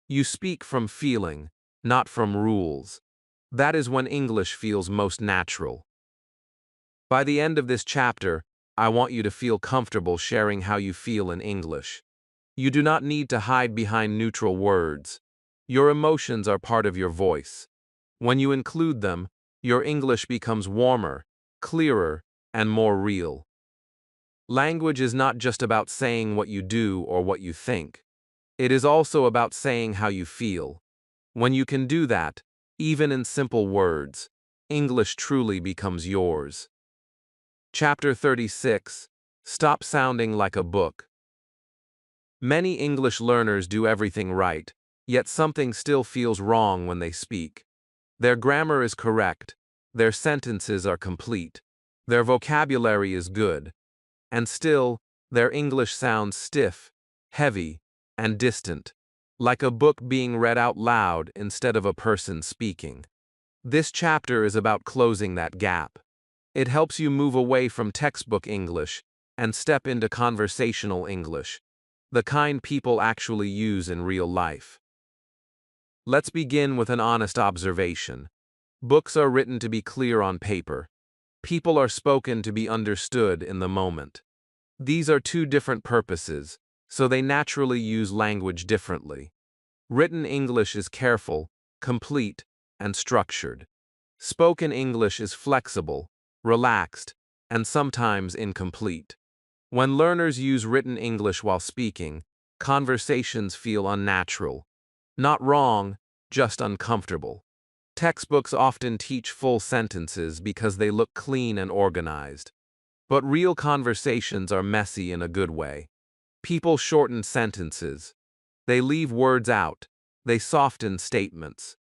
You speak from feeling, not from rules. That is when English feels most natural. By the end of this chapter, I want you to feel comfortable sharing how you feel in English. You do not need to hide behind neutral words. Your emotions are part of your voice. When you include them, your English becomes warmer, clearer, and more real. Language is not just about saying what you do or what you think. It is also about saying how you feel. When you can do that, even in simple words, English truly becomes yours. Chapter 36. Stop sounding like a book. Many English learners do everything right, yet something still feels wrong when they speak. Their grammar is correct, their sentences are complete, their vocabulary is good, and still, their English sounds stiff, heavy, and distant, like a book being read out loud instead of a person speaking. This chapter is about closing that gap. It helps you move away from textbook English and step into conversational English, the kind people actually use in real life. Let's begin with an honest observation. Books are written to be clear on paper. People are spoken to be understood in the moment. These are two different purposes, so they naturally use language differently. Written English is careful, complete, and structured. Spoken English is flexible, relaxed, and sometimes incomplete. When learners use written English while speaking, conversations feel unnatural. Not wrong, just uncomfortable. Textbooks often teach full sentences because they look clean and organized. But real conversations are messy in a good way. People shorten sentences. They leave words out. They soften statements.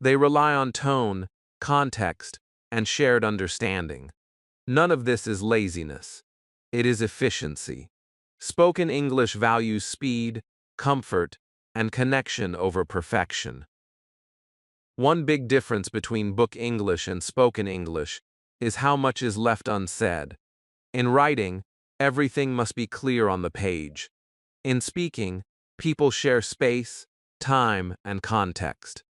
They rely on tone, context, and shared understanding. None of this is laziness. It is efficiency. Spoken English values speed, comfort, and connection over perfection. One big difference between book English and spoken English is how much is left unsaid. In writing, everything must be clear on the page. In speaking, people share space, time, and context.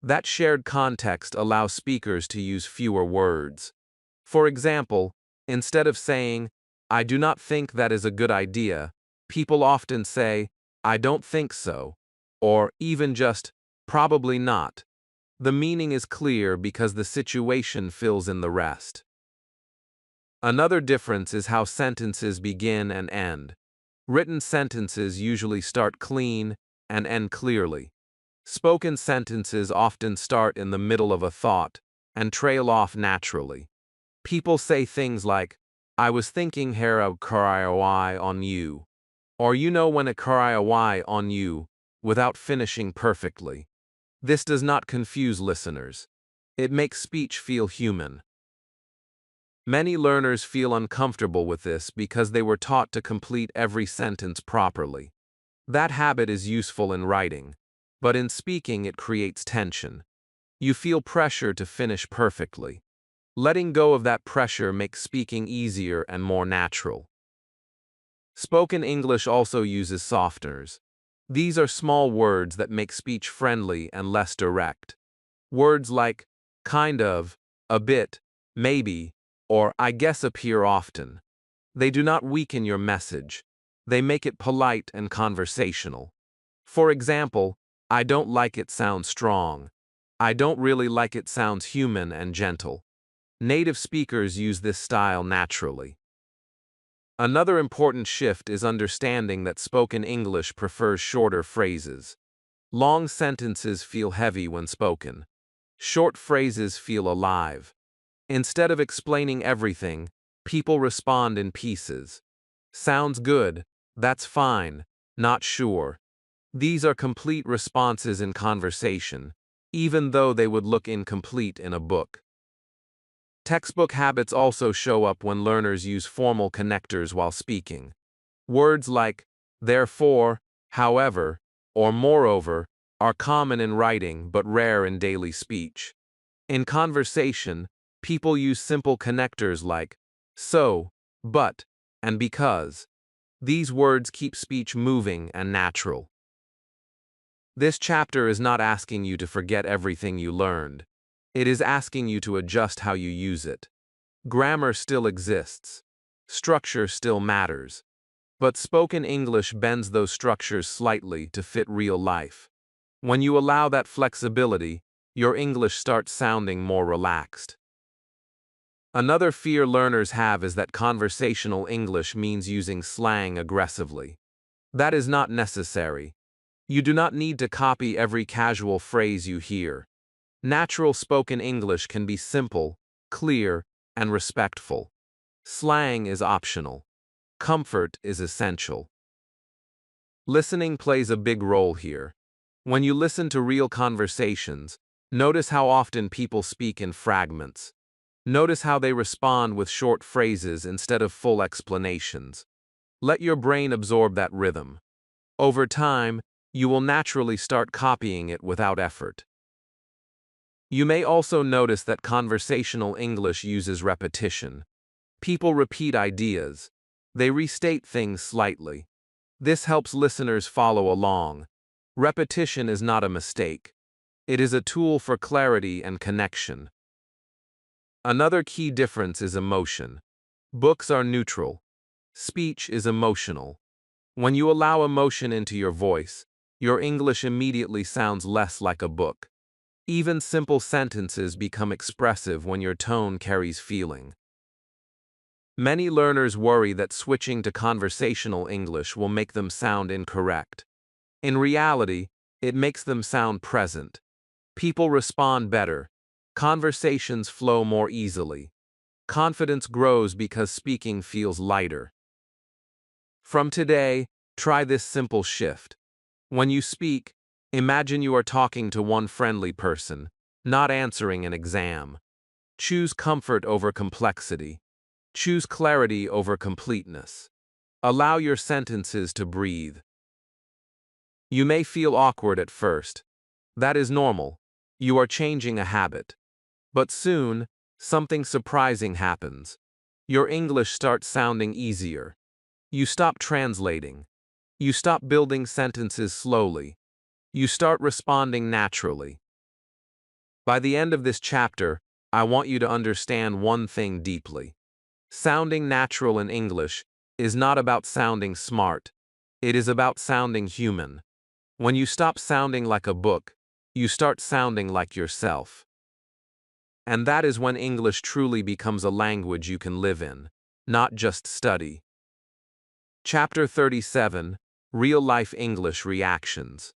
That shared context allows speakers to use fewer words. For example, instead of saying, "I do not think that is a good idea," people often say, "I don't think so," or even just, "probably not." The meaning is clear because the situation fills in the rest. Another difference is how sentences begin and end. Written sentences usually start clean and end clearly. Spoken sentences often start in the middle of a thought and trail off naturally. People say things like, "I was thinking here of Kuriawai on you," or "you know when a Kuriawai on you," without finishing perfectly. This does not confuse listeners. It makes speech feel human. Many learners feel uncomfortable with this because they were taught to complete every sentence properly. That habit is useful in writing, but in speaking it creates tension. You feel pressure to finish perfectly. Letting go of that pressure makes speaking easier and more natural. Spoken English also uses softeners. These are small words that make speech friendly and less direct. Words like kind of, a bit, maybe, or I guess appear often. They do not weaken your message. They make it polite and conversational. For example, "I don't like it" sounds strong. "I don't really like it" sounds human and gentle. Native speakers use this style naturally. Another important shift is understanding that spoken English prefers shorter phrases. Long sentences feel heavy when spoken. Short phrases feel alive. Instead of explaining everything, people respond in pieces. "Sounds good," "that's fine," "not sure." These are complete responses in conversation. even though they would look incomplete in a book. Textbook habits also show up when learners use formal connectors while speaking. Words like therefore, however, or moreover are common in writing but rare in daily speech. In conversation, people use simple connectors like so, but, and because. These words keep speech moving and natural. This chapter is not asking you to forget everything you learned. It is asking you to adjust how you use it. Grammar still exists. Structure still matters. But spoken English bends those structures slightly to fit real life. When you allow that flexibility, your English starts sounding more relaxed. Another fear learners have is that conversational English means using slang aggressively. That is not necessary. You do not need to copy every casual phrase you hear. Natural spoken English can be simple, clear, and respectful. Slang is optional. Comfort is essential. Listening plays a big role here. When you listen to real conversations, notice how often people speak in fragments. Notice how they respond with short phrases instead of full explanations. Let your brain absorb that rhythm. Over time, you will naturally start copying it without effort. You may also notice that conversational English uses repetition. People repeat ideas. They restate things slightly. This helps listeners follow along. Repetition is not a mistake. It is a tool for clarity and connection. Another key difference is emotion. Books are neutral. Speech is emotional. When you allow emotion into your voice, your English immediately sounds less like a book. Even simple sentences become expressive when your tone carries feeling. Many learners worry that switching to conversational English will make them sound incorrect. In reality, it makes them sound present. People respond better. Conversations flow more easily. Confidence grows because speaking feels lighter. From today, try this simple shift. When you speak, imagine you are talking to one friendly person, not answering an exam. Choose comfort over complexity. Choose clarity over completeness. Allow your sentences to breathe. You may feel awkward at first. That is normal. You are changing a habit. But soon, something surprising happens. Your English starts sounding easier. You stop translating. You stop building sentences slowly. You start responding naturally. By the end of this chapter, I want you to understand one thing deeply. Sounding natural in English is not about sounding smart. It is about sounding human. When you stop sounding like a book, you start sounding like yourself. And that is when English truly becomes a language you can live in, not just study. Chapter 37, Real-Life English Reactions.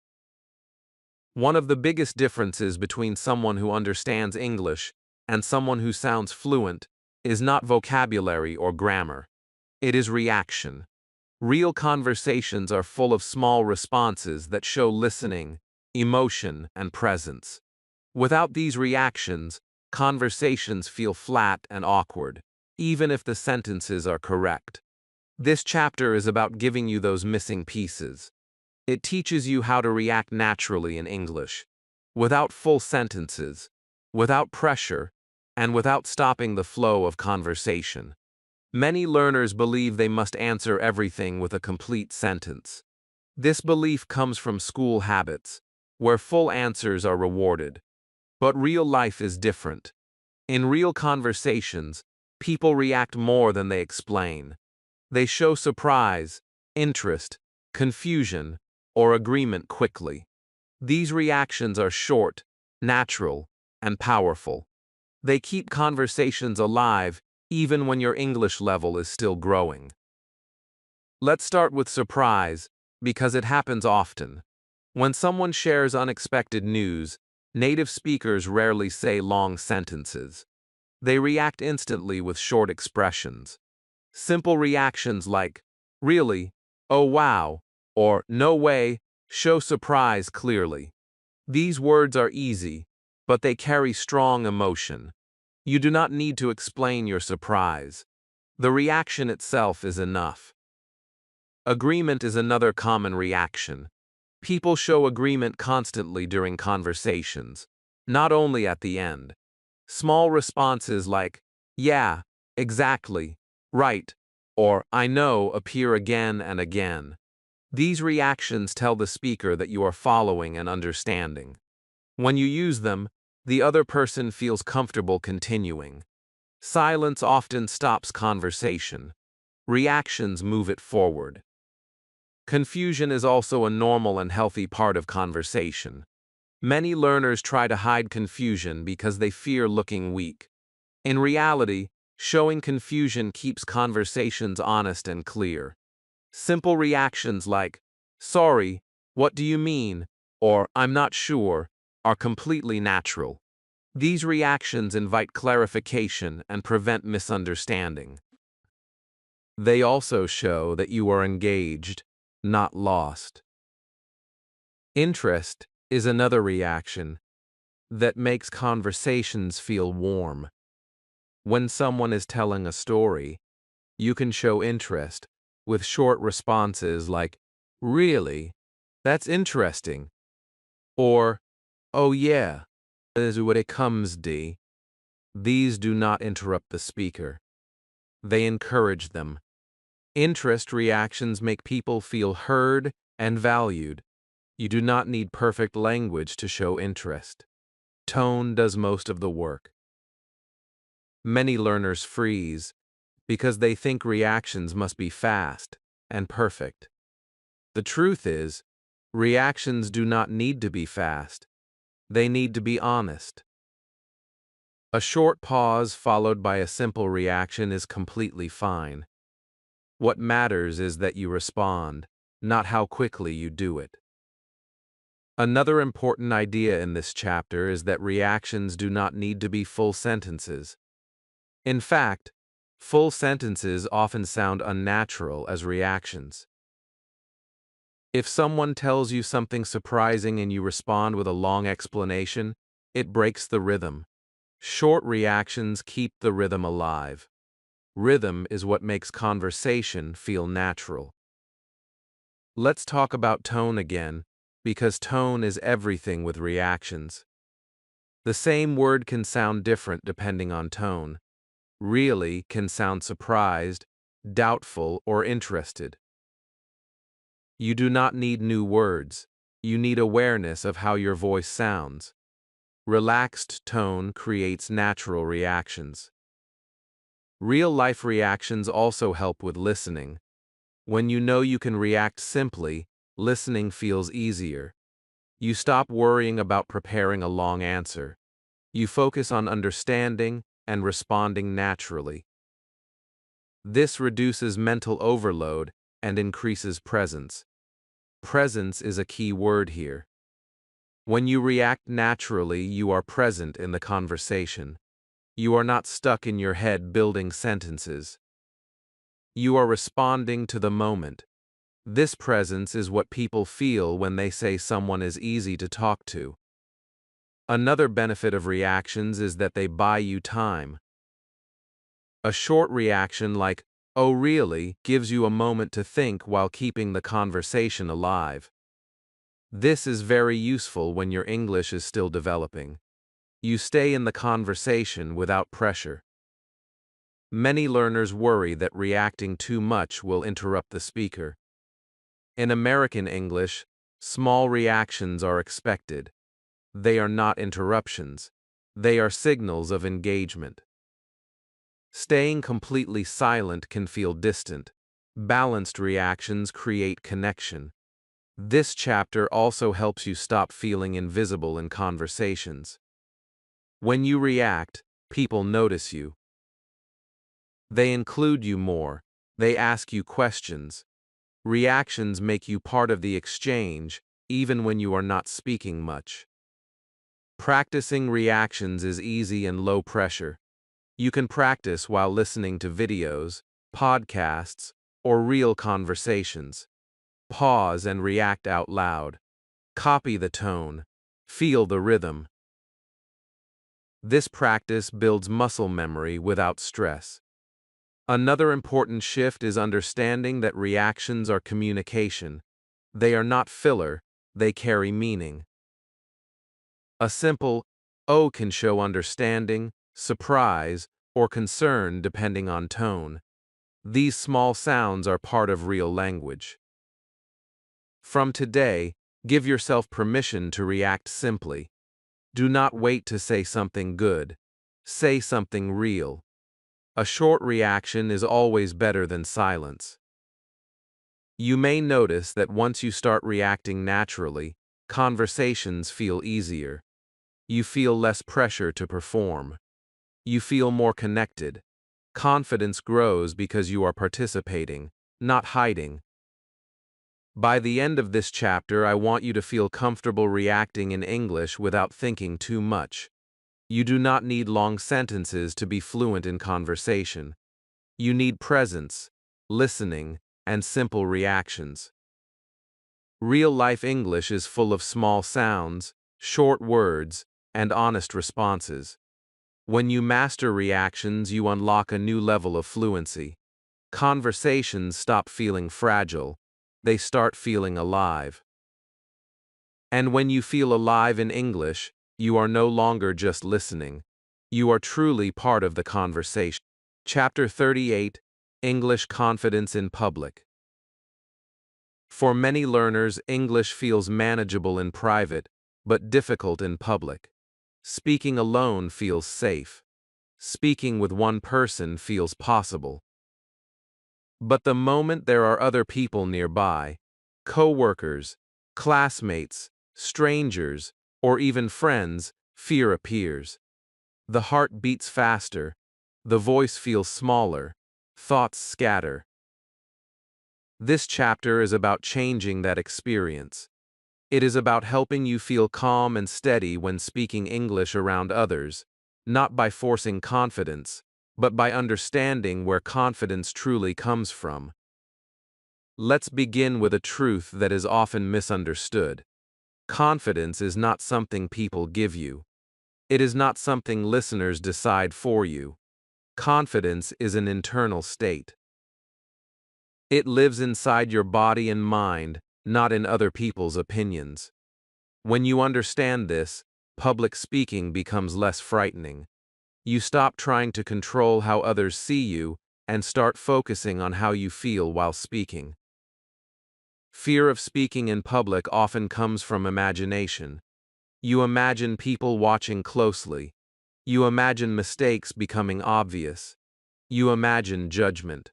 One of the biggest differences between someone who understands English and someone who sounds fluent is not vocabulary or grammar. It is reaction. Real conversations are full of small responses that show listening, emotion, and presence. Without these reactions, conversations feel flat and awkward, even if the sentences are correct. This chapter is about giving you those missing pieces. It teaches you how to react naturally in English, without full sentences, without pressure, and without stopping the flow of conversation. Many learners believe they must answer everything with a complete sentence. This belief comes from school habits, where full answers are rewarded. But real life is different. In real conversations, people react more than they explain. They show surprise, interest, confusion, or agreement quickly. These reactions are short, natural, and powerful. They keep conversations alive even when your English level is still growing. Let's start with surprise, because it happens often. When someone shares unexpected news, native speakers rarely say long sentences. They react instantly with short expressions. Simple reactions like, really, oh wow, or no way, show surprise clearly. These words are easy, but they carry strong emotion. You do not need to explain your surprise. The reaction itself is enough. Agreement is another common reaction. People show agreement constantly during conversations, not only at the end. Small responses like, yeah, exactly, right, or I know appear again and again. These reactions tell the speaker that you are following and understanding. When you use them, the other person feels comfortable continuing. Silence often stops conversation. Reactions move it forward. Confusion is also a normal and healthy part of conversation. Many learners try to hide confusion because they fear looking weak. In reality, showing confusion keeps conversations honest and clear. Simple reactions like, sorry, what do you mean, or I'm not sure, are completely natural. These reactions invite clarification and prevent misunderstanding. They also show that you are engaged, not lost. Interest is another reaction that makes conversations feel warm. When someone is telling a story, you can show interest with short responses like, really? That's interesting. Or, oh yeah, that is what it comes to. These do not interrupt the speaker. They encourage them. Interest reactions make people feel heard and valued. You do not need perfect language to show interest. Tone does most of the work. Many learners freeze because they think reactions must be fast and perfect. The truth is, reactions do not need to be fast. They need to be honest. A short pause followed by a simple reaction is completely fine. What matters is that you respond, not how quickly you do it. Another important idea in this chapter is that reactions do not need to be full sentences. In fact, full sentences often sound unnatural as reactions. If someone tells you something surprising and you respond with a long explanation, it breaks the rhythm. Short reactions keep the rhythm alive. Rhythm is what makes conversation feel natural. Let's talk about tone again, because tone is everything with reactions. The same word can sound different depending on tone. Really can sound surprised, doubtful, or interested. You do not need new words. You need awareness of how your voice sounds. Relaxed tone creates natural reactions. Real-life reactions also help with listening. When you know you can react simply, listening feels easier. You stop worrying about preparing a long answer. You focus on understanding and responding naturally. This reduces mental overload and increases presence. Presence is a key word here. When you react naturally, you are present in the conversation. You are not stuck in your head building sentences. You are responding to the moment. This presence is what people feel when they say someone is easy to talk to. Another benefit of reactions is that they buy you time. A short reaction like, oh really, gives you a moment to think while keeping the conversation alive. This is very useful when your English is still developing. You stay in the conversation without pressure. Many learners worry that reacting too much will interrupt the speaker. In American English, small reactions are expected. They are not interruptions. They are signals of engagement. Staying completely silent can feel distant. Balanced reactions create connection. This chapter also helps you stop feeling invisible in conversations. When you react, people notice you. They include you more. They ask you questions. Reactions make you part of the exchange, even when you are not speaking much. Practicing reactions is easy and low pressure. You can practice while listening to videos, podcasts, or real conversations. Pause and react out loud. Copy the tone. Feel the rhythm. This practice builds muscle memory without stress. Another important shift is understanding that reactions are communication. They are not filler, they carry meaning. A simple "oh" can show understanding, surprise, or concern depending on tone. These small sounds are part of real language. From today, give yourself permission to react simply. Do not wait to say something good. Say something real. A short reaction is always better than silence. You may notice that once you start reacting naturally, conversations feel easier. You feel less pressure to perform. You feel more connected. Confidence grows because you are participating, not hiding. By the end of this chapter, I want you to feel comfortable reacting in English without thinking too much. You do not need long sentences to be fluent in conversation. You need presence, listening, and simple reactions. Real-life English is full of small sounds, short words, and honest responses. When you master reactions, you unlock a new level of fluency. Conversations stop feeling fragile. They start feeling alive. And when you feel alive in English, you are no longer just listening. You are truly part of the conversation. Chapter 38: English Confidence in Public. For many learners, English feels manageable in private, but difficult in public. Speaking alone feels safe. Speaking with one person feels possible. But the moment there are other people nearby, co-workers, classmates, strangers, or even friends, fear appears. The heart beats faster, the voice feels smaller, thoughts scatter. This chapter is about changing that experience. It is about helping you feel calm and steady when speaking English around others, not by forcing confidence, but by understanding where confidence truly comes from. Let's begin with a truth that is often misunderstood. Confidence is not something people give you. It is not something listeners decide for you. Confidence is an internal state. It lives inside your body and mind, not in other people's opinions. When you understand this, public speaking becomes less frightening. You stop trying to control how others see you and start focusing on how you feel while speaking. Fear of speaking in public often comes from imagination. You imagine people watching closely. You imagine mistakes becoming obvious. You imagine judgment.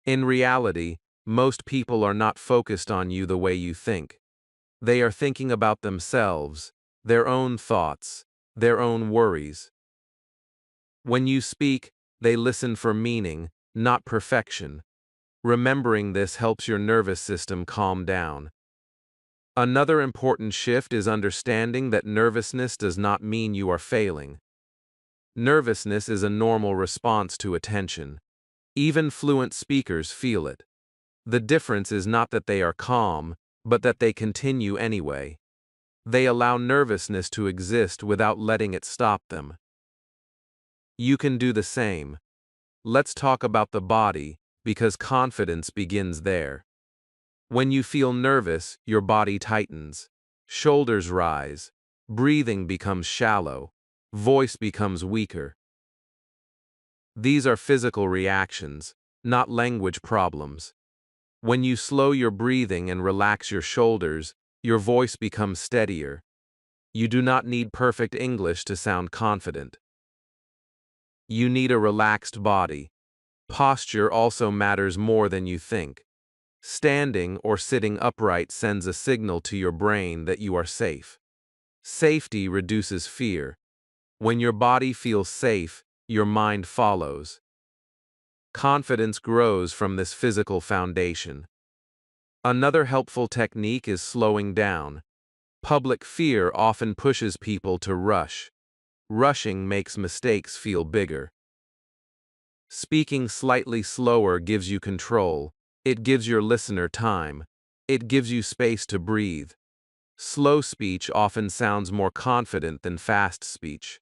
In reality, most people are not focused on you the way you think. They are thinking about themselves, their own thoughts, their own worries. When you speak, they listen for meaning, not perfection. Remembering this helps your nervous system calm down. Another important shift is understanding that nervousness does not mean you are failing. Nervousness is a normal response to attention. Even fluent speakers feel it. The difference is not that they are calm, but that they continue anyway. They allow nervousness to exist without letting it stop them. You can do the same. Let's talk about the body, because confidence begins there. When you feel nervous, your body tightens. Shoulders rise. Breathing becomes shallow. Voice becomes weaker. These are physical reactions, not language problems. When you slow your breathing and relax your shoulders, your voice becomes steadier. You do not need perfect English to sound confident. You need a relaxed body. Posture also matters more than you think. Standing or sitting upright sends a signal to your brain that you are safe. Safety reduces fear. When your body feels safe, your mind follows. Confidence grows from this physical foundation. Another helpful technique is slowing down. Public fear often pushes people to rush. Rushing makes mistakes feel bigger. Speaking slightly slower gives you control. It gives your listener time. It gives you space to breathe. Slow speech often sounds more confident than fast speech.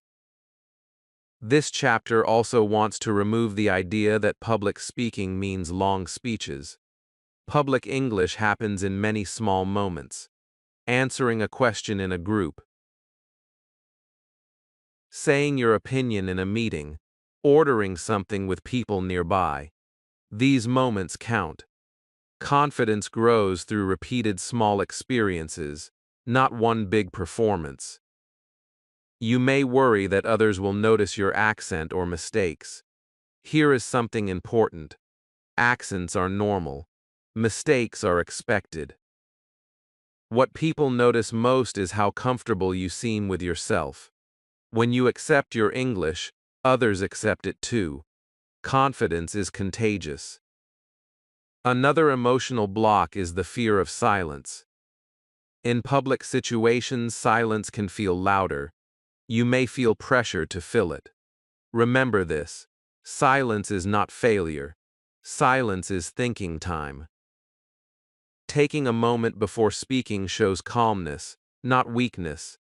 This chapter also wants to remove the idea that public speaking means long speeches. Public English happens in many small moments. Answering a question in a group, saying your opinion in a meeting, ordering something with people nearby. These moments count. Confidence grows through repeated small experiences, not one big performance. You may worry that others will notice your accent or mistakes. Here is something important. Accents are normal. Mistakes are expected. What people notice most is how comfortable you seem with yourself. When you accept your English, others accept it too. Confidence is contagious. Another emotional block is the fear of silence. In public situations, silence can feel louder. You may feel pressure to fill it. Remember this: silence is not failure. Silence is thinking time. Taking a moment before speaking shows calmness, not weakness.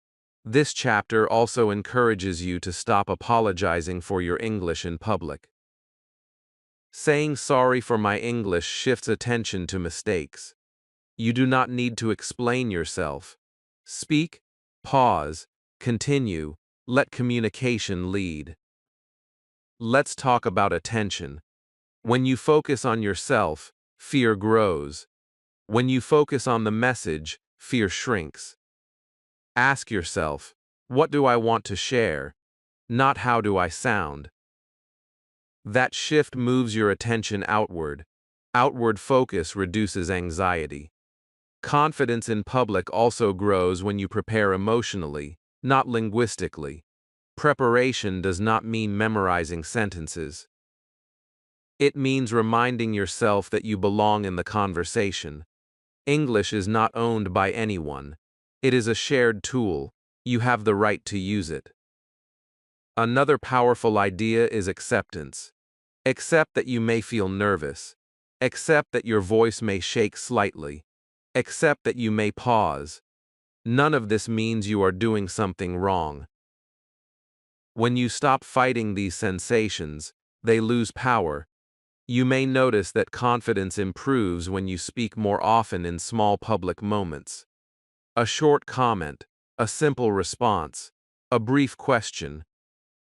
This chapter also encourages you to stop apologizing for your English in public. Saying sorry for my English shifts attention to mistakes. You do not need to explain yourself. Speak, pause, continue, let communication lead. Let's talk about attention. When you focus on yourself, fear grows. When you focus on the message, fear shrinks. Ask yourself, what do I want to share? Not how do I sound? That shift moves your attention outward. Outward focus reduces anxiety. Confidence in public also grows when you prepare emotionally, not linguistically. Preparation does not mean memorizing sentences. It means reminding yourself that you belong in the conversation. English is not owned by anyone. It is a shared tool. You have the right to use it. Another powerful idea is acceptance. Accept that you may feel nervous. Accept that your voice may shake slightly. Accept that you may pause. None of this means you are doing something wrong. When you stop fighting these sensations, they lose power. You may notice that confidence improves when you speak more often in small public moments. A short comment, a simple response, a brief question.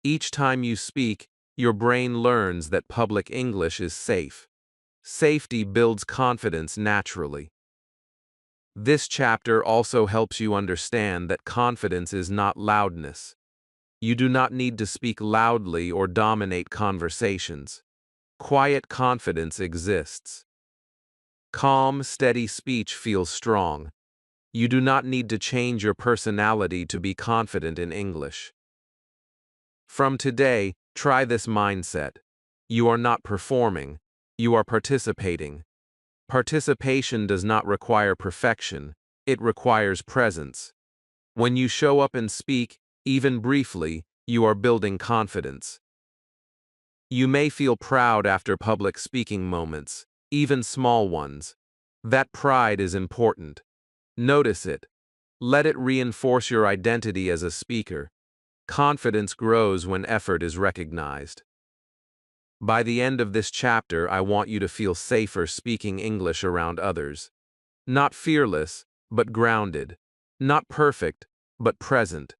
Each time you speak, your brain learns that public English is safe. Safety builds confidence naturally. This chapter also helps you understand that confidence is not loudness. You do not need to speak loudly or dominate conversations. Quiet confidence exists. Calm, steady speech feels strong. You do not need to change your personality to be confident in English. From today, try this mindset. You are not performing, you are participating. Participation does not require perfection, it requires presence. When you show up and speak, even briefly, you are building confidence. You may feel proud after public speaking moments, even small ones. That pride is important. Notice it. Let it reinforce your identity as a speaker. Confidence grows when effort is recognized. By the end of this chapter, I want you to feel safer speaking English around others. Not fearless, but grounded. Not perfect, but present.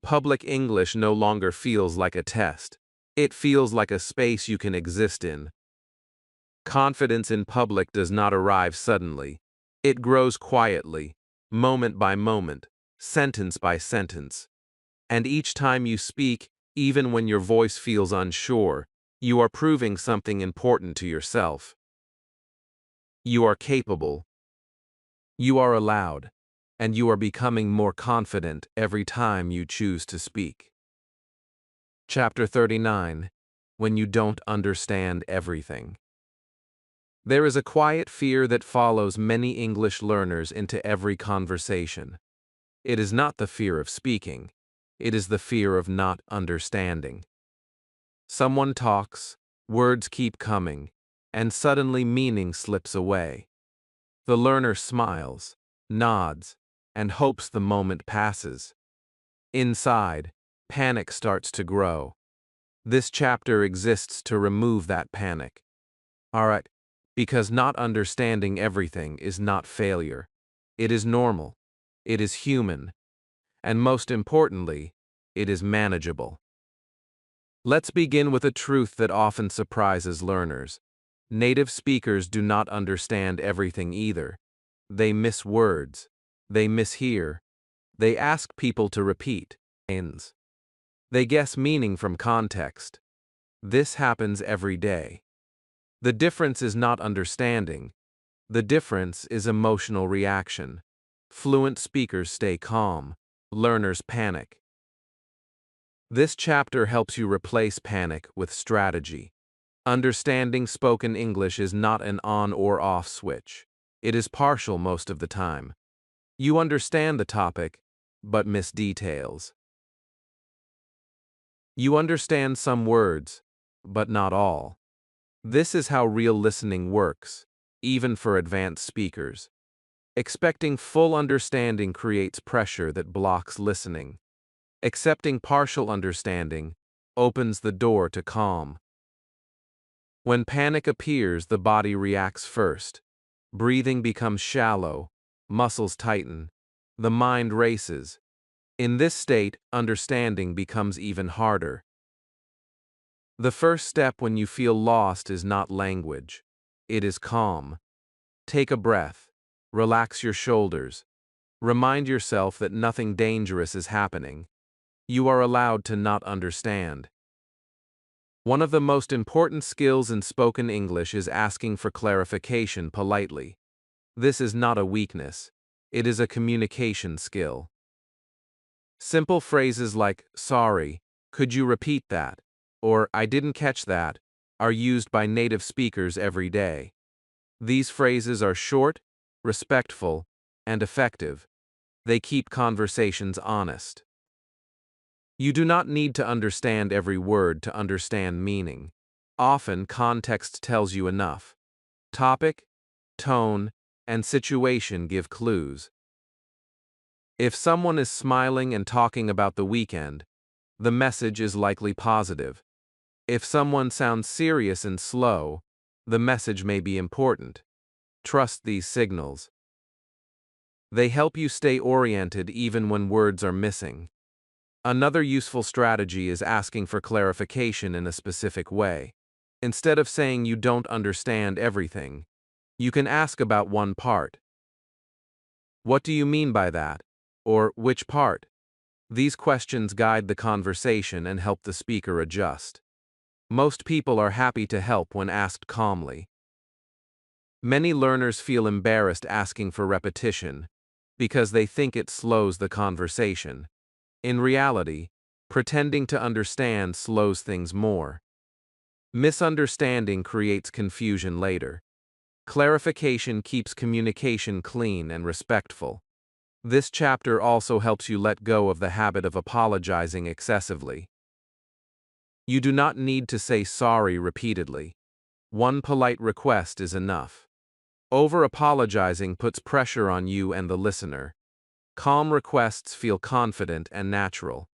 Public English no longer feels like a test. It feels like a space you can exist in. Confidence in public does not arrive suddenly. It grows quietly, moment by moment, sentence by sentence. And each time you speak, even when your voice feels unsure, you are proving something important to yourself. You are capable. You are allowed. And you are becoming more confident every time you choose to speak. Chapter 39. When you don't understand everything. There is a quiet fear that follows many English learners into every conversation. It is not the fear of speaking. It is the fear of not understanding. Someone talks, words keep coming, and suddenly meaning slips away. The learner smiles, nods, and hopes the moment passes. Inside, panic starts to grow. This chapter exists to remove that panic. Alright, because not understanding everything is not failure. It is normal. It is human. And most importantly, it is manageable. Let's begin with a truth that often surprises learners. Native speakers do not understand everything either. They miss words. They mishear. They ask people to repeat. They guess meaning from context. This happens every day. The difference is not understanding. The difference is emotional reaction. Fluent speakers stay calm. Learners panic. This chapter helps you replace panic with strategy. Understanding spoken English is not an on or off switch. It is partial most of the time. You understand the topic, but miss details. You understand some words, but not all. This is how real listening works, even for advanced speakers. Expecting full understanding creates pressure that blocks listening. Accepting partial understanding opens the door to calm. When panic appears, the body reacts first. Breathing becomes shallow, muscles tighten, the mind races. In this state, understanding becomes even harder. The first step when you feel lost is not language. It is calm. Take a breath. Relax your shoulders. Remind yourself that nothing dangerous is happening. You are allowed to not understand. One of the most important skills in spoken English is asking for clarification politely. This is not a weakness. It is a communication skill. Simple phrases like, "Sorry, could you repeat that?" or "I didn't catch that," are used by native speakers every day. These phrases are short, respectful, and effective. They keep conversations honest. You do not need to understand every word to understand meaning. Often, context tells you enough. Topic, tone, and situation give clues. If someone is smiling and talking about the weekend, the message is likely positive. If someone sounds serious and slow, the message may be important. Trust these signals. They help you stay oriented even when words are missing. Another useful strategy is asking for clarification in a specific way. Instead of saying you don't understand everything, you can ask about one part. What do you mean by that? Or which part? These questions guide the conversation and help the speaker adjust. Most people are happy to help when asked calmly. Many learners feel embarrassed asking for repetition because they think it slows the conversation. In reality, pretending to understand slows things more. Misunderstanding creates confusion later. Clarification keeps communication clean and respectful. This chapter also helps you let go of the habit of apologizing excessively. You do not need to say sorry repeatedly. One polite request is enough. Over-apologizing puts pressure on you and the listener. Calm requests feel confident and natural.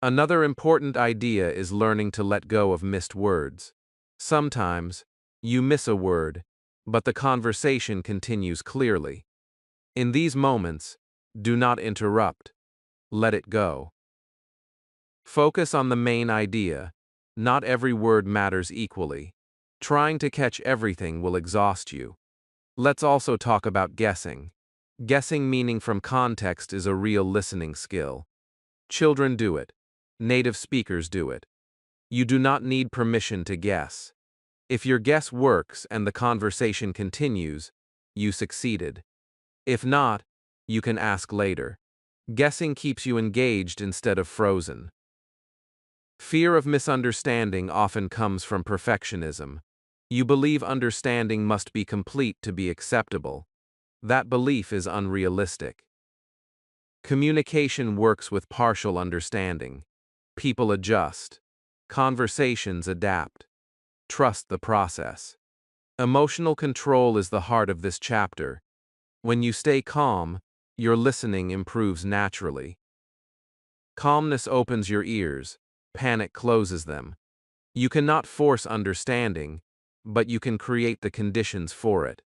Another important idea is learning to let go of missed words. Sometimes, you miss a word, but the conversation continues clearly. In these moments, do not interrupt. Let it go. Focus on the main idea. Not every word matters equally. Trying to catch everything will exhaust you. Let's also talk about guessing. Guessing meaning from context is a real listening skill. Children do it. Native speakers do it. You do not need permission to guess. If your guess works and the conversation continues, you succeeded. If not, you can ask later. Guessing keeps you engaged instead of frozen. Fear of misunderstanding often comes from perfectionism. You believe understanding must be complete to be acceptable. That belief is unrealistic. Communication works with partial understanding. People adjust. Conversations adapt. Trust the process. Emotional control is the heart of this chapter. When you stay calm, your listening improves naturally. Calmness opens your ears, panic closes them. You cannot force understanding, but you can create the conditions for it.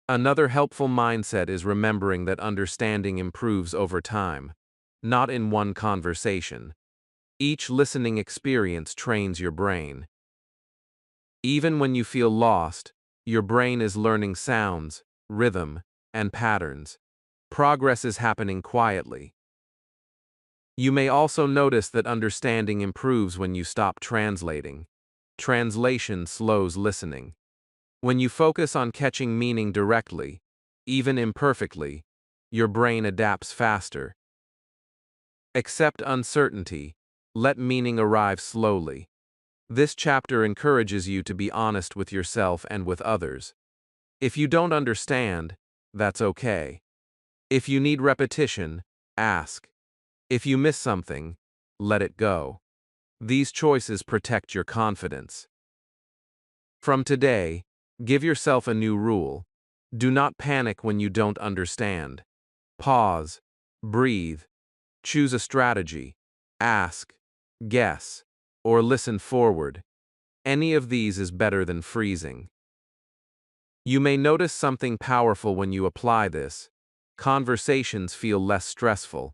Another helpful mindset is remembering that understanding improves over time, not in one conversation. Each listening experience trains your brain. Even when you feel lost, your brain is learning sounds, rhythm, and patterns. Progress is happening quietly. You may also notice that understanding improves when you stop translating. Translation slows listening. When you focus on catching meaning directly, even imperfectly, your brain adapts faster. Accept uncertainty. Let meaning arrive slowly. This chapter encourages you to be honest with yourself and with others. If you don't understand, that's okay. If you need repetition, ask. If you miss something, let it go. These choices protect your confidence. From today, give yourself a new rule. Do not panic when you don't understand. Pause, breathe, choose a strategy, ask, guess, or listen forward. Any of these is better than freezing. You may notice something powerful when you apply this. Conversations feel less stressful.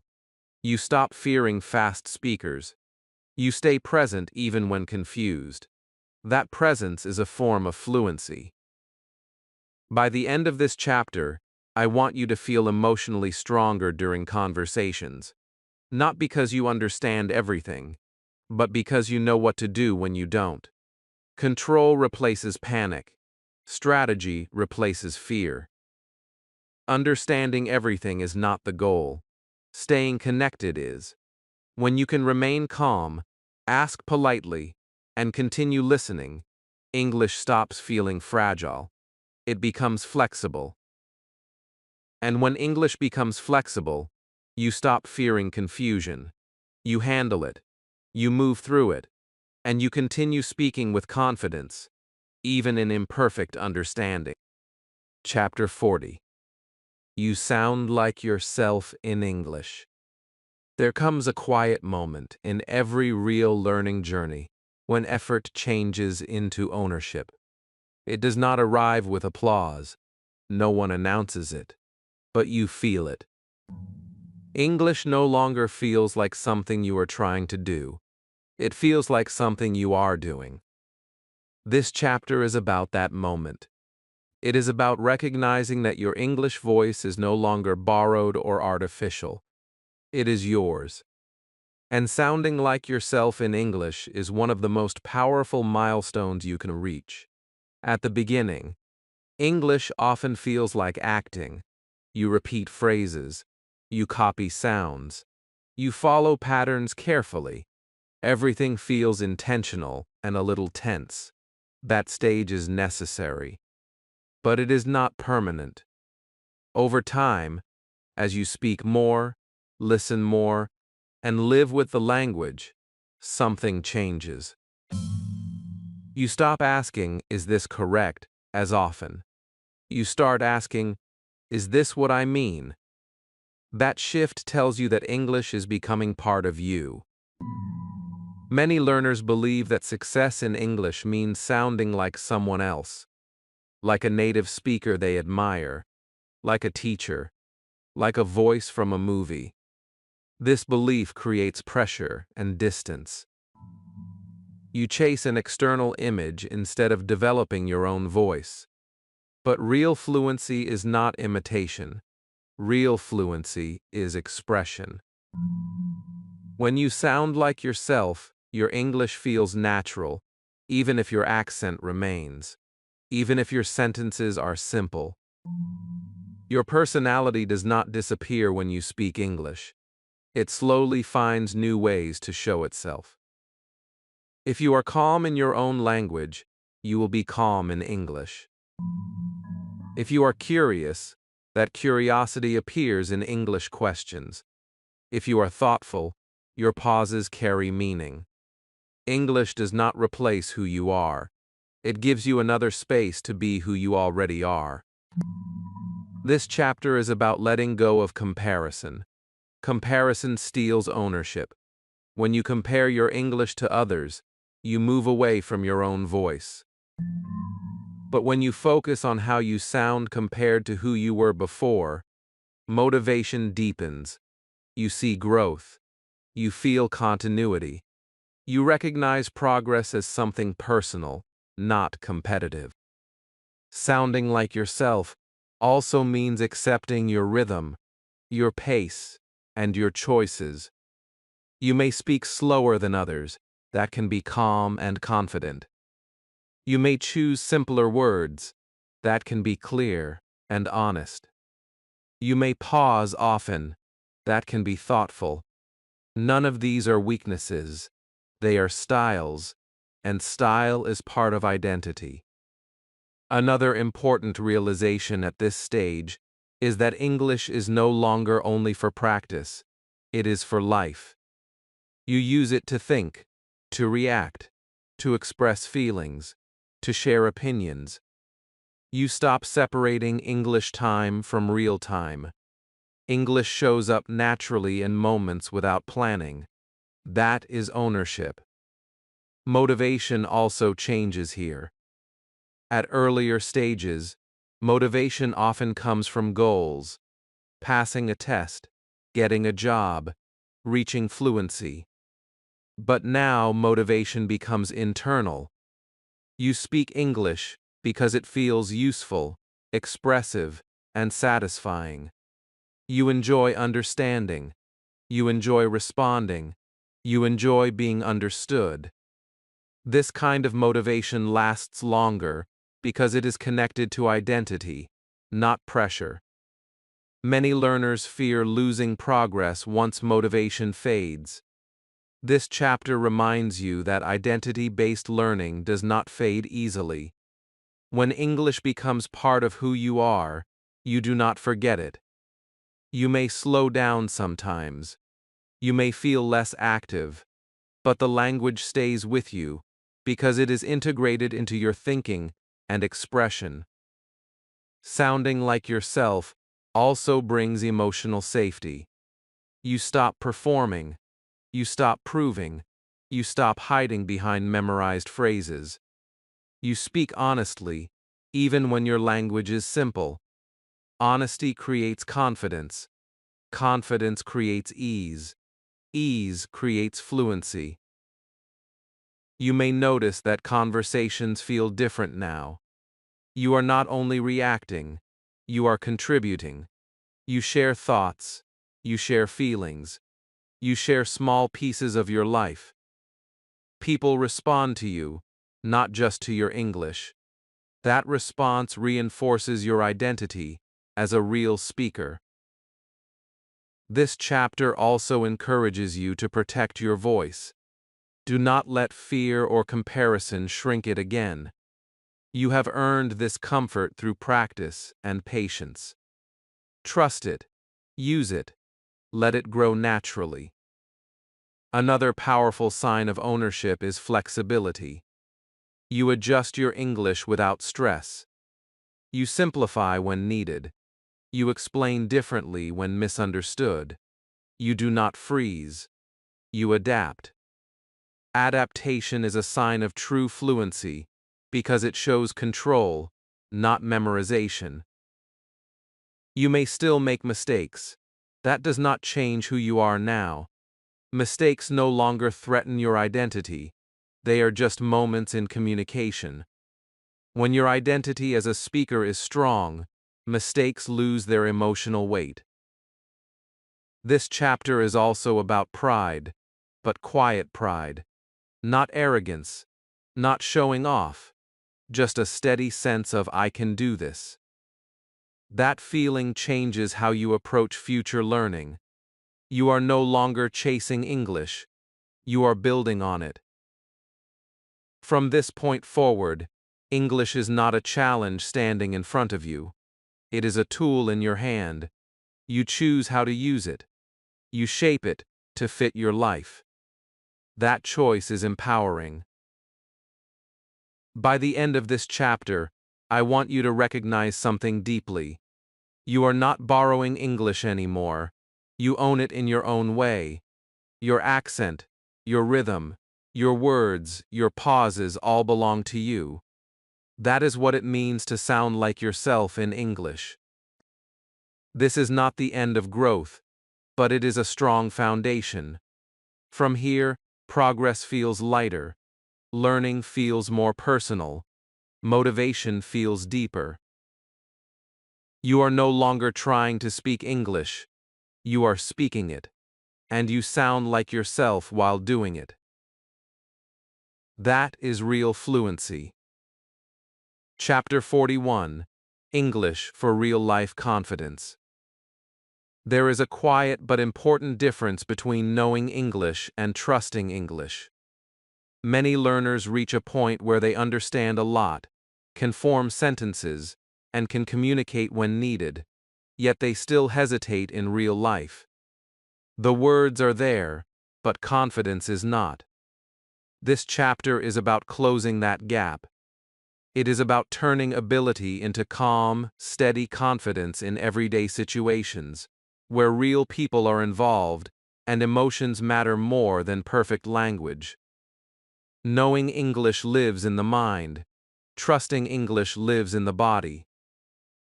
You stop fearing fast speakers. You stay present even when confused. That presence is a form of fluency. By the end of this chapter, I want you to feel emotionally stronger during conversations. Not because you understand everything, but because you know what to do when you don't. Control replaces panic. Strategy replaces fear. Understanding everything is not the goal. Staying connected is. When you can remain calm, ask politely, and continue listening, English stops feeling fragile. It becomes flexible. And when English becomes flexible, you stop fearing confusion. You handle it. You move through it. And you continue speaking with confidence, even in imperfect understanding. Chapter 40. You sound like yourself in English. There comes a quiet moment in every real learning journey when effort changes into ownership. It does not arrive with applause. No one announces it, but you feel it. English no longer feels like something you are trying to do. It feels like something you are doing. This chapter is about that moment. It is about recognizing that your English voice is no longer borrowed or artificial. It is yours. And sounding like yourself in English is one of the most powerful milestones you can reach. At the beginning, English often feels like acting. You repeat phrases. You copy sounds. You follow patterns carefully. Everything feels intentional and a little tense. That stage is necessary. But it is not permanent. Over time, as you speak more, listen more, and live with the language, something changes. You stop asking, "Is this correct?" as often. You start asking, "Is this what I mean?" That shift tells you that English is becoming part of you. Many learners believe that success in English means sounding like someone else, like a native speaker they admire, like a teacher, like a voice from a movie. This belief creates pressure and distance. You chase an external image instead of developing your own voice. But real fluency is not imitation. Real fluency is expression. When you sound like yourself, your English feels natural, even if your accent remains, even if your sentences are simple. Your personality does not disappear when you speak English. It slowly finds new ways to show itself. If you are calm in your own language, you will be calm in English. If you are curious, that curiosity appears in English questions. If you are thoughtful, your pauses carry meaning. English does not replace who you are. It gives you another space to be who you already are. This chapter is about letting go of comparison. Comparison steals ownership. When you compare your English to others, you move away from your own voice. But when you focus on how you sound compared to who you were before, motivation deepens. You see growth. You feel continuity. You recognize progress as something personal, not competitive. Sounding like yourself also means accepting your rhythm, your pace, and your choices. You may speak slower than others. That can be calm and confident. You may choose simpler words. That can be clear and honest. You may pause often. That can be thoughtful. None of these are weaknesses. They are styles, and style is part of identity. Another important realization at this stage is that English is no longer only for practice. It is for life. You use it to think, to react, to express feelings, to share opinions. You stop separating English time from real time. English shows up naturally in moments without planning. That is ownership. Motivation also changes here. At earlier stages, motivation often comes from goals: passing a test, getting a job, reaching fluency. But now motivation becomes internal. You speak English because it feels useful, expressive, and satisfying. You enjoy understanding. You enjoy responding. You enjoy being understood. This kind of motivation lasts longer because it is connected to identity, not pressure. Many learners fear losing progress once motivation fades. This chapter reminds you that identity-based learning does not fade easily. When English becomes part of who you are, you do not forget it. You may slow down sometimes. You may feel less active, but the language stays with you because it is integrated into your thinking and expression. Sounding like yourself also brings emotional safety. You stop performing. You stop proving. You stop hiding behind memorized phrases. You speak honestly, even when your language is simple. Honesty creates confidence. Confidence creates ease. Ease creates fluency. You may notice that conversations feel different now. You are not only reacting, you are contributing. You share thoughts. You share feelings. You share small pieces of your life. People respond to you, not just to your English. That response reinforces your identity as a real speaker. This chapter also encourages you to protect your voice. Do not let fear or comparison shrink it again. You have earned this comfort through practice and patience. Trust it. Use it. Let it grow naturally. Another powerful sign of ownership is flexibility. You adjust your English without stress. You simplify when needed. You explain differently when misunderstood. You do not freeze. You adapt. Adaptation is a sign of true fluency because it shows control, not memorization. You may still make mistakes. That does not change who you are now. Mistakes no longer threaten your identity. They are just moments in communication. When your identity as a speaker is strong, mistakes lose their emotional weight. This chapter is also about pride, but quiet pride. Not arrogance, not showing off, just a steady sense of "I can do this." That feeling changes how you approach future learning. You are no longer chasing English. You are building on it. From this point forward, English is not a challenge standing in front of you. It is a tool in your hand. You choose how to use it. You shape it to fit your life. That choice is empowering. By the end of this chapter, I want you to recognize something deeply. You are not borrowing English anymore. You own it in your own way. Your accent, your rhythm, your words, your pauses all belong to you. That is what it means to sound like yourself in English. This is not the end of growth, but it is a strong foundation. From here, progress feels lighter, learning feels more personal, motivation feels deeper. You are no longer trying to speak English, you are speaking it, and you sound like yourself while doing it. That is real fluency. Chapter 41: English for Real-Life Confidence. There is a quiet but important difference between knowing English and trusting English. Many learners reach a point where they understand a lot, can form sentences, and can communicate when needed, yet they still hesitate in real life. The words are there, but confidence is not. This chapter is about closing that gap. It is about turning ability into calm, steady confidence in everyday situations, where real people are involved and emotions matter more than perfect language. Knowing English lives in the mind. Trusting English lives in the body.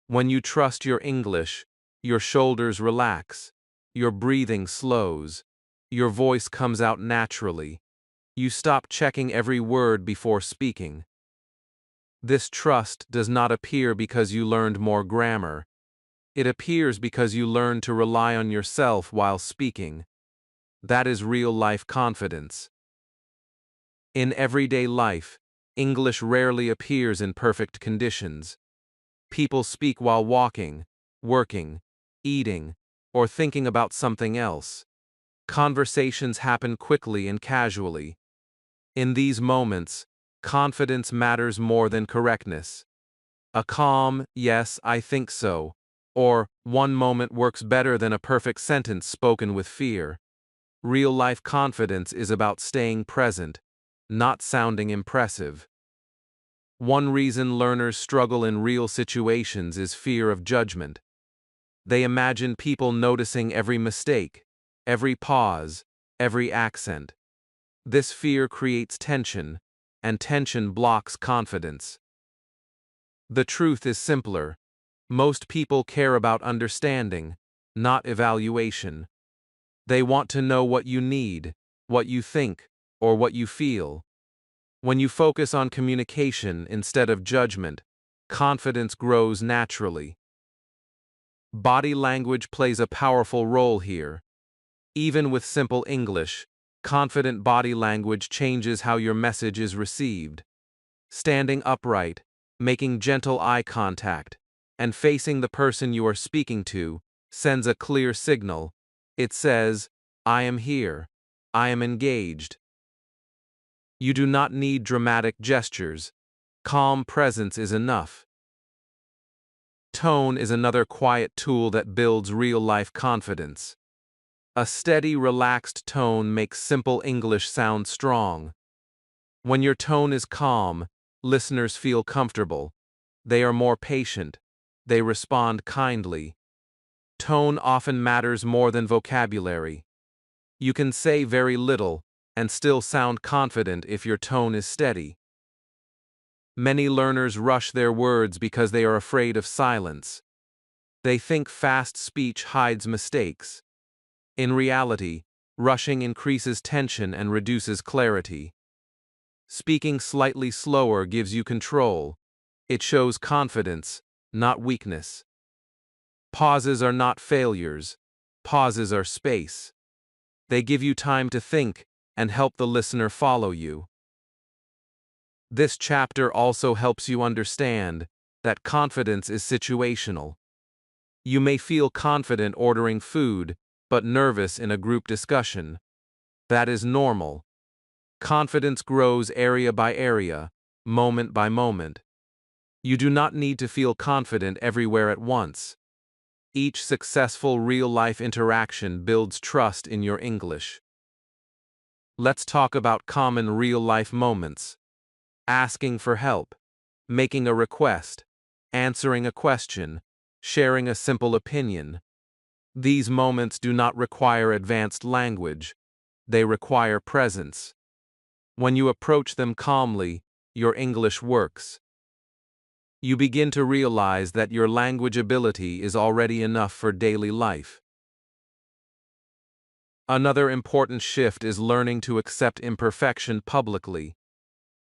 When you trust your English, your shoulders relax, your breathing slows, your voice comes out naturally. You stop checking every word before speaking. This trust does not appear because you learned more grammar. It appears because you learn to rely on yourself while speaking. That is real-life confidence. In everyday life, English rarely appears in perfect conditions. People speak while walking, working, eating, or thinking about something else. Conversations happen quickly and casually. In these moments, confidence matters more than correctness. A calm, "Yes, I think so," or "one moment works better than a perfect sentence spoken with fear." Real-life confidence is about staying present, not sounding impressive. One reason learners struggle in real situations is fear of judgment. They imagine people noticing every mistake, every pause, every accent. This fear creates tension, and tension blocks confidence. The truth is simpler. Most people care about understanding, not evaluation. They want to know what you need, what you think, or what you feel. When you focus on communication instead of judgment, confidence grows naturally. Body language plays a powerful role here. Even with simple English, confident body language changes how your message is received. Standing upright, making gentle eye contact, and facing the person you are speaking to sends a clear signal. It says, "I am here. I am engaged." You do not need dramatic gestures. Calm presence is enough. Tone is another quiet tool that builds real-life confidence. A steady, relaxed tone makes simple English sound strong. When your tone is calm, listeners feel comfortable. They are more patient. They respond kindly. Tone often matters more than vocabulary. You can say very little and still sound confident if your tone is steady. Many learners rush their words because they are afraid of silence. They think fast speech hides mistakes. In reality, rushing increases tension and reduces clarity. Speaking slightly slower gives you control. It shows confidence, not weakness. Pauses are not failures. Pauses are space. They give you time to think and help the listener follow you. This chapter also helps you understand that confidence is situational. You may feel confident ordering food, but nervous in a group discussion. That is normal. Confidence grows area by area, moment by moment. You do not need to feel confident everywhere at once. Each successful real-life interaction builds trust in your English. Let's talk about common real-life moments. Asking for help, making a request, answering a question, sharing a simple opinion. These moments do not require advanced language, they require presence. When you approach them calmly, your English works. You begin to realize that your language ability is already enough for daily life. Another important shift is learning to accept imperfection publicly.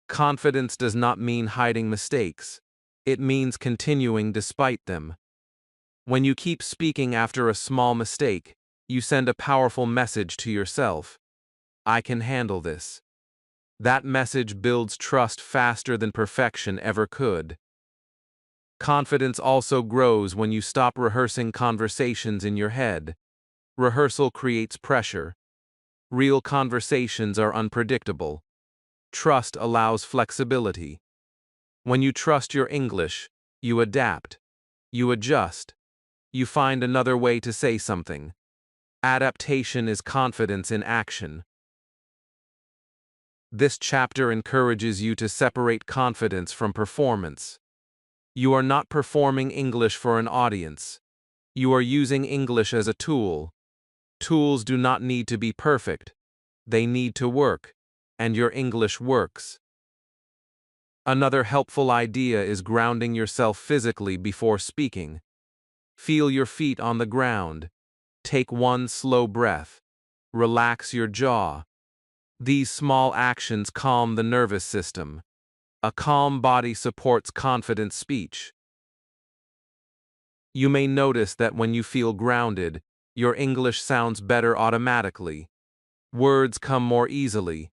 Confidence does not mean hiding mistakes. It means continuing despite them. When you keep speaking after a small mistake, you send a powerful message to yourself. I can handle this. That message builds trust faster than perfection ever could. Confidence also grows when you stop rehearsing conversations in your head. Rehearsal creates pressure. Real conversations are unpredictable. Trust allows flexibility. When you trust your English, you adapt. You adjust. You find another way to say something. Adaptation is confidence in action. This chapter encourages you to separate confidence from performance. You are not performing English for an audience. You are using English as a tool. Tools do not need to be perfect. They need to work, and your English works. Another helpful idea is grounding yourself physically before speaking. Feel your feet on the ground. Take one slow breath. Relax your jaw. These small actions calm the nervous system. A calm body supports confident speech. You may notice that when you feel grounded, your English sounds better automatically. Words come more easily.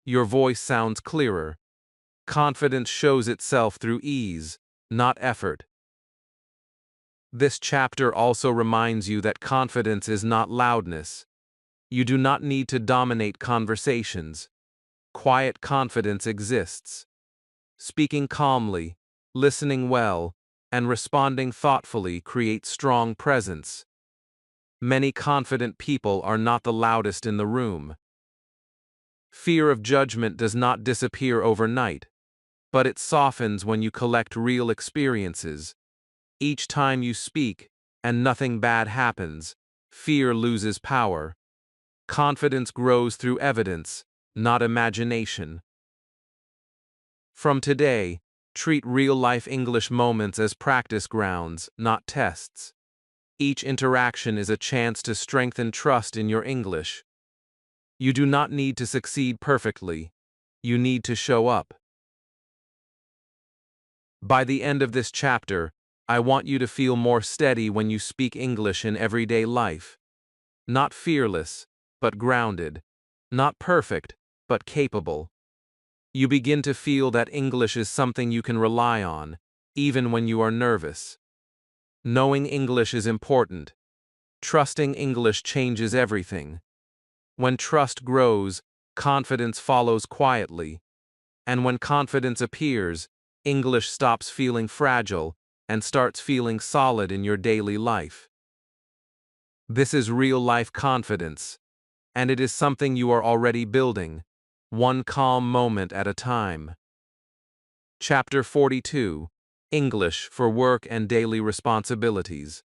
Your voice sounds clearer. Confidence shows itself through ease, not effort. This chapter also reminds you that confidence is not loudness. You do not need to dominate conversations. Quiet confidence exists. Speaking calmly, listening well, and responding thoughtfully create strong presence. Many confident people are not the loudest in the room. Fear of judgment does not disappear overnight, but it softens when you collect real experiences. Each time you speak, and nothing bad happens, fear loses power. Confidence grows through evidence, not imagination. From today, treat real-life English moments as practice grounds, not tests. Each interaction is a chance to strengthen trust in your English. You do not need to succeed perfectly. You need to show up. By the end of this chapter, I want you to feel more steady when you speak English in everyday life. Not fearless, but grounded. Not perfect, but capable. You begin to feel that English is something you can rely on, even when you are nervous. Knowing English is important. Trusting English changes everything. When trust grows, confidence follows quietly. And when confidence appears, English stops feeling fragile and starts feeling solid in your daily life. This is real-life confidence, and it is something you are already building, one calm moment at a time. Chapter 42: English for Work and Daily Responsibilities.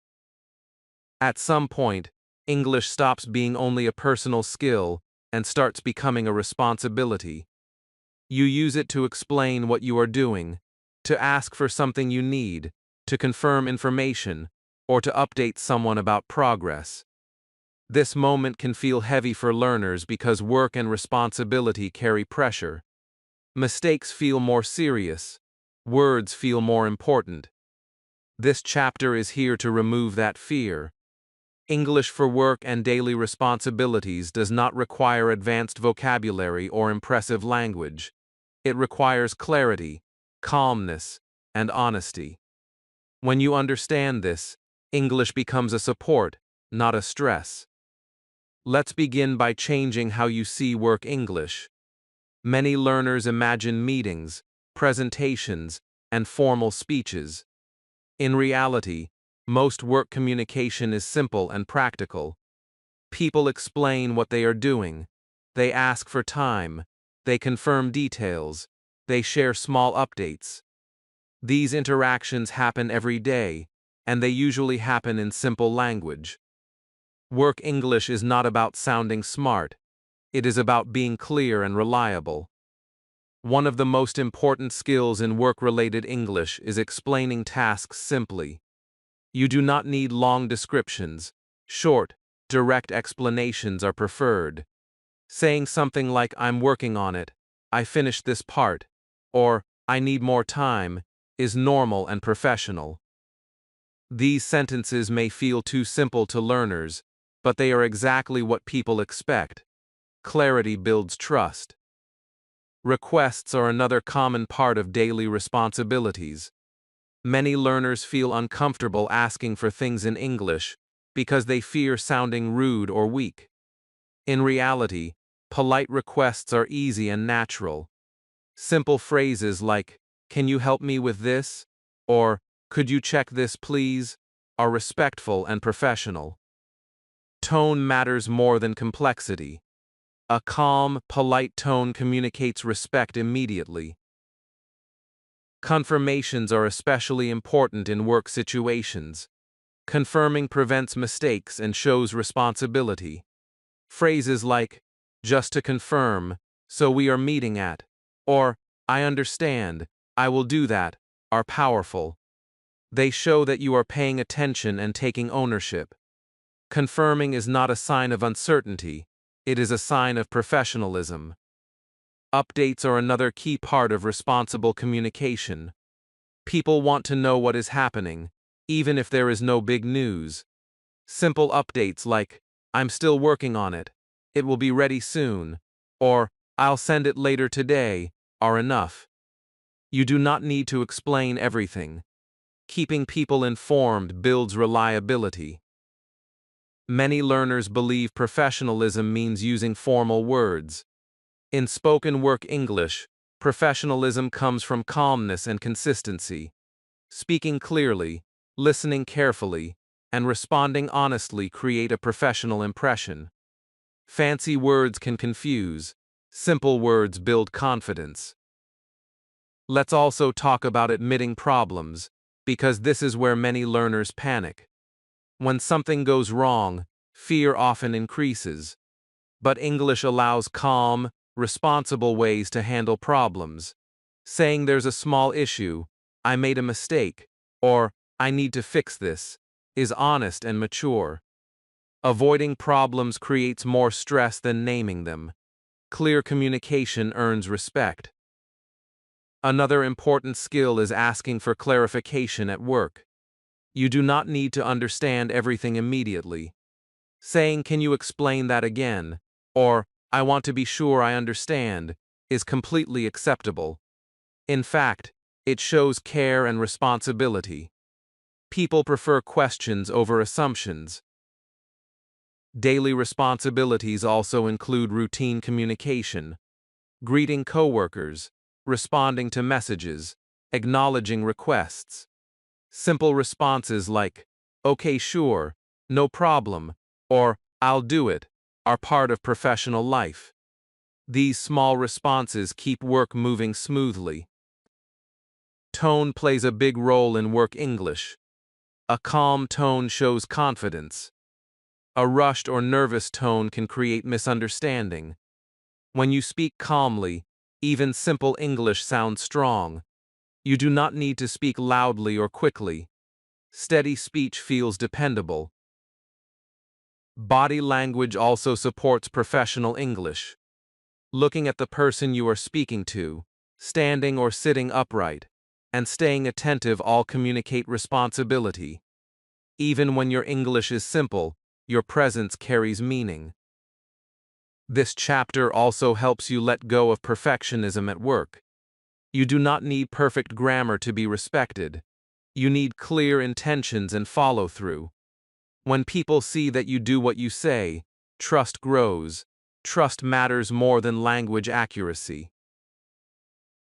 At some point, English stops being only a personal skill and starts becoming a responsibility. You use it to explain what you are doing, to ask for something you need, to confirm information, or to update someone about progress. This moment can feel heavy for learners because work and responsibility carry pressure. Mistakes feel more serious. Words feel more important. This chapter is here to remove that fear. English for work and daily responsibilities does not require advanced vocabulary or impressive language. It requires clarity, calmness, and honesty. When you understand this, English becomes a support, not a stress. Let's begin by changing how you see work English. Many learners imagine meetings, presentations, and formal speeches. In reality, most work communication is simple and practical. People explain what they are doing. They ask for time. They confirm details. They share small updates. These interactions happen every day, and they usually happen in simple language. Work English is not about sounding smart. It is about being clear and reliable. One of the most important skills in work-related English is explaining tasks simply. You do not need long descriptions. Short, direct explanations are preferred. Saying something like, "I'm working on it," "I finished this part," or "I need more time," is normal and professional. These sentences may feel too simple to learners, but they are exactly what people expect. Clarity builds trust. Requests are another common part of daily responsibilities. Many learners feel uncomfortable asking for things in English because they fear sounding rude or weak. In reality, polite requests are easy and natural. Simple phrases like, "Can you help me with this?" or "Could you check this, please?" are respectful and professional. Tone matters more than complexity. A calm, polite tone communicates respect immediately. Confirmations are especially important in work situations. Confirming prevents mistakes and shows responsibility. Phrases like, "Just to confirm, so we are meeting at," or "I understand, I will do that," are powerful. They show that you are paying attention and taking ownership. Confirming is not a sign of uncertainty, it is a sign of professionalism. Updates are another key part of responsible communication. People want to know what is happening, even if there is no big news. Simple updates like, "I'm still working on it," "It will be ready soon," or "I'll send it later today," are enough. You do not need to explain everything. Keeping people informed builds reliability. Many learners believe professionalism means using formal words. In spoken work English, professionalism comes from calmness and consistency. Speaking clearly, listening carefully, and responding honestly create a professional impression. Fancy words can confuse. Simple words build confidence. Let's also talk about admitting problems, because this is where many learners panic. When something goes wrong, fear often increases. But English allows calm, responsible ways to handle problems. Saying there's a small issue, "I made a mistake," or "I need to fix this," is honest and mature. Avoiding problems creates more stress than naming them. Clear communication earns respect. Another important skill is asking for clarification at work. You do not need to understand everything immediately. Saying, "Can you explain that again?" or "I want to be sure I understand," is completely acceptable. In fact, it shows care and responsibility. People prefer questions over assumptions. Daily responsibilities also include routine communication, greeting coworkers, responding to messages, acknowledging requests. Simple responses like, "Okay, sure," "No problem," or "I'll do it," are part of professional life. These small responses keep work moving smoothly. Tone plays a big role in work English. A calm tone shows confidence. A rushed or nervous tone can create misunderstanding. When you speak calmly, even simple English sounds strong. You do not need to speak loudly or quickly. Steady speech feels dependable. Body language also supports professional English. Looking at the person you are speaking to, standing or sitting upright, and staying attentive all communicate responsibility. Even when your English is simple, your presence carries meaning. This chapter also helps you let go of perfectionism at work. You do not need perfect grammar to be respected. You need clear intentions and follow-through. When people see that you do what you say, trust grows. Trust matters more than language accuracy.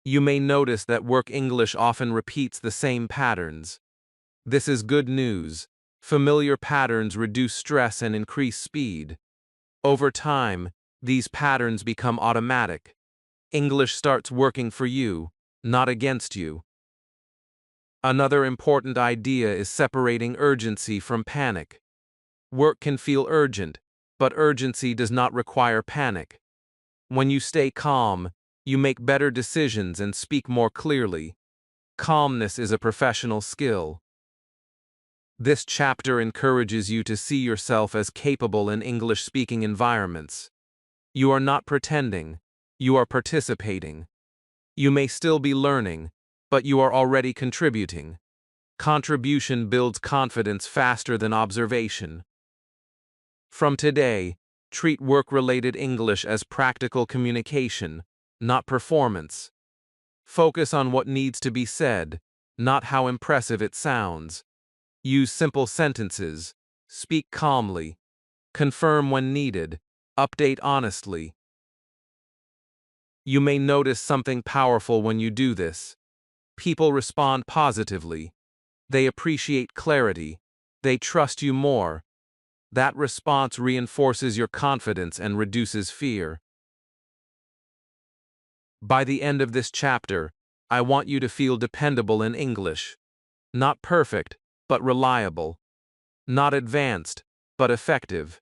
You may notice that work English often repeats the same patterns. This is good news. Familiar patterns reduce stress and increase speed. Over time, these patterns become automatic. English starts working for you, not against you. Another important idea is separating urgency from panic. Work can feel urgent, but urgency does not require panic. When you stay calm, you make better decisions and speak more clearly. Calmness is a professional skill. This chapter encourages you to see yourself as capable in English-speaking environments. You are not pretending, you are participating. You may still be learning, but you are already contributing. Contribution builds confidence faster than observation. From today, treat work-related English as practical communication, not performance. Focus on what needs to be said, not how impressive it sounds. Use simple sentences, speak calmly, confirm when needed, update honestly. You may notice something powerful when you do this. People respond positively. They appreciate clarity. They trust you more. That response reinforces your confidence and reduces fear. By the end of this chapter, I want you to feel dependable in English. Not perfect, but reliable. Not advanced, but effective.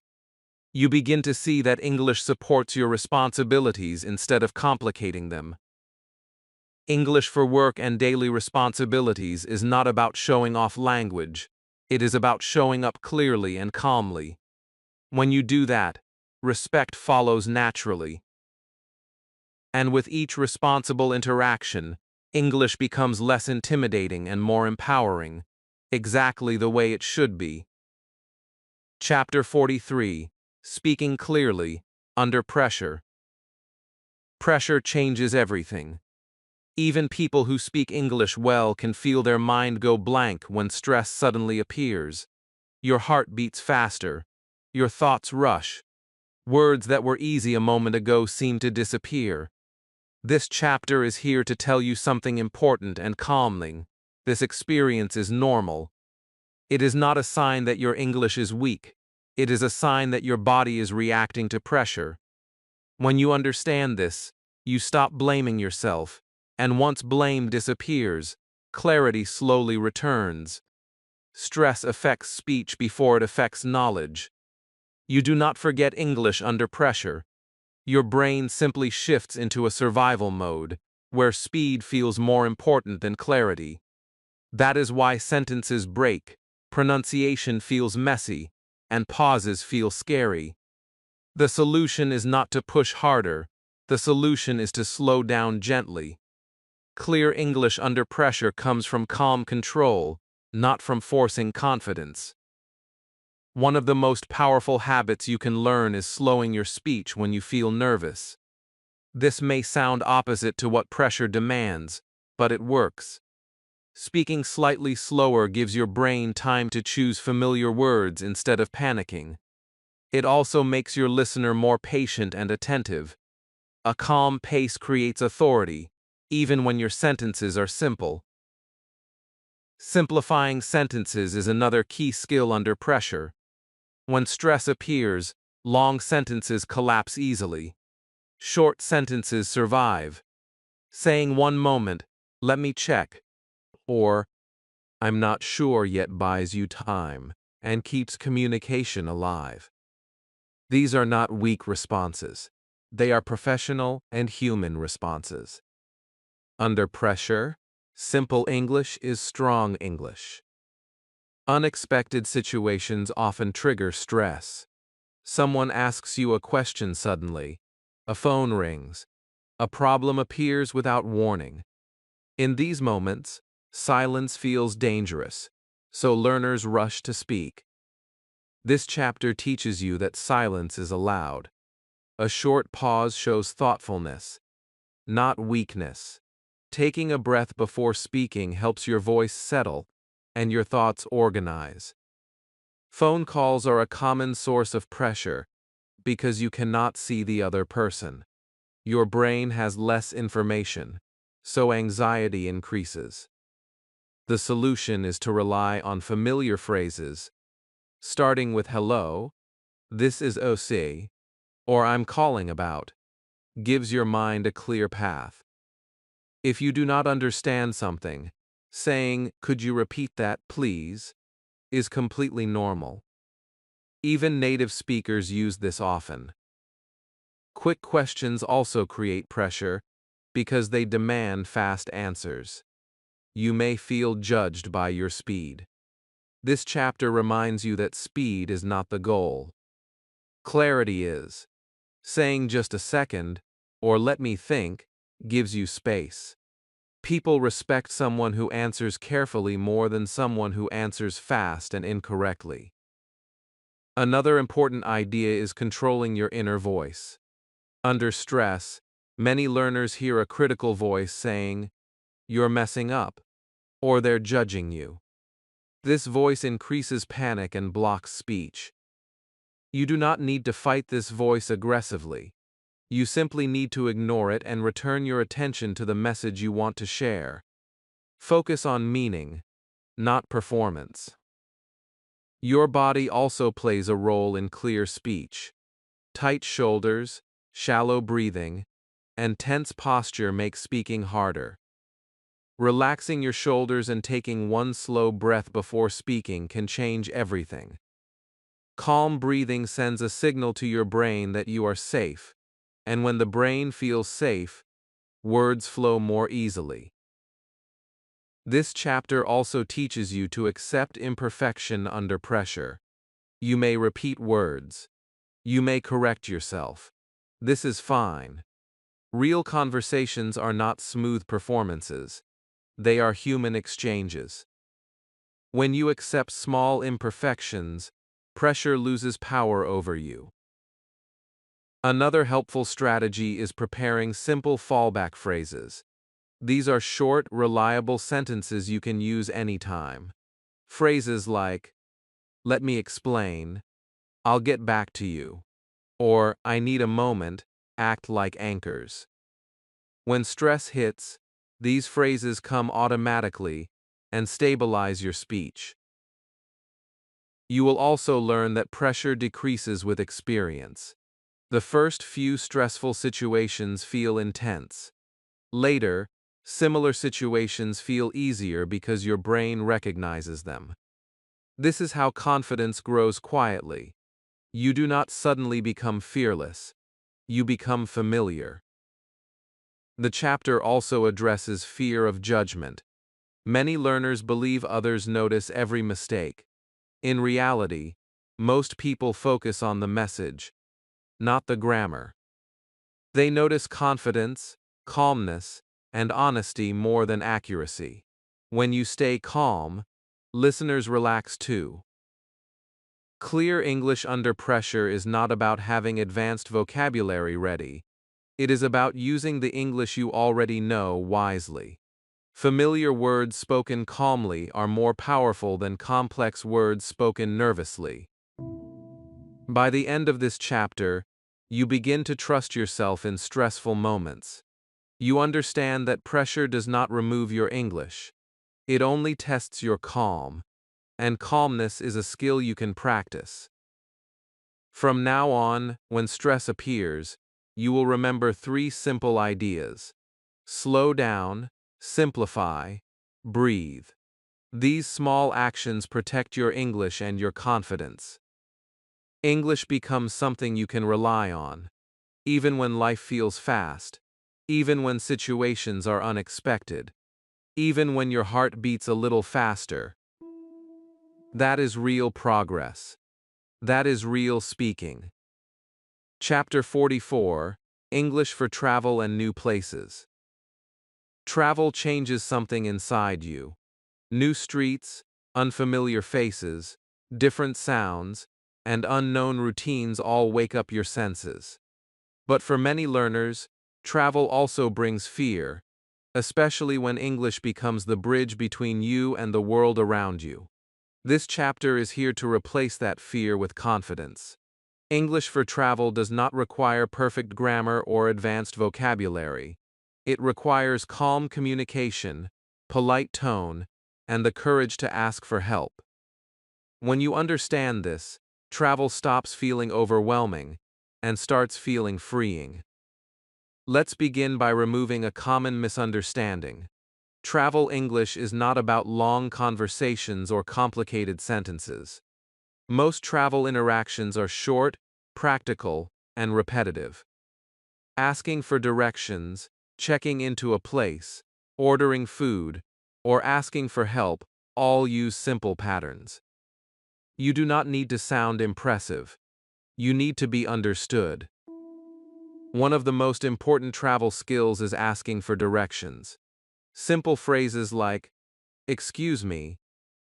You begin to see that English supports your responsibilities instead of complicating them. English for work and daily responsibilities is not about showing off language. It is about showing up clearly and calmly. When you do that, respect follows naturally. And with each responsible interaction, English becomes less intimidating and more empowering, exactly the way it should be. Chapter 43: Speaking Clearly, Under Pressure. Pressure changes everything. Even people who speak English well can feel their mind go blank when stress suddenly appears. Your heart beats faster. Your thoughts rush. Words that were easy a moment ago seem to disappear. This chapter is here to tell you something important and calming. This experience is normal. It is not a sign that your English is weak. It is a sign that your body is reacting to pressure. When you understand this, you stop blaming yourself, and once blame disappears, clarity slowly returns. Stress affects speech before it affects knowledge. You do not forget English under pressure. Your brain simply shifts into a survival mode, where speed feels more important than clarity. That is why sentences break, pronunciation feels messy, and pauses feel scary. The solution is not to push harder. The solution is to slow down gently. Clear English under pressure comes from calm control, not from forcing confidence. One of the most powerful habits you can learn is slowing your speech when you feel nervous. This may sound opposite to what pressure demands, but it works. Speaking slightly slower gives your brain time to choose familiar words instead of panicking. It also makes your listener more patient and attentive. A calm pace creates authority, even when your sentences are simple. Simplifying sentences is another key skill under pressure. When stress appears, long sentences collapse easily. Short sentences survive. Saying one moment, "Let me check," or "I'm not sure yet" buys you time and keeps communication alive. These are not weak responses. They are professional and human responses. Under pressure, simple English is strong English. Unexpected situations often trigger stress. Someone asks you a question suddenly. A phone rings. A problem appears without warning. In these moments, silence feels dangerous, so learners rush to speak. This chapter teaches you that silence is allowed. A short pause shows thoughtfulness, not weakness. Taking a breath before speaking helps your voice settle and your thoughts organize. Phone calls are a common source of pressure because you cannot see the other person. Your brain has less information, so anxiety increases. The solution is to rely on familiar phrases, starting with "hello," "this is OC," or "I'm calling about," gives your mind a clear path. If you do not understand something, Saying, "Could you repeat that, please?" is completely normal. Even native speakers use this often. Quick questions also create pressure because they demand fast answers. You may feel judged by your speed. This chapter reminds you that speed is not the goal. Clarity is. Saying just a second, or let me think, gives you space. People respect someone who answers carefully more than someone who answers fast and incorrectly. Another important idea is controlling your inner voice. Under stress, many learners hear a critical voice saying, "You're messing up," or "They're judging you." This voice increases panic and blocks speech. You do not need to fight this voice aggressively. You simply need to ignore it and return your attention to the message you want to share. Focus on meaning, not performance. Your body also plays a role in clear speech. Tight shoulders, shallow breathing, and tense posture make speaking harder. Relaxing your shoulders and taking one slow breath before speaking can change everything. Calm breathing sends a signal to your brain that you are safe, and when the brain feels safe, words flow more easily. This chapter also teaches you to accept imperfection under pressure. You may repeat words. You may correct yourself. This is fine. Real conversations are not smooth performances. They are human exchanges. When you accept small imperfections, pressure loses power over you. Another helpful strategy is preparing simple fallback phrases. These are short, reliable sentences you can use anytime. Phrases like, "Let me explain," "I'll get back to you," or "I need a moment," act like anchors. When stress hits, these phrases come automatically and stabilize your speech. You will also learn that pressure decreases with experience. The first few stressful situations feel intense. Later, similar situations feel easier because your brain recognizes them. This is how confidence grows quietly. You do not suddenly become fearless. You become familiar. The chapter also addresses fear of judgment. Many learners believe others notice every mistake. In reality, most people focus on the message, not the grammar. They notice confidence, calmness, and honesty more than accuracy. When you stay calm, listeners relax too. Clear English under pressure is not about having advanced vocabulary ready. It is about using the English you already know wisely. Familiar words spoken calmly are more powerful than complex words spoken nervously. By the end of this chapter, you begin to trust yourself in stressful moments. You understand that pressure does not remove your English. It only tests your calm, and calmness is a skill you can practice. From now on, when stress appears, you will remember three simple ideas. Slow down, simplify, breathe. These small actions protect your English and your confidence. English becomes something you can rely on, even when life feels fast, even when situations are unexpected, even when your heart beats a little faster. That is real progress. That is real speaking. Chapter 44, English for Travel and New Places. Travel changes something inside you. New streets, unfamiliar faces, different sounds, and unknown routines all wake up your senses. But for many learners, travel also brings fear, especially when English becomes the bridge between you and the world around you. This chapter is here to replace that fear with confidence. English for travel does not require perfect grammar or advanced vocabulary. It requires calm communication, polite tone, and the courage to ask for help. When you understand this, travel stops feeling overwhelming and starts feeling freeing. Let's begin by removing a common misunderstanding. Travel English is not about long conversations or complicated sentences. Most travel interactions are short, practical, and repetitive. Asking for directions, checking into a place, ordering food, or asking for help all use simple patterns. You do not need to sound impressive. You need to be understood. One of the most important travel skills is asking for directions. Simple phrases like, "Excuse me,"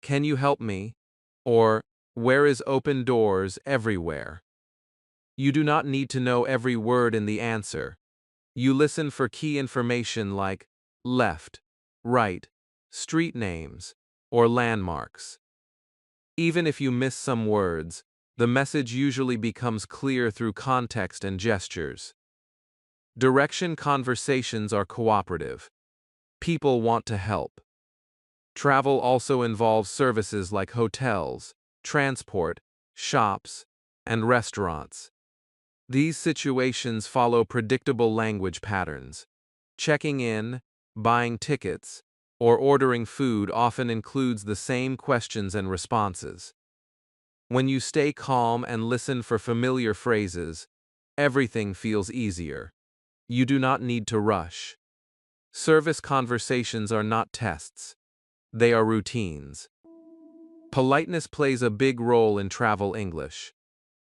"Can you help me?" or "Where is open doors everywhere?" You do not need to know every word in the answer. You listen for key information like left, right, street names, or landmarks. Even if you miss some words, the message usually becomes clear through context and gestures. Direction conversations are cooperative. People want to help. Travel also involves services like hotels, transport, shops, and restaurants. These situations follow predictable language patterns. Checking in, buying tickets, or ordering food often includes the same questions and responses. When you stay calm and listen for familiar phrases, everything feels easier. You do not need to rush. Service conversations are not tests. They are routines. Politeness plays a big role in travel English.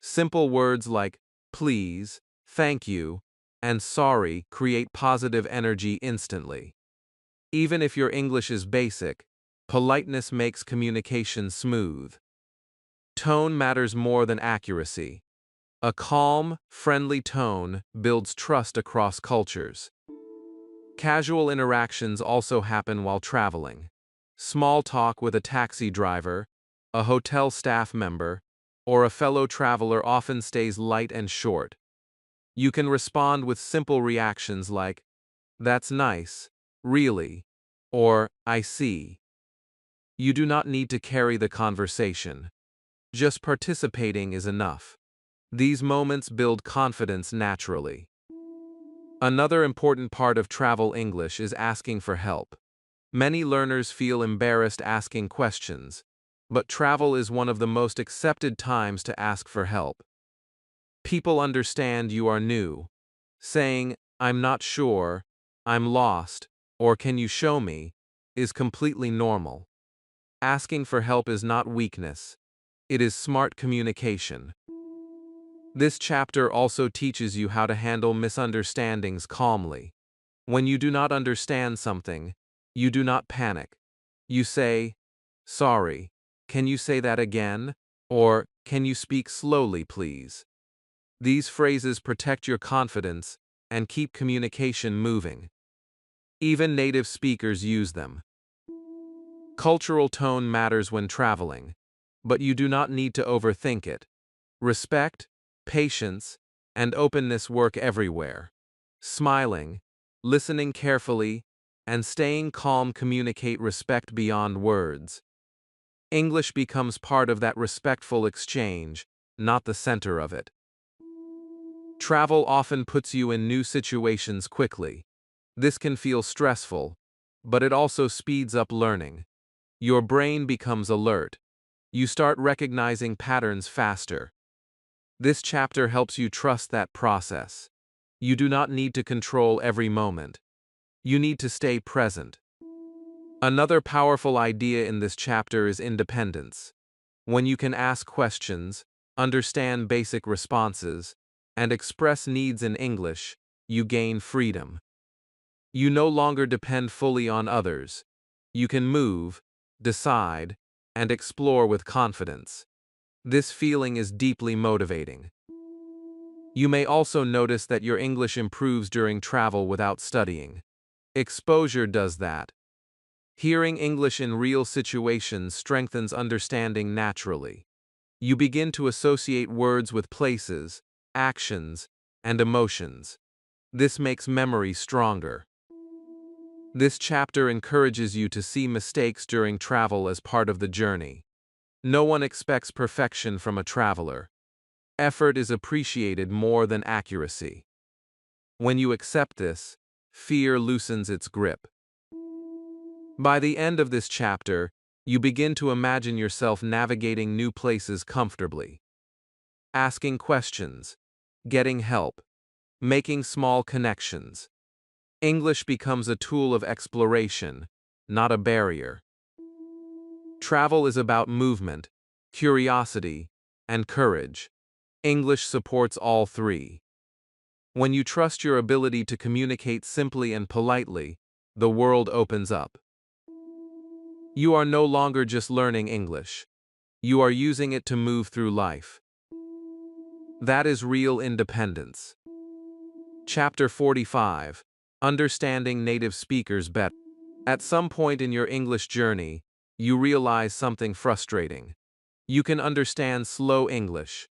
Simple words like please, thank you, and sorry create positive energy instantly. Even if your English is basic, politeness makes communication smooth. Tone matters more than accuracy. A calm, friendly tone builds trust across cultures. Casual interactions also happen while traveling. Small talk with a taxi driver, a hotel staff member, or a fellow traveler often stays light and short. You can respond with simple reactions like, "That's nice, really," or "I see." You do not need to carry the conversation. Just participating is enough. These moments build confidence naturally. Another important part of travel English is asking for help. Many learners feel embarrassed asking questions, but travel is one of the most accepted times to ask for help. People understand you are new. Saying, "I'm not sure," "I'm lost," or "Can you show me?" is completely normal. Asking for help is not weakness. It is smart communication. This chapter also teaches you how to handle misunderstandings calmly. When you do not understand something, you do not panic. You say, "Sorry, can you say that again?" or "Can you speak slowly, please?" These phrases protect your confidence and keep communication moving. Even native speakers use them. Cultural tone matters when traveling, but you do not need to overthink it. Respect, patience, and openness work everywhere. Smiling, listening carefully, and staying calm communicate respect beyond words. English becomes part of that respectful exchange, not the center of it. Travel often puts you in new situations quickly. This can feel stressful, but it also speeds up learning. Your brain becomes alert. You start recognizing patterns faster. This chapter helps you trust that process. You do not need to control every moment. You need to stay present. Another powerful idea in this chapter is independence. When you can ask questions, understand basic responses, and express needs in English, you gain freedom. You no longer depend fully on others. You can move, decide, and explore with confidence. This feeling is deeply motivating. You may also notice that your English improves during travel without studying. Exposure does that. Hearing English in real situations strengthens understanding naturally. You begin to associate words with places, actions, and emotions. This makes memory stronger. This chapter encourages you to see mistakes during travel as part of the journey. No one expects perfection from a traveler. Effort is appreciated more than accuracy. When you accept this, fear loosens its grip. By the end of this chapter, you begin to imagine yourself navigating new places comfortably, asking questions, getting help, making small connections. English becomes a tool of exploration, not a barrier. Travel is about movement, curiosity, and courage. English supports all three. When you trust your ability to communicate simply and politely, the world opens up. You are no longer just learning English. You are using it to move through life. That is real independence. Chapter 45. Understanding Native Speakers Better. At some point in your English journey, you realize something frustrating. You can understand slow English.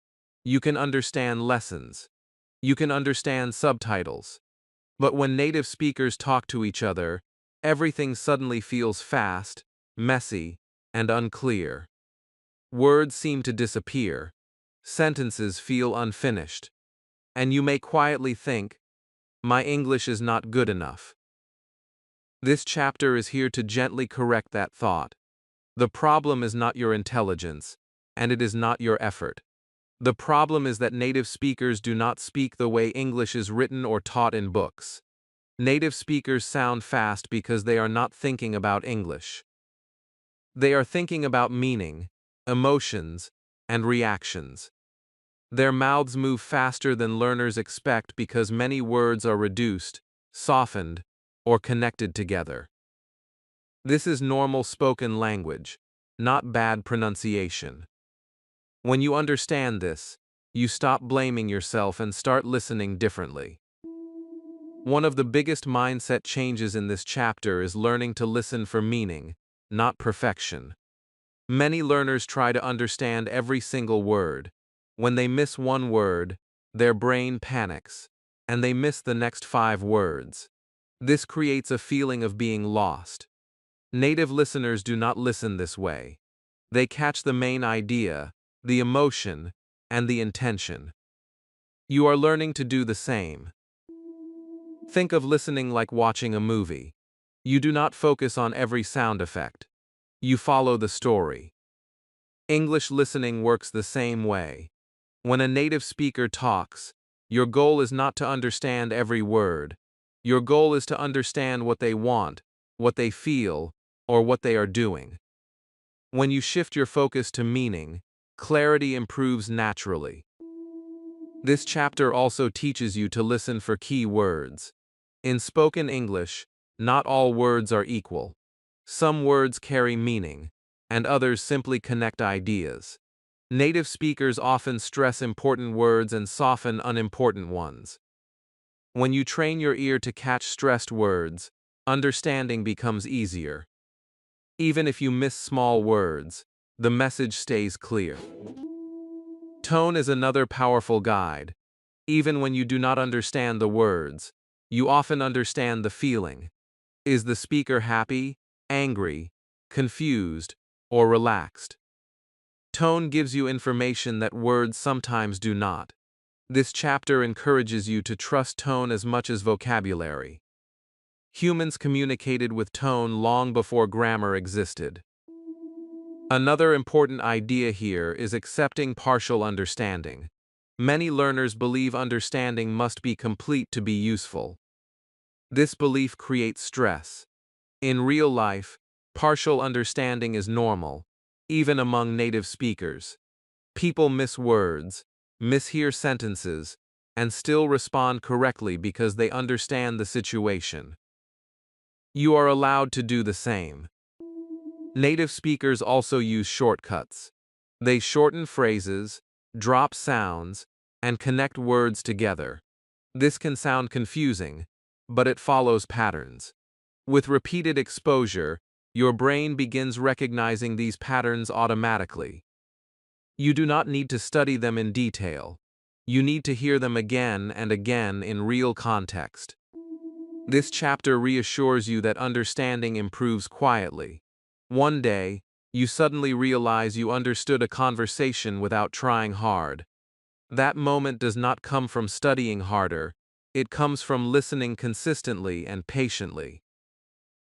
You can understand lessons. You can understand subtitles. But when native speakers talk to each other, everything suddenly feels fast, messy, and unclear. Words seem to disappear. Sentences feel unfinished. And you may quietly think, my English is not good enough. This chapter is here to gently correct that thought. The problem is not your intelligence, and it is not your effort. The problem is that native speakers do not speak the way English is written or taught in books. Native speakers sound fast because they are not thinking about English. They are thinking about meaning, emotions, and reactions. Their mouths move faster than learners expect because many words are reduced, softened, or connected together. This is normal spoken language, not bad pronunciation. When you understand this, you stop blaming yourself and start listening differently. One of the biggest mindset changes in this chapter is learning to listen for meaning, not perfection. Many learners try to understand every single word. When they miss one word, their brain panics, and they miss the next 5 words. This creates a feeling of being lost. Native listeners do not listen this way. They catch the main idea, the emotion, and the intention. You are learning to do the same. Think of listening like watching a movie. You do not focus on every sound effect. You follow the story. English listening works the same way. When a native speaker talks, your goal is not to understand every word. Your goal is to understand what they want, what they feel, or what they are doing. When you shift your focus to meaning, clarity improves naturally. This chapter also teaches you to listen for key words. In spoken English, not all words are equal. Some words carry meaning, and others simply connect ideas. Native speakers often stress important words and soften unimportant ones. When you train your ear to catch stressed words, understanding becomes easier. Even if you miss small words, the message stays clear. Tone is another powerful guide. Even when you do not understand the words, you often understand the feeling. Is the speaker happy, angry, confused, or relaxed? Tone gives you information that words sometimes do not. This chapter encourages you to trust tone as much as vocabulary. Humans communicated with tone long before grammar existed. Another important idea here is accepting partial understanding. Many learners believe understanding must be complete to be useful. This belief creates stress. In real life, partial understanding is normal, even among native speakers. People miss words, mishear sentences, and still respond correctly because they understand the situation. You are allowed to do the same. Native speakers also use shortcuts. They shorten phrases, drop sounds, and connect words together. This can sound confusing, but it follows patterns. With repeated exposure, your brain begins recognizing these patterns automatically. You do not need to study them in detail. You need to hear them again and again in real context. This chapter reassures you that understanding improves quietly. One day, you suddenly realize you understood a conversation without trying hard. That moment does not come from studying harder, it comes from listening consistently and patiently.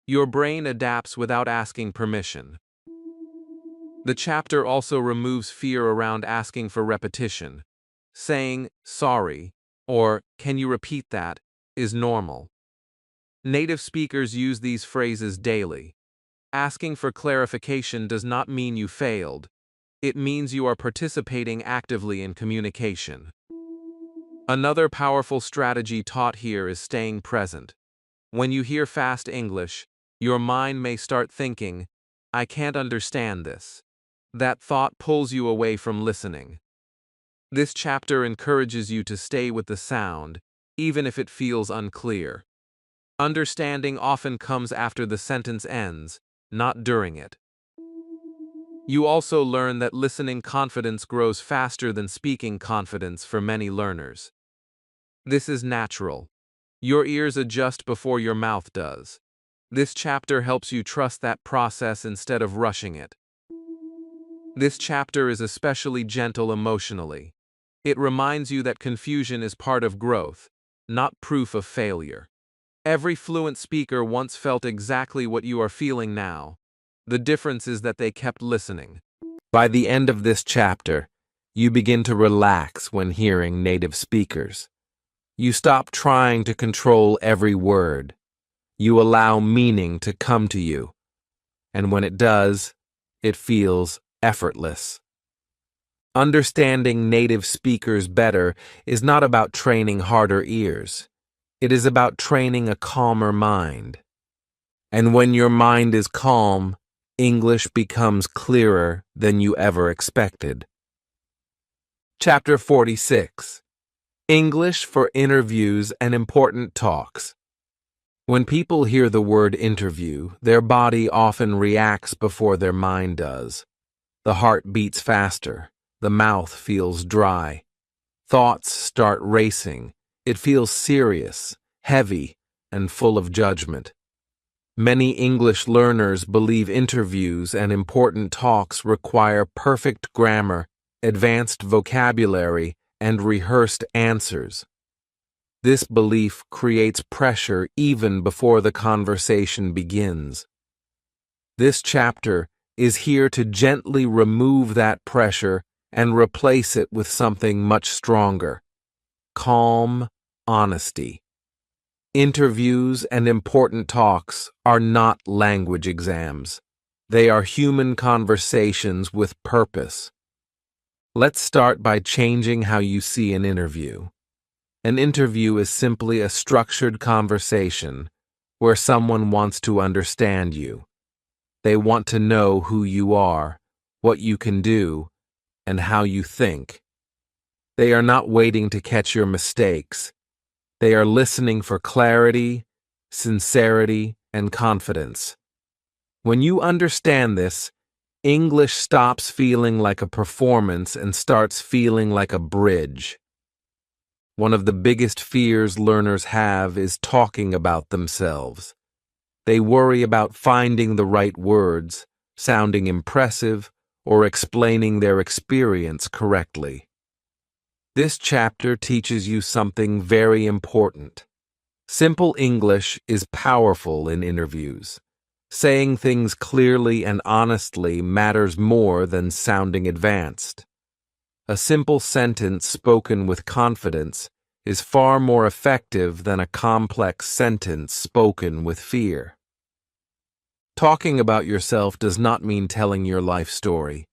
Your brain adapts without asking permission. The chapter also removes fear around asking for repetition. Saying, "Sorry," or "Can you repeat that?" is normal. Native speakers use these phrases daily. Asking for clarification does not mean you failed. It means you are participating actively in communication. Another powerful strategy taught here is staying present. When you hear fast English, your mind may start thinking, "I can't understand this." That thought pulls you away from listening. This chapter encourages you to stay with the sound, even if it feels unclear. Understanding often comes after the sentence ends, not during it. You also learn that listening confidence grows faster than speaking confidence for many learners. This is natural. Your ears adjust before your mouth does. This chapter helps you trust that process instead of rushing it. This chapter is especially gentle emotionally. It reminds you that confusion is part of growth, not proof of failure. Every fluent speaker once felt exactly what you are feeling now. The difference is that they kept listening. By the end of this chapter, you begin to relax when hearing native speakers. You stop trying to control every word. You allow meaning to come to you. And when it does, it feels effortless. Understanding native speakers better is not about training harder ears. It is about training a calmer mind. And when your mind is calm, English becomes clearer than you ever expected. Chapter 46. English for Interviews and Important Talks. When people hear the word interview, their body often reacts before their mind does. The heart beats faster. The mouth feels dry. Thoughts start racing. It feels serious, heavy, and full of judgment. Many English learners believe interviews and important talks require perfect grammar, advanced vocabulary, and rehearsed answers. This belief creates pressure even before the conversation begins. This chapter is here to gently remove that pressure and replace it with something much stronger: calm honesty. Interviews and important talks are not language exams. They are human conversations with purpose. Let's start by changing how you see an interview. An interview is simply a structured conversation where someone wants to understand you. They want to know who you are, what you can do, and how you think. They are not waiting to catch your mistakes. They are listening for clarity, sincerity, and confidence. When you understand this, English stops feeling like a performance and starts feeling like a bridge. One of the biggest fears learners have is talking about themselves. They worry about finding the right words, sounding impressive, or explaining their experience correctly. This chapter teaches you something very important. Simple English is powerful in interviews. Saying things clearly and honestly matters more than sounding advanced. A simple sentence spoken with confidence is far more effective than a complex sentence spoken with fear. Talking about yourself does not mean telling your life story.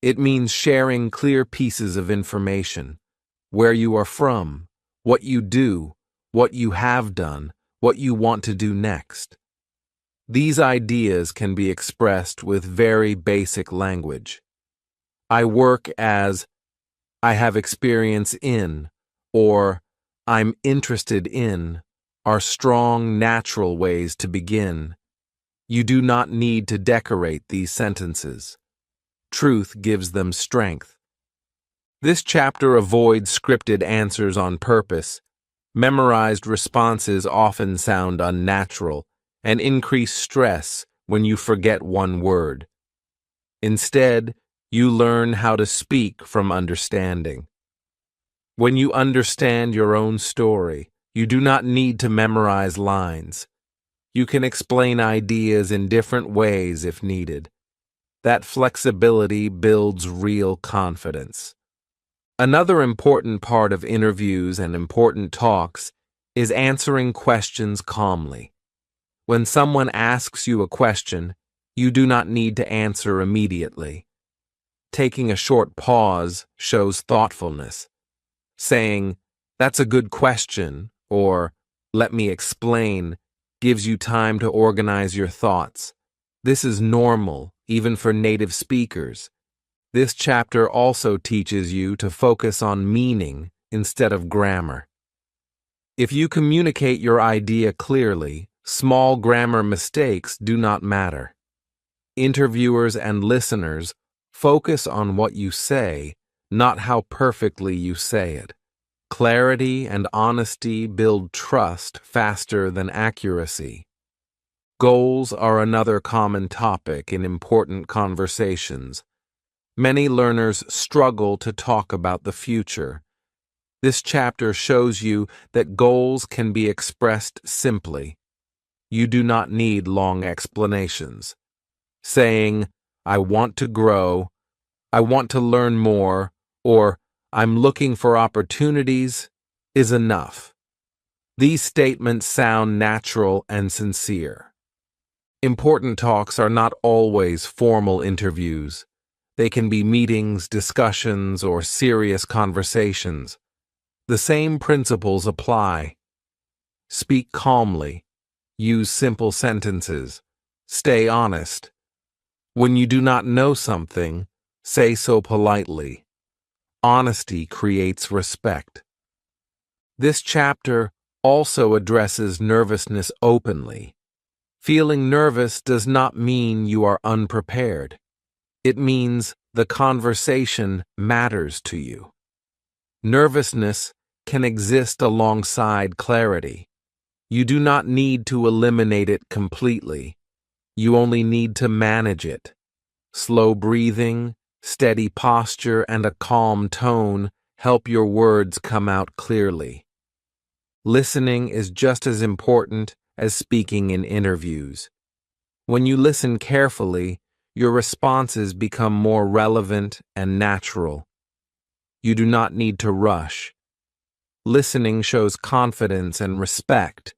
It means sharing clear pieces of information: where you are from, what you do, what you have done, what you want to do next. These ideas can be expressed with very basic language. I work as, I have experience in, or I'm interested in, are strong, natural ways to begin. You do not need to decorate these sentences. Truth gives them strength. This chapter avoids scripted answers on purpose. Memorized responses often sound unnatural and increase stress when you forget one word. Instead, you learn how to speak from understanding. When you understand your own story, you do not need to memorize lines. You can explain ideas in different ways if needed. That flexibility builds real confidence. Another important part of interviews and important talks is answering questions calmly. When someone asks you a question, you do not need to answer immediately. Taking a short pause shows thoughtfulness. Saying, "That's a good question," or "Let me explain," gives you time to organize your thoughts. This is normal, even for native speakers. This chapter also teaches you to focus on meaning instead of grammar. If you communicate your idea clearly, small grammar mistakes do not matter. Interviewers and listeners focus on what you say, not how perfectly you say it. Clarity and honesty build trust faster than accuracy. Goals are another common topic in important conversations. Many learners struggle to talk about the future. This chapter shows you that goals can be expressed simply. You do not need long explanations. Saying, "I want to grow," "I want to learn more," or "I'm looking for opportunities," is enough. These statements sound natural and sincere. Important talks are not always formal interviews. They can be meetings, discussions, or serious conversations. The same principles apply. Speak calmly. Use simple sentences. Stay honest. When you do not know something, say so politely. Honesty creates respect. This chapter also addresses nervousness openly. Feeling nervous does not mean you are unprepared. It means the conversation matters to you. Nervousness can exist alongside clarity. You do not need to eliminate it completely. You only need to manage it. Slow breathing, steady posture, and a calm tone help your words come out clearly. Listening is just as important as speaking in interviews. When you listen carefully, your responses become more relevant and natural. You do not need to rush. Listening shows confidence and respect.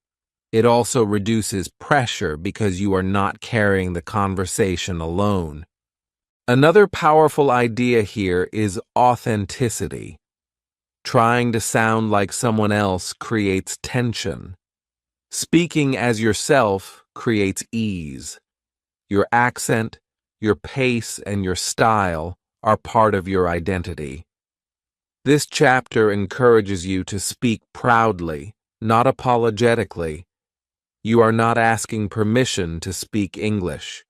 It also reduces pressure because you are not carrying the conversation alone. Another powerful idea here is authenticity. Trying to sound like someone else creates tension. Speaking as yourself creates ease. Your accent, your pace, and your style are part of your identity. This chapter encourages you to speak proudly, not apologetically. You are not asking permission to speak English.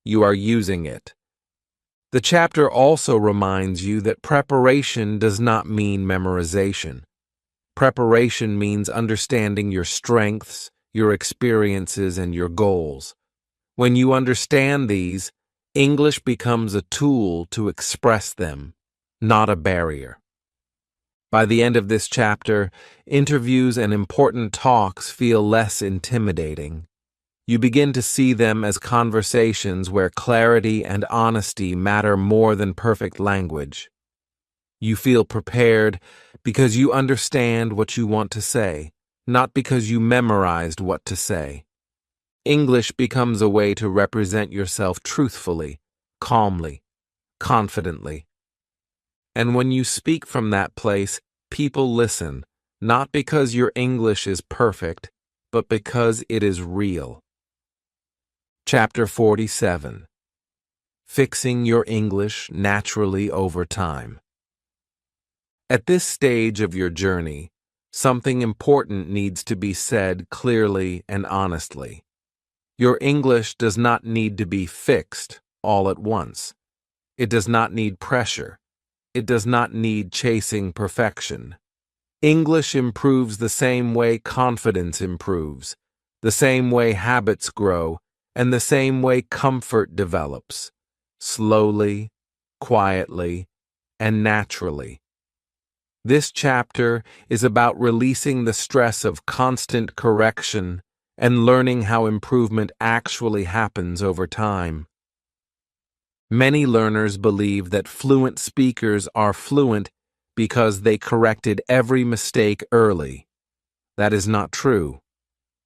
You are using it. The chapter also reminds you that preparation does not mean memorization. Preparation means understanding your strengths, your experiences, and your goals. When you understand these, English becomes a tool to express them, not a barrier. By the end of this chapter, interviews and important talks feel less intimidating. You begin to see them as conversations where clarity and honesty matter more than perfect language. You feel prepared because you understand what you want to say, not because you memorized what to say. English becomes a way to represent yourself truthfully, calmly, confidently. And when you speak from that place, people listen, not because your English is perfect, but because it is real. Chapter 47. Fixing your English naturally over time. At this stage of your journey, something important needs to be said clearly and honestly. Your English does not need to be fixed all at once. It does not need pressure. It does not need chasing perfection. English improves the same way confidence improves, the same way habits grow, and the same way comfort develops, slowly, quietly, and naturally. This chapter is about releasing the stress of constant correction and learning how improvement actually happens over time. Many learners believe that fluent speakers are fluent because they corrected every mistake early. That is not true.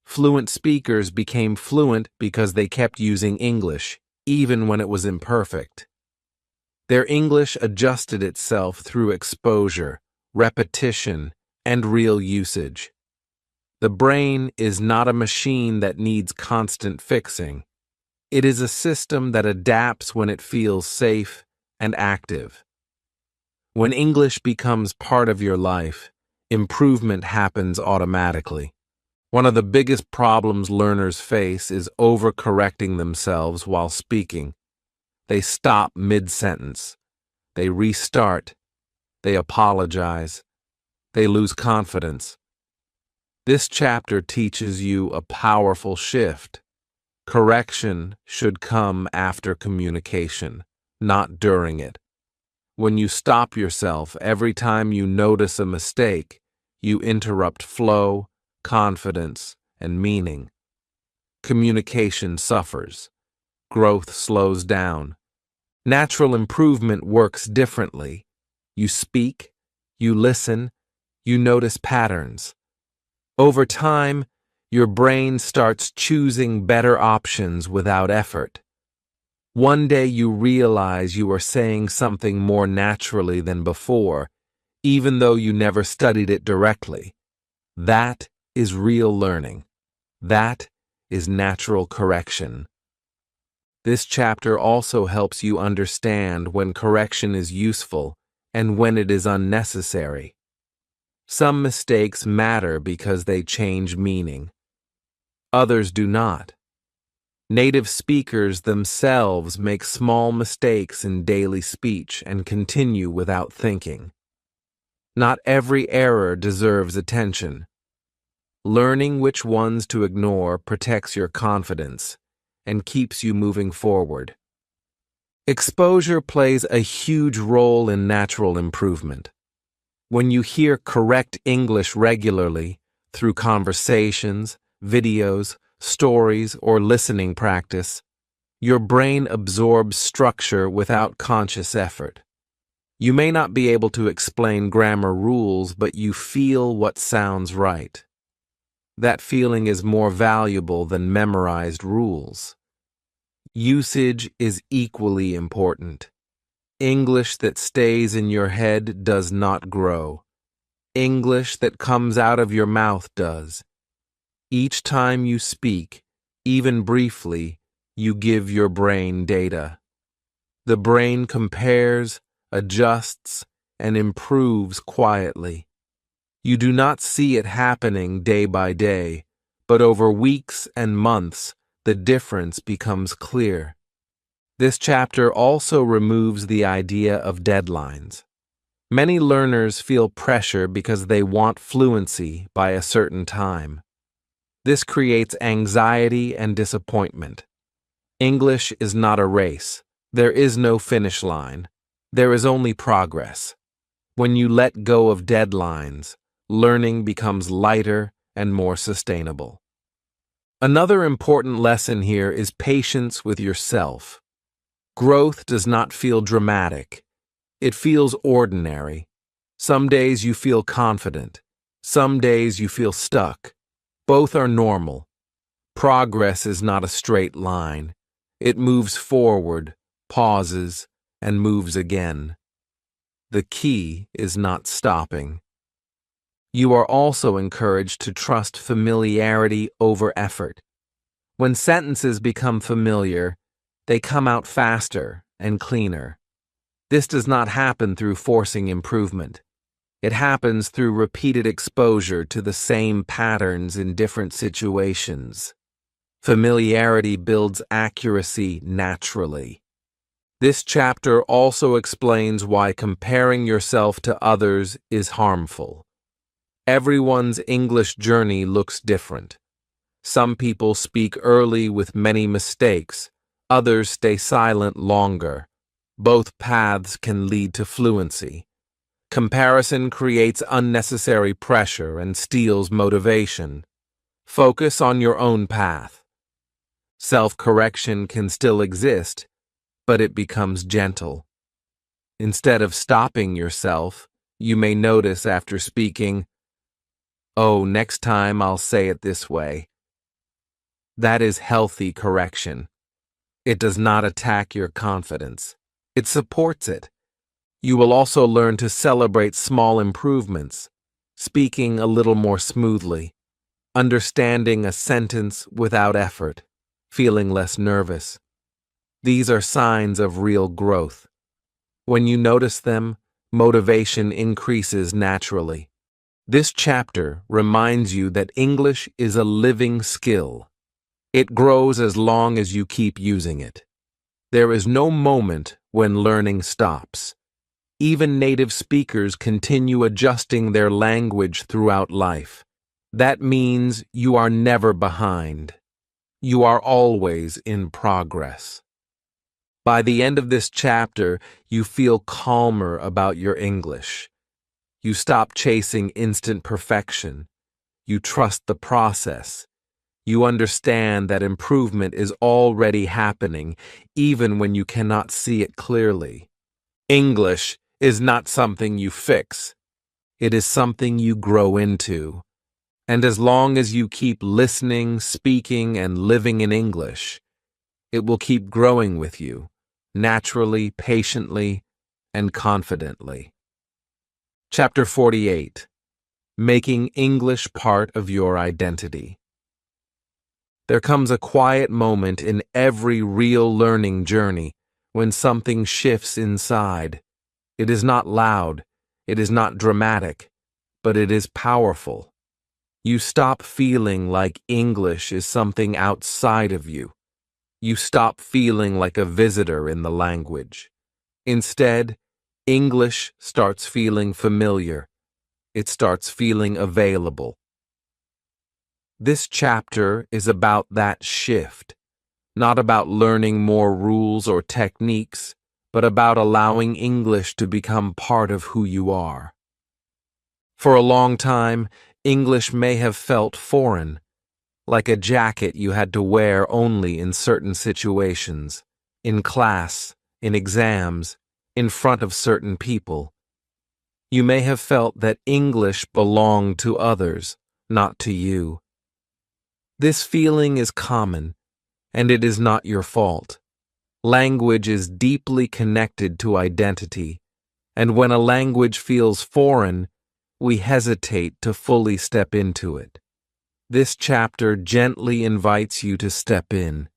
Fluent speakers became fluent because they kept using English, even when it was imperfect. Their English adjusted itself through exposure, repetition, and real usage. The brain is not a machine that needs constant fixing. It is a system that adapts when it feels safe and active. When English becomes part of your life, improvement happens automatically. One of the biggest problems learners face is overcorrecting themselves while speaking. They stop mid-sentence. They restart. They apologize. They lose confidence. This chapter teaches you a powerful shift. Correction should come after communication, not during it. When you stop yourself every time you notice a mistake, you interrupt flow, confidence, and meaning. Communication suffers. Growth slows down. Natural improvement works differently. You speak, you listen, you notice patterns. Over time, your brain starts choosing better options without effort. One day you realize you are saying something more naturally than before, even though you never studied it directly. That is real learning. That is natural correction. This chapter also helps you understand when correction is useful and when it is unnecessary. Some mistakes matter because they change meaning. Others do not. Native speakers themselves make small mistakes in daily speech and continue without thinking. Not every error deserves attention. Learning which ones to ignore protects your confidence and keeps you moving forward. Exposure plays a huge role in natural improvement. When you hear correct English regularly, through conversations, videos, stories, or listening practice, your brain absorbs structure without conscious effort. You may not be able to explain grammar rules, but you feel what sounds right. That feeling is more valuable than memorized rules. Usage is equally important. English that stays in your head does not grow. English that comes out of your mouth does. Each time you speak, even briefly, you give your brain data. The brain compares, adjusts, and improves quietly. You do not see it happening day by day, but over weeks and months, the difference becomes clear. This chapter also removes the idea of deadlines. Many learners feel pressure because they want fluency by a certain time. This creates anxiety and disappointment. English is not a race. There is no finish line. There is only progress. When you let go of deadlines, learning becomes lighter and more sustainable. Another important lesson here is patience with yourself. Growth does not feel dramatic. It feels ordinary. Some days you feel confident. Some days you feel stuck. Both are normal. Progress is not a straight line. It moves forward, pauses, and moves again. The key is not stopping. You are also encouraged to trust familiarity over effort. When sentences become familiar, they come out faster and cleaner. This does not happen through forcing improvement. It happens through repeated exposure to the same patterns in different situations. Familiarity builds accuracy naturally. This chapter also explains why comparing yourself to others is harmful. Everyone's English journey looks different. Some people speak early with many mistakes. Others stay silent longer. Both paths can lead to fluency. Comparison creates unnecessary pressure and steals motivation. Focus on your own path. Self-correction can still exist, but it becomes gentle. Instead of stopping yourself, you may notice after speaking, "Oh, next time I'll say it this way." That is healthy correction. It does not attack your confidence. It supports it. You will also learn to celebrate small improvements, speaking a little more smoothly, understanding a sentence without effort, feeling less nervous. These are signs of real growth. When you notice them, motivation increases naturally. This chapter reminds you that English is a living skill. It grows as long as you keep using it. There is no moment when learning stops. Even native speakers continue adjusting their language throughout life. That means you are never behind. You are always in progress. By the end of this chapter, you feel calmer about your English. You stop chasing instant perfection. You trust the process. You understand that improvement is already happening, even when you cannot see it clearly. English is not something you fix. It is something you grow into. And as long as you keep listening, speaking, and living in English, it will keep growing with you, naturally, patiently, and confidently. Chapter 48. Making English part of your identity. There comes a quiet moment in every real learning journey when something shifts inside. It is not loud, it is not dramatic, but it is powerful. You stop feeling like English is something outside of you. You stop feeling like a visitor in the language. Instead, English starts feeling familiar. It starts feeling available. This chapter is about that shift, not about learning more rules or techniques, but about allowing English to become part of who you are. For a long time, English may have felt foreign, like a jacket you had to wear only in certain situations, in class, in exams, in front of certain people. You may have felt that English belonged to others, not to you. This feeling is common, and it is not your fault. Language is deeply connected to identity, and when a language feels foreign, we hesitate to fully step into it. This chapter gently invites you to step in.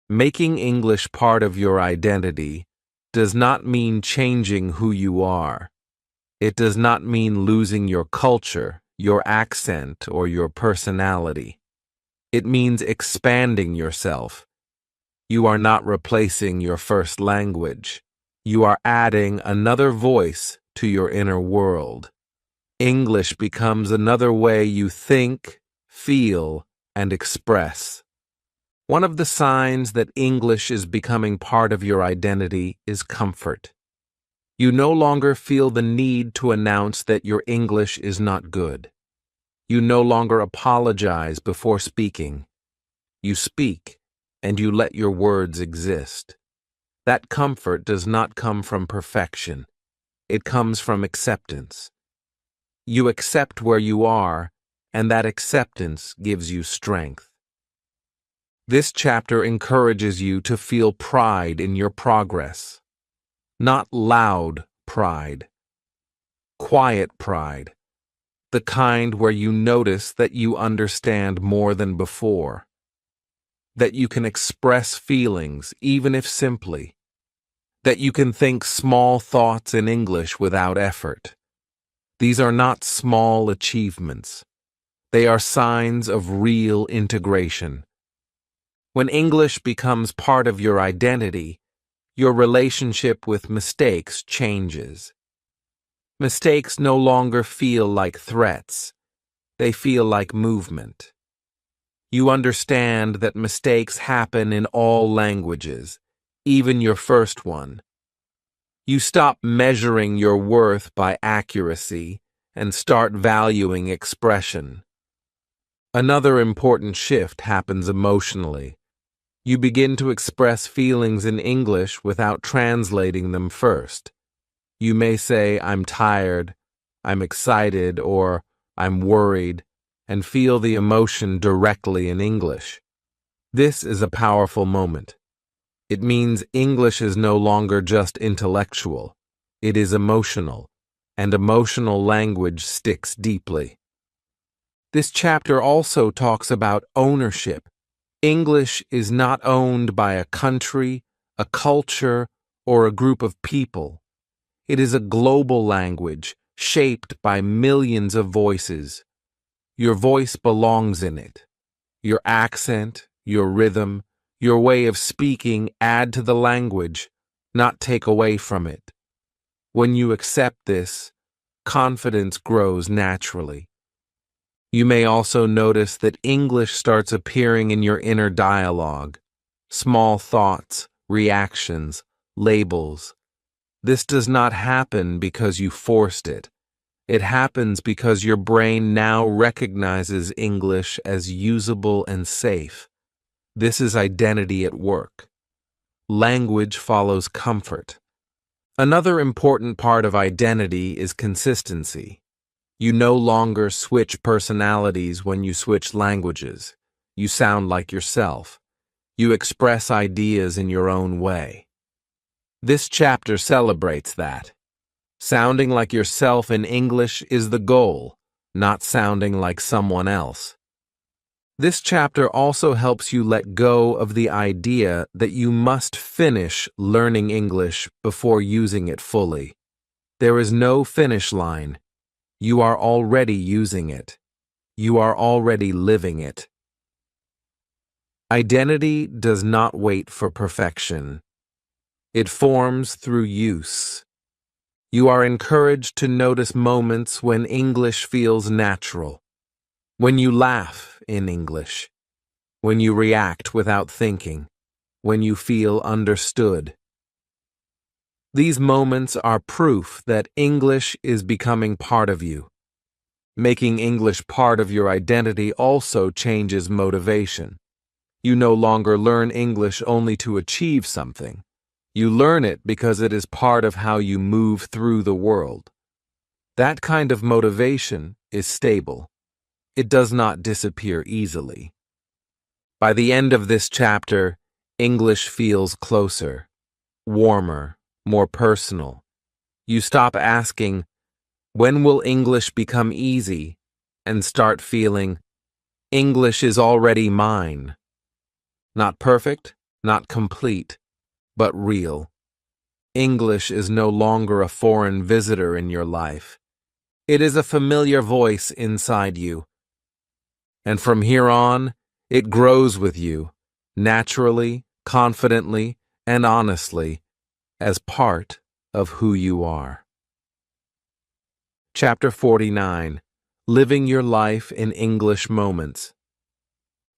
Making English part of your identity does not mean changing who you are. It does not mean losing your culture, your accent, or your personality. It means expanding yourself. You are not replacing your first language. You are adding another voice to your inner world. English becomes another way you think, feel, and express. One of the signs that English is becoming part of your identity is comfort. You no longer feel the need to announce that your English is not good. You no longer apologize before speaking. You speak, and you let your words exist. That comfort does not come from perfection. It comes from acceptance. You accept where you are, and that acceptance gives you strength. This chapter encourages you to feel pride in your progress. Not loud pride. Quiet pride. The kind where you notice that you understand more than before. That you can express feelings, even if simply. That you can think small thoughts in English without effort. These are not small achievements. They are signs of real integration. When English becomes part of your identity, your relationship with mistakes changes. Mistakes no longer feel like threats. They feel like movement. You understand that mistakes happen in all languages, even your first one. You stop measuring your worth by accuracy and start valuing expression. Another important shift happens emotionally. You begin to express feelings in English without translating them first. You may say, "I'm tired," "I'm excited," or "I'm worried," and feel the emotion directly in English. This is a powerful moment. It means English is no longer just intellectual. It is emotional, and emotional language sticks deeply. This chapter also talks about ownership. English is not owned by a country, a culture, or a group of people. It is a global language shaped by millions of voices. Your voice belongs in it. Your accent, your rhythm, your way of speaking add to the language, not take away from it. When you accept this, confidence grows naturally. You may also notice that English starts appearing in your inner dialogue. Small thoughts, reactions, labels. This does not happen because you forced it. It happens because your brain now recognizes English as usable and safe. This is identity at work. Language follows comfort. Another important part of identity is consistency. You no longer switch personalities when you switch languages. You sound like yourself. You express ideas in your own way. This chapter celebrates that. Sounding like yourself in English is the goal, not sounding like someone else. This chapter also helps you let go of the idea that you must finish learning English before using it fully. There is no finish line. You are already using it. You are already living it. Identity does not wait for perfection. It forms through use. You are encouraged to notice moments when English feels natural. When you laugh in English. When you react without thinking. When you feel understood. These moments are proof that English is becoming part of you. Making English part of your identity also changes motivation. You no longer learn English only to achieve something. You learn it because it is part of how you move through the world. That kind of motivation is stable. It does not disappear easily. By the end of this chapter, English feels closer, warmer, more personal. You stop asking, "When will English become easy?" and start feeling, "English is already mine." Not perfect, not complete, but real. English is no longer a foreign visitor in your life. It is a familiar voice inside you. And from here on, it grows with you, naturally, confidently, and honestly, as part of who you are. Chapter 49. Living Your Life in English Moments.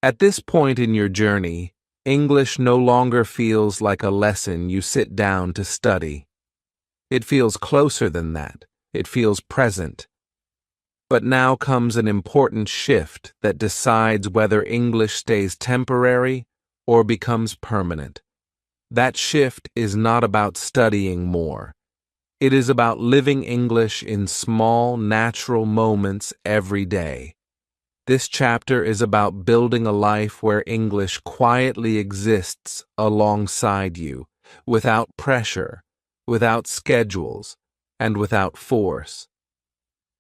At this point in your journey, English no longer feels like a lesson you sit down to study. It feels closer than that. It feels present. But now comes an important shift that decides whether English stays temporary or becomes permanent. That shift is not about studying more. It is about living English in small, natural moments every day. This chapter is about building a life where English quietly exists alongside you, without pressure, without schedules, and without force.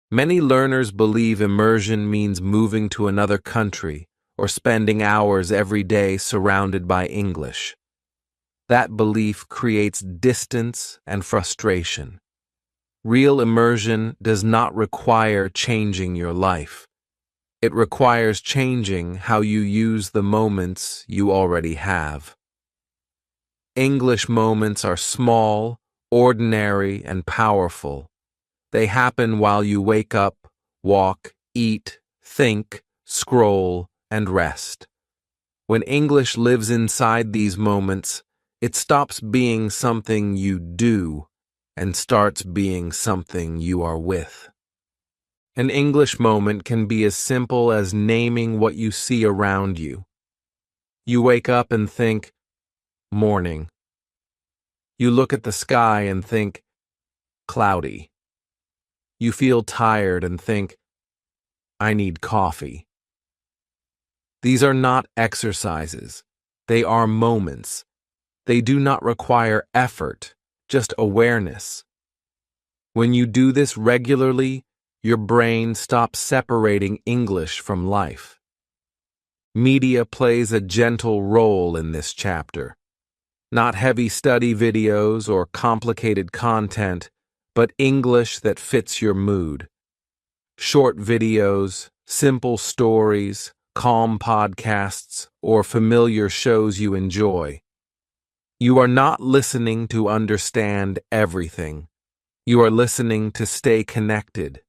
Many learners believe immersion means moving to another country or spending hours every day surrounded by English. That belief creates distance and frustration. Real immersion does not require changing your life. It requires changing how you use the moments you already have. English moments are small, ordinary, and powerful. They happen while you wake up, walk, eat, think, scroll, and rest. When English lives inside these moments, it stops being something you do and starts being something you are with. An English moment can be as simple as naming what you see around you. You wake up and think, morning. You look at the sky and think, cloudy. You feel tired and think, I need coffee. These are not exercises. They are moments. They do not require effort, just awareness. When you do this regularly, your brain stops separating English from life. Media plays a gentle role in this chapter. Not heavy study videos or complicated content, but English that fits your mood. Short videos, simple stories, calm podcasts, or familiar shows you enjoy. You are not listening to understand everything. You are listening to stay connected.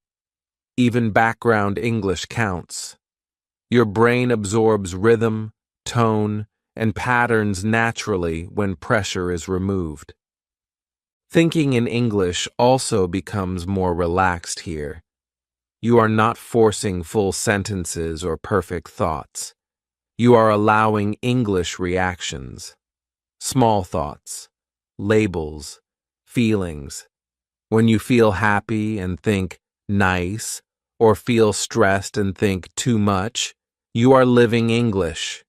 Even background English counts. Your brain absorbs rhythm, tone, and patterns naturally when pressure is removed. Thinking in English also becomes more relaxed here. You are not forcing full sentences or perfect thoughts. You are allowing English reactions, small thoughts, labels, feelings. When you feel happy and think nice, or feel stressed and think too much, you are living English.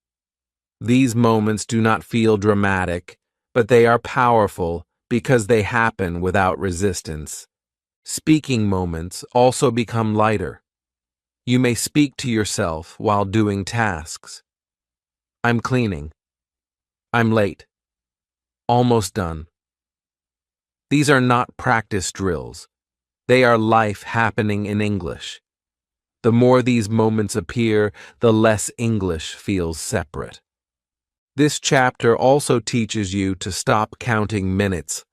These moments do not feel dramatic, but they are powerful because they happen without resistance. Speaking moments also become lighter. You may speak to yourself while doing tasks. I'm cleaning. I'm late. Almost done. These are not practice drills. They are life happening in English. The more these moments appear, the less English feels separate. This chapter also teaches you to stop counting minutes.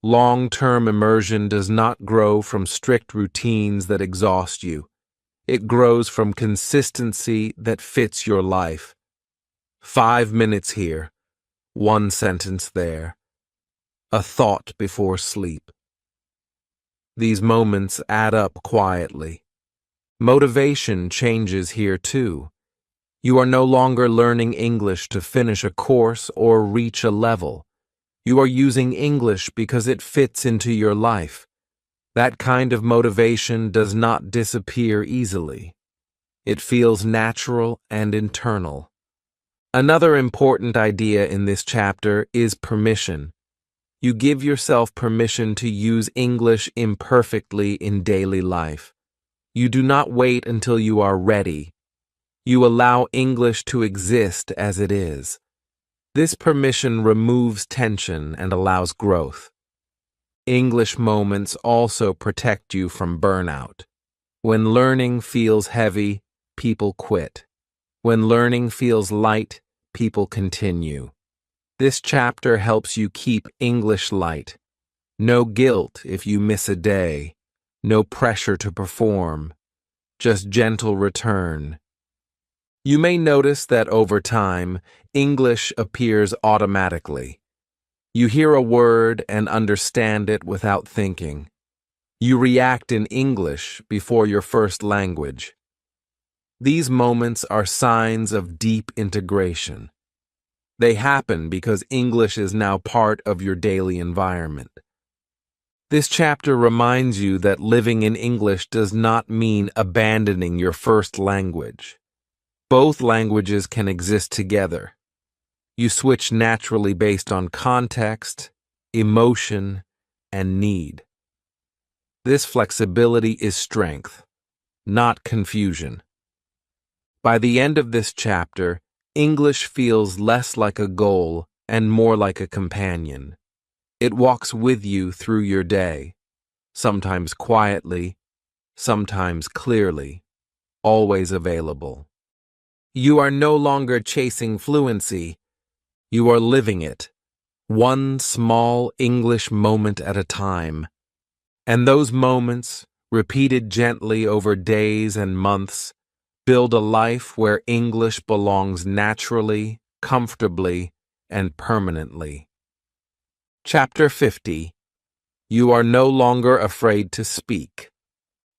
Long-term immersion does not grow from strict routines that exhaust you. It grows from consistency that fits your life. 5 minutes here, 1 sentence there, a thought before sleep. These moments add up quietly. Motivation changes here too. You are no longer learning English to finish a course or reach a level. You are using English because it fits into your life. That kind of motivation does not disappear easily. It feels natural and internal. Another important idea in this chapter is permission. You give yourself permission to use English imperfectly in daily life. You do not wait until you are ready. You allow English to exist as it is. This permission removes tension and allows growth. English moments also protect you from burnout. When learning feels heavy, people quit. When learning feels light, people continue. This chapter helps you keep English light. No guilt if you miss a day. No pressure to perform. Just gentle return. You may notice that over time, English appears automatically. You hear a word and understand it without thinking. You react in English before your first language. These moments are signs of deep integration. They happen because English is now part of your daily environment. This chapter reminds you that living in English does not mean abandoning your first language. Both languages can exist together. You switch naturally based on context, emotion, and need. This flexibility is strength, not confusion. By the end of this chapter, English feels less like a goal and more like a companion. It walks with you through your day, sometimes quietly, sometimes clearly, always available. You are no longer chasing fluency. You are living it, one small English moment at a time. And those moments, repeated gently over days and months, build a life where English belongs naturally, comfortably, and permanently. Chapter 50. You are no longer afraid to speak.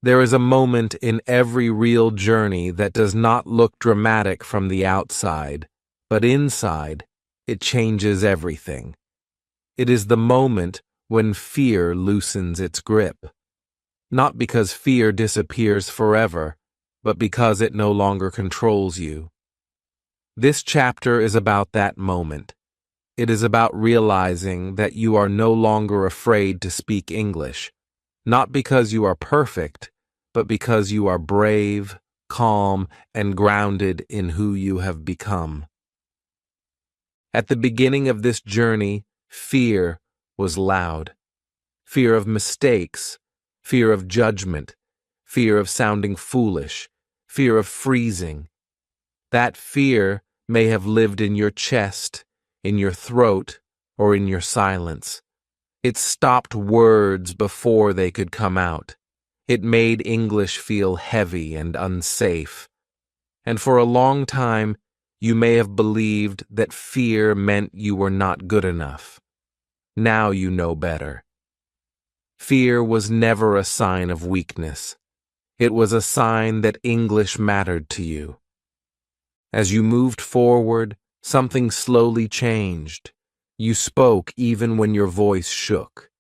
There is a moment in every real journey that does not look dramatic from the outside, but inside, it changes everything. It is the moment when fear loosens its grip. Not because fear disappears forever, but because it no longer controls you. This chapter is about that moment. It is about realizing that you are no longer afraid to speak English, not because you are perfect, but because you are brave, calm, and grounded in who you have become. At the beginning of this journey, fear was loud. Fear of mistakes, fear of judgment, fear of sounding foolish, fear of freezing. That fear may have lived in your chest, in your throat, or in your silence. It stopped words before they could come out. It made English feel heavy and unsafe. And for a long time, you may have believed that fear meant you were not good enough. Now you know better. Fear was never a sign of weakness. It was a sign that English mattered to you. As you moved forward, something slowly changed. You spoke even when your voice shook.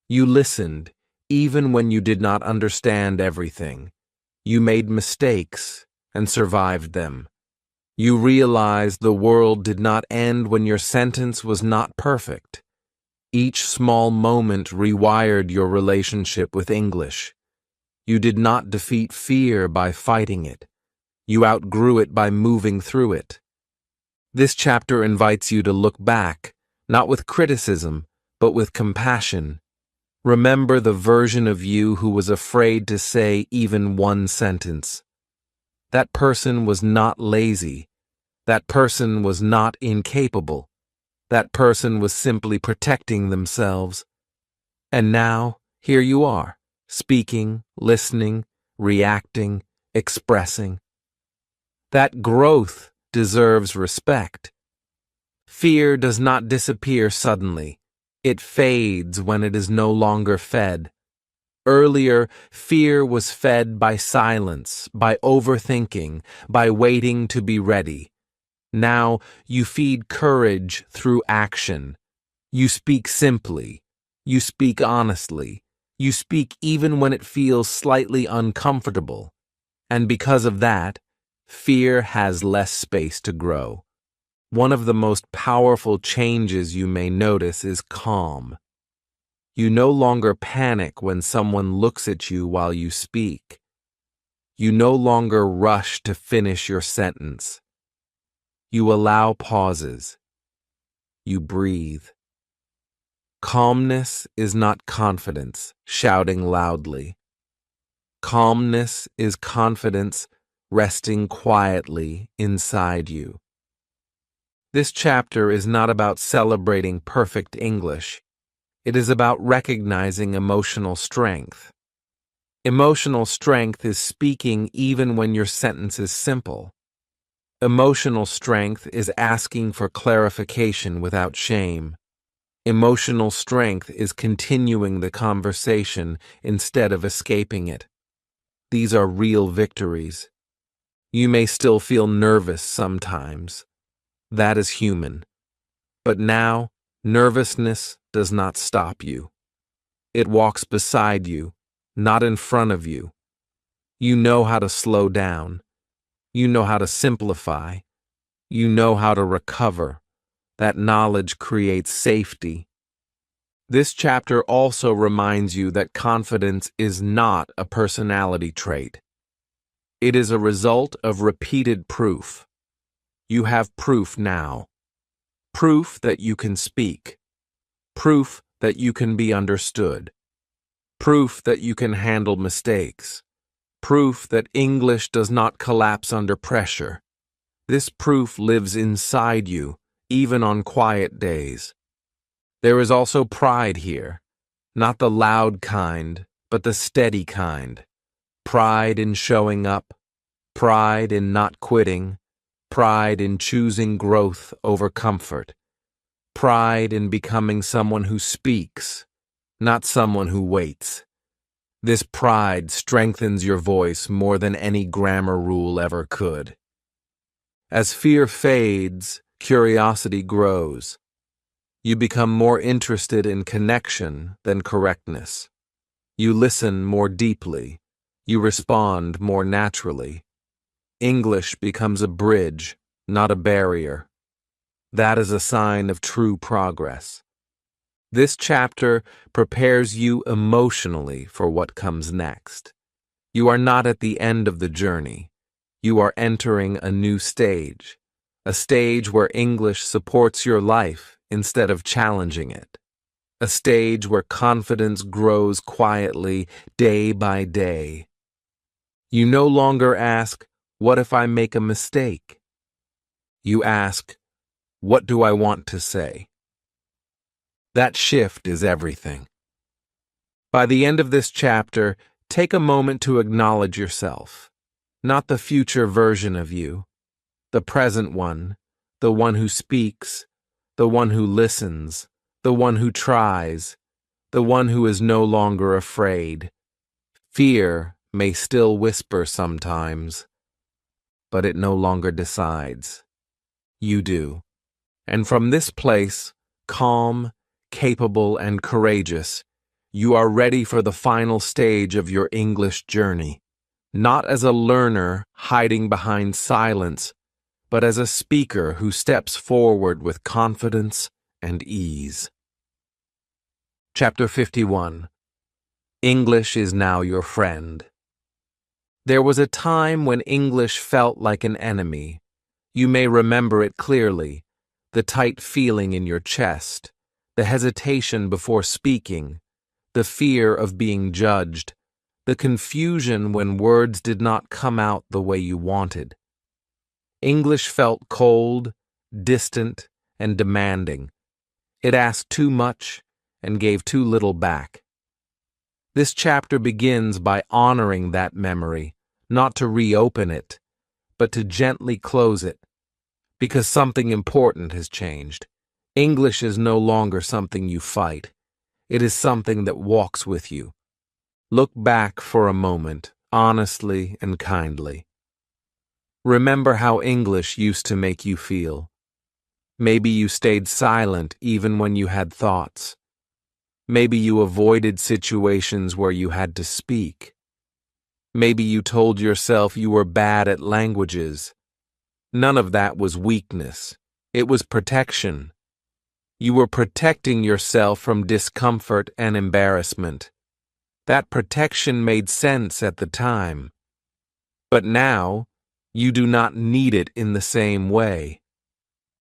You listened even when you did not understand everything. You made mistakes and survived them. You realized the world did not end when your sentence was not perfect. Each small moment rewired your relationship with English. You did not defeat fear by fighting it. You outgrew it by moving through it. This chapter invites you to look back, not with criticism, but with compassion. Remember the version of you who was afraid to say even one sentence. That person was not lazy. That person was not incapable. That person was simply protecting themselves. And now, here you are, speaking, listening, reacting, expressing. That growth deserves respect. Fear does not disappear suddenly. It fades when it is no longer fed. Earlier, fear was fed by silence, by overthinking, by waiting to be ready. Now, you feed courage through action. You speak simply. You speak honestly. You speak even when it feels slightly uncomfortable. And because of that, fear has less space to grow. One of the most powerful changes you may notice is calm. You no longer panic when someone looks at you while you speak. You no longer rush to finish your sentence. You allow pauses. You breathe. Calmness is not confidence, shouting loudly. Calmness is confidence resting quietly inside you. This chapter is not about celebrating perfect English. It is about recognizing emotional strength. Emotional strength is speaking even when your sentence is simple. Emotional strength is asking for clarification without shame. Emotional strength is continuing the conversation instead of escaping it. These are real victories. You may still feel nervous sometimes. That is human. But now, nervousness does not stop you. It walks beside you, not in front of you. You know how to slow down. You know how to simplify. You know how to recover. That knowledge creates safety. This chapter also reminds you that confidence is not a personality trait. It is a result of repeated proof. You have proof now. Proof that you can speak. Proof that you can be understood. Proof that you can handle mistakes. Proof that English does not collapse under pressure. This proof lives inside you, even on quiet days. There is also pride here, not the loud kind, but the steady kind. Pride in showing up, pride in not quitting, pride in choosing growth over comfort, pride in becoming someone who speaks, not someone who waits. This pride strengthens your voice more than any grammar rule ever could. As fear fades, curiosity grows. You become more interested in connection than correctness. You listen more deeply. You respond more naturally. English becomes a bridge, not a barrier. That is a sign of true progress. This chapter prepares you emotionally for what comes next. You are not at the end of the journey. You are entering a new stage, a stage where English supports your life instead of challenging it, a stage where confidence grows quietly day by day. You no longer ask, "What if I make a mistake?" You ask, "What do I want to say?" That shift is everything. By the end of this chapter, take a moment to acknowledge yourself, not the future version of you, the present one, the one who speaks, the one who listens, the one who tries, the one who is no longer afraid. Fear may still whisper sometimes, but it no longer decides. You do. And from this place, calm, capable, and courageous, you are ready for the final stage of your English journey, not as a learner hiding behind silence, but as a speaker who steps forward with confidence and ease. Chapter 51. English is now your friend. There was a time when English felt like an enemy. You may remember it clearly, the tight feeling in your chest, the hesitation before speaking, the fear of being judged, the confusion when words did not come out the way you wanted. English felt cold, distant, and demanding. It asked too much and gave too little back. This chapter begins by honoring that memory, not to reopen it, but to gently close it, because something important has changed. English is no longer something you fight. It is something that walks with you. Look back for a moment, honestly and kindly. Remember how English used to make you feel. Maybe you stayed silent even when you had thoughts. Maybe you avoided situations where you had to speak. Maybe you told yourself you were bad at languages. None of that was weakness. It was protection. You were protecting yourself from discomfort and embarrassment. That protection made sense at the time. But now, you do not need it in the same way.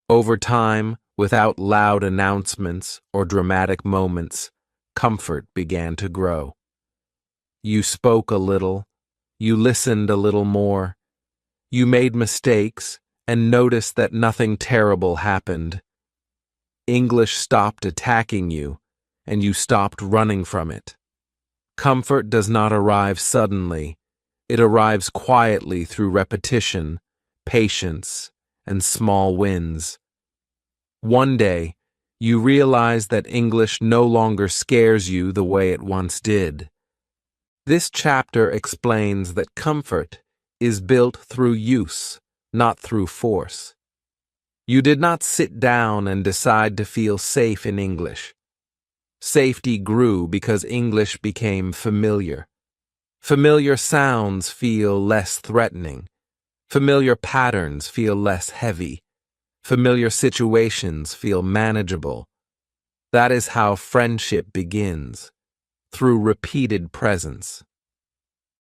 Over time, without loud announcements or dramatic moments, comfort began to grow. You spoke a little. You listened a little more. You made mistakes and noticed that nothing terrible happened. English stopped attacking you, and you stopped running from it. Comfort does not arrive suddenly. It arrives quietly through repetition, patience, and small wins. One day, you realize that English no longer scares you the way it once did. This chapter explains that comfort is built through use, not through force. You did not sit down and decide to feel safe in English. Safety grew because English became familiar. Familiar sounds feel less threatening. Familiar patterns feel less heavy. Familiar situations feel manageable. That is how friendship begins, through repeated presence.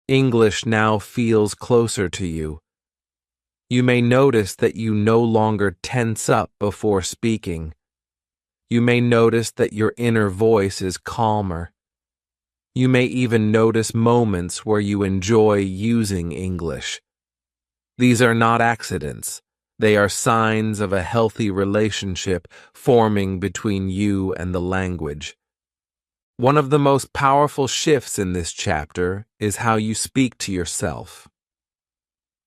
English now feels closer to you. You may notice that you no longer tense up before speaking. You may notice that your inner voice is calmer. You may even notice moments where you enjoy using English. These are not accidents. They are signs of a healthy relationship forming between you and the language. One of the most powerful shifts in this chapter is how you speak to yourself.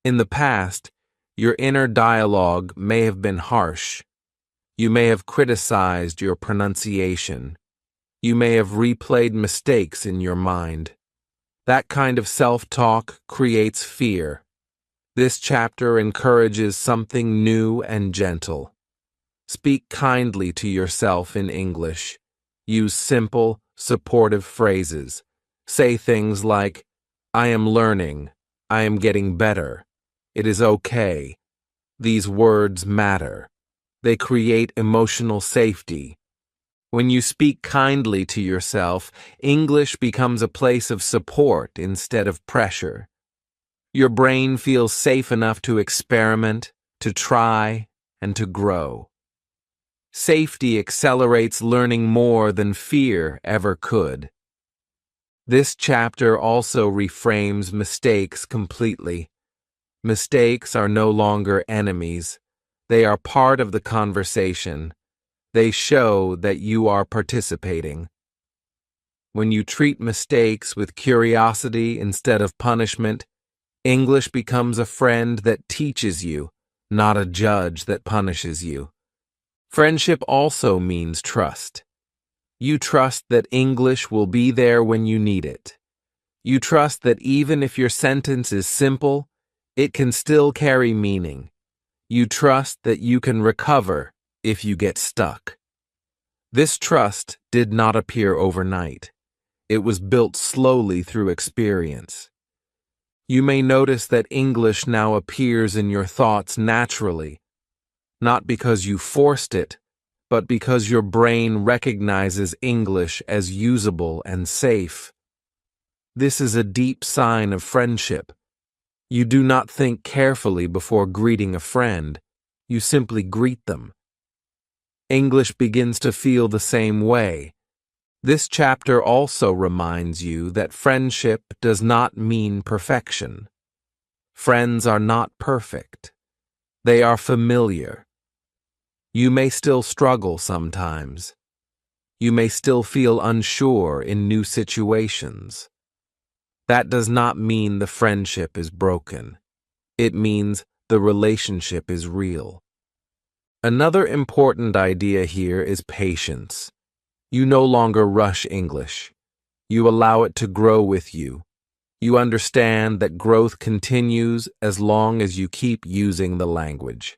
In the past, your inner dialogue may have been harsh. You may have criticized your pronunciation. You may have replayed mistakes in your mind. That kind of self-talk creates fear. This chapter encourages something new and gentle. Speak kindly to yourself in English. Use simple, supportive phrases. Say things like, I am learning. I am getting better. It is okay. These words matter. They create emotional safety. When you speak kindly to yourself, English becomes a place of support instead of pressure. Your brain feels safe enough to experiment, to try, and to grow. Safety accelerates learning more than fear ever could. This chapter also reframes mistakes completely. Mistakes are no longer enemies. They are part of the conversation. They show that you are participating. When you treat mistakes with curiosity instead of punishment, English becomes a friend that teaches you, not a judge that punishes you. Friendship also means trust. You trust that English will be there when you need it. You trust that even if your sentence is simple, it can still carry meaning. You trust that you can recover if you get stuck. This trust did not appear overnight. It was built slowly through experience. You may notice that English now appears in your thoughts naturally, not because you forced it, but because your brain recognizes English as usable and safe. This is a deep sign of friendship. You do not think carefully before greeting a friend. You simply greet them. English begins to feel the same way. This chapter also reminds you that friendship does not mean perfection. Friends are not perfect. They are familiar. You may still struggle sometimes. You may still feel unsure in new situations. That does not mean the friendship is broken. It means the relationship is real. Another important idea here is patience. You no longer rush English. You allow it to grow with you. You understand that growth continues as long as you keep using the language.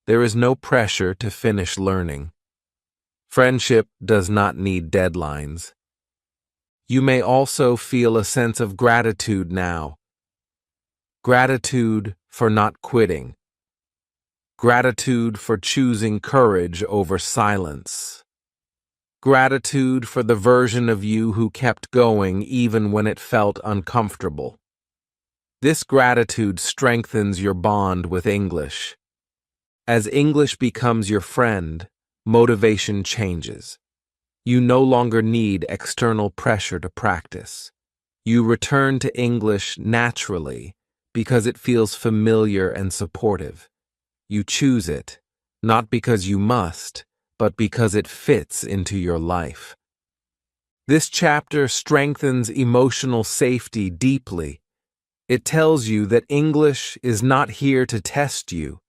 There is no pressure to finish learning. Friendship does not need deadlines. You may also feel a sense of gratitude now. Gratitude for not quitting. Gratitude for choosing courage over silence. Gratitude for the version of you who kept going even when it felt uncomfortable. This gratitude strengthens your bond with English. As English becomes your friend, motivation changes. You no longer need external pressure to practice. You return to English naturally because it feels familiar and supportive. You choose it, not because you must, but because it fits into your life. This chapter strengthens emotional safety deeply. It tells you that English is not here to test you.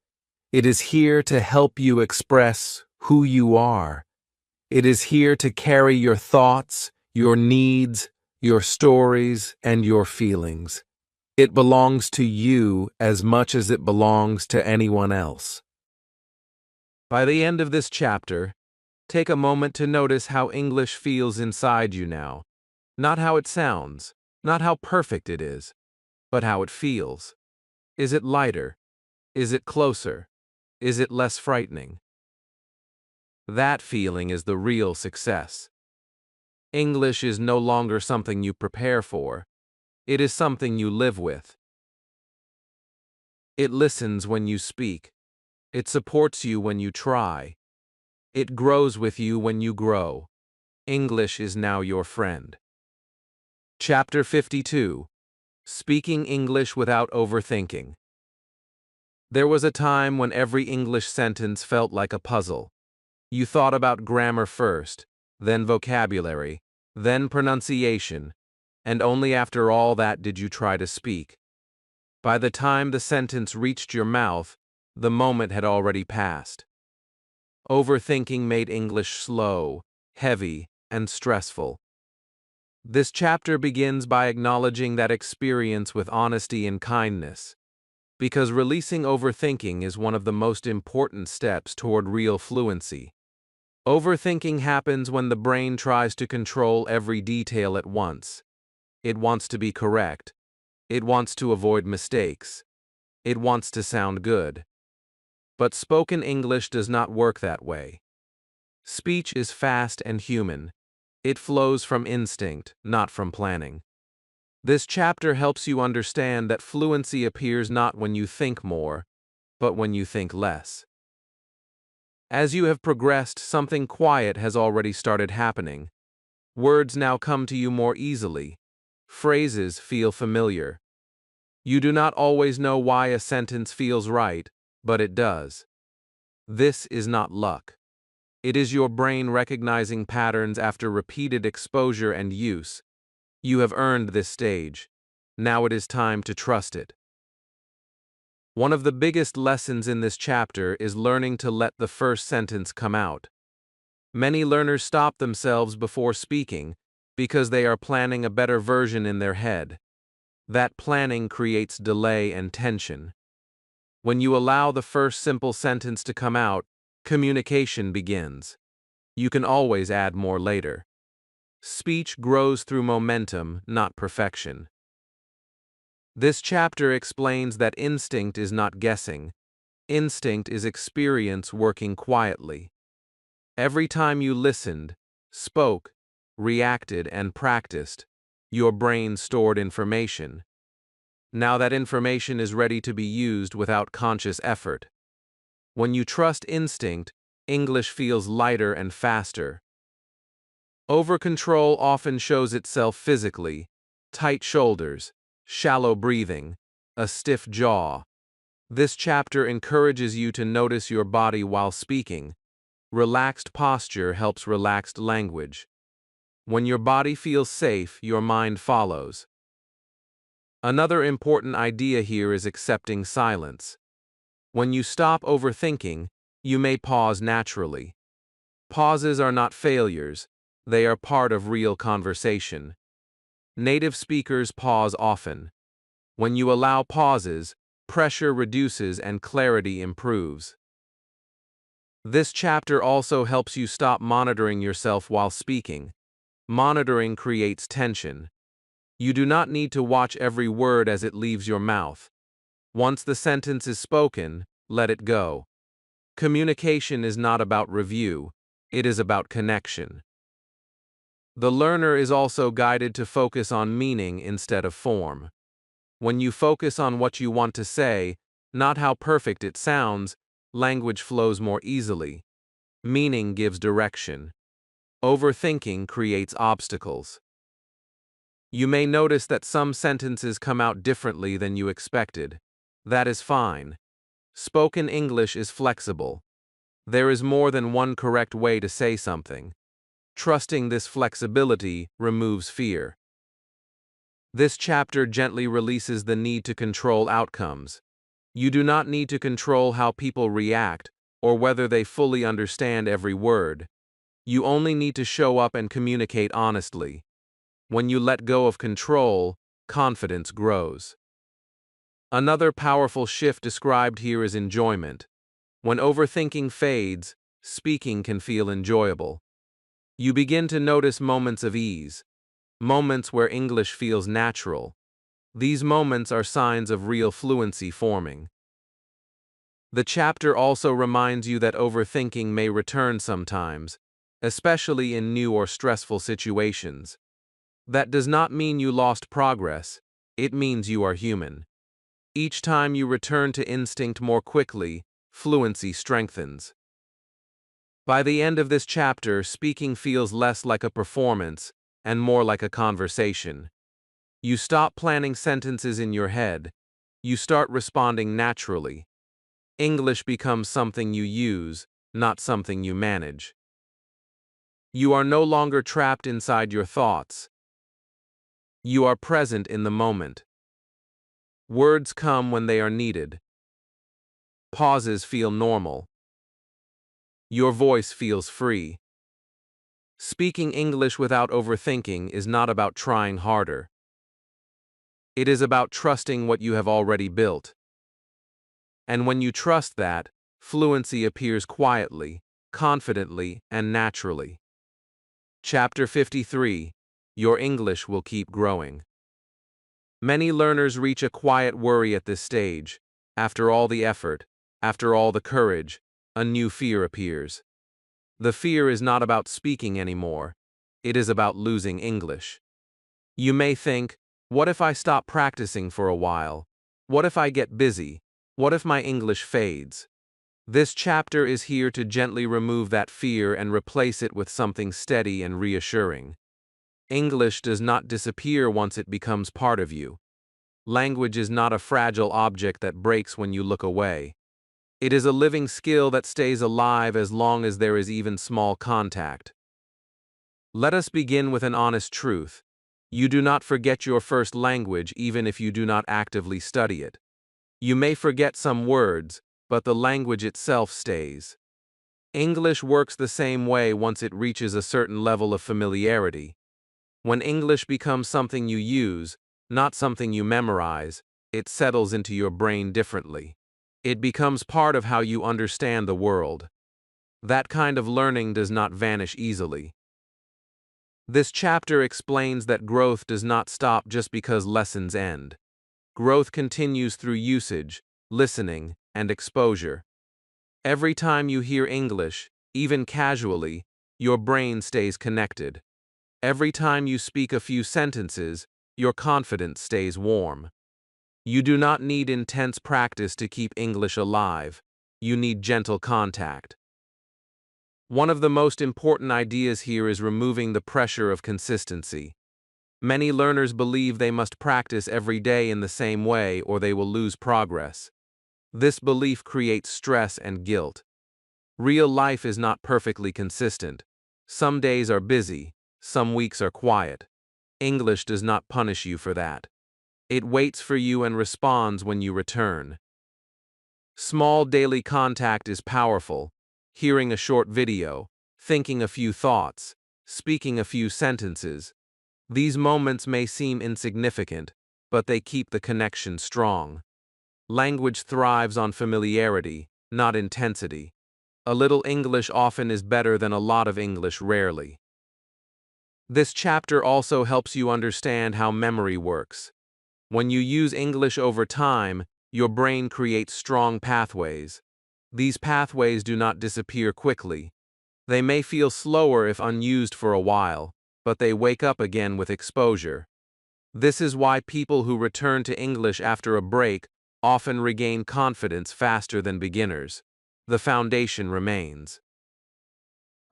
It is here to help you express who you are. It is here to carry your thoughts, your needs, your stories, and your feelings. It belongs to you as much as it belongs to anyone else. By the end of this chapter, take a moment to notice how English feels inside you now. Not how it sounds, not how perfect it is, but how it feels. Is it lighter? Is it closer? Is it less frightening? That feeling is the real success. English is no longer something you prepare for. It is something you live with. It listens when you speak. It supports you when you try. It grows with you when you grow. English is now your friend. Chapter 52. Speaking English without overthinking. There was a time when every English sentence felt like a puzzle. You thought about grammar first, then vocabulary, then pronunciation, and only after all that did you try to speak. By the time the sentence reached your mouth, the moment had already passed. Overthinking made English slow, heavy, and stressful. This chapter begins by acknowledging that experience with honesty and kindness, because releasing overthinking is one of the most important steps toward real fluency. Overthinking happens when the brain tries to control every detail at once. It wants to be correct. It wants to avoid mistakes. It wants to sound good. But spoken English does not work that way. Speech is fast and human. It flows from instinct, not from planning. This chapter helps you understand that fluency appears not when you think more, but when you think less. As you have progressed, something quiet has already started happening. Words now come to you more easily. Phrases feel familiar. You do not always know why a sentence feels right, but it does. This is not luck. It is your brain recognizing patterns after repeated exposure and use. You have earned this stage. Now it is time to trust it. One of the biggest lessons in this chapter is learning to let the first sentence come out. Many learners stop themselves before speaking because they are planning a better version in their head. That planning creates delay and tension. When you allow the first simple sentence to come out, communication begins. You can always add more later. Speech grows through momentum, not perfection. This chapter explains that instinct is not guessing. Instinct is experience working quietly. Every time you listened, spoke, reacted, and practiced, your brain stored information. Now that information is ready to be used without conscious effort. When you trust instinct, English feels lighter and faster. Over-control often shows itself physically: tight shoulders, shallow breathing, a stiff jaw. This chapter encourages you to notice your body while speaking. Relaxed posture helps relaxed language. When your body feels safe, your mind follows. Another important idea here is accepting silence. When you stop overthinking, you may pause naturally. Pauses are not failures, they are part of real conversation. Native speakers pause often. When you allow pauses, pressure reduces and clarity improves. This chapter also helps you stop monitoring yourself while speaking. Monitoring creates tension. You do not need to watch every word as it leaves your mouth. Once the sentence is spoken, let it go. Communication is not about review, it is about connection. The learner is also guided to focus on meaning instead of form. When you focus on what you want to say, not how perfect it sounds, language flows more easily. Meaning gives direction. Overthinking creates obstacles. You may notice that some sentences come out differently than you expected. That is fine. Spoken English is flexible. There is more than one correct way to say something. Trusting this flexibility removes fear. This chapter gently releases the need to control outcomes. You do not need to control how people react or whether they fully understand every word. You only need to show up and communicate honestly. When you let go of control, confidence grows. Another powerful shift described here is enjoyment. When overthinking fades, speaking can feel enjoyable. You begin to notice moments of ease, moments where English feels natural. These moments are signs of real fluency forming. The chapter also reminds you that overthinking may return sometimes, especially in new or stressful situations. That does not mean you lost progress, it means you are human. Each time you return to instinct more quickly, fluency strengthens. By the end of this chapter, speaking feels less like a performance and more like a conversation. You stop planning sentences in your head. You start responding naturally. English becomes something you use, not something you manage. You are no longer trapped inside your thoughts. You are present in the moment. Words come when they are needed. Pauses feel normal. Your voice feels free. Speaking English without overthinking is not about trying harder. It is about trusting what you have already built. And when you trust that, fluency appears quietly, confidently, and naturally. Chapter 53. Your English will keep growing. Many learners reach a quiet worry at this stage. After all the effort, after all the courage, a new fear appears. The fear is not about speaking anymore. It is about losing English. You may think, what if I stop practicing for a while? What if I get busy? What if my English fades? This chapter is here to gently remove that fear and replace it with something steady and reassuring. English does not disappear once it becomes part of you. Language is not a fragile object that breaks when you look away. It is a living skill that stays alive as long as there is even small contact. Let us begin with an honest truth. You do not forget your first language even if you do not actively study it. You may forget some words, but the language itself stays. English works the same way once it reaches a certain level of familiarity. When English becomes something you use, not something you memorize, it settles into your brain differently. It becomes part of how you understand the world. That kind of learning does not vanish easily. This chapter explains that growth does not stop just because lessons end. Growth continues through usage, listening, and exposure. Every time you hear English, even casually, your brain stays connected. Every time you speak a few sentences, your confidence stays warm. You do not need intense practice to keep English alive. You need gentle contact. One of the most important ideas here is removing the pressure of consistency. Many learners believe they must practice every day in the same way or they will lose progress. This belief creates stress and guilt. Real life is not perfectly consistent. Some days are busy, some weeks are quiet. English does not punish you for that. It waits for you and responds when you return. Small daily contact is powerful. Hearing a short video, thinking a few thoughts, speaking a few sentences. These moments may seem insignificant, but they keep the connection strong. Language thrives on familiarity, not intensity. A little English often is better than a lot of English rarely. This chapter also helps you understand how memory works. When you use English over time, your brain creates strong pathways. These pathways do not disappear quickly. They may feel slower if unused for a while, but they wake up again with exposure. This is why people who return to English after a break often regain confidence faster than beginners. The foundation remains.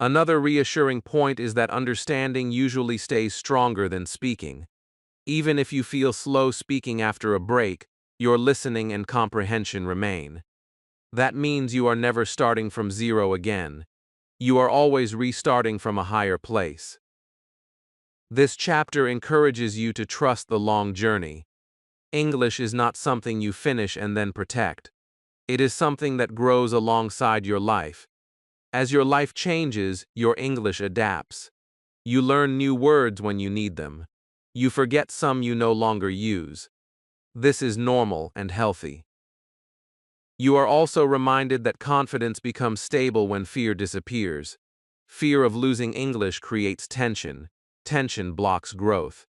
Another reassuring point is that understanding usually stays stronger than speaking. Even if you feel slow speaking after a break, your listening and comprehension remain. That means you are never starting from zero again. You are always restarting from a higher place. This chapter encourages you to trust the long journey. English is not something you finish and then protect. It is something that grows alongside your life. As your life changes, your English adapts. You learn new words when you need them. You forget some you no longer use. This is normal and healthy. You are also reminded that confidence becomes stable when fear disappears. Fear of losing English creates tension. Tension blocks growth.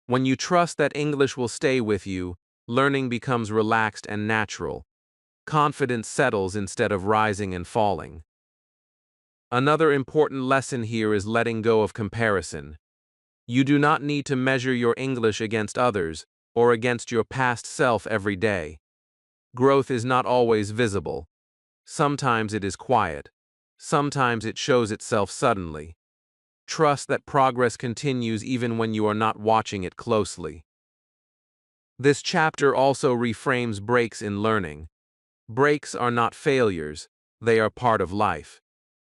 When you trust that English will stay with you, learning becomes relaxed and natural. Confidence settles instead of rising and falling. Another important lesson here is letting go of comparison. You do not need to measure your English against others or against your past self every day. Growth is not always visible. Sometimes it is quiet. Sometimes it shows itself suddenly. Trust that progress continues even when you are not watching it closely. This chapter also reframes breaks in learning. Breaks are not failures, they are part of life.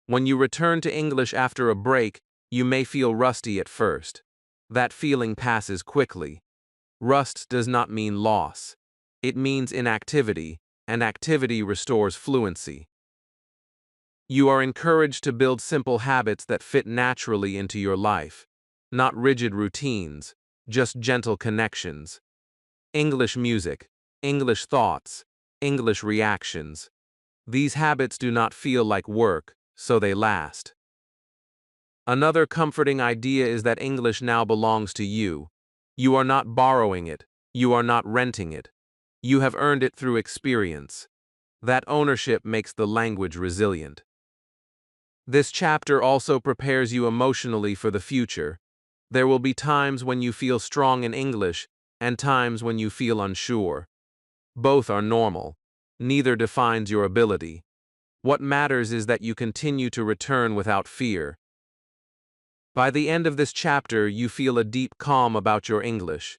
When you return to English after a break, you may feel rusty at first. That feeling passes quickly. Rust does not mean loss. It means inactivity, and activity restores fluency. You are encouraged to build simple habits that fit naturally into your life, not rigid routines, just gentle connections. English music, English thoughts, English reactions. These habits do not feel like work, so they last. Another comforting idea is that English now belongs to you. You are not borrowing it, you are not renting it. You have earned it through experience. That ownership makes the language resilient. This chapter also prepares you emotionally for the future. There will be times when you feel strong in English and times when you feel unsure. Both are normal. Neither defines your ability. What matters is that you continue to return without fear. By the end of this chapter, you feel a deep calm about your English.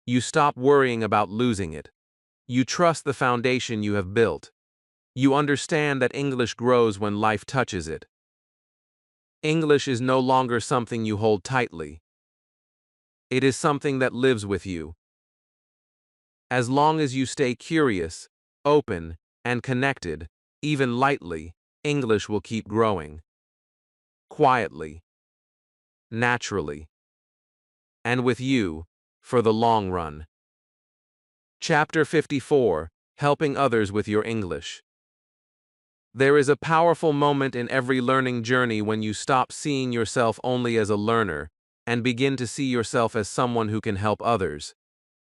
You stop worrying about losing it. You trust the foundation you have built. You understand that English grows when life touches it. English is no longer something you hold tightly. It is something that lives with you. As long as you stay curious, open, and connected, even lightly, English will keep growing. Quietly. Naturally. And with you, for the long run. Chapter 54, Helping Others with Your English. There is a powerful moment in every learning journey when you stop seeing yourself only as a learner and begin to see yourself as someone who can help others.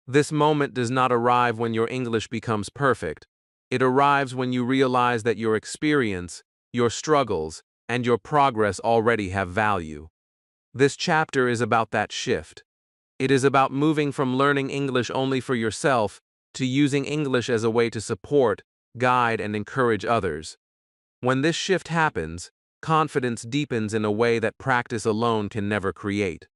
This moment does not arrive when your English becomes perfect. It arrives when you realize that your experience, your struggles, and your progress already have value. This chapter is about that shift. It is about moving from learning English only for yourself to using English as a way to support, guide, and encourage others. When this shift happens, confidence deepens in a way that practice alone can never create.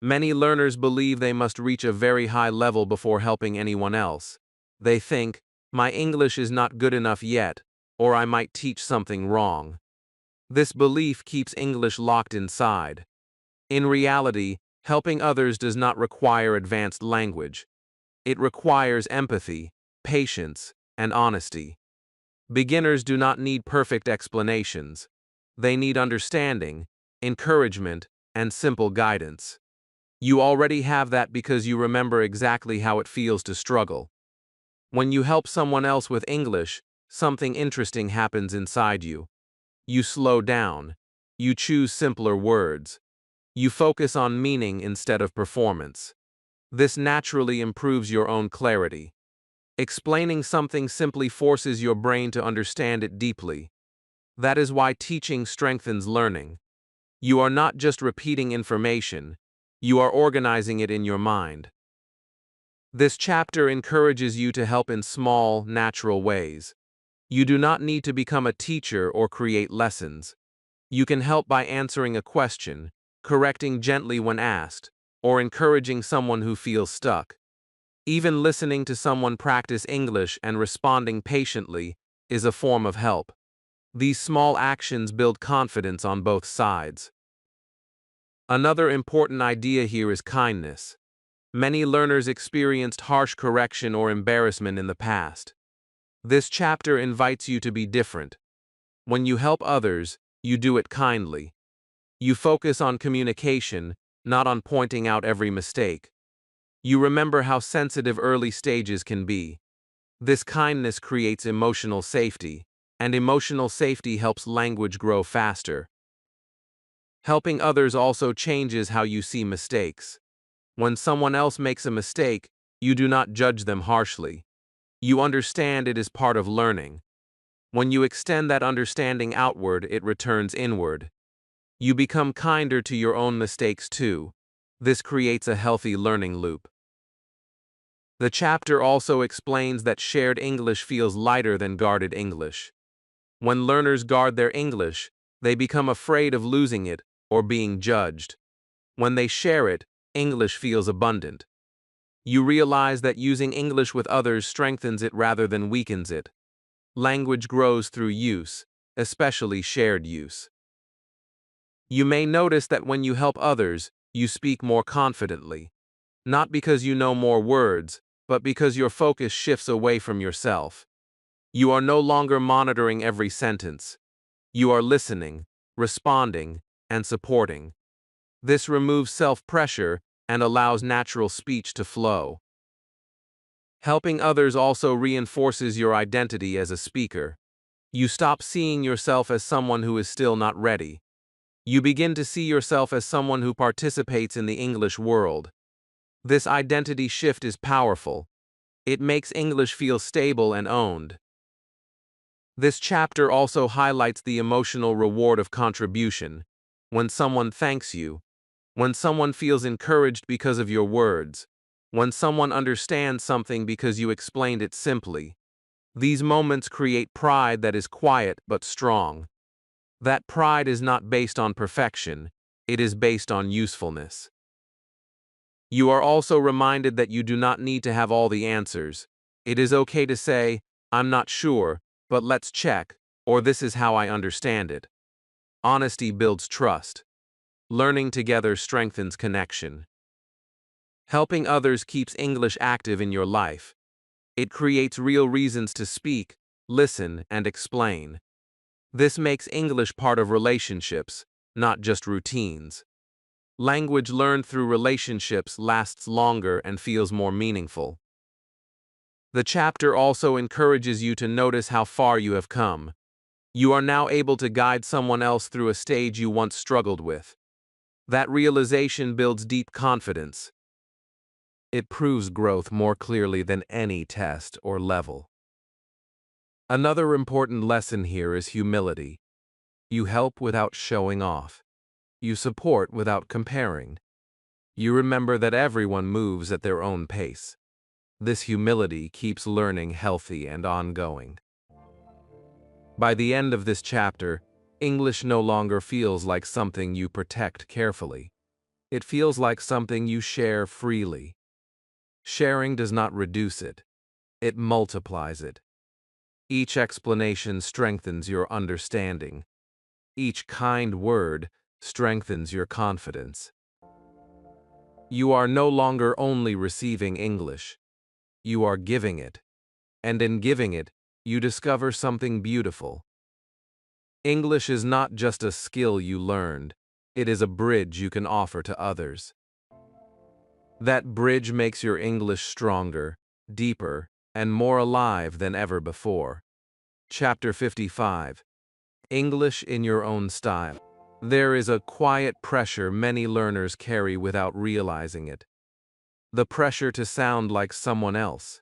Many learners believe they must reach a very high level before helping anyone else. They think, my English is not good enough yet, or I might teach something wrong. This belief keeps English locked inside. In reality, helping others does not require advanced language. It requires empathy, patience, and honesty. Beginners do not need perfect explanations. They need understanding, encouragement, and simple guidance. You already have that because you remember exactly how it feels to struggle. When you help someone else with English, something interesting happens inside you. You slow down. You choose simpler words. You focus on meaning instead of performance. This naturally improves your own clarity. Explaining something simply forces your brain to understand it deeply. That is why teaching strengthens learning. You are not just repeating information, you are organizing it in your mind. This chapter encourages you to help in small, natural ways. You do not need to become a teacher or create lessons. You can help by answering a question, correcting gently when asked, or encouraging someone who feels stuck. Even listening to someone practice English and responding patiently is a form of help. These small actions build confidence on both sides. Another important idea here is kindness. Many learners experienced harsh correction or embarrassment in the past. This chapter invites you to be different. When you help others, you do it kindly. You focus on communication, not on pointing out every mistake. You remember how sensitive early stages can be. This kindness creates emotional safety, and emotional safety helps language grow faster. Helping others also changes how you see mistakes. When someone else makes a mistake, you do not judge them harshly. You understand it is part of learning. When you extend that understanding outward, it returns inward. You become kinder to your own mistakes too. This creates a healthy learning loop. The chapter also explains that shared English feels lighter than guarded English. When learners guard their English, they become afraid of losing it or being judged. When they share it, English feels abundant. You realize that using English with others strengthens it rather than weakens it. Language grows through use, especially shared use. You may notice that when you help others, you speak more confidently. Not because you know more words, but because your focus shifts away from yourself. You are no longer monitoring every sentence. You are listening, responding, and supporting. This removes self-pressure and allows natural speech to flow. Helping others also reinforces your identity as a speaker. You stop seeing yourself as someone who is still not ready. You begin to see yourself as someone who participates in the English world. This identity shift is powerful. It makes English feel stable and owned. This chapter also highlights the emotional reward of contribution. When someone thanks you, when someone feels encouraged because of your words, when someone understands something because you explained it simply, these moments create pride that is quiet but strong. That pride is not based on perfection, it is based on usefulness. You are also reminded that you do not need to have all the answers. It is okay to say, "I'm not sure, but let's check," or "this is how I understand it." Honesty builds trust. Learning together strengthens connection. Helping others keeps English active in your life. It creates real reasons to speak, listen, and explain. This makes English part of relationships, not just routines. Language learned through relationships lasts longer and feels more meaningful. The chapter also encourages you to notice how far you have come. You are now able to guide someone else through a stage you once struggled with. That realization builds deep confidence. It proves growth more clearly than any test or level. Another important lesson here is humility. You help without showing off. You support without comparing. You remember that everyone moves at their own pace. This humility keeps learning healthy and ongoing. By the end of this chapter, English no longer feels like something you protect carefully. It feels like something you share freely. Sharing does not reduce it. It multiplies it. Each explanation strengthens your understanding. Each kind word strengthens your confidence. You are no longer only receiving English. You are giving it. And in giving it, you discover something beautiful. English is not just a skill you learned. It is a bridge you can offer to others. That bridge makes your English stronger, deeper, and more alive than ever before. Chapter 55. English in your own style. There is a quiet pressure many learners carry without realizing it. The pressure to sound like someone else.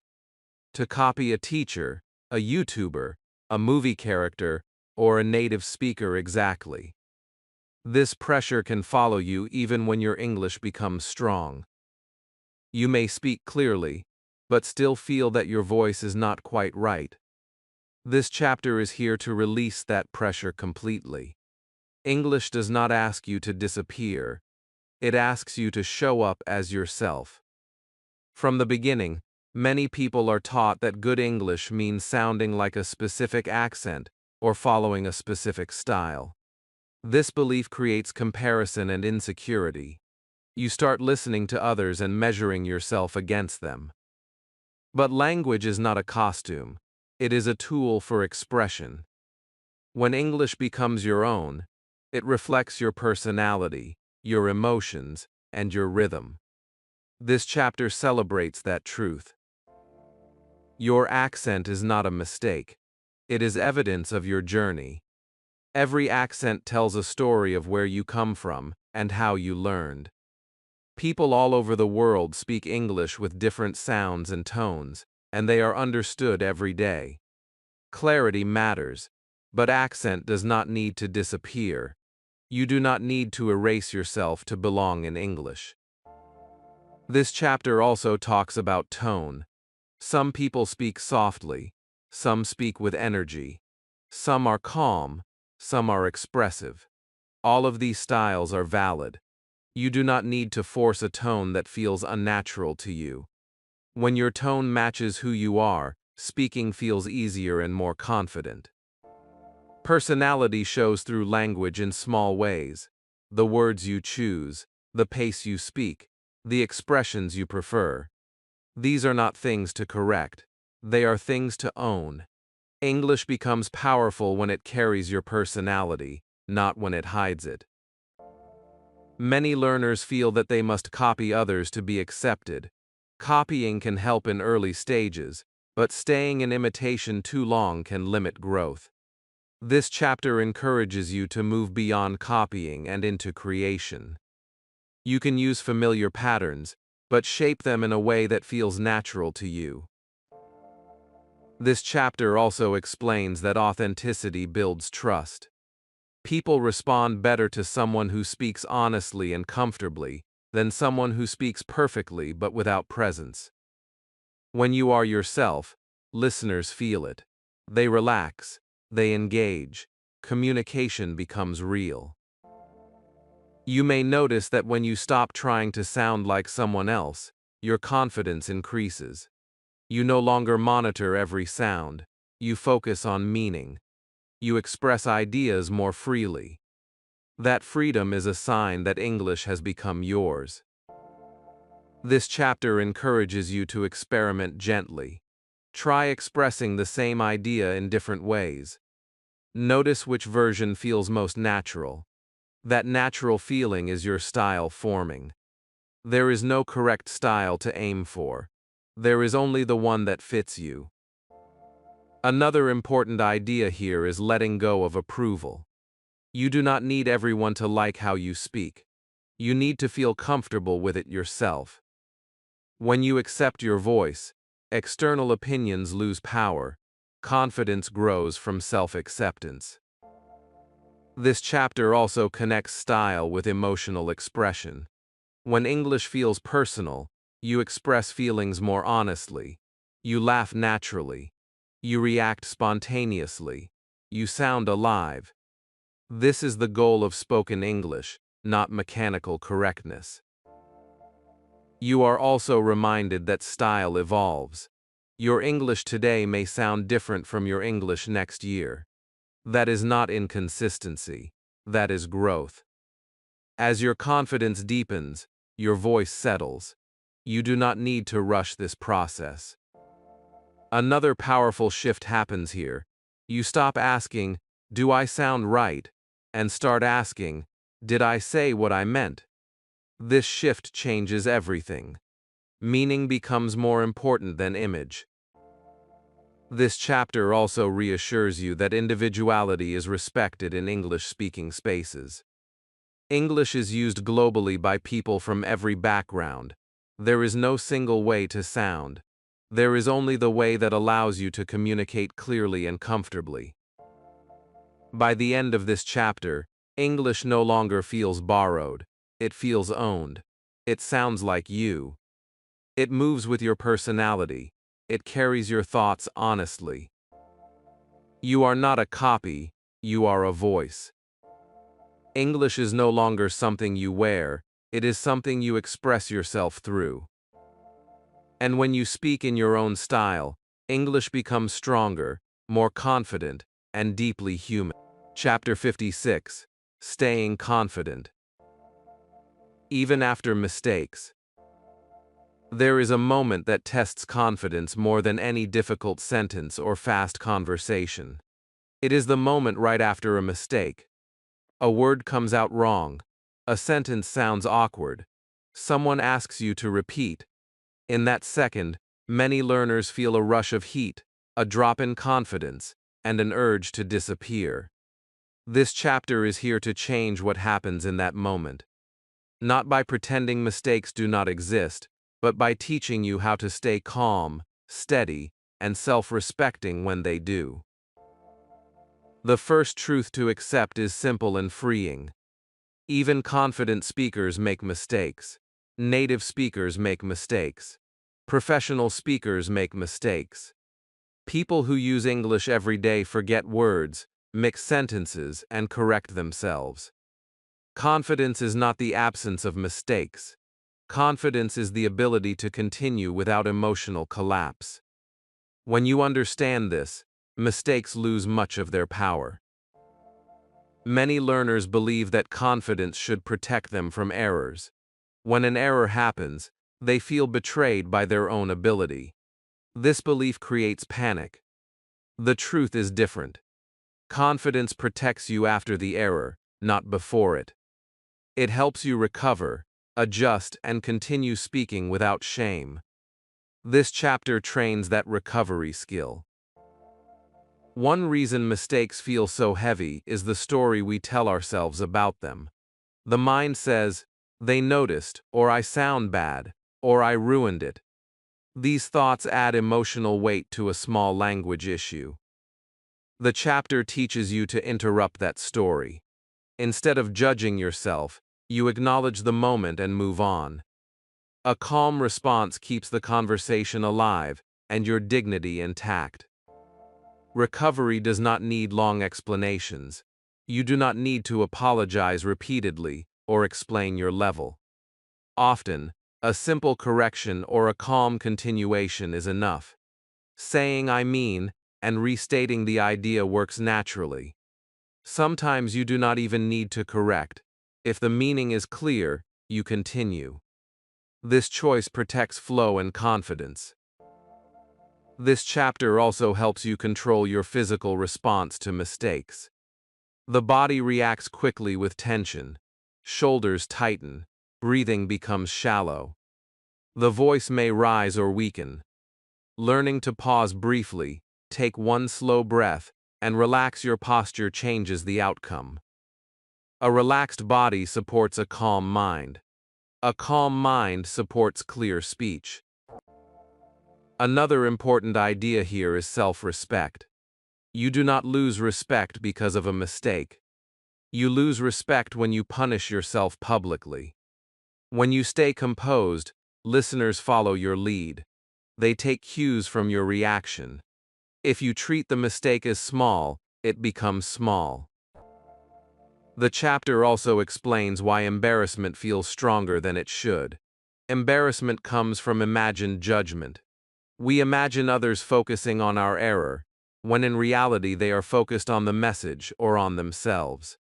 To copy a teacher, a YouTuber, a movie character, or a native speaker exactly. This pressure can follow you even when your English becomes strong. You may speak clearly, but still feel that your voice is not quite right. This chapter is here to release that pressure completely. English does not ask you to disappear. It asks you to show up as yourself. From the beginning, many people are taught that good English means sounding like a specific accent or following a specific style. This belief creates comparison and insecurity. You start listening to others and measuring yourself against them. But language is not a costume. It is a tool for expression. When English becomes your own, it reflects your personality, your emotions, and your rhythm. This chapter celebrates that truth. Your accent is not a mistake. It is evidence of your journey. Every accent tells a story of where you come from and how you learned. People all over the world speak English with different sounds and tones, and they are understood every day. Clarity matters, but accent does not need to disappear. You do not need to erase yourself to belong in English. This chapter also talks about tone. Some people speak softly, some speak with energy, some are calm, some are expressive. All of these styles are valid. You do not need to force a tone that feels unnatural to you. When your tone matches who you are, speaking feels easier and more confident. Personality shows through language in small ways. The words you choose, the pace you speak, the expressions you prefer. These are not things to correct. They are things to own. English becomes powerful when it carries your personality, not when it hides it. Many learners feel that they must copy others to be accepted. Copying can help in early stages, but staying in imitation too long can limit growth. This chapter encourages you to move beyond copying and into creation. You can use familiar patterns, but shape them in a way that feels natural to you. This chapter also explains that authenticity builds trust. People respond better to someone who speaks honestly and comfortably than someone who speaks perfectly but without presence. When you are yourself, listeners feel it. They relax, they engage, communication becomes real. You may notice that when you stop trying to sound like someone else, your confidence increases. You no longer monitor every sound, you focus on meaning. You express ideas more freely. That freedom is a sign that English has become yours. This chapter encourages you to experiment gently. Try expressing the same idea in different ways. Notice which version feels most natural. That natural feeling is your style forming. There is no correct style to aim for. There is only the one that fits you. Another important idea here is letting go of approval. You do not need everyone to like how you speak. You need to feel comfortable with it yourself. When you accept your voice, external opinions lose power. Confidence grows from self-acceptance. This chapter also connects style with emotional expression. When English feels personal, you express feelings more honestly. You laugh naturally. You react spontaneously. You sound alive. This is the goal of spoken English, not mechanical correctness. You are also reminded that style evolves. Your English today may sound different from your English next year. That is not inconsistency. That is growth. As your confidence deepens, your voice settles. You do not need to rush this process. Another powerful shift happens here. You stop asking, "Do I sound right?" and start asking, "Did I say what I meant?" This shift changes everything. Meaning becomes more important than image. This chapter also reassures you that individuality is respected in English-speaking spaces. English is used globally by people from every background. There is no single way to sound. There is only the way that allows you to communicate clearly and comfortably. By the end of this chapter, English no longer feels borrowed. It feels owned. It sounds like you. It moves with your personality. It carries your thoughts honestly. You are not a copy, you are a voice. English is no longer something you wear, it is something you express yourself through. And when you speak in your own style, English becomes stronger, more confident, and deeply human. Chapter 56. Staying Confident. Even after mistakes. There is a moment that tests confidence more than any difficult sentence or fast conversation. It is the moment right after a mistake. A word comes out wrong. A sentence sounds awkward. Someone asks you to repeat. In that second, many learners feel a rush of heat, a drop in confidence, and an urge to disappear. This chapter is here to change what happens in that moment. Not by pretending mistakes do not exist, but by teaching you how to stay calm, steady, and self-respecting when they do. The first truth to accept is simple and freeing. Even confident speakers make mistakes. Native speakers make mistakes. Professional speakers make mistakes. People who use English every day forget words, mix sentences, and correct themselves. Confidence is not the absence of mistakes. Confidence is the ability to continue without emotional collapse. When you understand this, mistakes lose much of their power. Many learners believe that confidence should protect them from errors. When an error happens, they feel betrayed by their own ability. This belief creates panic. The truth is different. Confidence protects you after the error, not before it. It helps you recover, adjust, and continue speaking without shame. This chapter trains that recovery skill. One reason mistakes feel so heavy is the story we tell ourselves about them. The mind says, "They noticed," or "I sound bad," or "I ruined it." These thoughts add emotional weight to a small language issue. The chapter teaches you to interrupt that story. Instead of judging yourself, you acknowledge the moment and move on. A calm response keeps the conversation alive and your dignity intact. Recovery does not need long explanations. You do not need to apologize repeatedly or explain your level. Often, a simple correction or a calm continuation is enough. Saying "I mean" and restating the idea works naturally. Sometimes you do not even need to correct. If the meaning is clear, you continue. This choice protects flow and confidence. This chapter also helps you control your physical response to mistakes. The body reacts quickly with tension. Shoulders tighten. Breathing becomes shallow. The voice may rise or weaken. Learning to pause briefly, take one slow breath, and relax your posture changes the outcome. A relaxed body supports a calm mind. A calm mind supports clear speech. Another important idea here is self-respect. You do not lose respect because of a mistake. You lose respect when you punish yourself publicly. When you stay composed, listeners follow your lead. They take cues from your reaction. If you treat the mistake as small, it becomes small. The chapter also explains why embarrassment feels stronger than it should. Embarrassment comes from imagined judgment. We imagine others focusing on our error, when in reality they are focused on the message or on themselves.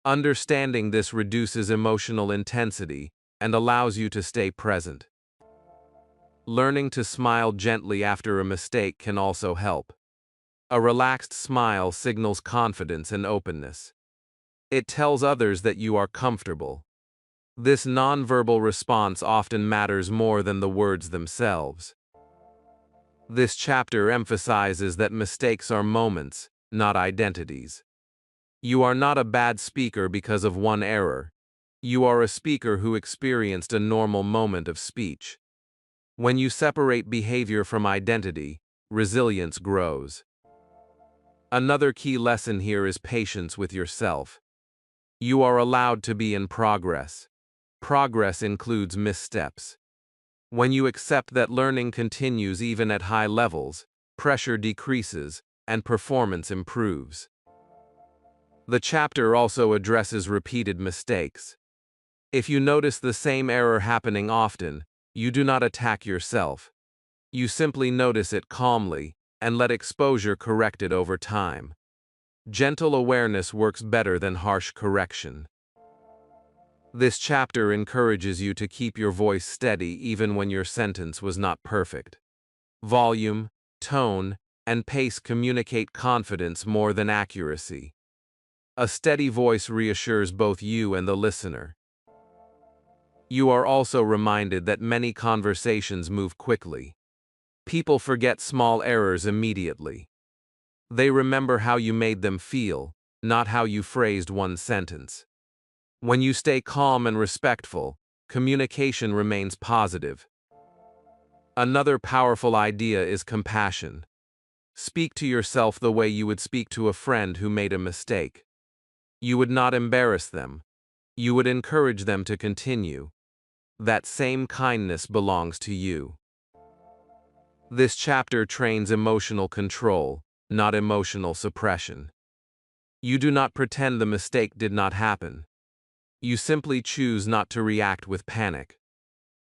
Understanding this reduces emotional intensity and allows you to stay present. Learning to smile gently after a mistake can also help. A relaxed smile signals confidence and openness. It tells others that you are comfortable. This nonverbal response often matters more than the words themselves. This chapter emphasizes that mistakes are moments, not identities. You are not a bad speaker because of one error. You are a speaker who experienced a normal moment of speech. When you separate behavior from identity, resilience grows. Another key lesson here is patience with yourself. You are allowed to be in progress. Progress includes missteps. When you accept that learning continues even at high levels, pressure decreases and performance improves. The chapter also addresses repeated mistakes. If you notice the same error happening often, you do not attack yourself. You simply notice it calmly and let exposure correct it over time. Gentle awareness works better than harsh correction. This chapter encourages you to keep your voice steady even when your sentence was not perfect. Volume, tone, and pace communicate confidence more than accuracy. A steady voice reassures both you and the listener. You are also reminded that many conversations move quickly. People forget small errors immediately. They remember how you made them feel, not how you phrased one sentence. When you stay calm and respectful, communication remains positive. Another powerful idea is compassion. Speak to yourself the way you would speak to a friend who made a mistake. You would not embarrass them. You would encourage them to continue. That same kindness belongs to you. This chapter trains emotional control, not emotional suppression. You do not pretend the mistake did not happen. You simply choose not to react with panic.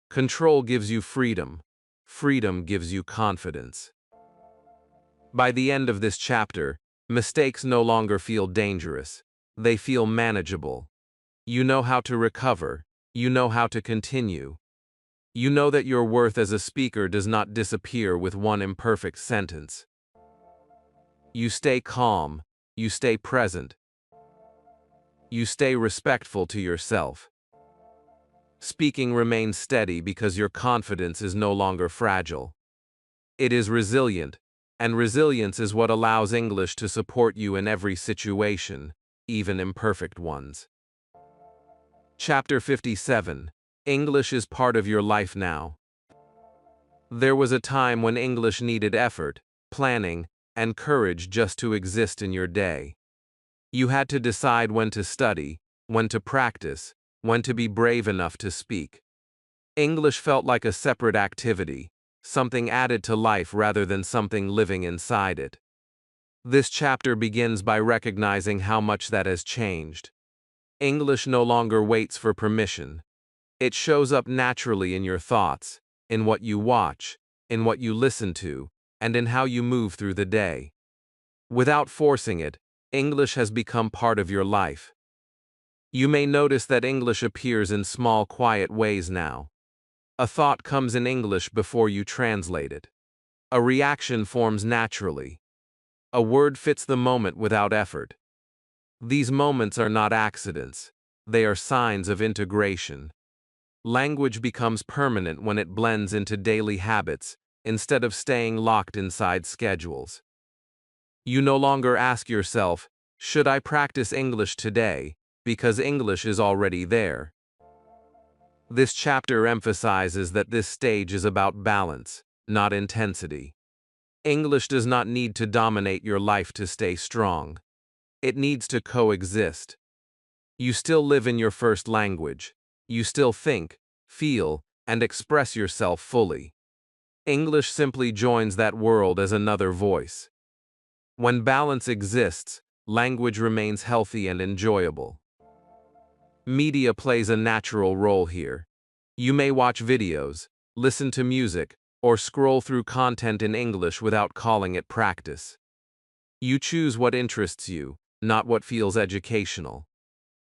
Control gives you freedom. Freedom gives you confidence. By the end of this chapter, mistakes no longer feel dangerous. They feel manageable. You know how to recover. You know how to continue. You know that your worth as a speaker does not disappear with one imperfect sentence. You stay calm, you stay present, you stay respectful to yourself. Speaking remains steady because your confidence is no longer fragile. It is resilient, and resilience is what allows English to support you in every situation, even imperfect ones. Chapter 57. English is part of your life now. There was a time when English needed effort, planning, and courage just to exist in your day. You had to decide when to study, when to practice, when to be brave enough to speak. English felt like a separate activity, something added to life rather than something living inside it. This chapter begins by recognizing how much that has changed. English no longer waits for permission. It shows up naturally in your thoughts, in what you watch, in what you listen to, and in how you move through the day. Without forcing it, English has become part of your life. You may notice that English appears in small, quiet ways now. A thought comes in English before you translate it. A reaction forms naturally. A word fits the moment without effort. These moments are not accidents. They are signs of integration. Language becomes permanent when it blends into daily habits, instead of staying locked inside schedules. You no longer ask yourself, should I practice English today, because English is already there. This chapter emphasizes that this stage is about balance, not intensity. English does not need to dominate your life to stay strong. It needs to coexist. You still live in your first language. You still think, feel, and express yourself fully. English simply joins that world as another voice. When balance exists, language remains healthy and enjoyable. Media plays a natural role here. You may watch videos, listen to music, or scroll through content in English without calling it practice. You choose what interests you, not what feels educational.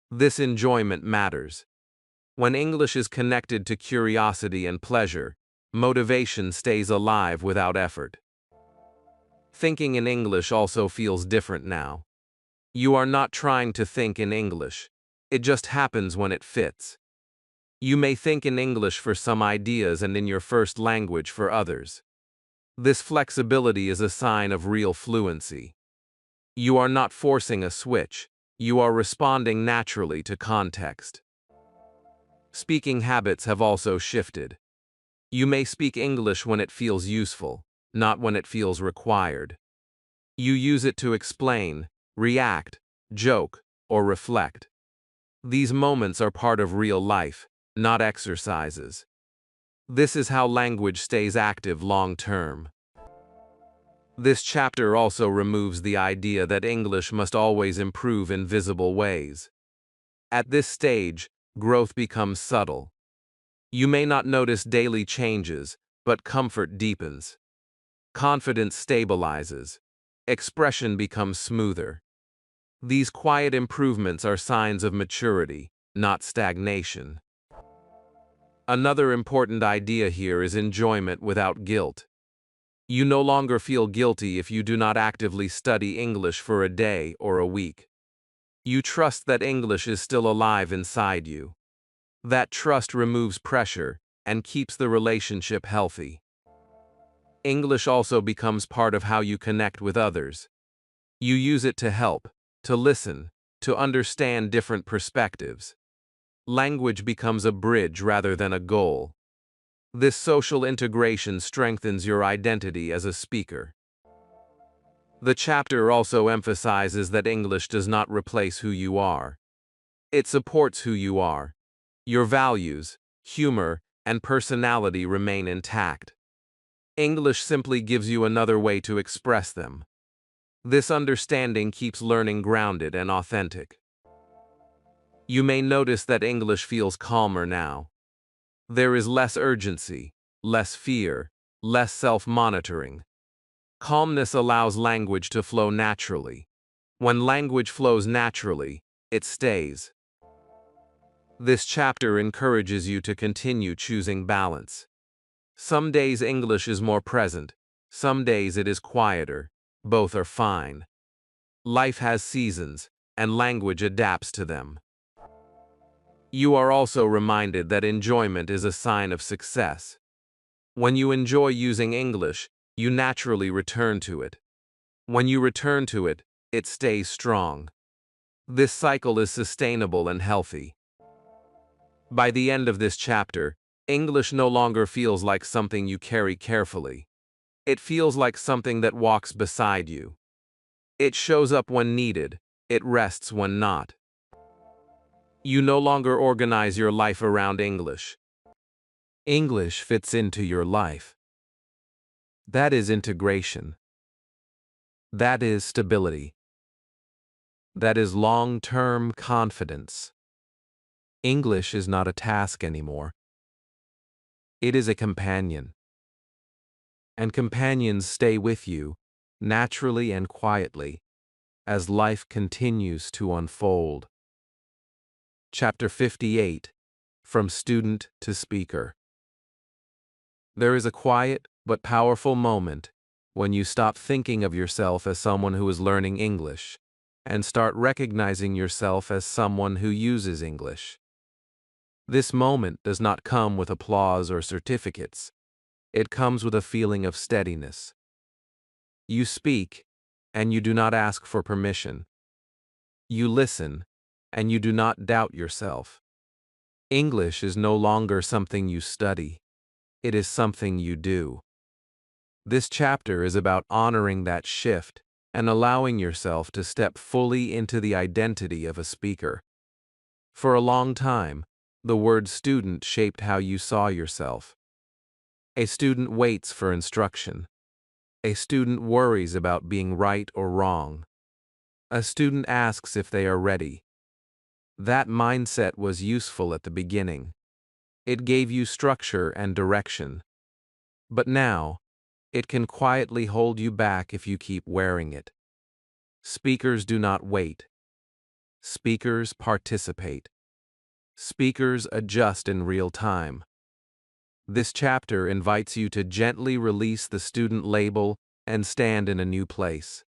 This enjoyment matters. When English is connected to curiosity and pleasure, motivation stays alive without effort. Thinking in English also feels different now. You are not trying to think in English. It just happens when it fits. You may think in English for some ideas and in your first language for others. This flexibility is a sign of real fluency. You are not forcing a switch. You are responding naturally to context. Speaking habits have also shifted. You may speak English when it feels useful, not when it feels required. You use it to explain, react, joke, or reflect. These moments are part of real life, not exercises. This is how language stays active long term. This chapter also removes the idea that English must always improve in visible ways. At this stage, growth becomes subtle. You may not notice daily changes, but comfort deepens. Confidence stabilizes. Expression becomes smoother. These quiet improvements are signs of maturity, not stagnation. Another important idea here is enjoyment without guilt. You no longer feel guilty if you do not actively study English for a day or a week. You trust that English is still alive inside you. That trust removes pressure and keeps the relationship healthy. English also becomes part of how you connect with others. You use it to help, to listen, to understand different perspectives. Language becomes a bridge rather than a goal. This social integration strengthens your identity as a speaker. The chapter also emphasizes that English does not replace who you are. It supports who you are. Your values, humor, and personality remain intact. English simply gives you another way to express them. This understanding keeps learning grounded and authentic. You may notice that English feels calmer now. There is less urgency, less fear, less self-monitoring. Calmness allows language to flow naturally. When language flows naturally, it stays. This chapter encourages you to continue choosing balance. Some days English is more present, some days it is quieter, Both are fine. Life has seasons, and language adapts to them. You are also reminded that enjoyment is a sign of success. When you enjoy using English, you naturally return to it. When you return to it, it stays strong. This cycle is sustainable and healthy. By the end of this chapter, English no longer feels like something you carry carefully. It feels like something that walks beside you. It shows up when needed, it rests when not. You no longer organize your life around English. English fits into your life. That is integration. That is stability. That is long-term confidence. English is not a task anymore. It is a companion. And companions stay with you, naturally and quietly, as life continues to unfold. Chapter 58, From Student to Speaker. There is a quiet but powerful moment when you stop thinking of yourself as someone who is learning English and start recognizing yourself as someone who uses English. This moment does not come with applause or certificates. It comes with a feeling of steadiness. You speak, and you do not ask for permission. You listen, and you do not doubt yourself. English is no longer something you study. It is something you do. This chapter is about honoring that shift and allowing yourself to step fully into the identity of a speaker. For a long time, the word student shaped how you saw yourself. A student waits for instruction. A student worries about being right or wrong. A student asks if they are ready. That mindset was useful at the beginning. It gave you structure and direction. But now, it can quietly hold you back if you keep wearing it. Speakers do not wait. Speakers participate. Speakers adjust in real time. This chapter invites you to gently release the student label and stand in a new place.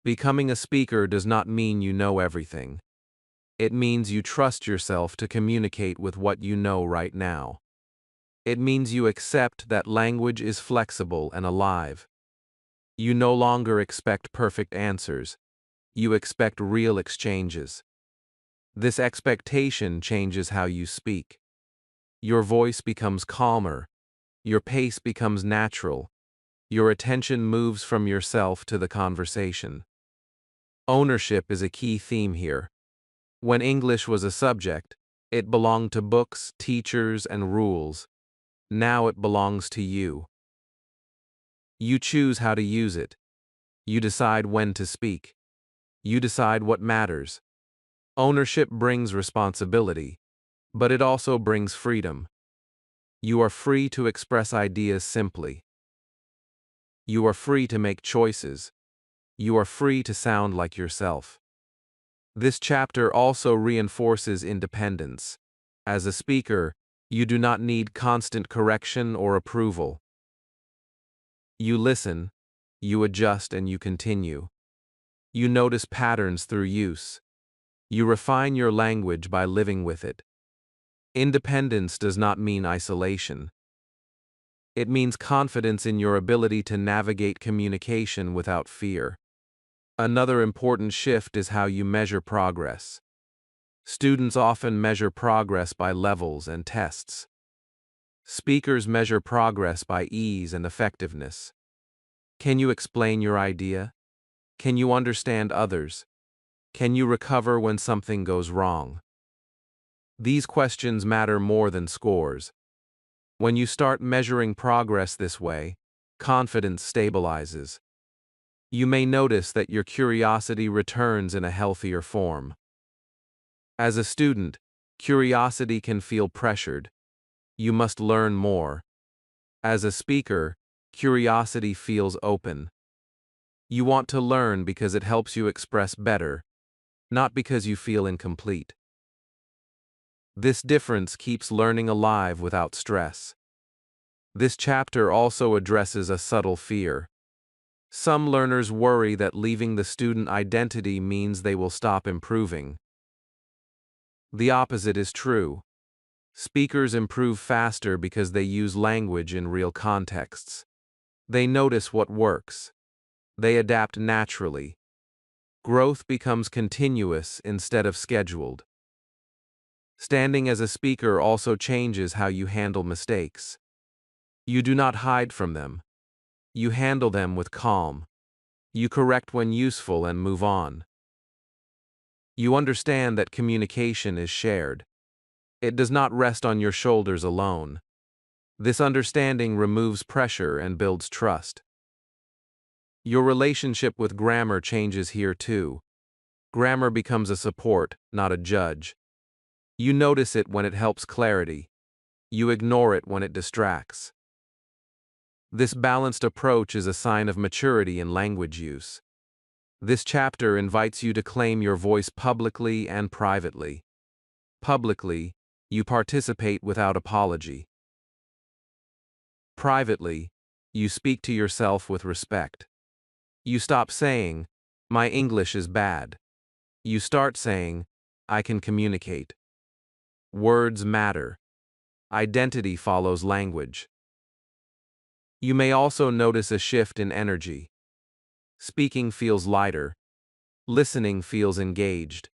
Becoming a speaker does not mean you know everything. It means you trust yourself to communicate with what you know right now. It means you accept that language is flexible and alive. You no longer expect perfect answers. You expect real exchanges. This expectation changes how you speak. Your voice becomes calmer. Your pace becomes natural. Your attention moves from yourself to the conversation. Ownership is a key theme here. When English was a subject, it belonged to books, teachers, and rules. Now it belongs to you. You choose how to use it. You decide when to speak. You decide what matters. Ownership brings responsibility, but it also brings freedom. You are free to express ideas simply. You are free to make choices. You are free to sound like yourself. This chapter also reinforces independence. As a speaker, you do not need constant correction or approval. You listen, you adjust, and you continue. You notice patterns through use. You refine your language by living with it. Independence does not mean isolation. It means confidence in your ability to navigate communication without fear. Another important shift is how you measure progress. Students often measure progress by levels and tests. Speakers measure progress by ease and effectiveness. Can you explain your idea? Can you understand others? Can you recover when something goes wrong? These questions matter more than scores. When you start measuring progress this way, confidence stabilizes. You may notice that your curiosity returns in a healthier form. As a student, curiosity can feel pressured. You must learn more. As a speaker, curiosity feels open. You want to learn because it helps you express better, not because you feel incomplete. This difference keeps learning alive without stress. This chapter also addresses a subtle fear. Some learners worry that leaving the student identity means they will stop improving. The opposite is true. Speakers improve faster because they use language in real contexts. They notice what works. They adapt naturally. Growth becomes continuous instead of scheduled. Standing as a speaker also changes how you handle mistakes. You do not hide from them. You handle them with calm. You correct when useful and move on. You understand that communication is shared. It does not rest on your shoulders alone. This understanding removes pressure and builds trust. Your relationship with grammar changes here too. Grammar becomes a support, not a judge. You notice it when it helps clarity. You ignore it when it distracts. This balanced approach is a sign of maturity in language use. This chapter invites you to claim your voice publicly and privately. Publicly, you participate without apology. Privately, you speak to yourself with respect. You stop saying, "My English is bad." You start saying, "I can communicate." Words matter. Identity follows language. You may also notice a shift in energy. Speaking feels lighter. Listening feels engaged.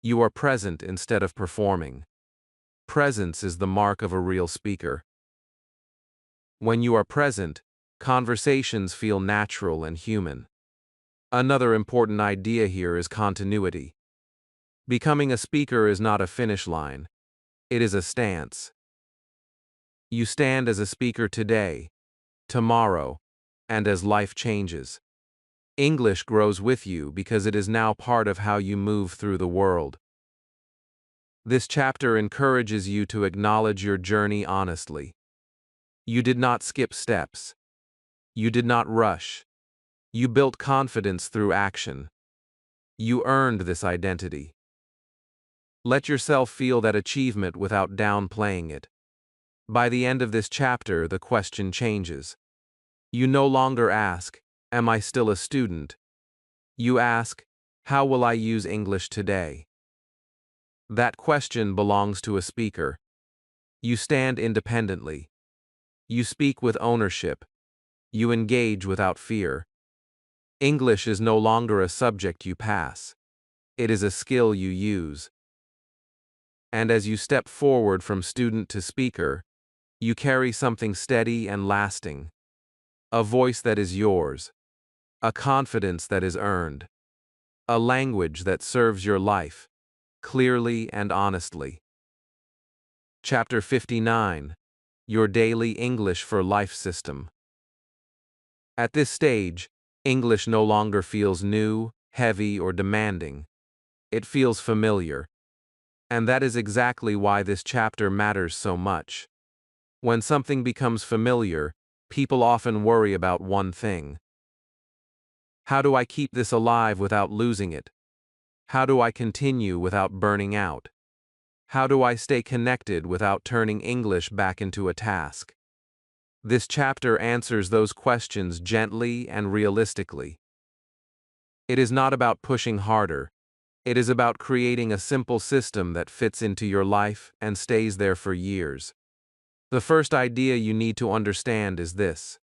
You are present instead of performing. Presence is the mark of a real speaker. When you are present, conversations feel natural and human. Another important idea here is continuity. Becoming a speaker is not a finish line. It is a stance. You stand as a speaker today, tomorrow, and as life changes. English grows with you because it is now part of how you move through the world. This chapter encourages you to acknowledge your journey honestly. You did not skip steps. You did not rush. You built confidence through action. You earned this identity. Let yourself feel that achievement without downplaying it. By the end of this chapter, the question changes. You no longer ask, "Am I still a student?" You ask, "How will I use English today?" That question belongs to a speaker. You stand independently. You speak with ownership. You engage without fear. English is no longer a subject you pass. It is a skill you use. And as you step forward from student to speaker, you carry something steady and lasting. A voice that is yours. A confidence that is earned. A language that serves your life, clearly and honestly. Chapter 59. Your Daily English for Life System. At this stage, English no longer feels new, heavy, or demanding. It feels familiar. And that is exactly why this chapter matters so much. When something becomes familiar, people often worry about one thing. How do I keep this alive without losing it? How do I continue without burning out? How do I stay connected without turning English back into a task? This chapter answers those questions gently and realistically. It is not about pushing harder. It is about creating a simple system that fits into your life and stays there for years. The first idea you need to understand is this.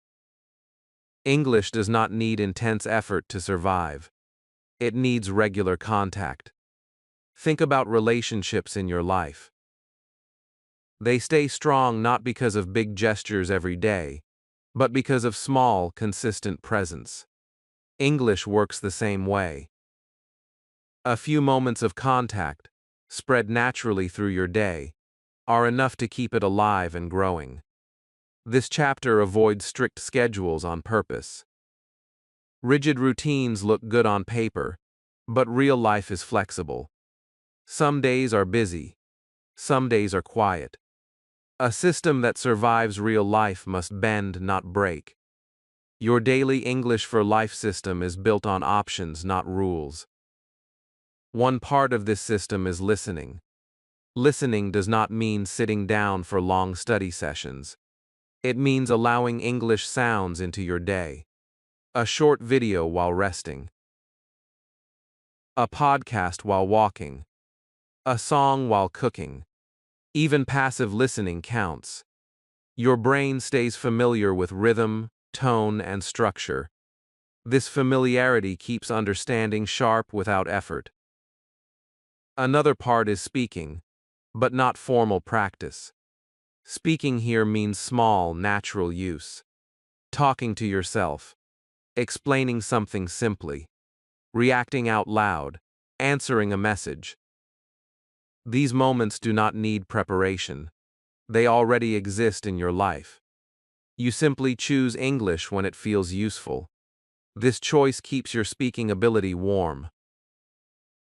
English does not need intense effort to survive. It needs regular contact. Think about relationships in your life. They stay strong not because of big gestures every day, but because of small, consistent presence. English works the same way. A few moments of contact, spread naturally through your day, are enough to keep it alive and growing. This chapter avoids strict schedules on purpose. Rigid routines look good on paper, but real life is flexible. Some days are busy. Some days are quiet. A system that survives real life must bend, not break. Your daily English for life system is built on options, not rules. One part of this system is listening. Listening does not mean sitting down for long study sessions. It means allowing English sounds into your day. a short video while resting, a podcast while walking, a song while cooking. Even passive listening counts. Your brain stays familiar with rhythm, tone, and structure. This familiarity keeps understanding sharp without effort. Another part is speaking, but not formal practice. Speaking here means small, natural use. Talking to yourself, explaining something simply, reacting out loud, answering a message. These moments do not need preparation. They already exist in your life. You simply choose English when it feels useful. This choice keeps your speaking ability warm.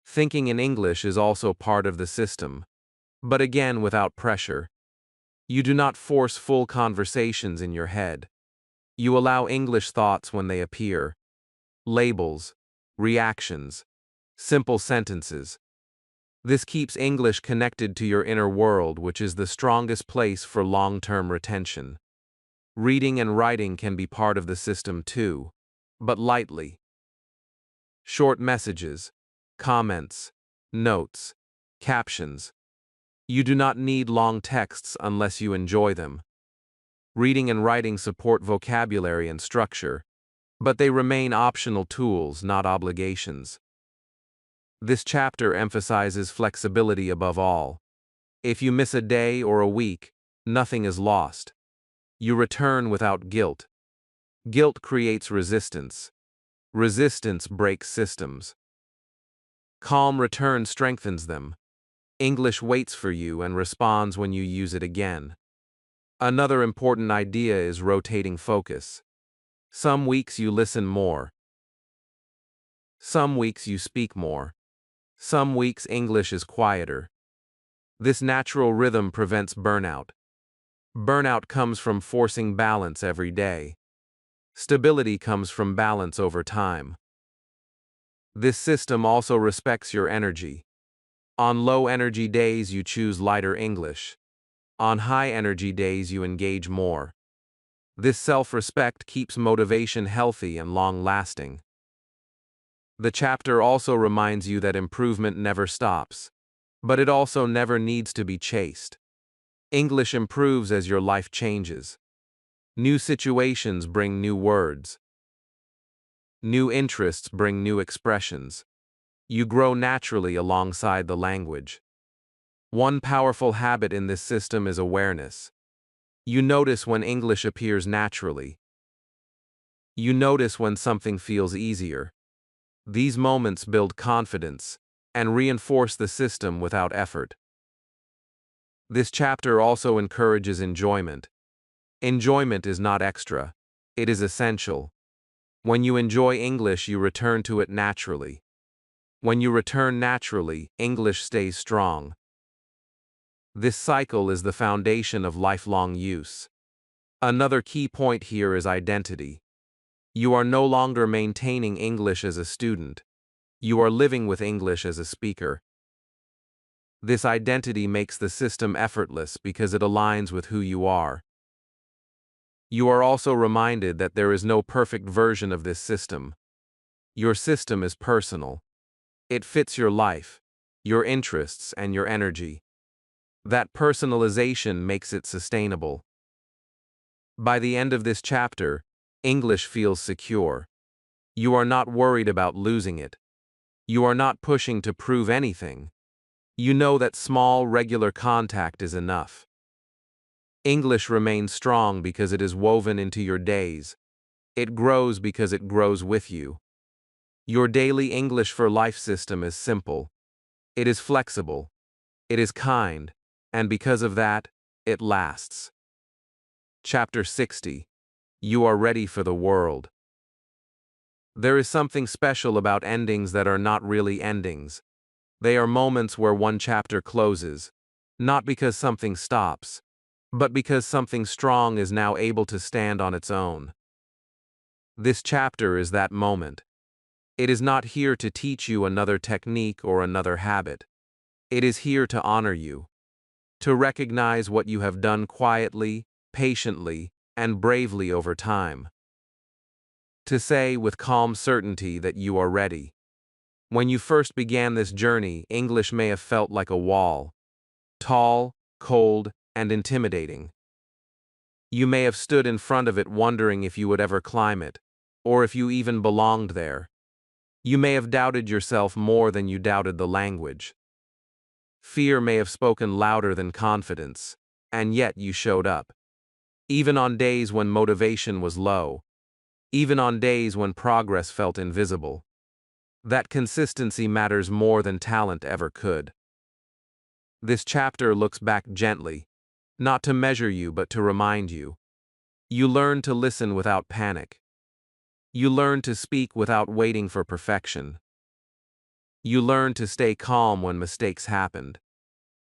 Thinking in English is also part of the system, but again without pressure. You do not force full conversations in your head. You allow English thoughts when they appear. Labels, reactions, simple sentences. This keeps English connected to your inner world, which is the strongest place for long-term retention. Reading and writing can be part of the system too, but lightly. Short messages, comments, notes, captions. You do not need long texts unless you enjoy them. Reading and writing support vocabulary and structure, but they remain optional tools, not obligations. This chapter emphasizes flexibility above all. If you miss a day or a week, nothing is lost. You return without guilt. Guilt creates resistance. Resistance breaks systems. Calm return strengthens them. English waits for you and responds when you use it again. Another important idea is rotating focus. Some weeks you listen more. Some weeks you speak more. Some weeks English is quieter. This natural rhythm prevents burnout. Burnout comes from forcing balance every day. Stability comes from balance over time. This system also respects your energy. On low-energy days you choose lighter English. On high-energy days you engage more. This self-respect keeps motivation healthy and long-lasting. The chapter also reminds you that improvement never stops, but it also never needs to be chased. English improves as your life changes. New situations bring new words. New interests bring new expressions. You grow naturally alongside the language. One powerful habit in this system is awareness. You notice when English appears naturally. You notice when something feels easier. These moments build confidence and reinforce the system without effort. This chapter also encourages enjoyment. Enjoyment is not extra, it is essential. When you enjoy English, you return to it naturally. When you return naturally, English stays strong. This cycle is the foundation of lifelong use. Another key point here is identity. You are no longer maintaining English as a student. You are living with English as a speaker. This identity makes the system effortless because it aligns with who you are. You are also reminded that there is no perfect version of this system. Your system is personal. It fits your life, your interests, and your energy. That personalization makes it sustainable. By the end of this chapter, English feels secure. You are not worried about losing it. You are not pushing to prove anything. You know that small, regular contact is enough. English remains strong because it is woven into your days. It grows because it grows with you. Your daily English for life system is simple. It is flexible. It is kind. And because of that, it lasts. Chapter 60. You are ready for the world. There is something special about endings that are not really endings. They are moments where one chapter closes, not because something stops, but because something strong is now able to stand on its own. This chapter is that moment. It is not here to teach you another technique or another habit. It is here to honor you, to recognize what you have done quietly, patiently, and bravely over time. to say with calm certainty that you are ready. When you first began this journey, English may have felt like a wall, tall, cold, and intimidating. You may have stood in front of it wondering if you would ever climb it, or if you even belonged there. You may have doubted yourself more than you doubted the language. Fear may have spoken louder than confidence, and yet you showed up. Even on days when motivation was low, even on days when progress felt invisible. That consistency matters more than talent ever could. This chapter looks back gently, not to measure you but to remind you. You learn to listen without panic. You learn to speak without waiting for perfection. You learn to stay calm when mistakes happened.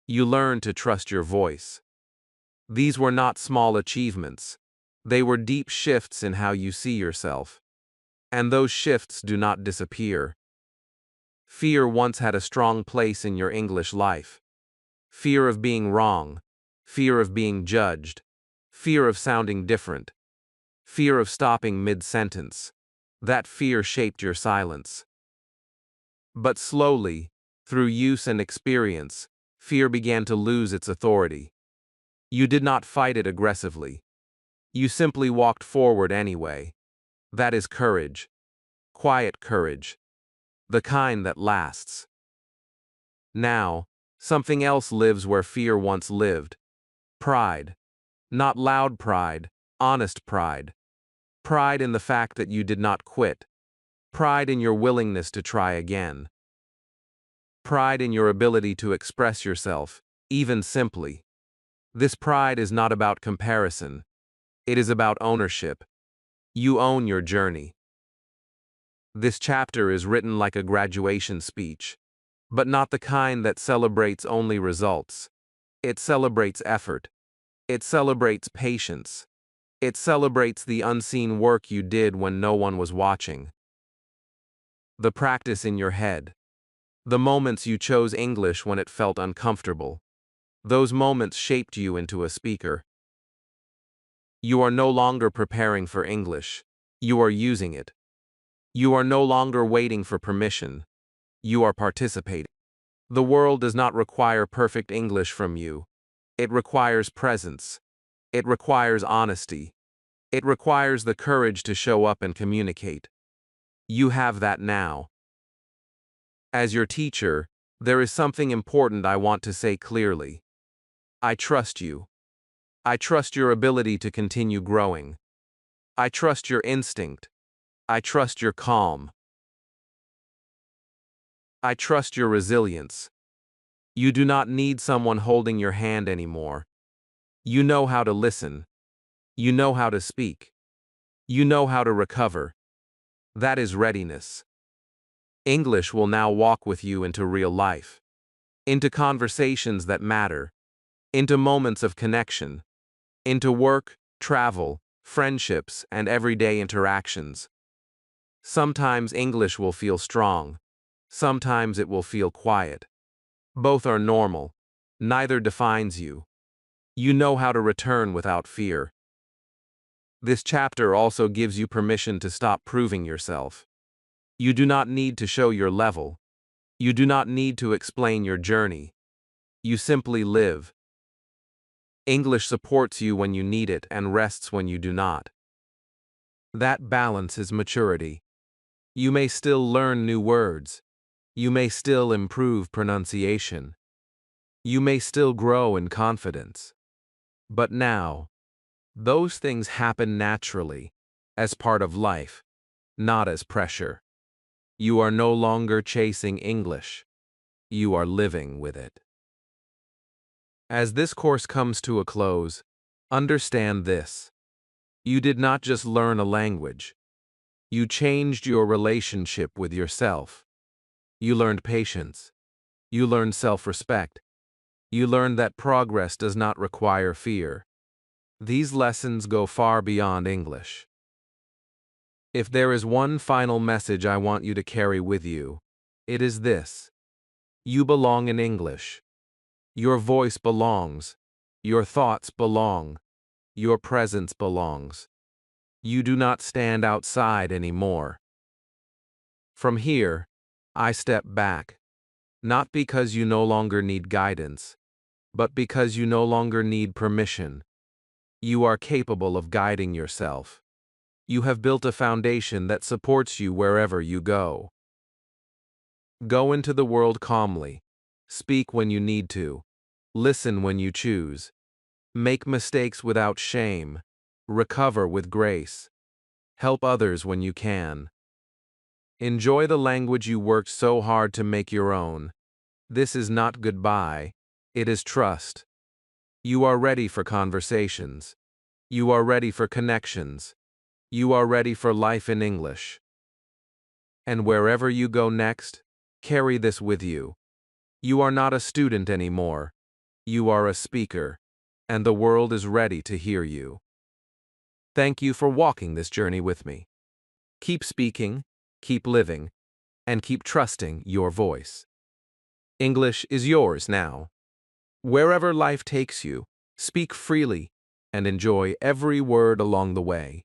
You learn to trust your voice. These were not small achievements. They were deep shifts in how you see yourself. And those shifts do not disappear. Fear once had a strong place in your English life. Fear of being wrong, fear of being judged, fear of sounding different, fear of stopping mid-sentence. That fear shaped your silence. But slowly, through use and experience, fear began to lose its authority. You did not fight it aggressively. You simply walked forward anyway. That is courage. Quiet courage. The kind that lasts. Now, something else lives where fear once lived. Pride. Not loud pride, honest pride. Pride in the fact that you did not quit. Pride in your willingness to try again. Pride in your ability to express yourself, even simply. This pride is not about comparison. It is about ownership. You own your journey. This chapter is written like a graduation speech, but not the kind that celebrates only results. It celebrates effort. It celebrates patience. It celebrates the unseen work you did when no one was watching. The practice in your head. The moments you chose English when it felt uncomfortable. Those moments shaped you into a speaker. You are no longer preparing for English. You are using it. You are no longer waiting for permission. You are participating. The world does not require perfect English from you. It requires presence. It requires honesty. It requires the courage to show up and communicate. You have that now. As your teacher, there is something important I want to say clearly. I trust you. I trust your ability to continue growing. I trust your instinct. I trust your calm. I trust your resilience. You do not need someone holding your hand anymore. You know how to listen. You know how to speak. You know how to recover. That is readiness. English will now walk with you into real life, into conversations that matter, into moments of connection, into work, travel, friendships, and everyday interactions. Sometimes English will feel strong. Sometimes it will feel quiet. Both are normal. Neither defines you. You know how to return without fear. This chapter also gives you permission to stop proving yourself. You do not need to show your level. You do not need to explain your journey. You simply live. English supports you when you need it and rests when you do not. That balance is maturity. You may still learn new words. You may still improve pronunciation. You may still grow in confidence. But now, those things happen naturally, as part of life, not as pressure. You are no longer chasing English. You are living with it. As this course comes to a close, understand this. You did not just learn a language. You changed your relationship with yourself. You learned patience. You learned self-respect. You learned that progress does not require fear. These lessons go far beyond English. If there is one final message I want you to carry with you, it is this. You belong in English. Your voice belongs. Your thoughts belong. Your presence belongs. You do not stand outside anymore. From here, I step back, not because you no longer need guidance, but because you no longer need permission. You are capable of guiding yourself. You have built a foundation that supports you wherever you go. Go into the world calmly. Speak when you need to. Listen when you choose. Make mistakes without shame. Recover with grace. Help others when you can. Enjoy the language you worked so hard to make your own. This is not goodbye. It is trust. You are ready for conversations. You are ready for connections. You are ready for life in English. And wherever you go next, carry this with you. You are not a student anymore. You are a speaker, and the world is ready to hear you. Thank you for walking this journey with me. Keep speaking, keep living, and keep trusting your voice. English is yours now. Wherever life takes you, speak freely and enjoy every word along the way.